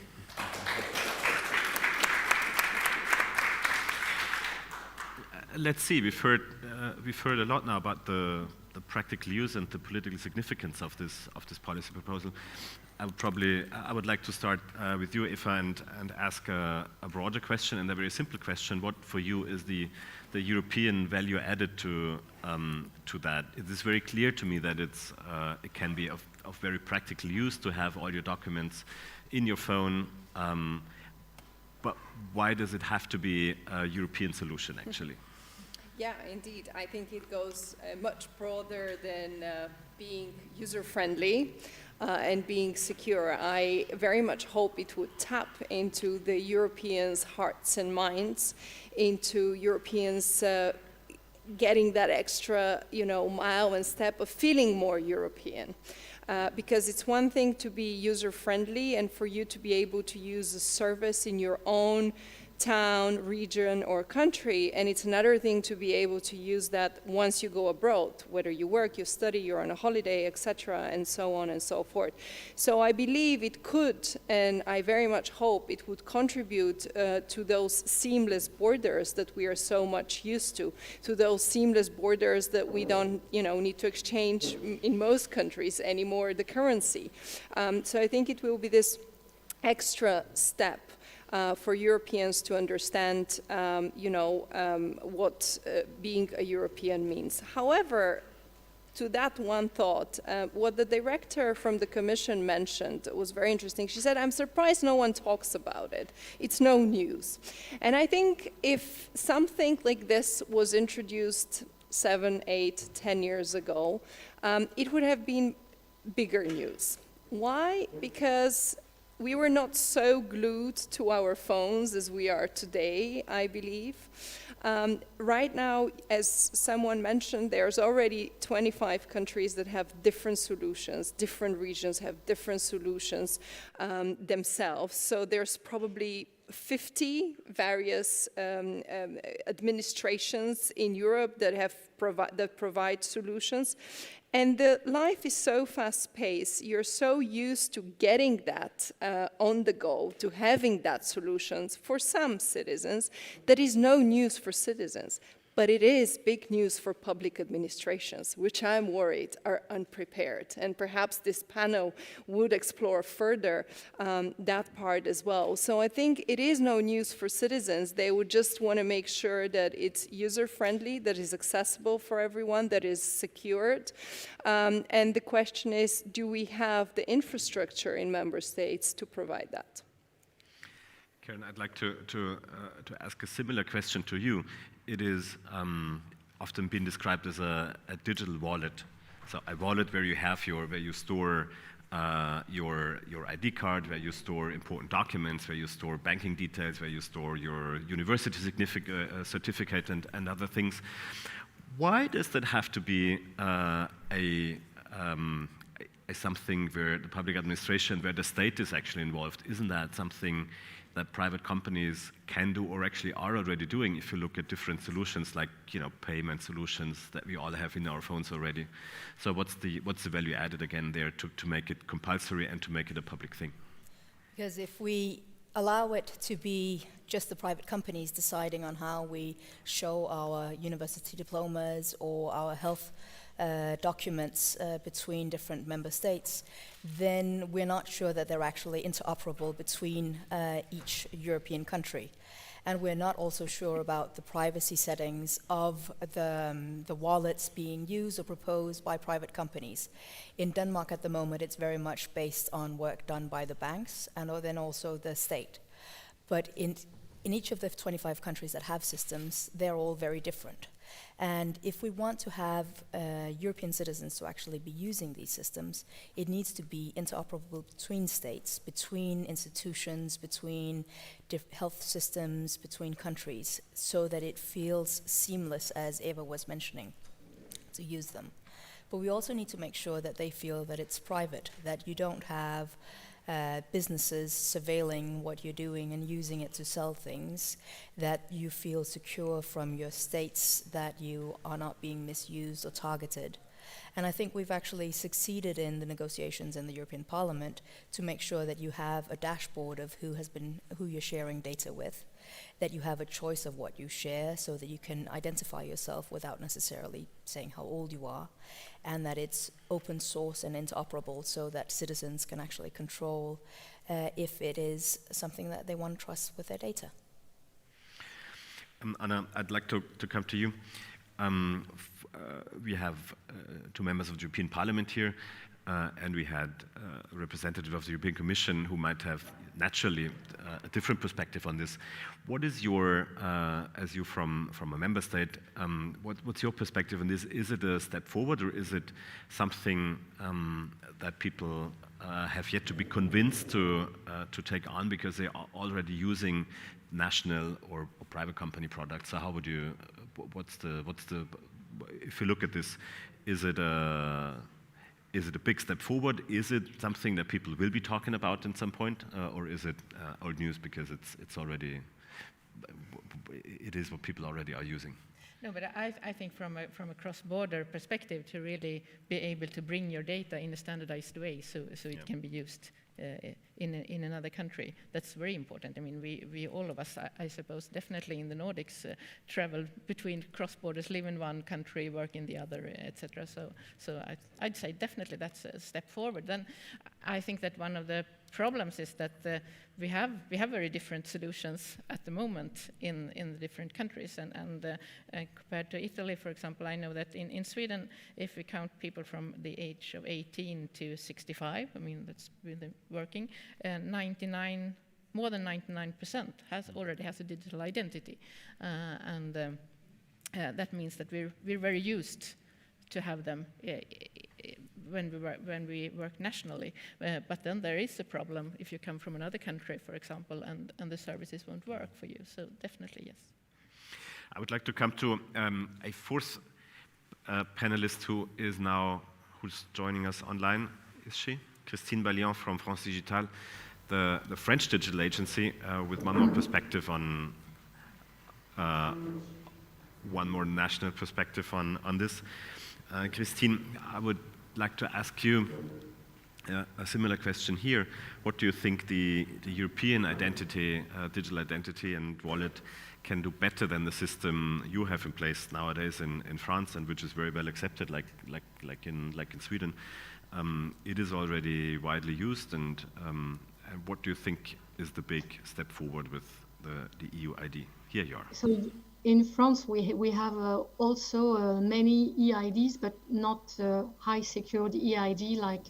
Let's see, we've heard a lot now about the practical use and the political significance of this policy proposal. I would like to start with you, Eva, and ask a broader question and a very simple question. What for you is the European value added to that? It is very clear to me that it can be of of very practical use to have all your documents in your phone. But why does it have to be a European solution, actually? Yeah, indeed. I think it goes much broader than being user-friendly and being secure. I very much hope it would tap into the Europeans' hearts and minds, into Europeans getting that extra, mile and step of feeling more European. Because it's one thing to be user-friendly and for you to be able to use a service in your own town, region, or country, and it's another thing to be able to use that once you go abroad, whether you work, you study, you're on a holiday, etc., and so on and so forth. So I believe it could, and I very much hope it would contribute to those seamless borders that we are so much used to those seamless borders that we don't, need to exchange in most countries anymore, the currency. So I think it will be this extra step for Europeans to understand, what being a European means. However, to that one thought, what the director from the Commission mentioned was very interesting. She said, I'm surprised no one talks about it. It's no news. And I think if something like this was introduced 7, 8, 10 years ago, it would have been bigger news. Why? Because we were not so glued to our phones as we are today, I believe. Right now, as someone mentioned, there's already 25 countries that have different solutions. Different regions have different solutions themselves. So there's probably 50 various administrations in Europe that provide solutions. And the life is so fast-paced, you're so used to getting that on the go, to having that solutions for some citizens, that is no news for citizens. But it is big news for public administrations, which I'm worried are unprepared. And perhaps this panel would explore further that part as well. So I think it is no news for citizens. They would just want to make sure that it's user-friendly, that is accessible for everyone, that is secured. And the question is, do we have the infrastructure in member states to provide that? Karen, I'd like to ask a similar question to you. It is often been described as a digital wallet. So a wallet where you store your ID card, where you store important documents, where you store banking details, where you store your university certificate and other things. Why does that have to be something where the public administration, where the state is actually involved? Isn't that something that private companies can do or actually are already doing if you look at different solutions like payment solutions that we all have in our phones already? So what's the value added again there to make it compulsory and to make it a public thing? Because if we allow it to be just the private companies deciding on how we show our university diplomas or our health documents between different member states, then we're not sure that they're actually interoperable between each European country. And we're not also sure about the privacy settings of the wallets being used or proposed by private companies. In Denmark at the moment, it's very much based on work done by the banks and then also the state. But in each of the 25 countries that have systems, they're all very different. And if we want to have European citizens to actually be using these systems, it needs to be interoperable between states, between institutions, between health systems, between countries, so that it feels seamless, as Eva was mentioning, to use them. But we also need to make sure that they feel that it's private, that you don't have businesses surveilling what you're doing and using it to sell things, that you feel secure from your states, that you are not being misused or targeted. And I think we've actually succeeded in the negotiations in the European Parliament to make sure that you have a dashboard of who you're sharing data with, that you have a choice of what you share so that you can identify yourself without necessarily saying how old you are, and that it's open source and interoperable so that citizens can actually control if it is something that they want to trust with their data. Anna, I'd like to come to you. We have two members of the European Parliament here. and we had a representative of the European Commission who might have naturally a different perspective on this. What is your, as you from a member state, what's your perspective on this? Is it a step forward, or is it something that people have yet to be convinced to take on because they are already using national or private company products? So how would you, what's the, if you look at this, is it a big step forward? Is it something that people will be talking about at some point, or is it old news because it's already, it is what people already are using? No, but I think from a cross-border perspective, to really be able to bring your data in a standardized way, so it can be used in another country. That's very important. I mean, we all of us, I suppose, definitely in the Nordics, travel between cross borders, live in one country, work in the other, etc. So I'd say definitely that's a step forward. Then I think that one of the problems is that we have very different solutions at the moment in the different countries, and compared to Italy, for example, I know that in Sweden, if we count people from the age of 18 to 65, I mean that's really working, more than 99% already has a digital identity, and that means that we're very used to have them when we work nationally. But then there is a problem if you come from another country, for example, and the services won't work for you. So definitely yes. I would like to come to a fourth panelist who's joining us online. Is she? Christine Ballion from France Digital, the French digital agency, with one more perspective on one more national perspective on this. Christine, I would like to ask you a similar question here. What do you think the European identity, digital identity and wallet can do better than the system you have in place nowadays in France, and which is very well accepted, like in Sweden? It is already widely used, and what do you think is the big step forward with the EU ID? Here you are. So in France, we have also many EIDs, but not high secured EID like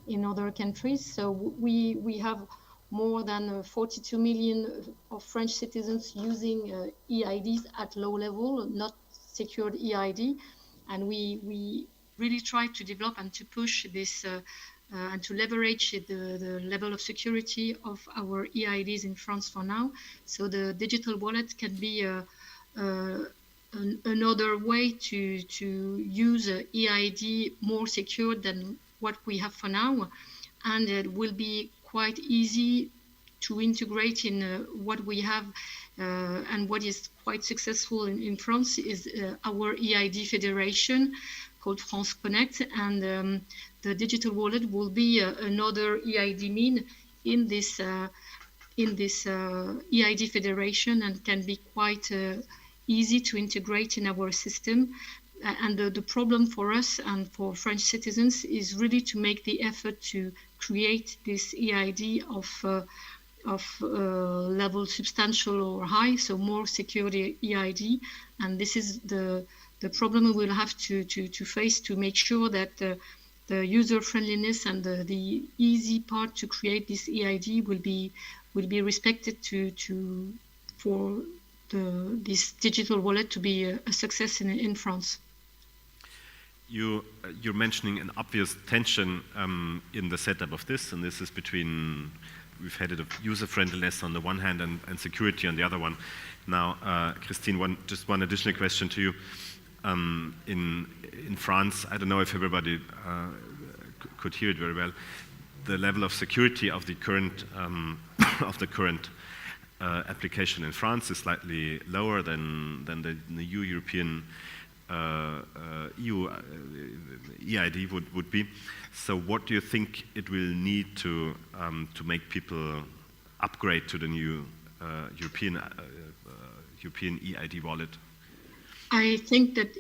in other countries. So we have more than 42 million of French citizens using EIDs at low level, not secured EID, and we really try to develop and to push this and to leverage the level of security of our EIDs in France for now. So the digital wallet can be another way to use EID more secure than what we have for now, and it will be quite easy to integrate in what we have, and what is quite successful in France is our EID federation called France Connect, and the digital wallet will be another EID mean in this EID federation, and can be quite easy to integrate in our system. And the problem for us and for French citizens is really to make the effort to create this EID of level substantial or high, so more secure EID. And this is the problem we will have to face to make sure that the user friendliness and the easy part to create this EID will be respected for this digital wallet to be a success in France. You're mentioning an obvious tension in the setup of this, and this is between, we've had it of user friendliness on the one hand and security on the other one. Now, Christine, just one additional question to you. In France, I don't know if everybody could hear it very well, the level of security of the current application in France is slightly lower than the new European EU EID would be. So what do you think it will need to make people upgrade to the new European EID wallet? I think that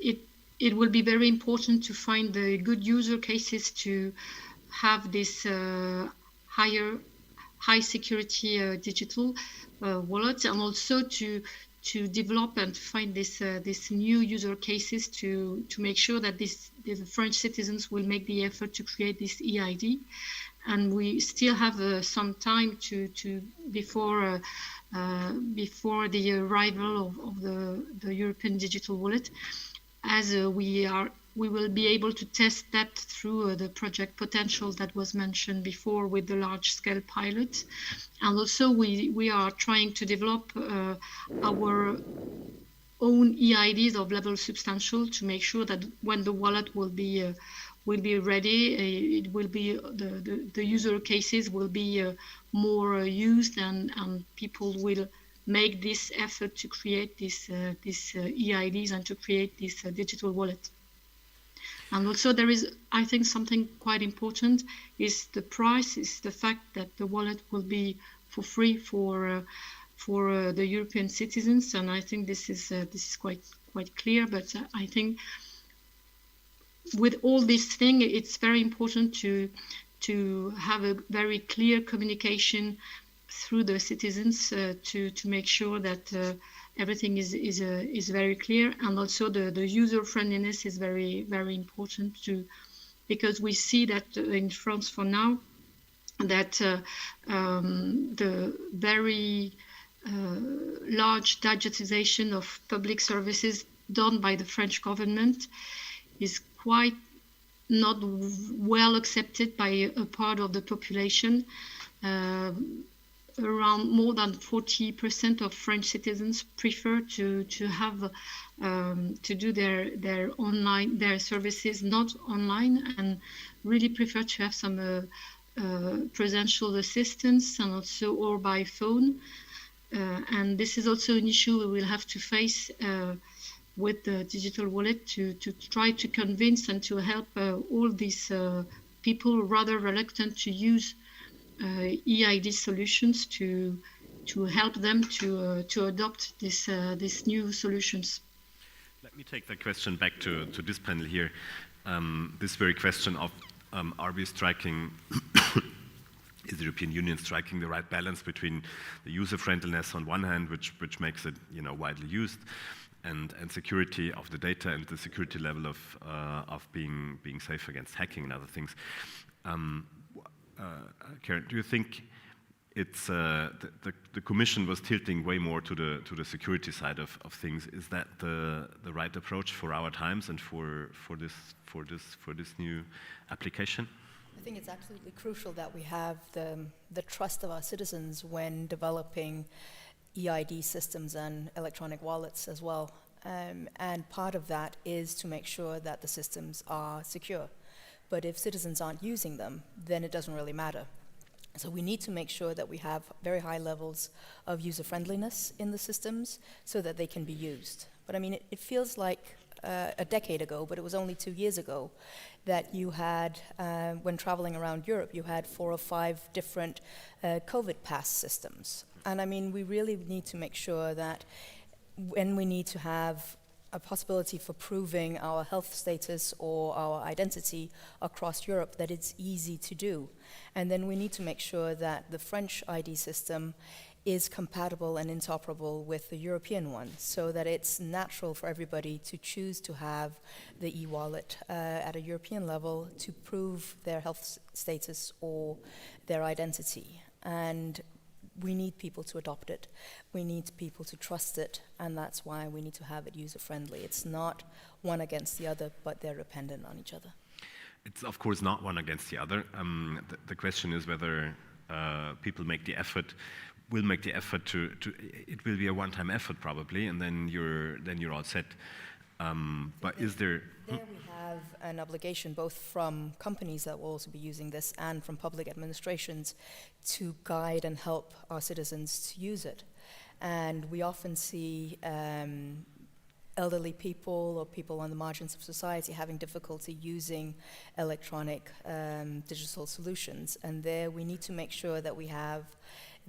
it will be very important to find the good user cases to have this high security digital wallet, and also to to develop and to find this new user cases to make sure that the French citizens will make the effort to create this EID. And we still have some time to before the arrival of the European digital wallet, as we will be able to test that through the project potential that was mentioned before with the large-scale pilot. And also we are trying to develop our own EIDs of level substantial to make sure that when the wallet will be ready, it will be the user cases will be more used, and people will make this effort to create these EIDs and to create this digital wallet. And also there is, I think, something quite important is the price, is the fact that the wallet will be for free for the European citizens, and I think this is quite clear. But I think with all these things, it's very important to have a very clear communication through the citizens to make sure that everything is very clear, and also the user friendliness is very, very important too, because we see that in France for now that the very large digitization of public services done by the French government is quite not well accepted by a part of the population. Around more than 40% of French citizens prefer to have to do their services not online, and really prefer to have some presential assistance, and also or by phone. And this is also an issue we will have to face with the digital wallet to try to convince and to help all these people rather reluctant to use EID solutions to help them to adopt these new solutions. Let me take that question back to this panel here. This very question of are we striking, is the European Union striking the right balance between the user friendliness on one hand, which makes it widely used, and security of the data and the security level of being safe against hacking and other things. Karen, do you think it's the Commission was tilting way more to the security side of things? Is that the right approach for our times and for this new application? I think it's absolutely crucial that we have the trust of our citizens when developing EID systems and electronic wallets as well. And part of that is to make sure that the systems are secure. But if citizens aren't using them, then it doesn't really matter. So we need to make sure that we have very high levels of user friendliness in the systems so that they can be used. But I mean, it feels like a decade ago, but it was only 2 years ago that you had, when traveling around Europe, you had 4 or 5 different COVID pass systems. And I mean, we really need to make sure that when we need to have a possibility for proving our health status or our identity across Europe, that it's easy to do. And then we need to make sure that the French ID system is compatible and interoperable with the European one, so that it's natural for everybody to choose to have the e-wallet at a European level to prove their health status or their identity. And we need people to adopt it. We need people to trust it, and that's why we need to have it user-friendly. It's not one against the other, but they're dependent on each other. It's of course not one against the other. The question is whether people make the effort, will make the effort to it will be a one-time effort probably, and then you're all set. But is there... There we have an obligation both from companies that will also be using this and from public administrations to guide and help our citizens to use it. And we often see elderly people or people on the margins of society having difficulty using electronic digital solutions. And there we need to make sure that we have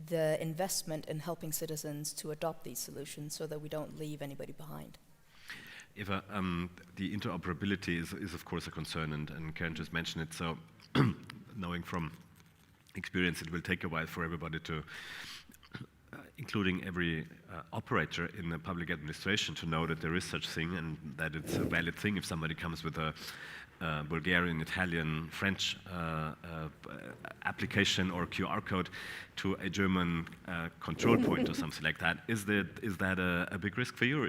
the investment in helping citizens to adopt these solutions so that we don't leave anybody behind. Eva, the interoperability is of course a concern, and Karen just mentioned it. So, knowing from experience, it will take a while for everybody to including every operator in the public administration to know that there is such thing and that it's a valid thing if somebody comes with a Bulgarian, Italian, French application or QR code to a German control point or something like that. Is that a big risk for you, or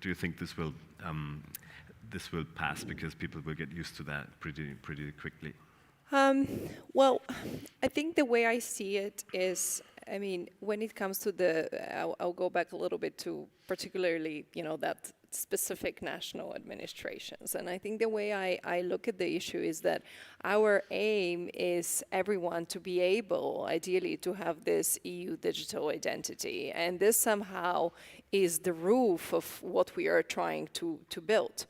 do you think this will pass because people will get used to that pretty quickly? Well, I think the way I see it is, I mean, when it comes to I'll go back a little bit to particularly, that specific national administrations. And I think the way I look at the issue is that our aim is everyone to be able, ideally, to have this EU digital identity. And this somehow is the roof of what we are trying to build.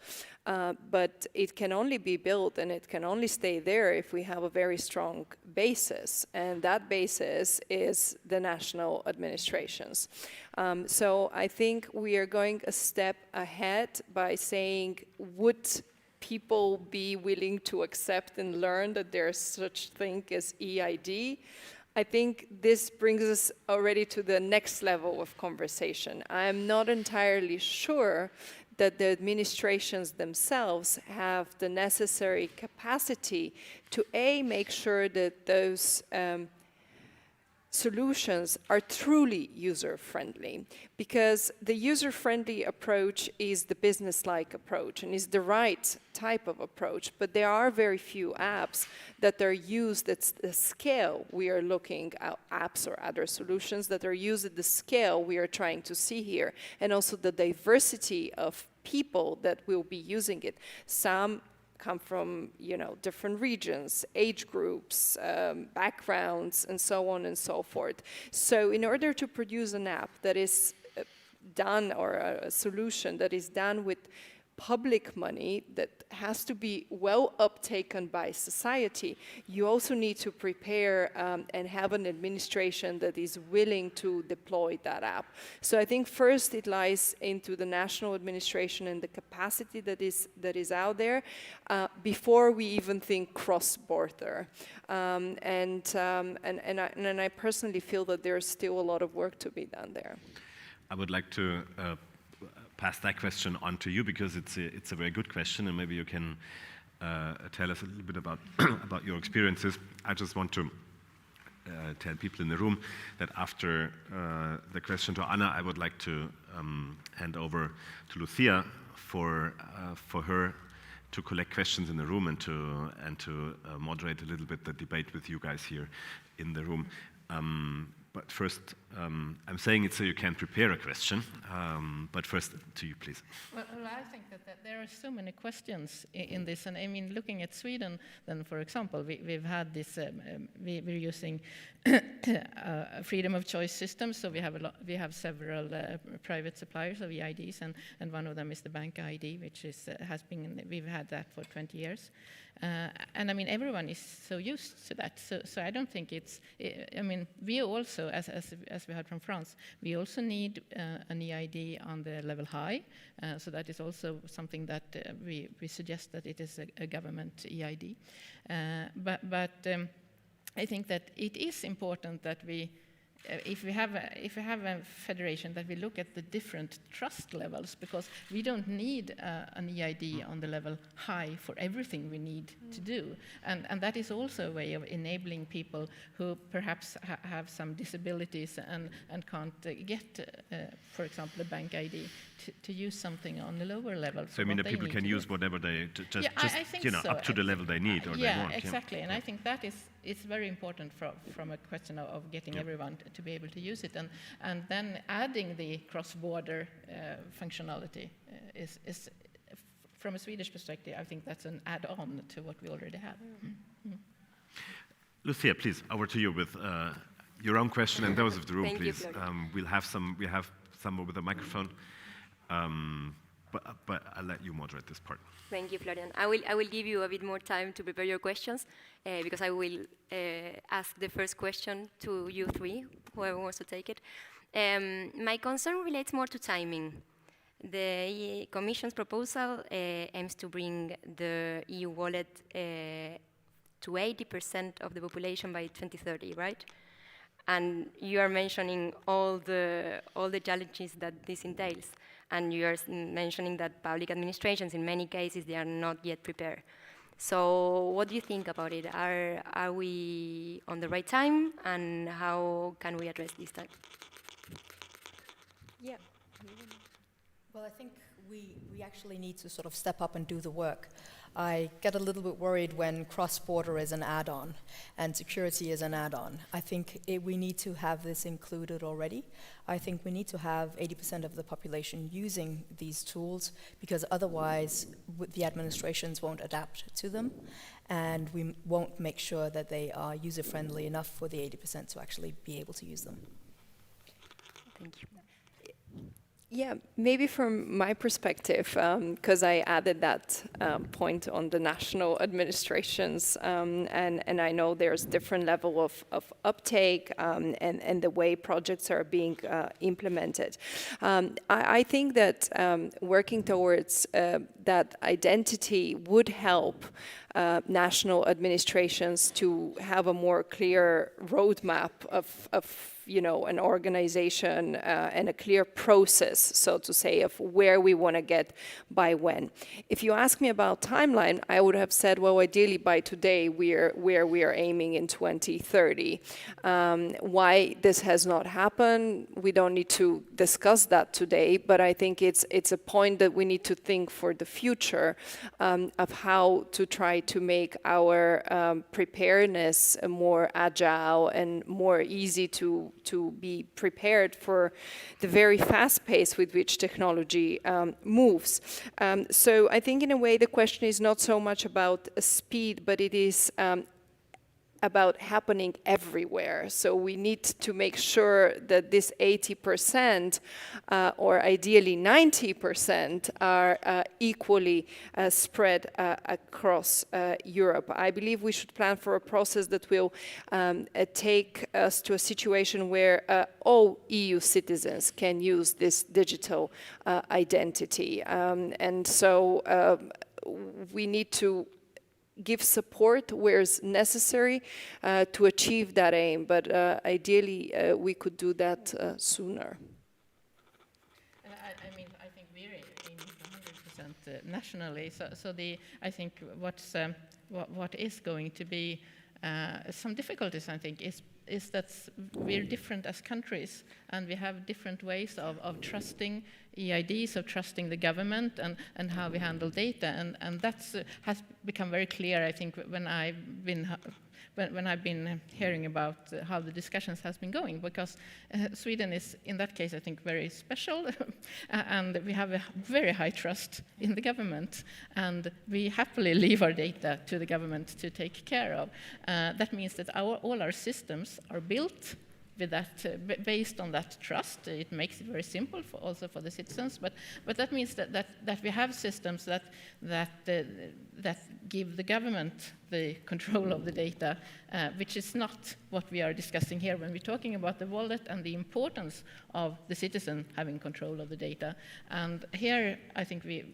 But it can only be built and it can only stay there if we have a very strong basis. And that basis is the national administrations. So I think we are going a step ahead by saying, would people be willing to accept and learn that there's such thing as EID? I think this brings us already to the next level of conversation. I'm not entirely sure that the administrations themselves have the necessary capacity to make sure that those solutions are truly user-friendly, because the user-friendly approach is the business-like approach and is the right type of approach, but there are very few apps that are used at the scale we are looking at, apps or other solutions that are used at the scale we are trying to see here, and also the diversity of people that will be using it. Some come from, different regions, age groups, backgrounds, and so on and so forth. So in order to produce an app that is done, or a solution that is done with public money that has to be well uptaken by society, you also need to prepare and have an administration that is willing to deploy that app. So I think first it lies into the national administration and the capacity that is out there before we even think cross-border. And I personally feel that there's still a lot of work to be done there. I would like to pass that question on to you, because it's a very good question, and maybe you can tell us a little bit about about your experiences. I just want to tell people in the room that after the question to Anna, I would like to hand over to Lucia for her to collect questions in the room and to moderate a little bit the debate with you guys here in the room. But first, I'm saying it so you can prepare a question, but first to you, please. Well, I think that there are so many questions in this, and I mean, looking at Sweden, then, for example, we've had this, we're using freedom of choice systems, so we have several private suppliers of EIDs, and one of them is the bank ID, which we've had that for 20 years. And I mean, everyone is so used to that. So I don't think I mean, we also, as we heard from France, we also need an EID on the level high. So that is also something that we suggest that it is a government EID. But I think that it is important that if we have a federation, that we look at the different trust levels, because we don't need an EID on the level high for everything we need to do. And that is also a way of enabling people who perhaps have some disabilities and can't get, for example, a bank ID to use something on the lower level. So I mean that people can use whatever they, I think so. Up to the level they need or they want. Yeah, exactly. And I think that it's very important from a question of getting everyone to be able to use it. And then adding the cross-border functionality is, from a Swedish perspective, I think that's an add-on to what we already have. Mm-hmm. Lucia, please, over to you with your own question, and those of the room, Thank please. You, we have someone with a microphone, but I'll let you moderate this part. Thank you, Florian. I will give you a bit more time to prepare your questions, because I will ask the first question to you three, whoever wants to take it. My concern relates more to timing. The Commission's proposal aims to bring the EU wallet to 80% of the population by 2030, right? And you are mentioning all the challenges that this entails. And you are mentioning that public administrations, in many cases, they are not yet prepared. So what do you think about it? Are we on the right time, and how can we address this time? Yeah. Well, I think we actually need to sort of step up and do the work. I get a little bit worried when cross-border is an add-on and security is an add-on. I think we need to have this included already. I think we need to have 80% of the population using these tools, because otherwise the administrations won't adapt to them, and we won't make sure that they are user-friendly enough for the 80% to actually be able to use them. Thank you. Yeah, maybe from my perspective, because I added that point on the national administrations, and I know there's different level of uptake and the way projects are being implemented. I think that working towards that identity would help national administrations to have a more clear roadmap of an organization and a clear process, so to say, of where we want to get by when. If you ask me about timeline, I would have said, well, ideally by today, where we are aiming in 2030. Why this has not happened, we don't need to discuss that today, but I think it's a point that we need to think for the future of how to try to make our preparedness more agile and more easy to be prepared for the very fast pace with which technology moves. So I think in a way the question is not so much about speed, but it is about happening everywhere. So we need to make sure that this 80% or ideally 90% are equally spread across Europe. I believe we should plan for a process that will take us to a situation where all EU citizens can use this digital identity. And so we need to give support where it's necessary to achieve that aim, but ideally we could do that sooner. I mean, I think we're aiming for 100% nationally. So I think what is going to be some difficulties, I think, is that we're different as countries, and we have different ways of trusting EIDs, of trusting the government, and how we handle data, and that has become very clear, I think, when I've been hearing about how the discussions has been going, because Sweden is, in that case, I think, very special, and we have a very high trust in the government, and we happily leave our data to the government to take care of. That means that all our systems are built with that, based on that trust. It makes it very simple also for the citizens, but that means that we have systems that give the government the control of the data, which is not what we are discussing here when we're talking about the wallet and the importance of the citizen having control of the data. And here, I think we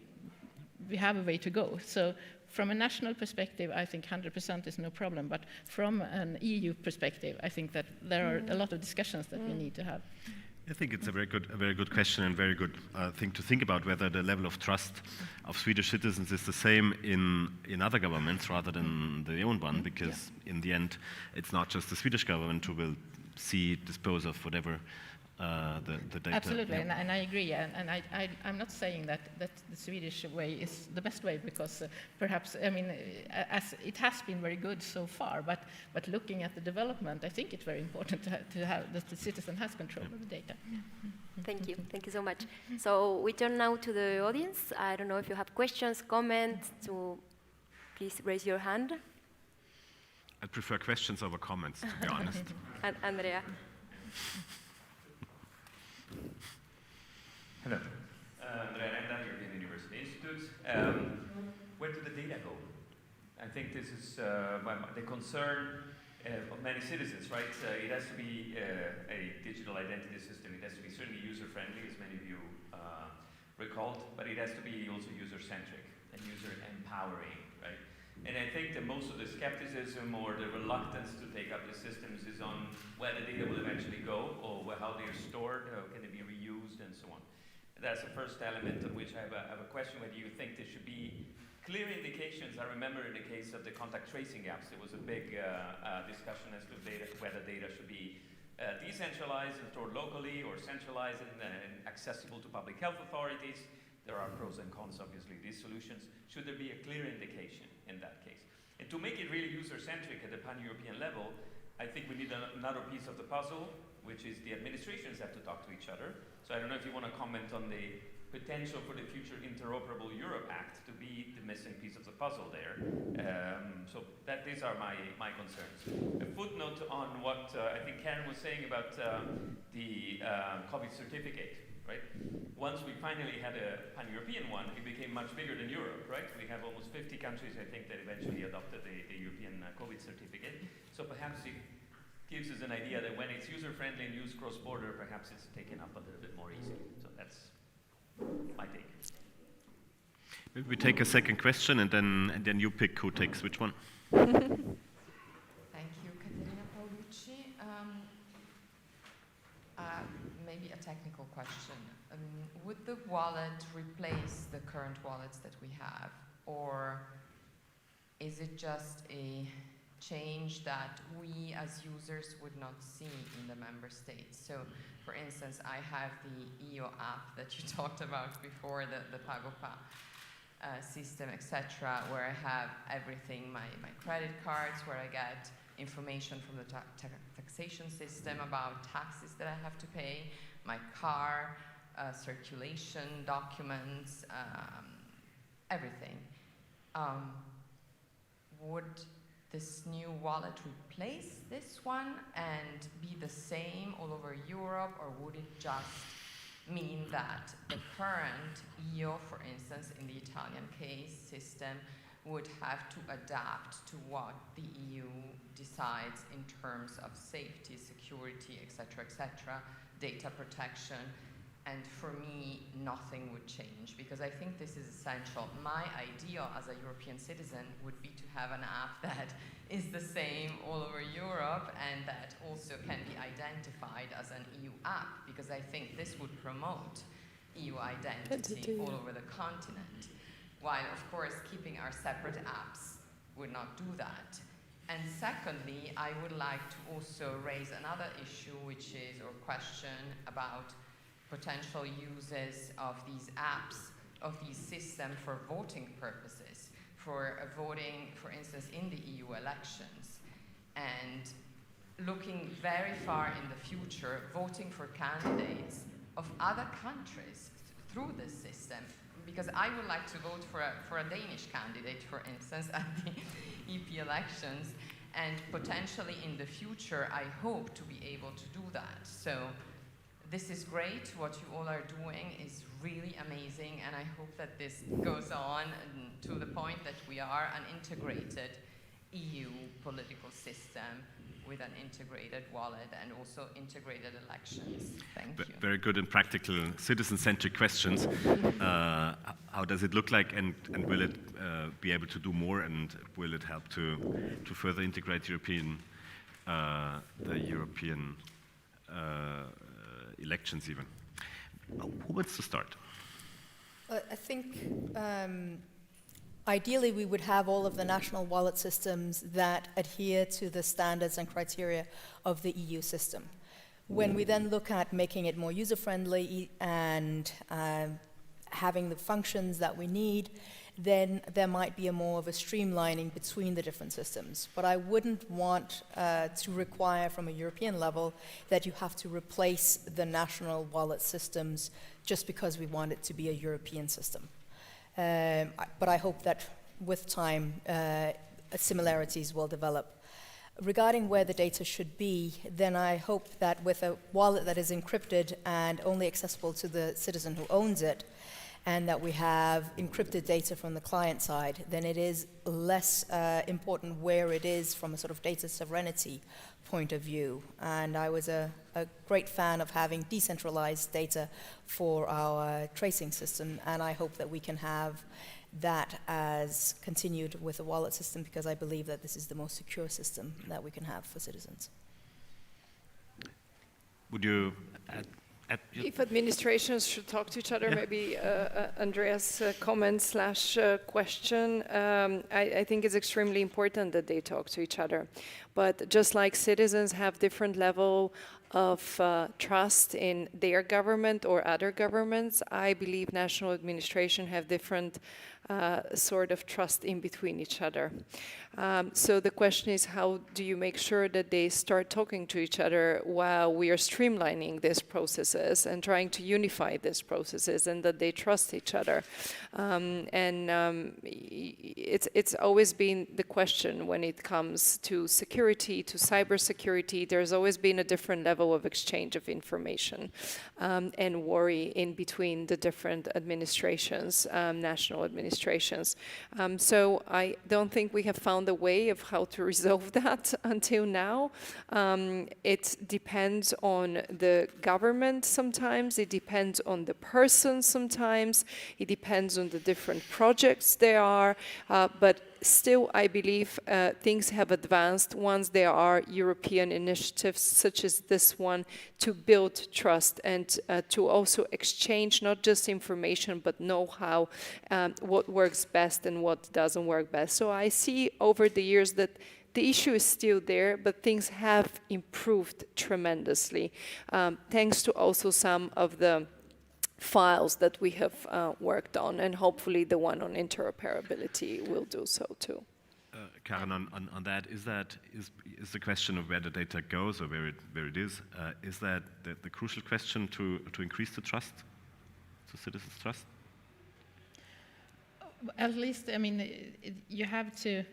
have a way to go. So from a national perspective, I think 100% is no problem, but from an EU perspective, I think that there are a lot of discussions that we need to have. I think it's a very good question and very good thing to think about, whether the level of trust of Swedish citizens is the same in other governments rather than the own one, because in the end, it's not just the Swedish government who will dispose of whatever the data. Absolutely, and I agree, and I'm not saying that the Swedish way is the best way, because perhaps, I mean, as it has been very good so far, but looking at the development, I think it's very important to have that the citizen has control of the data. Thank you so much. So we turn now to the audience. I don't know if you have questions, comments, please raise your hand. I prefer questions over comments, to be honest. Andrea. Hello. Andrea Renda, European University Institute. Where do the data go? I think this is the concern of many citizens, right? It has to be a digital identity system. It has to be certainly user-friendly, as many of you recalled, but it has to be also user-centric and user-empowering, right? And I think that most of the skepticism or the reluctance to take up the systems is on where the data will eventually go, or how they're stored, how can they be reused, and so on. That's the first element on which I have a question, whether you think there should be clear indications. I remember in the case of the contact tracing apps, there was a big discussion as to whether data should be decentralized and stored locally, or centralized and accessible to public health authorities. There are pros and cons, obviously, these solutions. Should there be a clear indication in that case? And to make it really user-centric at the pan-European level, I think we need another piece of the puzzle, which is the administrations have to talk to each other. So I don't know if you want to comment on the potential for the future Interoperable Europe Act to be the missing piece of the puzzle there. So these are my concerns. A footnote on what I think Karen was saying about the COVID certificate. Right? Once we finally had a pan-European one, it became much bigger than Europe, right? We have almost 50 countries, I think, that eventually adopted the European COVID certificate. So perhaps it gives us an idea that when it's user-friendly and used cross-border, perhaps it's taken up a little bit more easily. So that's my take. Maybe we take a second question, and then you pick who takes which one. Thank you, Caterina Paolucci. Maybe a technical question. Would the wallet replace the current wallets that we have, or is it just a change that we as users would not see in the member states? So, for instance, I have the EU app that you talked about before, the Pagopa system, etc., where I have everything, my credit cards, where I get information from the taxation system about taxes that I have to pay, my car, circulation, documents, everything. Would this new wallet replace this one and be the same all over Europe, or would it just mean that the current EU, for instance, in the Italian case system, would have to adapt to what the EU decides in terms of safety, security, etc., data protection? And for me, nothing would change, because I think this is essential. My ideal as a European citizen would be to have an app that is the same all over Europe and that also can be identified as an EU app, because I think this would promote EU identity all over the continent. While, of course, keeping our separate apps would not do that. And secondly, I would like to also raise another issue, which is, or question about potential uses of these apps, of these systems for voting purposes, for voting, for instance, in the EU elections, and looking very far in the future, voting for candidates of other countries through this system. Because I would like to vote for a Danish candidate, for instance, at the EP elections, and potentially in the future, I hope to be able to do that. So this is great. What you all are doing is really amazing, and I hope that this goes on to the point that we are an integrated EU political system with an integrated wallet and also integrated elections. Thank you. Very good and practical, citizen-centric questions. How does it look like, and will it be able to do more, and will it help to further integrate the European elections even? Who wants to start? I think ideally we would have all of the national wallet systems that adhere to the standards and criteria of the EU system. When we then look at making it more user-friendly and having the functions that we need, then there might be more of a streamlining between the different systems. But I wouldn't want to require from a European level that you have to replace the national wallet systems just because we want it to be a European system. But I hope that with time, similarities will develop. Regarding where the data should be, then I hope that with a wallet that is encrypted and only accessible to the citizen who owns it, and that we have encrypted data from the client side, then it is less important where it is from a sort of data sovereignty point of view. And I was a great fan of having decentralized data for our tracing system, and I hope that we can have that as continued with the wallet system, because I believe that this is the most secure system that we can have for citizens. Would you add if administrations should talk to each other, maybe Andreas' comment slash question, I think it's extremely important that they talk to each other. But just like citizens have different level of trust in their government or other governments, I believe national administration have different sort of trust in between each other. So the question is, how do you make sure that they start talking to each other while we are streamlining these processes and trying to unify these processes, and that they trust each other? It's always been the question when it comes to security, to cybersecurity. There's always been a different level of exchange of information and worry in between the different administrations, national administrations. So I don't think we have found a way of how to resolve that until now. It depends on the government sometimes, it depends on the person sometimes, it depends on the different projects there are, but still I believe things have advanced once there are European initiatives such as this one to build trust and to also exchange not just information but know-how, what works best and what doesn't work best. So I see over the years that the issue is still there, but things have improved tremendously, thanks to also some of the files that we have worked on, and hopefully the one on interoperability will do so too. Karen, on that, is the question of where the data goes or where it is that the crucial question to increase the trust, to citizens' trust? At least, I mean, you have to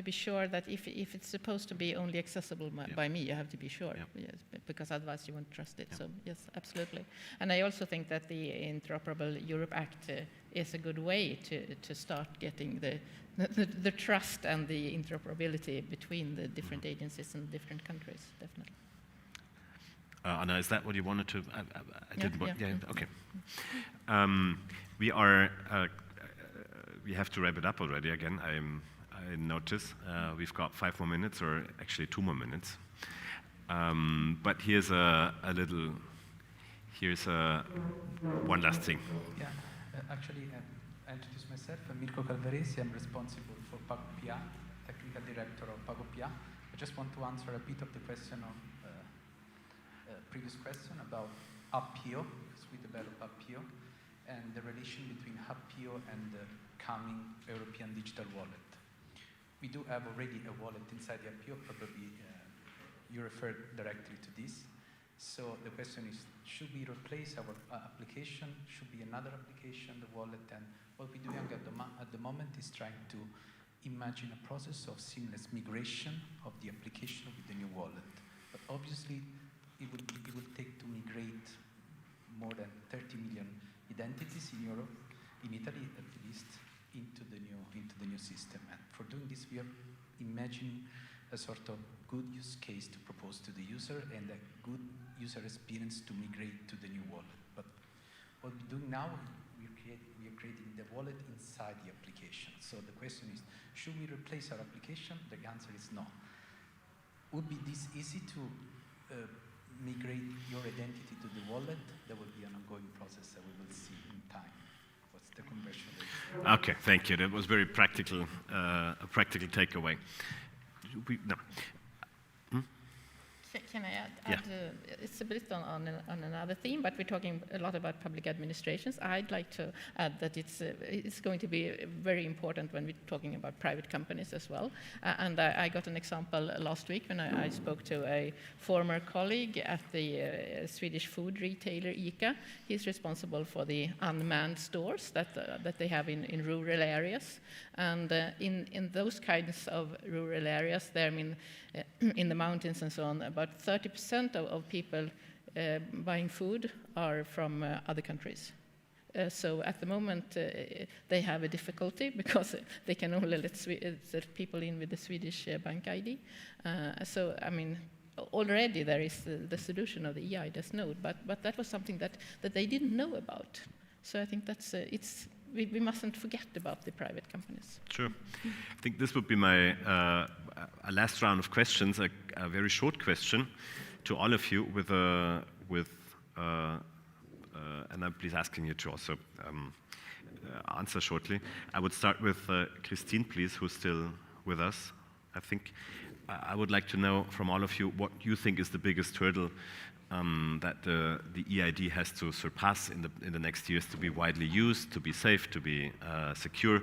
be sure that if it's supposed to be only accessible by me, you have to be sure, yes, because otherwise you won't trust it. So yes, absolutely. And I also think that the Interoperable Europe Act is a good way to start getting the trust and the interoperability between the different agencies and different countries, definitely. Anna, is that what you wanted to? Okay. We have to wrap it up already. Again, I notice we've got 5 more minutes, or actually 2 more minutes. But here's one last thing. Yeah, actually, I introduce myself. I'm Mirko Calvaresi. I'm responsible for PagoPA, technical director of PagoPA. I just want to answer a bit of the question of previous question about Appio, because we developed Appio, and the relation between Appio and the coming European digital wallet. We do have already a wallet inside the Appio, probably you referred directly to this. So the question is, should we replace our application? Should be another application, the wallet? And what we're doing at the moment is trying to imagine a process of seamless migration of the application with the new wallet. But obviously, it will take to migrate more than 30 million identities in Europe, in Italy at least, into the new system. And for doing this, we are imagining a sort of good use case to propose to the user and a good user experience to migrate to the new wallet. But what we're doing now, we are creating the wallet inside the application. So the question is, should we replace our application? The answer is no. Would be this easy to migrate your identity to the wallet? There will be an ongoing process that we will see in time. What's the conversion rate? Okay, thank you. That was very practical, a practical takeaway. No. Can I add it's a bit on another theme, but we're talking a lot about public administrations. I'd like to add that it's going to be very important when we're talking about private companies as well. And I got an example last week when I spoke to a former colleague at the Swedish food retailer ICA. He's responsible for the unmanned stores that they have in rural areas. And in those kinds of rural areas, there, in the mountains and so on, about 30% of people buying food are from other countries. So at the moment, they have a difficulty because they can only let people in with the Swedish bank ID. So, already there is the solution of the EIDAS node, but that was something that they didn't know about. So I think that's we mustn't forget about the private companies. Sure. I think this would be my a last round of questions, a very short question to all of you and I'm please asking you to also answer shortly. I would start with Christine, please, who's still with us. I think I would like to know from all of you what you think is the biggest hurdle that the EID has to surpass in the next years to be widely used, to be safe, to be secure,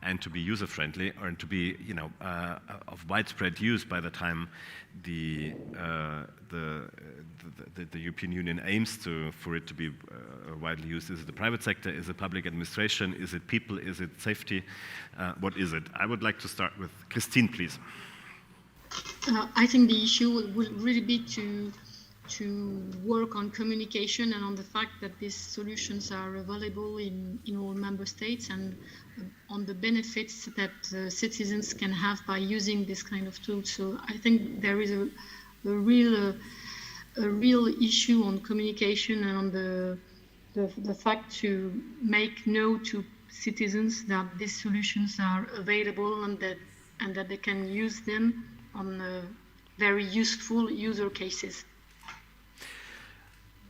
and to be user-friendly, or to be, of widespread use by the time the European Union aims for it to be widely used. Is it the private sector? Is it public administration? Is it people? Is it safety? What is it? I would like to start with Christine, please. I think the issue will really be to work on communication and on the fact that these solutions are available in all member states, and on the benefits that citizens can have by using this kind of tool. So I think there is a real issue on communication and on the fact to make known to citizens that these solutions are available and that they can use them on very useful user cases.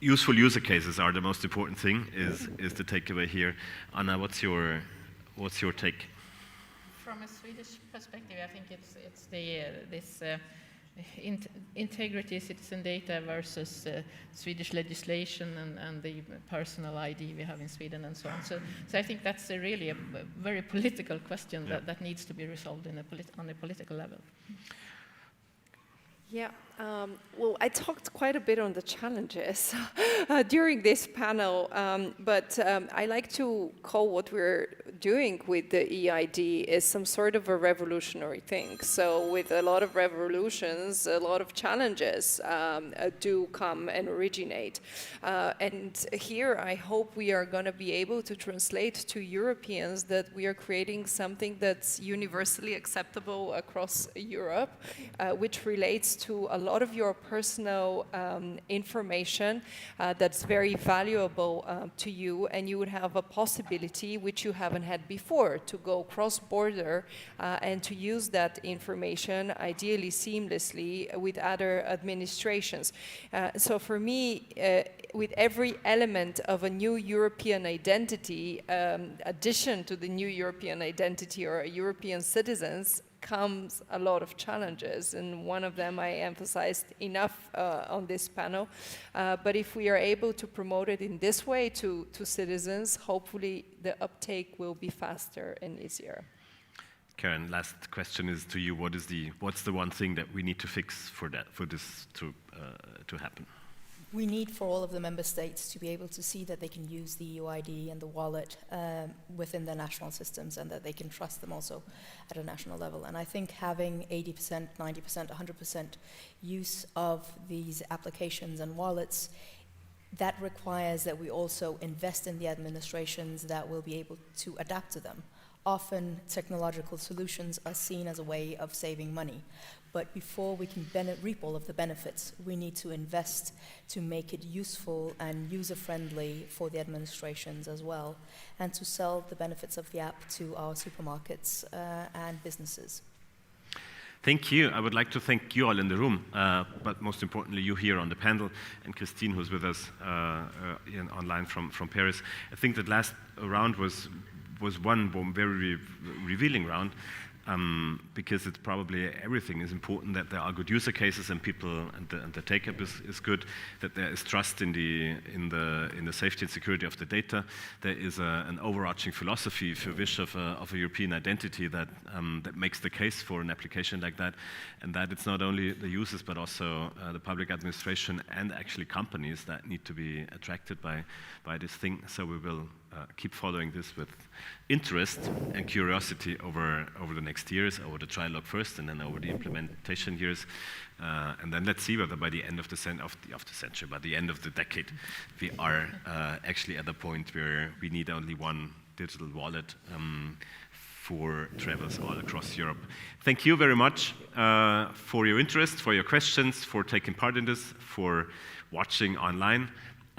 Useful user cases are the most important thing, is the takeaway here. Anna, what's your take? From a Swedish perspective, I think it's this integrity, citizen data versus Swedish legislation and the personal ID we have in Sweden and so on. So I think that's really a very political question that needs to be resolved on a political level. Yeah, well, I talked quite a bit on the challenges during this panel, but I like to call what we're doing with the EID is some sort of a revolutionary thing. So with a lot of revolutions, a lot of challenges do come and originate. And here I hope we are going to be able to translate to Europeans that we are creating something that's universally acceptable across Europe, which relates to a lot of your personal information that's very valuable to you, and you would have a possibility which you haven't had before to go cross-border and to use that information ideally seamlessly with other administrations. So for me, with every element of a new European identity, addition to the new European identity or European citizens, comes a lot of challenges, and one of them I emphasized enough on this panel. But if we are able to promote it in this way to citizens, hopefully the uptake will be faster and easier. Karen, last question is to you. What's the one thing that we need to fix for this to happen? We need for all of the member states to be able to see that they can use the UID and the wallet within their national systems, and that they can trust them also at a national level. And I think having 80%, 90%, 100% use of these applications and wallets, that requires that we also invest in the administrations that will be able to adapt to them. Often technological solutions are seen as a way of saving money. But before we can reap all of the benefits, we need to invest to make it useful and user-friendly for the administrations as well, and to sell the benefits of the app to our supermarkets and businesses. Thank you. I would like to thank you all in the room, but most importantly, you here on the panel, and Christine, who's with us online from Paris. I think that last round was one very revealing round. Because it's probably everything is important, that there are good user cases and people, and the take-up is good, that there is trust in the safety and security of the data. There is an overarching philosophy, if you wish, of a European identity that makes the case for an application like that, and that it's not only the users but also the public administration and actually companies that need to be attracted by this thing. So we will keep following this with interest and curiosity over the next years, over the trialogue first, and then over the implementation years, and then let's see whether by the end of the century, by the end of the decade, we are actually at the point where we need only one digital wallet for travels all across Europe. Thank you very much for your interest, for your questions, for taking part in this, for watching online.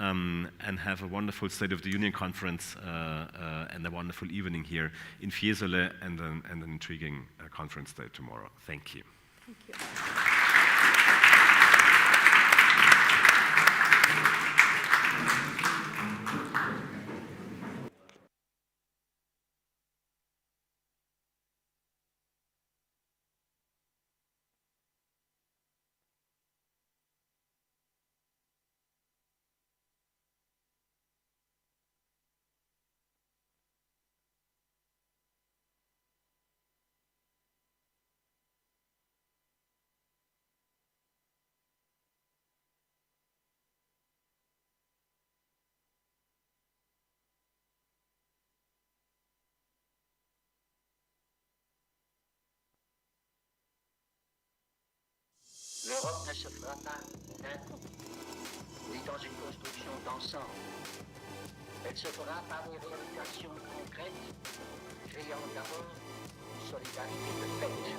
and have a wonderful State of the Union conference and a wonderful evening here in Fiesole and an intriguing conference day tomorrow. Thank you. Thank you. L'Europe ne se fera pas d'un coup, ni dans une construction d'ensemble. Elle se fera par des réalisations concrètes, créant d'abord une solidarité de fait.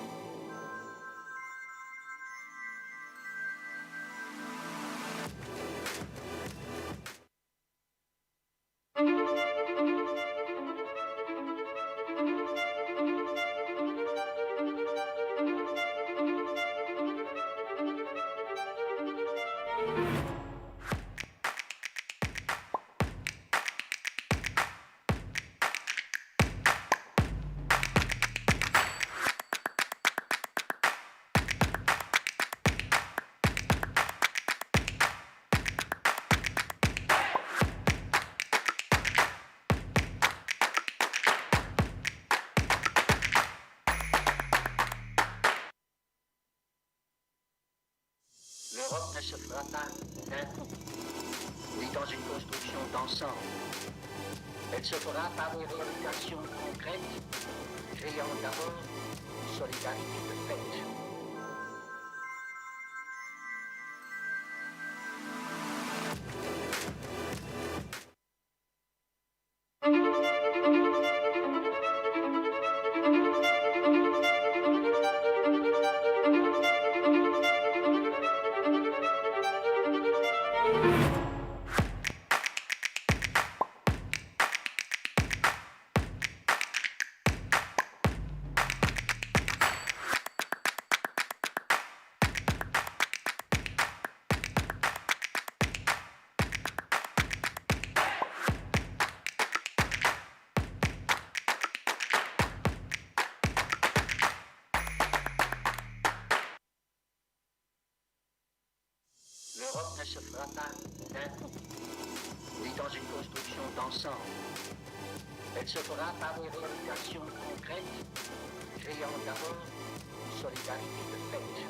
L'Europe ne se fera pas d'un coup, ni dans une construction d'ensemble. Elle se fera par des réalisations concrètes, créant d'abord une solidarité de fait. L'Europe ne se fera pas d'un coup, ni dans une construction d'ensemble. Elle se fera par des réalisations concrètes, créant d'abord une solidarité de fait.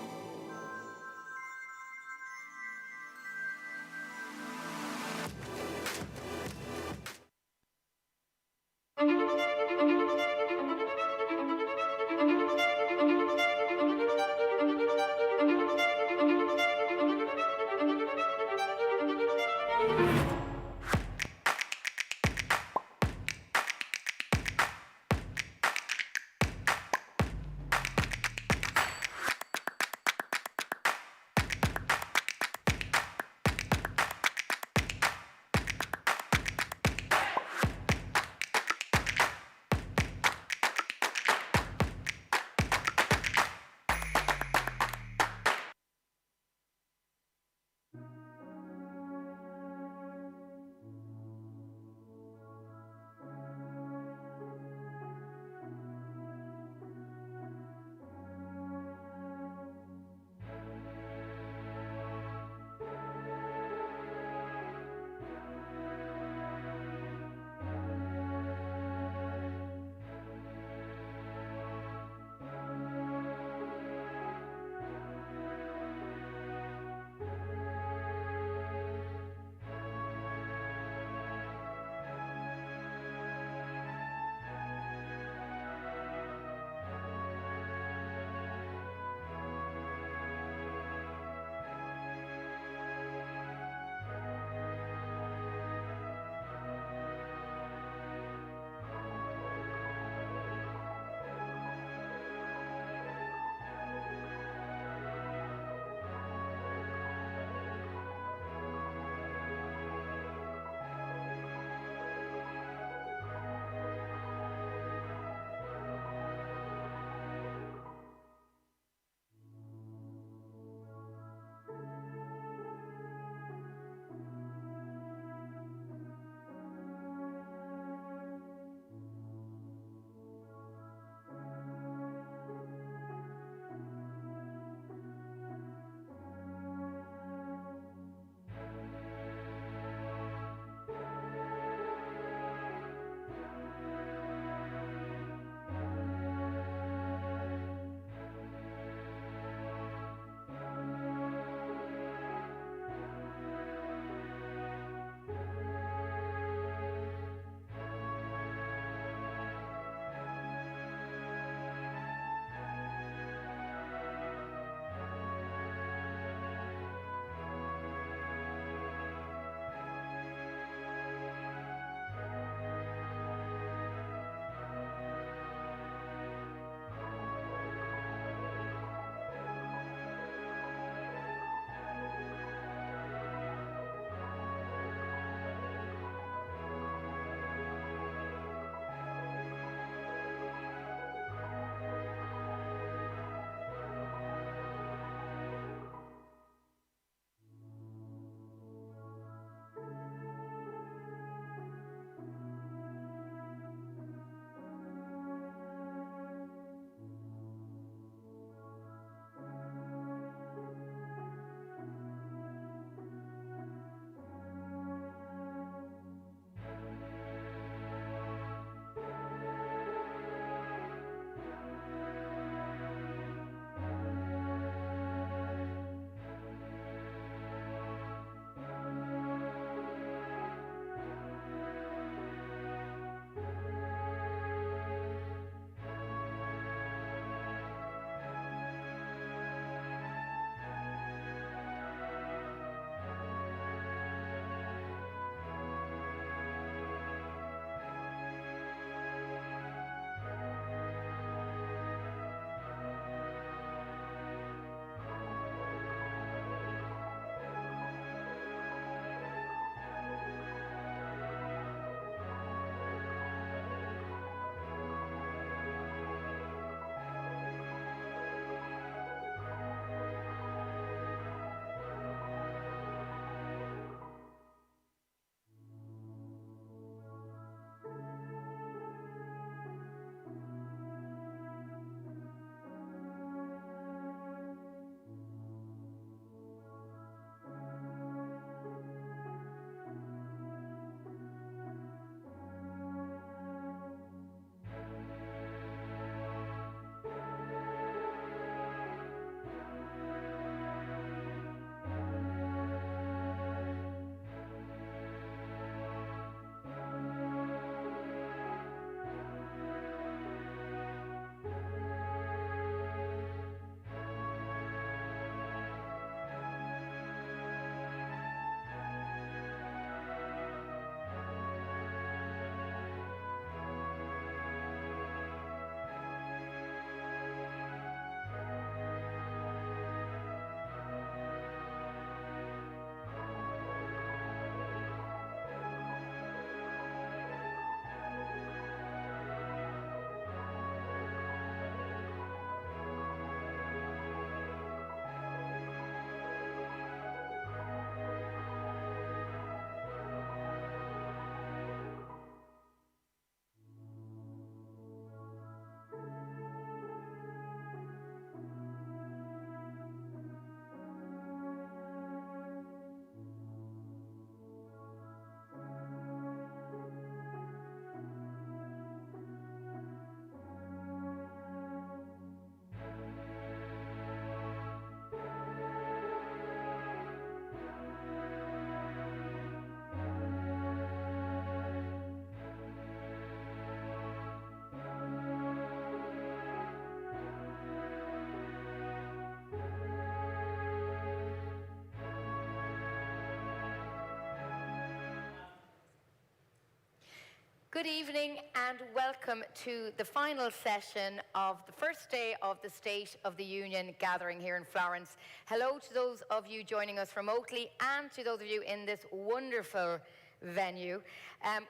Good evening and welcome to the final session of the first day of the State of the Union gathering here in Florence. Hello to those of you joining us remotely and to those of you in this wonderful venue.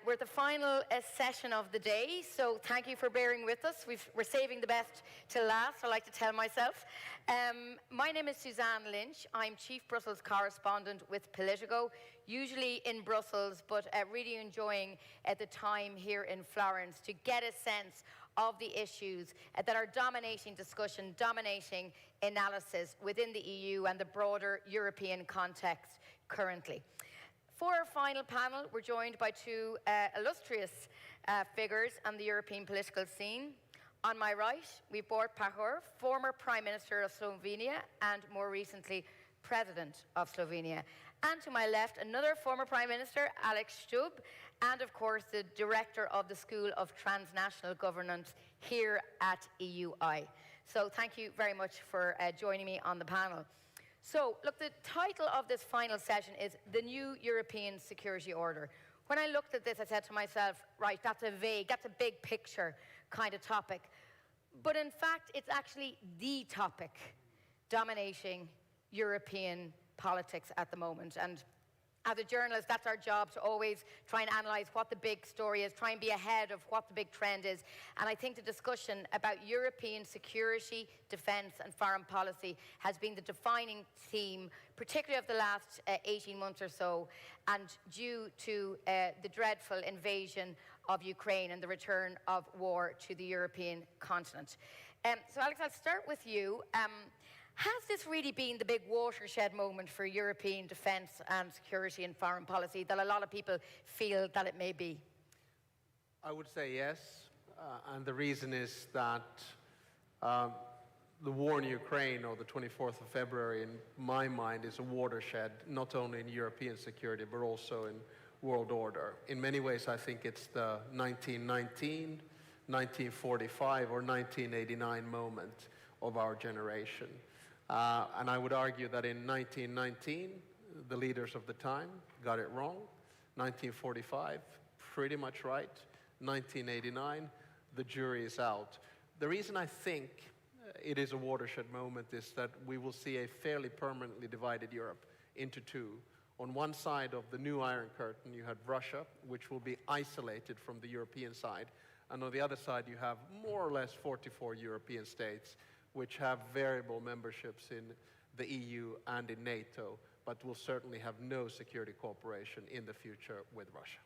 We're at the final session of the day, so thank you for bearing with us. We're saving the best to last, I like to tell myself. My name is Suzanne Lynch. I'm Chief Brussels Correspondent with Politico, usually in Brussels, but really enjoying the time here in Florence to get a sense of the issues that are dominating discussion, dominating analysis within the EU and the broader European context currently. For our final panel, we're joined by two illustrious figures on the European political scene. On my right, we've Bort Pahor, former Prime Minister of Slovenia and more recently President of Slovenia. And to my left, another former Prime Minister, Alex Stubb, and of course the Director of the School of Transnational Governance here at EUI. So thank you very much for joining me on the panel. So, look, the title of this final session is The New European Security Order. When I looked at this, I said to myself, right, that's a big picture kind of topic. But in fact, it's actually the topic dominating European politics at the moment. And as a journalist, that's our job, to always try and analyse what the big story is, try and be ahead of what the big trend is. And I think the discussion about European security, defence and foreign policy has been the defining theme, particularly of the last 18 months or so, and due to the dreadful invasion of Ukraine and the return of war to the European continent. So Alex, I'll start with you. Has this really been the big watershed moment for European defence and security and foreign policy that a lot of people feel that it may be? I would say yes, and the reason is that the war in Ukraine, or the 24th of February, in my mind, is a watershed, not only in European security, but also in world order. In many ways, I think it's the 1919, 1945, or 1989 moment of our generation. And I would argue that in 1919, the leaders of the time got it wrong. 1945, pretty much right. 1989, the jury is out. The reason I think it is a watershed moment is that we will see a fairly permanently divided Europe into two. On one side of the new Iron Curtain, you had Russia, which will be isolated from the European side. And on the other side, you have more or less 44 European states, which have variable memberships in the EU and in NATO, but will certainly have no security cooperation in the future with Russia.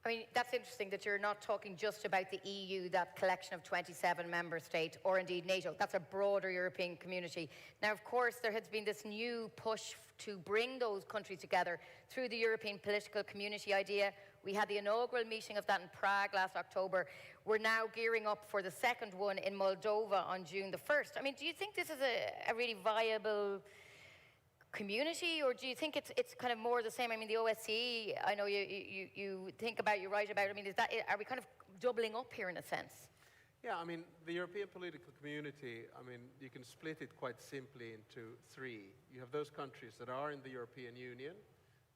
I mean, that's interesting that you're not talking just about the EU, that collection of 27 member states, or indeed NATO. That's a broader European community. Now, of course, there has been this new push to bring those countries together through the European political community idea. We had the inaugural meeting of that in Prague last October. We're now gearing up for the second one in Moldova on June the 1st. I mean, do you think this is a really viable community, or do you think it's kind of more the same? I mean, the OSCE, I know you think about, you write about, I mean, are we kind of doubling up here in a sense? Yeah, I mean, the European political community, I mean, you can split it quite simply into three. You have those countries that are in the European Union.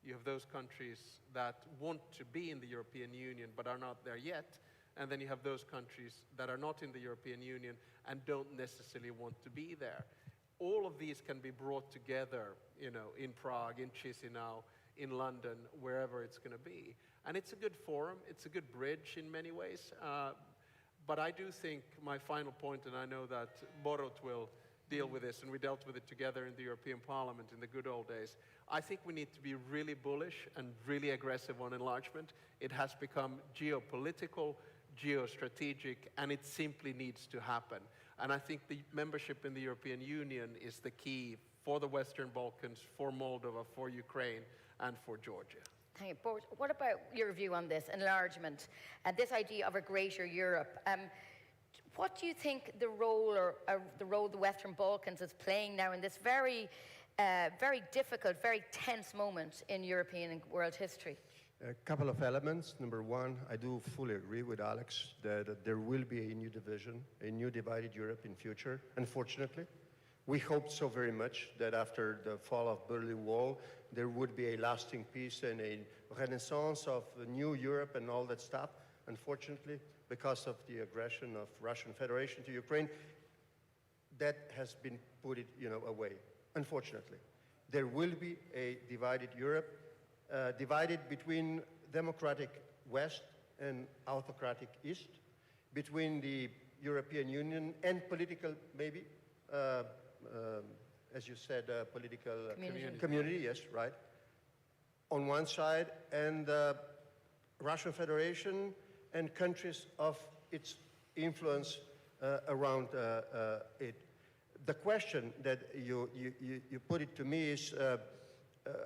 You have those countries that want to be in the European Union but are not there yet. And then you have those countries that are not in the European Union and don't necessarily want to be there. All of these can be brought together, you know, in Prague, in Chisinau, in London, wherever it's going to be. And it's a good forum. It's a good bridge in many ways. But I do think my final point, and I know that Borut will deal with this, and we dealt with it together in the European Parliament in the good old days, I think we need to be really bullish and really aggressive on enlargement. It has become geopolitical, geostrategic, and it simply needs to happen. And I think the membership in the European Union is the key for the Western Balkans, for Moldova, for Ukraine, and for Georgia. Thank you. Boris, what about your view on this, enlargement, and this idea of a greater Europe? What do you think the role the Western Balkans is playing now in this very difficult, very tense moment in European and world history? A couple of elements. Number one, I do fully agree with Alex that there will be a new division, a new divided Europe in future, unfortunately. We hoped so very much that after the fall of Berlin Wall, there would be a lasting peace and a renaissance of a new Europe and all that stuff. Unfortunately, because of the aggression of Russian Federation to Ukraine, that has been put away, unfortunately. There will be a divided Europe, divided between democratic West and autocratic East, between the European Union and political, maybe, as you said, political community, yes, right, on one side, and Russian Federation and countries of its influence around it. The question that you put it to me is,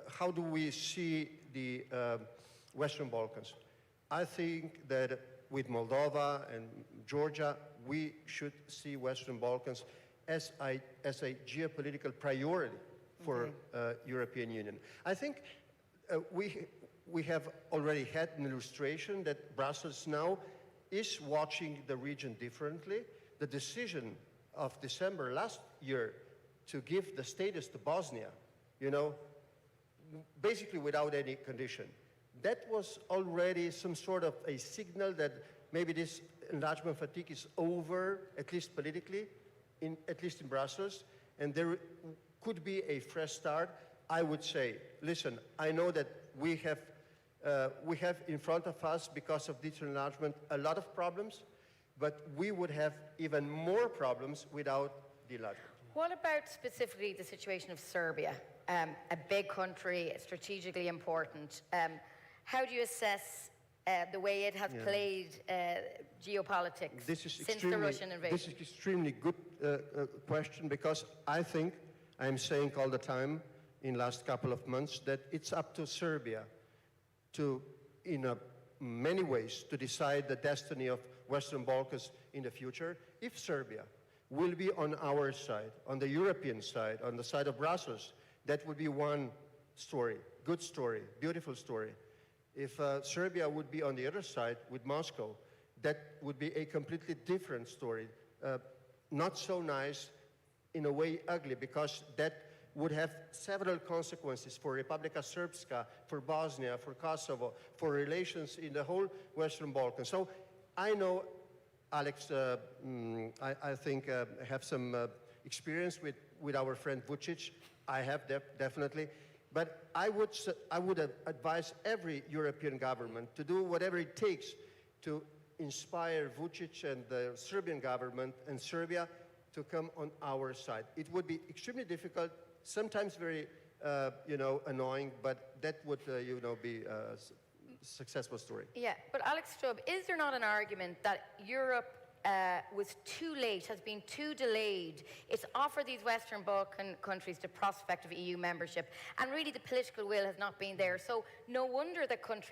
how do we see the Western Balkans? I think that with Moldova and Georgia, we should see Western Balkans as a geopolitical priority for European Union. I think we have already had an illustration that Brussels now is watching the region differently. The decision of December last year to give the status to Bosnia, basically without any condition, that was already some sort of a signal that maybe this enlargement fatigue is over, at least politically, at least in Brussels, and there could be a fresh start. I would say, listen, I know that we have in front of us, because of this enlargement, a lot of problems, but we would have even more problems without the enlargement. What about specifically the situation of Serbia? A big country, strategically important. How do you assess the way it has played geopolitics since the Russian invasion? This is an extremely good question, because I think, I'm saying all the time in the last couple of months, that it's up to Serbia to, in many ways, to decide the destiny of Western Balkans in the future. If Serbia will be on our side, on the European side, on the side of Brussels, that would be one story, good story, beautiful story. If Serbia would be on the other side with Moscow, that would be a completely different story. Not so nice, in a way ugly, because that would have several consequences for Republika Srpska, for Bosnia, for Kosovo, for relations in the whole Western Balkans. So I know, Alex, I think have some experience with our friend Vucic. I have definitely. But I would advise every European government to do whatever it takes to inspire Vucic and the Serbian government and Serbia to come on our side. It would be extremely difficult, sometimes very, annoying, but that would, be a successful story. Yeah, but Alex Stubb, is there not an argument that Europe was too late, has been too delayed? It's offered these Western Balkan countries the prospect of EU membership, and really the political will has not been there. So no wonder that countries